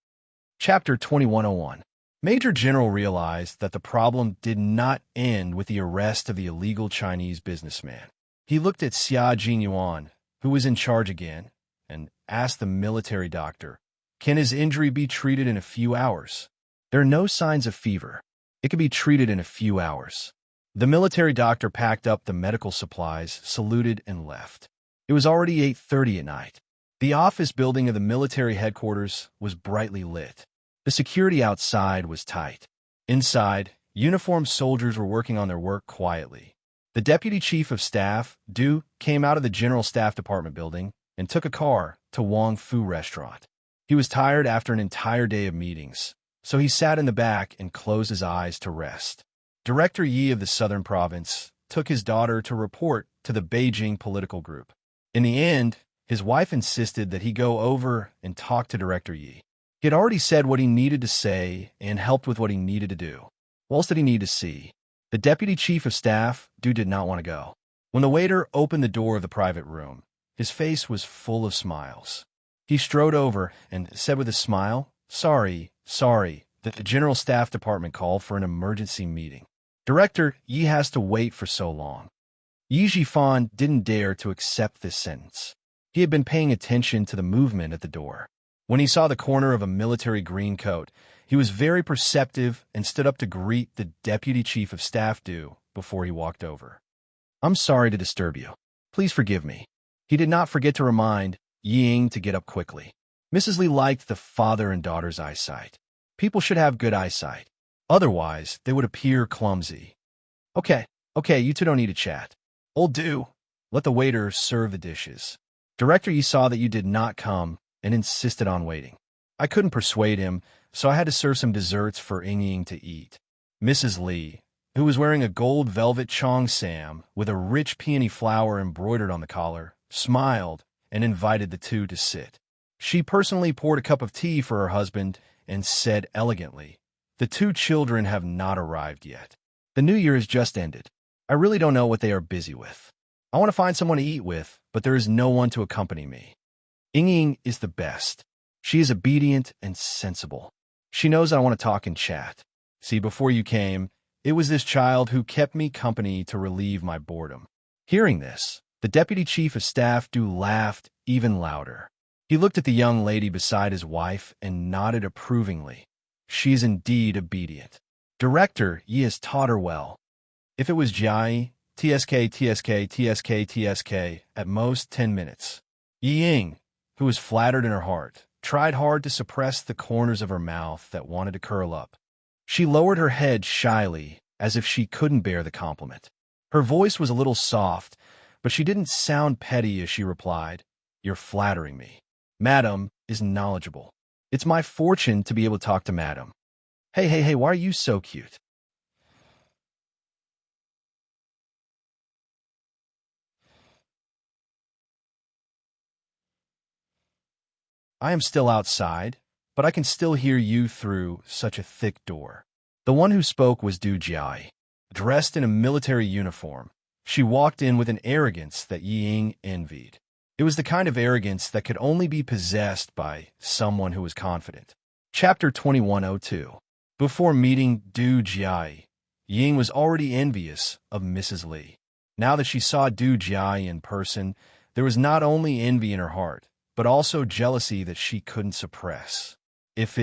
Chapter 2101. Major General realized that the problem did not end with the arrest of the illegal Chinese businessman. He looked at Xianxia, who was in charge again, and asked the military doctor, "Can his injury be treated in a few hours?" "There are no signs of fever. It can be treated in a few hours." The military doctor packed up the medical supplies, saluted, and left. It was already 8:30 at night. The office building of the military headquarters was brightly lit. The security outside was tight. Inside, uniformed soldiers were working on their work quietly. The Deputy Chief of Staff, Du, came out of the General Staff Department building and took a car to Wang Fu Restaurant. He was tired after an entire day of meetings, so he sat in the back and closed his eyes to rest. Director Yi of the Southern Province took his daughter to report to the Beijing political group. In the end, his wife insisted that he go over and talk to Director Yi. He had already said what he needed to say and helped with what he needed to do. What else did he need to see? The Deputy Chief of Staff, Du, did not want to go. When the waiter opened the door of the private room, his face was full of smiles. He strode over and said with a smile, Sorry, that the General Staff Department called for an emergency meeting. Director Yi has to wait for so long." Yi Jifan didn't dare to accept this sentence. He had been paying attention to the movement at the door. When he saw the corner of a military green coat, he was very perceptive and stood up to greet the Deputy Chief of Staff Du before he walked over. "I'm sorry to disturb you. Please forgive me." He did not forget to remind Ying to get up quickly. Mrs. Li liked the father and daughter's eyesight. People should have good eyesight. Otherwise, they would appear clumsy. Okay, you two don't need to chat. Old Du, let the waiter serve the dishes. Director Yi saw that you did not come and insisted on waiting. I couldn't persuade him, so I had to serve some desserts for Ying to eat. Mrs. Li, who was wearing a gold velvet cheongsam with a rich peony flower embroidered on the collar, smiled and invited the two to sit. She personally poured a cup of tea for her husband and said elegantly, "The two children have not arrived yet. The new year has just ended. I really don't know what they are busy with. I want to find someone to eat with, but there is no one to accompany me. Ying is the best. She is obedient and sensible. She knows I want to talk and chat. See, before you came, it was this child who kept me company to relieve my boredom." Hearing this, the Deputy Chief of Staff Du laughed even louder. He looked at the young lady beside his wife and nodded approvingly. She is indeed obedient. Director, Yi has taught her well. If it was Jai, TSK, at most 10 minutes. Yi Ying, who was flattered in her heart, tried hard to suppress the corners of her mouth that wanted to curl up. She lowered her head shyly, as if she couldn't bear the compliment. Her voice was a little soft, but she didn't sound petty as she replied, "You're flattering me. Madam is knowledgeable. It's my fortune to be able to talk to Madam. Hey, why are you so cute?" I am still outside, but I can still hear you through such a thick door. The one who spoke was Du Jiai. Dressed in a military uniform, she walked in with an arrogance that Yi Ying envied. It was the kind of arrogance that could only be possessed by someone who was confident. Chapter 2102. Before meeting Du Jiai, Ying was already envious of Mrs. Li. Now that she saw Du Jiai in person, there was not only envy in her heart, but also jealousy that she couldn't suppress. If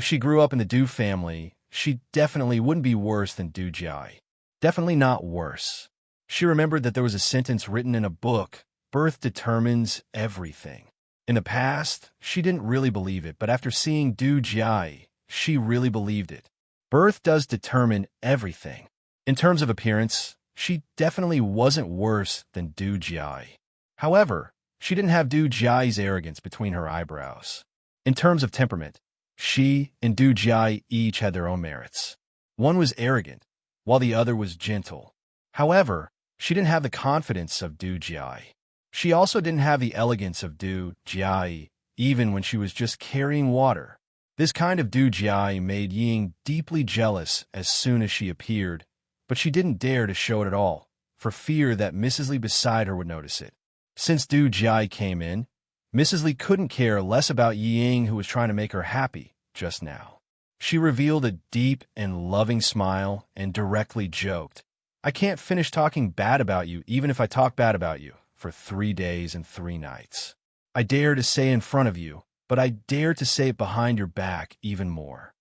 she grew up in the Du family, she definitely wouldn't be worse than Du Jiai. Definitely not worse. She remembered that there was a sentence written in a book, "Birth determines everything." In the past, she didn't really believe it, but after seeing Du Jiai, she really believed it. Birth does determine everything. In terms of appearance, she definitely wasn't worse than Du Jiai. However, she didn't have Du Jiai's arrogance between her eyebrows. In terms of temperament, she and Du Jiai each had their own merits. One was arrogant, while the other was gentle. However, she didn't have the confidence of Du Jiai. She also didn't have the elegance of Du Jiai, even when she was just carrying water. This kind of Du Jiai made Ying deeply jealous as soon as she appeared, but she didn't dare to show it at all, for fear that Mrs. Li beside her would notice it. Since Du Jiai came in, Mrs. Li couldn't care less about Yi Ying, who was trying to make her happy just now. She revealed a deep and loving smile and directly joked, "I can't finish talking bad about you even if I talk bad about you for 3 days and 3 nights. I dare to say in front of you, but I dare to say it behind your back even more.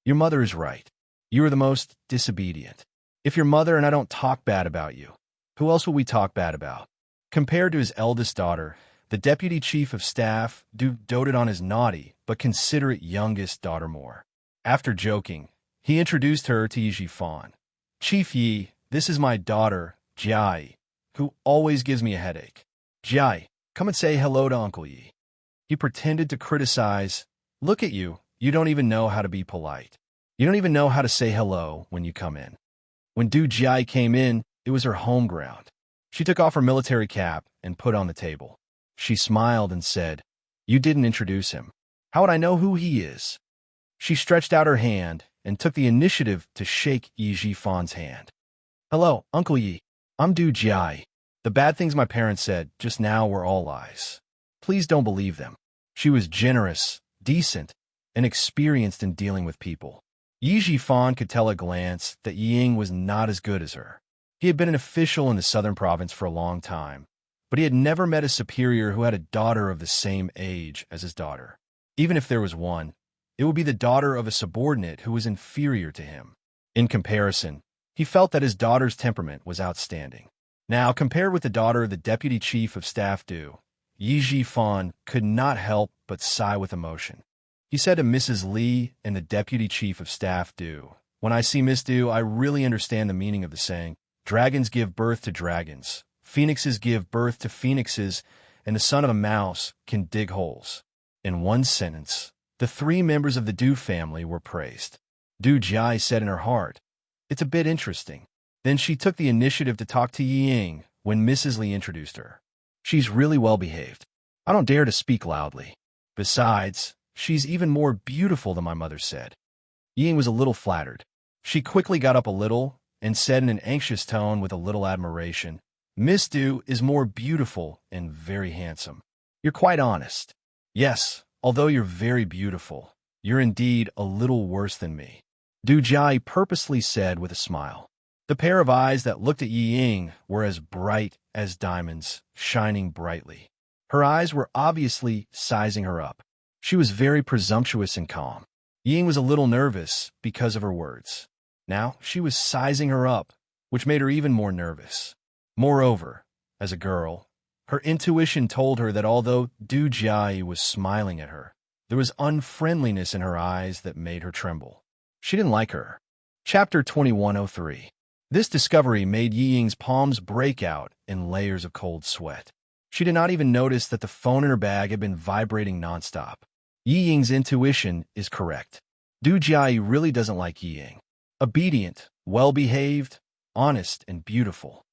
Your mother is right. You are the most disobedient. If your mother and I don't talk bad about you, who else will we talk bad about?" Compared to his eldest daughter, the deputy chief of staff doted on his naughty but considerate youngest daughter more. After joking, he introduced her to Yi Fan. "Chief Yi, this is my daughter, Jiai, who always gives me a headache. Jiai, come and say hello to Uncle Yi." He pretended to criticize, "Look at you, you don't even know how to be polite. You don't even know how to say hello when you come in." When Du Jiai came in, it was her home ground. She took off her military cap and put on the table. She smiled and said, "You didn't introduce him. How would I know who he is?" She stretched out her hand and took the initiative to shake Yi Fan's hand. "Hello, Uncle Yi. I'm Du Jiai. The bad things my parents said just now were all lies. Please don't believe them." She was generous, decent, and experienced in dealing with people. Yi Fan could tell at a glance that Ying was not as good as her. He had been an official in the southern province for a long time, but he had never met a superior who had a daughter of the same age as his daughter. Even if there was one, it would be the daughter of a subordinate who was inferior to him. In comparison, he felt that his daughter's temperament was outstanding. Now, compared with the daughter of the deputy chief of staff Yi Fan could not help but sigh with emotion. He said to Mrs. Li and the deputy chief of staff "When I see Miss Du, I really understand the meaning of the saying, 'Dragons give birth to dragons, phoenixes give birth to phoenixes, and the son of a mouse can dig holes.'" In one sentence, the 3 members of the Du family were praised. Du Jiai said in her heart, "It's a bit interesting." Then she took the initiative to talk to Yi Ying when Mrs. Li introduced her. "She's really well behaved. I don't dare to speak loudly. Besides, she's even more beautiful than my mother said." Yi Ying was a little flattered. She quickly got up a little and said in an anxious tone with a little admiration, "Miss Du is more beautiful and very handsome. You're quite honest. Yes, although you're very beautiful, you're indeed a little worse than me," Du Jiai purposely said with a smile. The pair of eyes that looked at Yi Ying were as bright as diamonds, shining brightly. Her eyes were obviously sizing her up. She was very presumptuous and calm. Ying was a little nervous because of her words. Now she was sizing her up, which made her even more nervous. Moreover, as a girl, her intuition told her that although Du Jiayi was smiling at her, there was unfriendliness in her eyes that made her tremble. She didn't like her. Chapter 2103. This discovery made Yi Ying's palms break out in layers of cold sweat. She did not even notice that the phone in her bag had been vibrating nonstop. Yi Ying's intuition is correct. Du Jiayi really doesn't like Yi Ying. Obedient, well-behaved, honest, and beautiful.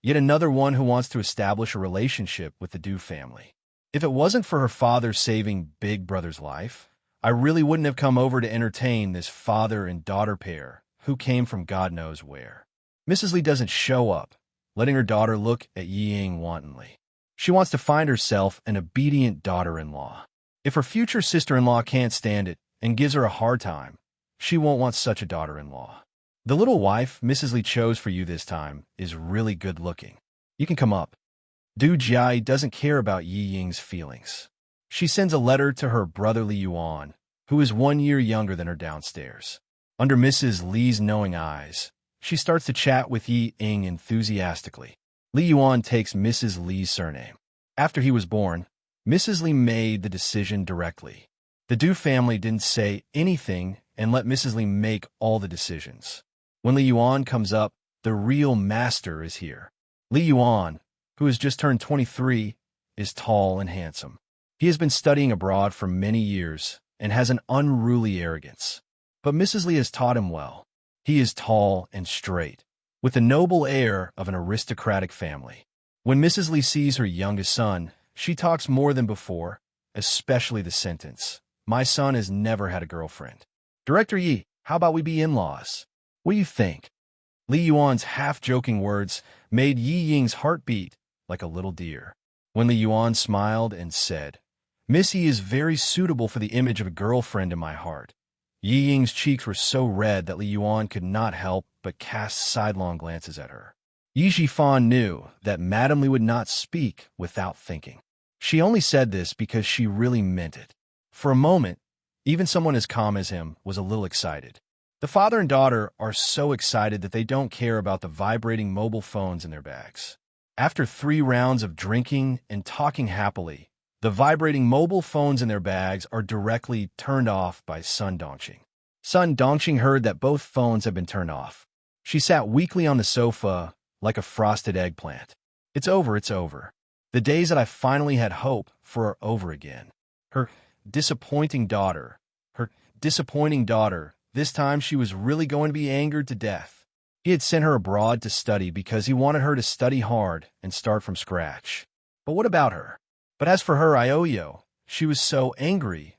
Yet another one who wants to establish a relationship with the Du family. If it wasn't for her father saving Big Brother's life, I really wouldn't have come over to entertain this father and daughter pair who came from God knows where. Mrs. Li doesn't show up, letting her daughter look at Yi Ying wantonly. She wants to find herself an obedient daughter-in-law. If her future sister-in-law can't stand it and gives her a hard time, she won't want such a daughter-in-law. The little wife Mrs. Li chose for you this time is really good-looking. You can come up. Du Jiayi doesn't care about Yi Ying's feelings. She sends a letter to her brother Li Yuan, who is 1 year younger than her downstairs. Under Mrs. Li's knowing eyes, she starts to chat with Yi Ying enthusiastically. Li Yuan takes Mrs. Li's surname. After he was born, Mrs. Li made the decision directly. The Du family didn't say anything and let Mrs. Li make all the decisions. When Li Yuan comes up, the real master is here. Li Yuan, who has just turned 23, is tall and handsome. He has been studying abroad for many years and has an unruly arrogance. But Mrs. Li has taught him well. He is tall and straight, with the noble air of an aristocratic family. When Mrs. Li sees her youngest son, she talks more than before, especially the sentence, "My son has never had a girlfriend." "Director Yi, how about we be in-laws? What do you think?" Li Yuan's half-joking words made Yi Ying's heart beat like a little deer. When Li Yuan smiled and said, "Missy is very suitable for the image of a girlfriend in my heart," Yi Ying's cheeks were so red that Li Yuan could not help but cast sidelong glances at her. Yi Zhifan knew that Madame Li would not speak without thinking. She only said this because she really meant it. For a moment, even someone as calm as him was a little excited. The father and daughter are so excited that they don't care about the vibrating mobile phones in their bags. After 3 rounds of drinking and talking happily, the vibrating mobile phones in their bags are directly turned off by Sun Dongqing. Sun Dongqing heard that both phones had been turned off. She sat weakly on the sofa like a frosted eggplant. It's over, it's over. The days that I finally had hope for are over again. Her disappointing daughter, this time she was really going to be angered to death. He had sent her abroad to study because he wanted her to study hard and start from scratch. But what about her? But as for her Ioyo, she was so angry.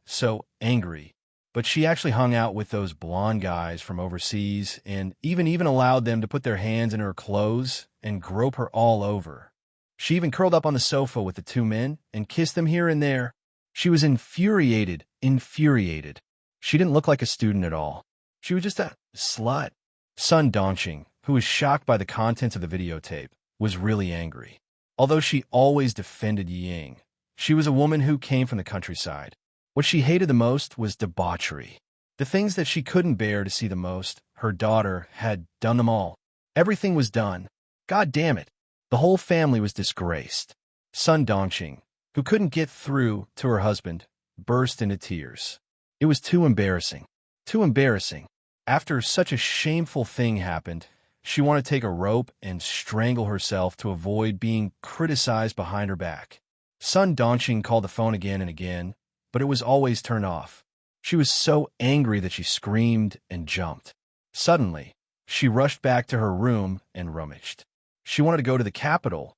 But she actually hung out with those blonde guys from overseas and even allowed them to put their hands in her clothes and grope her all over. She even curled up on the sofa with the 2 men and kissed them here and there. She was infuriated. She didn't look like a student at all. She was just a slut. Sun Dongqing, who was shocked by the contents of the videotape, was really angry. Although she always defended Yi Ying, she was a woman who came from the countryside. What she hated the most was debauchery. The things that she couldn't bear to see the most, her daughter had done them all. Everything was done. God damn it. The whole family was disgraced. Sun Dongqing, who couldn't get through to her husband, burst into tears. It was too embarrassing. Too embarrassing. After such a shameful thing happened, she wanted to take a rope and strangle herself to avoid being criticized behind her back. Sun Dongqing called the phone again and again, but it was always turned off. She was so angry that she screamed and jumped. Suddenly, she rushed back to her room and rummaged. She wanted to go to the capital.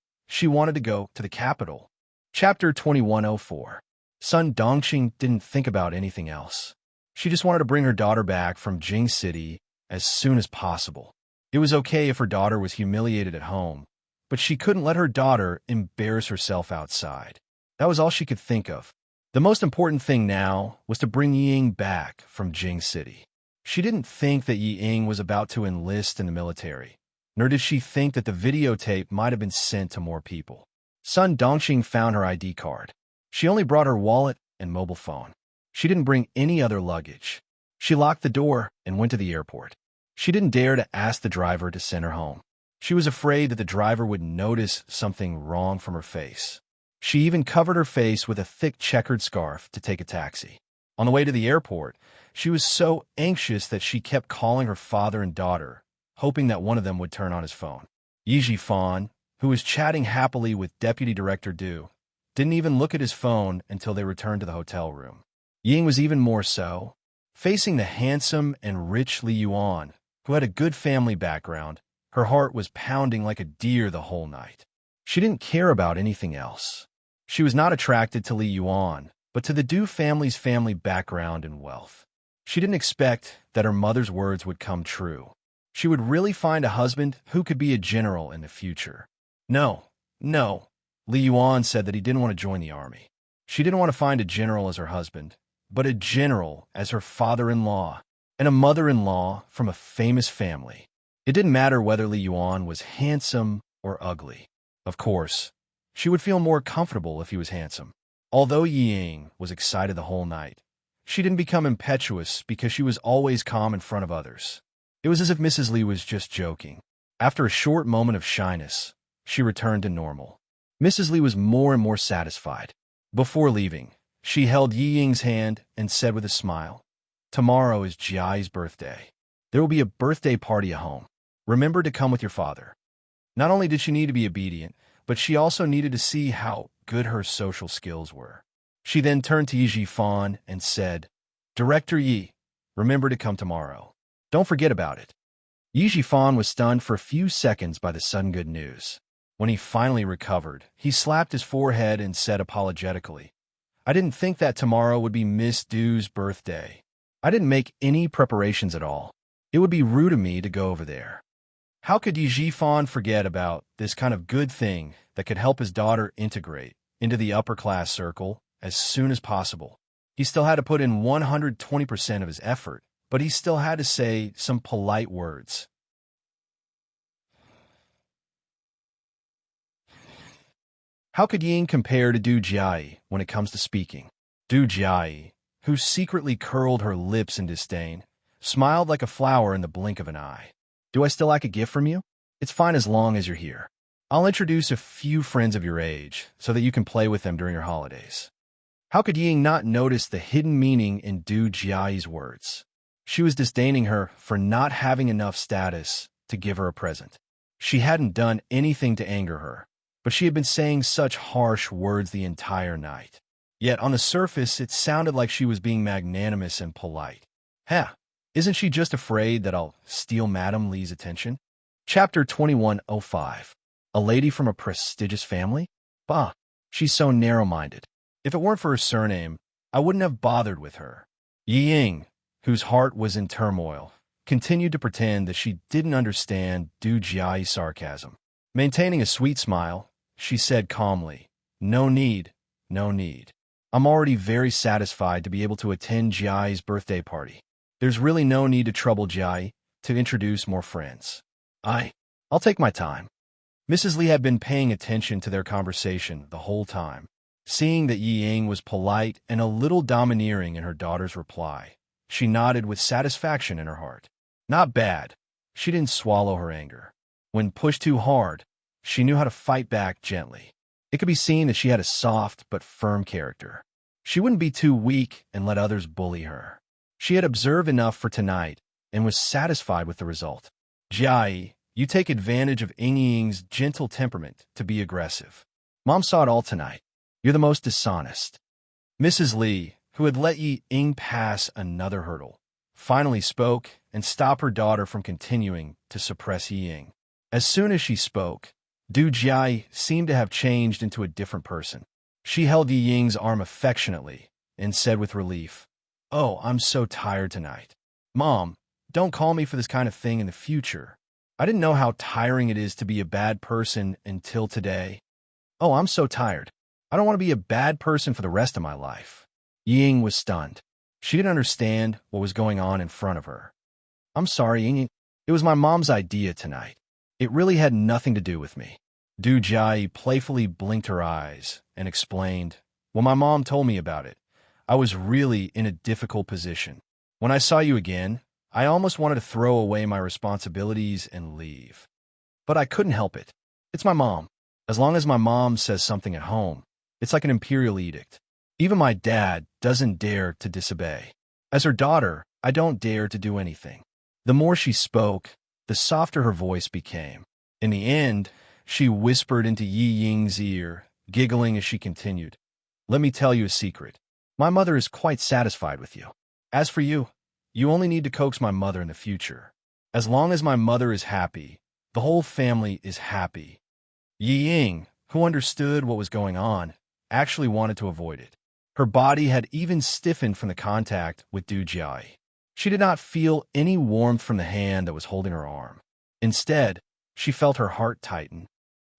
Chapter 2104. Sun Dongqing didn't think about anything else. She just wanted to bring her daughter back from Jing City as soon as possible. It was okay if her daughter was humiliated at home, but she couldn't let her daughter embarrass herself outside. That was all she could think of. The most important thing now was to bring Yi Ying back from Jing City. She didn't think that Yi Ying was about to enlist in the military, nor did she think that the videotape might have been sent to more people. Sun Dongqing found her ID card. She only brought her wallet and mobile phone. She didn't bring any other luggage. She locked the door and went to the airport. She didn't dare to ask the driver to send her home. She was afraid that the driver would notice something wrong from her face. She even covered her face with a thick checkered scarf to take a taxi. On the way to the airport, she was so anxious that she kept calling her father and daughter, hoping that one of them would turn on his phone. Yi Fan, who was chatting happily with Deputy Director Du, didn't even look at his phone until they returned to the hotel room. Ying was even more so. Facing the handsome and rich Li Yuan, who had a good family background, her heart was pounding like a deer the whole night. She didn't care about anything else. She was not attracted to Li Yuan, but to the Du family's family background and wealth. She didn't expect that her mother's words would come true. She would really find a husband who could be a general in the future. No. Li Yuan said that he didn't want to join the army. She didn't want to find a general as her husband, but a general as her father-in-law, and a mother-in-law from a famous family. It didn't matter whether Li Yuan was handsome or ugly. Of course, she would feel more comfortable if he was handsome. Although Ying was excited the whole night, she didn't become impetuous because she was always calm in front of others. It was as if Mrs. Li was just joking. After a short moment of shyness, she returned to normal. Mrs. Li was more and more satisfied. Before leaving, she held Yi Ying's hand and said with a smile, "Tomorrow is Jiai's birthday. There will be a birthday party at home. Remember to come with your father." Not only did she need to be obedient, but she also needed to see how good her social skills were. She then turned to Yi Fan and said, "Director Yi, remember to come tomorrow. Don't forget about it." Yi Fan was stunned for a few seconds by the sudden good news. When he finally recovered, he slapped his forehead and said apologetically, "I didn't think that tomorrow would be Miss Du's birthday. I didn't make any preparations at all. It would be rude of me to go over there." How could Yi Fan forget about this kind of good thing that could help his daughter integrate into the upper-class circle as soon as possible? He still had to put in 120% of his effort, but he still had to say some polite words. How could Ying compare to Du Jiai when it comes to speaking? Du Jiai, who secretly curled her lips in disdain, smiled like a flower in the blink of an eye. "Do I still like a gift from you? It's fine as long as you're here. I'll introduce a few friends of your age so that you can play with them during your holidays." How could Ying not notice the hidden meaning in Du Jiai's words? She was disdaining her for not having enough status to give her a present. She hadn't done anything to anger her, but she had been saying such harsh words the entire night. Yet on the surface, it sounded like she was being magnanimous and polite. Isn't she just afraid that I'll steal Madame Li's attention? Chapter 2105. A lady from a prestigious family? Bah, she's so narrow-minded. If it weren't for her surname, I wouldn't have bothered with her. Yi Ying, whose heart was in turmoil, continued to pretend that she didn't understand Du Jiai's sarcasm. Maintaining a sweet smile, she said calmly, No need. I'm already very satisfied to be able to attend Jiai's birthday party. There's really no need to trouble Jiai to introduce more friends. I'll take my time." Mrs. Li had been paying attention to their conversation the whole time. Seeing that Yi Ying was polite and a little domineering in her daughter's reply, she nodded with satisfaction in her heart. Not bad. She didn't swallow her anger. When pushed too hard, she knew how to fight back gently. It could be seen that she had a soft but firm character. She wouldn't be too weak and let others bully her. She had observed enough for tonight and was satisfied with the result. "Jiai, you take advantage of Ying's gentle temperament to be aggressive. Mom saw it all tonight. You're the most dishonest." Mrs. Li, who had let Yi Ying pass another hurdle, finally spoke and stopped her daughter from continuing to suppress Yi Ying. As soon as she spoke, Du Jiai seemed to have changed into a different person. She held Yi Ying's arm affectionately and said with relief, "Oh, I'm so tired tonight. Mom, don't call me for this kind of thing in the future. I didn't know how tiring it is to be a bad person until today. Oh, I'm so tired. I don't want to be a bad person for the rest of my life." Yi Ying was stunned. She didn't understand what was going on in front of her. "I'm sorry, Ying. It was my mom's idea tonight. It really had nothing to do with me." Du Jiai playfully blinked her eyes and explained, "When my mom told me about it, I was really in a difficult position. When I saw you again, I almost wanted to throw away my responsibilities and leave. But I couldn't help it. It's my mom. As long as my mom says something at home, it's like an imperial edict. Even my dad doesn't dare to disobey. As her daughter, I don't dare to do anything. The more she spoke, the softer her voice became. In the end, she whispered into Yi Ying's ear, giggling as she continued. Let me tell you a secret. My mother is quite satisfied with you. As for you, you only need to coax my mother in the future. As long as my mother is happy, the whole family is happy. Yi Ying, who understood what was going on, actually wanted to avoid it. Her body had even stiffened from the contact with Du Jiai. She did not feel any warmth from the hand that was holding her arm. Instead, she felt her heart tighten.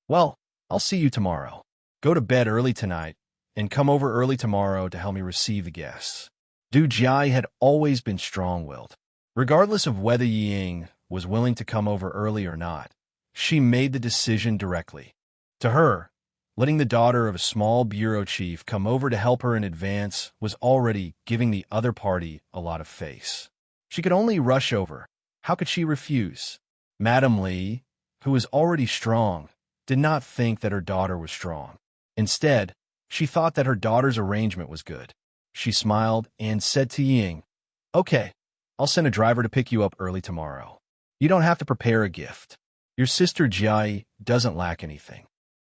Well, I'll see you tomorrow. Go to bed early tonight, and come over early tomorrow to help me receive the guests. Du Jiai had always been strong-willed. Regardless of whether Yi Ying was willing to come over early or not, she made the decision directly. To her, letting the daughter of a small bureau chief come over to help her in advance was already giving the other party a lot of face. She could only rush over. How could she refuse? Madame Li, who was already strong, did not think that her daughter was strong. Instead, she thought that her daughter's arrangement was good. She smiled and said to Ying, Okay, I'll send a driver to pick you up early tomorrow. You don't have to prepare a gift. Your sister Jiai doesn't lack anything.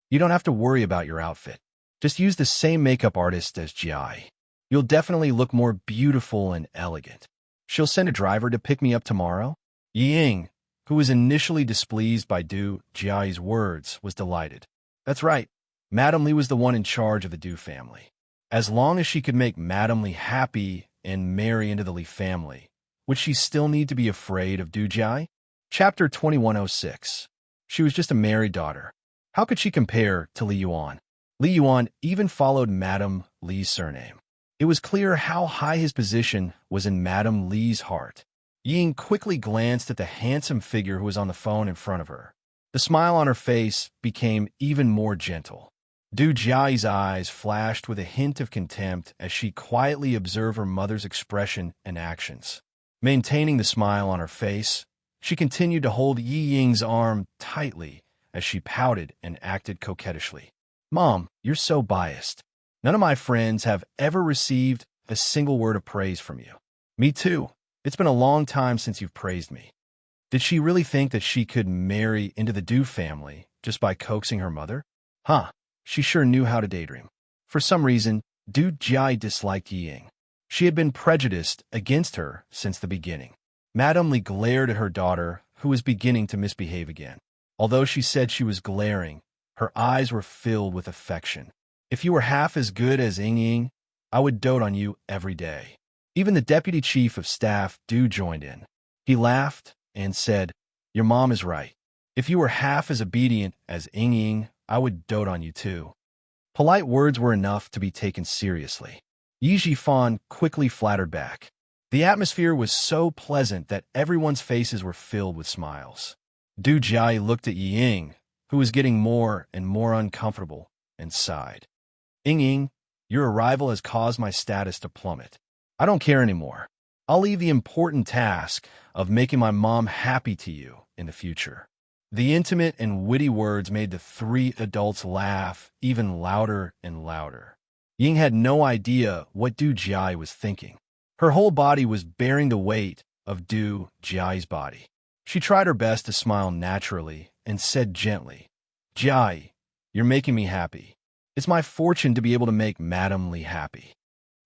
You don't have to worry about your outfit. Just use the same makeup artist as Jiai. You'll definitely look more beautiful and elegant. She'll send a driver to pick me up tomorrow? Ying, who was initially displeased by Du Jiai's words, was delighted. That's right. Madame Li was the one in charge of the Du family. As long as she could make Madame Li happy and marry into the Li family, would she still need to be afraid of Du Jiai? Chapter 2106. She was just a married daughter. How could she compare to Li Yuan? Li Yuan even followed Madame Li's surname. It was clear how high his position was in Madame Li's heart. Ying quickly glanced at the handsome figure who was on the phone in front of her. The smile on her face became even more gentle. Du Jiai's eyes flashed with a hint of contempt as she quietly observed her mother's expression and actions. Maintaining the smile on her face, she continued to hold Yi Ying's arm tightly as she pouted and acted coquettishly. Mom, you're so biased. None of my friends have ever received a single word of praise from you. Me too. It's been a long time since you've praised me. Did she really think that she could marry into the Du family just by coaxing her mother? Huh, she sure knew how to daydream. For some reason, Du Jiai disliked Yi Ying. She had been prejudiced against her since the beginning. Madame Li glared at her daughter, who was beginning to misbehave again. Although she said she was glaring, her eyes were filled with affection. If you were half as good as Ying, I would dote on you every day. Even the deputy chief of staff, Du, joined in. He laughed and said, Your mom is right. If you were half as obedient as Ying, I would dote on you too. Polite words were enough to be taken seriously. Yi Jifan quickly flattered back. The atmosphere was so pleasant that everyone's faces were filled with smiles. Du Jiai looked at Yi Ying, who was getting more and more uncomfortable, and sighed. Ying, your arrival has caused my status to plummet. I don't care anymore. I'll leave the important task of making my mom happy to you in the future. The intimate and witty words made the three adults laugh even louder and louder. Ying had no idea what Du Jiai was thinking. Her whole body was bearing the weight of Du Jiai's body. She tried her best to smile naturally and said gently, Jiai, you're making me happy. It's my fortune to be able to make Madame Li happy.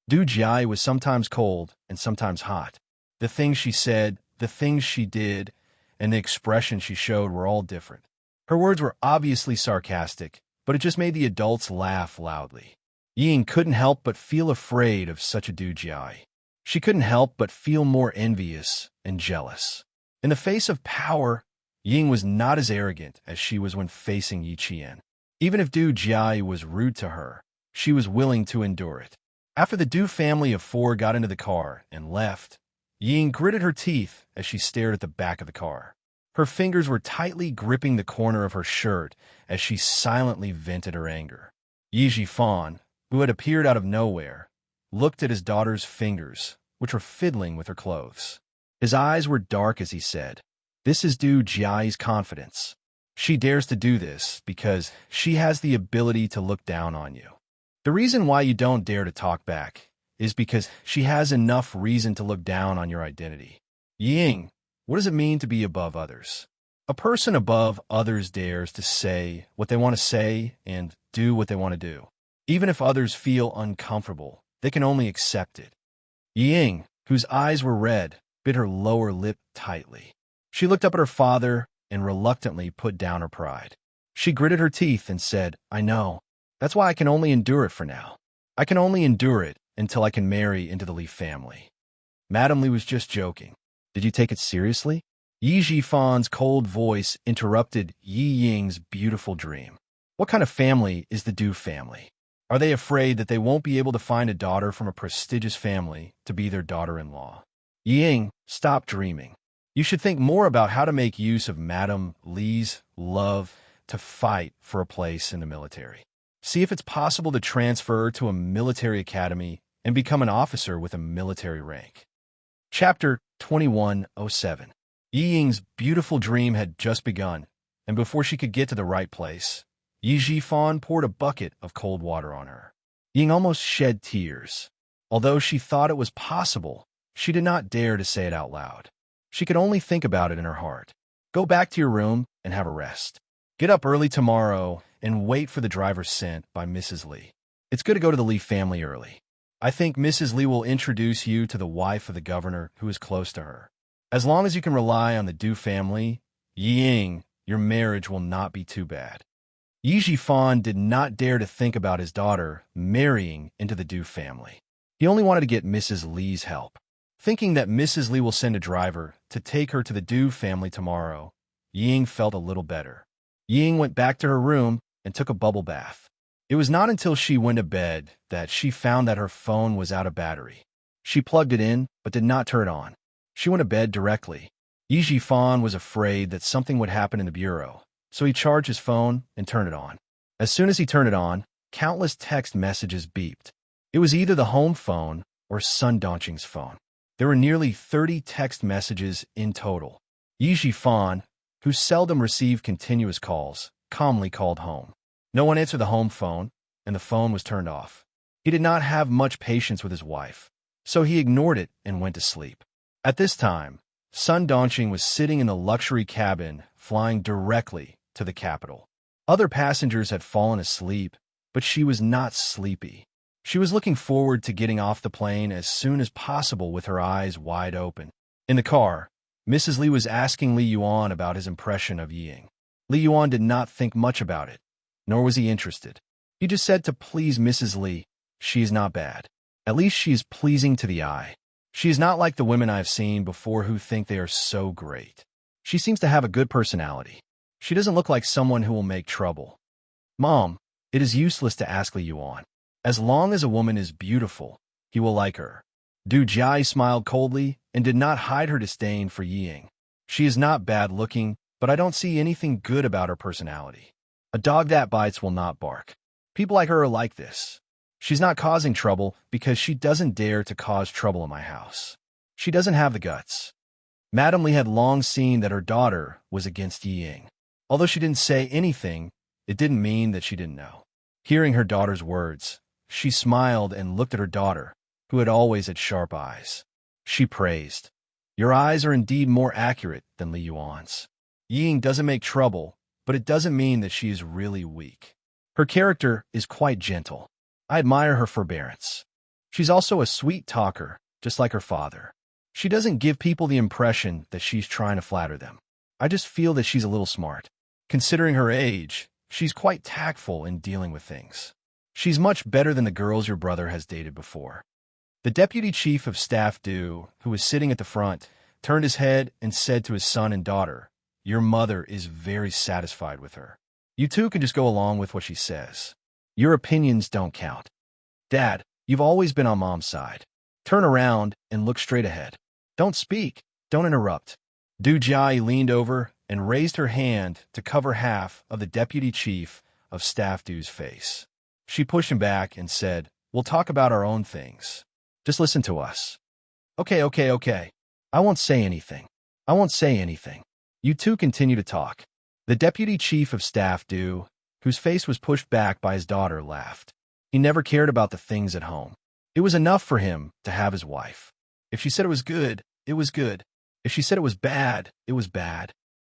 Du Jiai was sometimes cold and sometimes hot. The things she said, the things she did, and the expression she showed were all different. Her words were obviously sarcastic, but it just made the adults laugh loudly. Ying couldn't help but feel afraid of such a Du Jiai. She couldn't help but feel more envious and jealous. In the face of power, Ying was not as arrogant as she was when facing Yi Qian. Even if Du Jiai was rude to her, she was willing to endure it. After the Du family of four got into the car and left, Ying gritted her teeth as she stared at the back of the car. Her fingers were tightly gripping the corner of her shirt as she silently vented her anger. Yi Jifan, who had appeared out of nowhere, looked at his daughter's fingers, which were fiddling with her clothes. His eyes were dark as he said, "This is due Jiai's confidence. She dares to do this because she has the ability to look down on you. The reason why you don't dare to talk back is because she has enough reason to look down on your identity." Ying, what does it mean to be above others? A person above others dares to say what they want to say and do what they want to do. Even if others feel uncomfortable, they can only accept it. Ying, whose eyes were red, bit her lower lip tightly. She looked up at her father and reluctantly put down her pride. She gritted her teeth and said, "I know. That's why I can only endure it for now. I can only endure it until I can marry into the Li family." Madame Li was just joking. Did you take it seriously? Yi Jifan's cold voice interrupted Yi Ying's beautiful dream. What kind of family is the Du family? Are they afraid that they won't be able to find a daughter from a prestigious family to be their daughter-in-law? Ying, stop dreaming. You should think more about how to make use of Madame Li's love to fight for a place in the military. See if it's possible to transfer to a military academy and become an officer with a military rank. Chapter 2107. Yi Ying's beautiful dream had just begun, and before she could get to the right place, Yi Jifan poured a bucket of cold water on her. Ying almost shed tears. Although she thought it was possible, she did not dare to say it out loud. She could only think about it in her heart. Go back to your room and have a rest. Get up early tomorrow and wait for the driver sent by Mrs. Li. It's good to go to the Li family early. I think Mrs. Li will introduce you to the wife of the governor who is close to her. As long as you can rely on the Du family, Ying, your marriage will not be too bad. Yi Jifan did not dare to think about his daughter marrying into the Du family. He only wanted to get Mrs. Li's help. Thinking that Mrs. Li will send a driver to take her to the Du family tomorrow, Ying felt a little better. Ying went back to her room and took a bubble bath. It was not until she went to bed that she found that her phone was out of battery. She plugged it in, but did not turn it on. She went to bed directly. Yi Jifan was afraid that something would happen in the bureau, so he charged his phone and turned it on. As soon as he turned it on, countless text messages beeped. It was either the home phone or Sun Donqing's phone. There were nearly 30 text messages in total. Yi Jifan, who seldom received continuous calls, calmly called home. No one answered the home phone, and the phone was turned off. He did not have much patience with his wife, so he ignored it and went to sleep. At this time, Sun Donqing was sitting in the luxury cabin flying directly to the capital. Other passengers had fallen asleep, but she was not sleepy. She was looking forward to getting off the plane as soon as possible with her eyes wide open. In the car, Mrs. Li was asking Li Yuan about his impression of Ying. Li Yuan did not think much about it, nor was he interested. He just said to please Mrs. Li, "She is not bad. At least she is pleasing to the eye. She is not like the women I have seen before who think they are so great. She seems to have a good personality. She doesn't look like someone who will make trouble." Mom, it is useless to ask Li Yuan. As long as a woman is beautiful, he will like her. Du Jai smiled coldly and did not hide her disdain for Ying. She is not bad-looking, but I don't see anything good about her personality. A dog that bites will not bark. People like her are like this. She's not causing trouble because she doesn't dare to cause trouble in my house. She doesn't have the guts. Madame Li had long seen that her daughter was against Ying. Although she didn't say anything, it didn't mean that she didn't know. Hearing her daughter's words, she smiled and looked at her daughter, who had always had sharp eyes. She praised, "Your eyes are indeed more accurate than Li Yuan's. Ying doesn't make trouble, but it doesn't mean that she is really weak. Her character is quite gentle. I admire her forbearance. She's also a sweet talker, just like her father. She doesn't give people the impression that she's trying to flatter them. I just feel that she's a little smart. Considering her age, she's quite tactful in dealing with things. She's much better than the girls your brother has dated before." The deputy chief of staff Du, who was sitting at the front, turned his head and said to his son and daughter, "Your mother is very satisfied with her. You two can just go along with what she says. Your opinions don't count. Dad, you've always been on Mom's side. Turn around and look straight ahead. Don't speak. Don't interrupt." Du Jai leaned over and raised her hand to cover half of the deputy chief of staff Du's face. She pushed him back and said, We'll talk about our own things. Just listen to us. Okay. I won't say anything. I won't say anything. You two continue to talk. The deputy chief of staff, Du, whose face was pushed back by his daughter, laughed. He never cared about the things at home. It was enough for him to have his wife. If she said it was good, it was good. If she said it was bad, it was bad.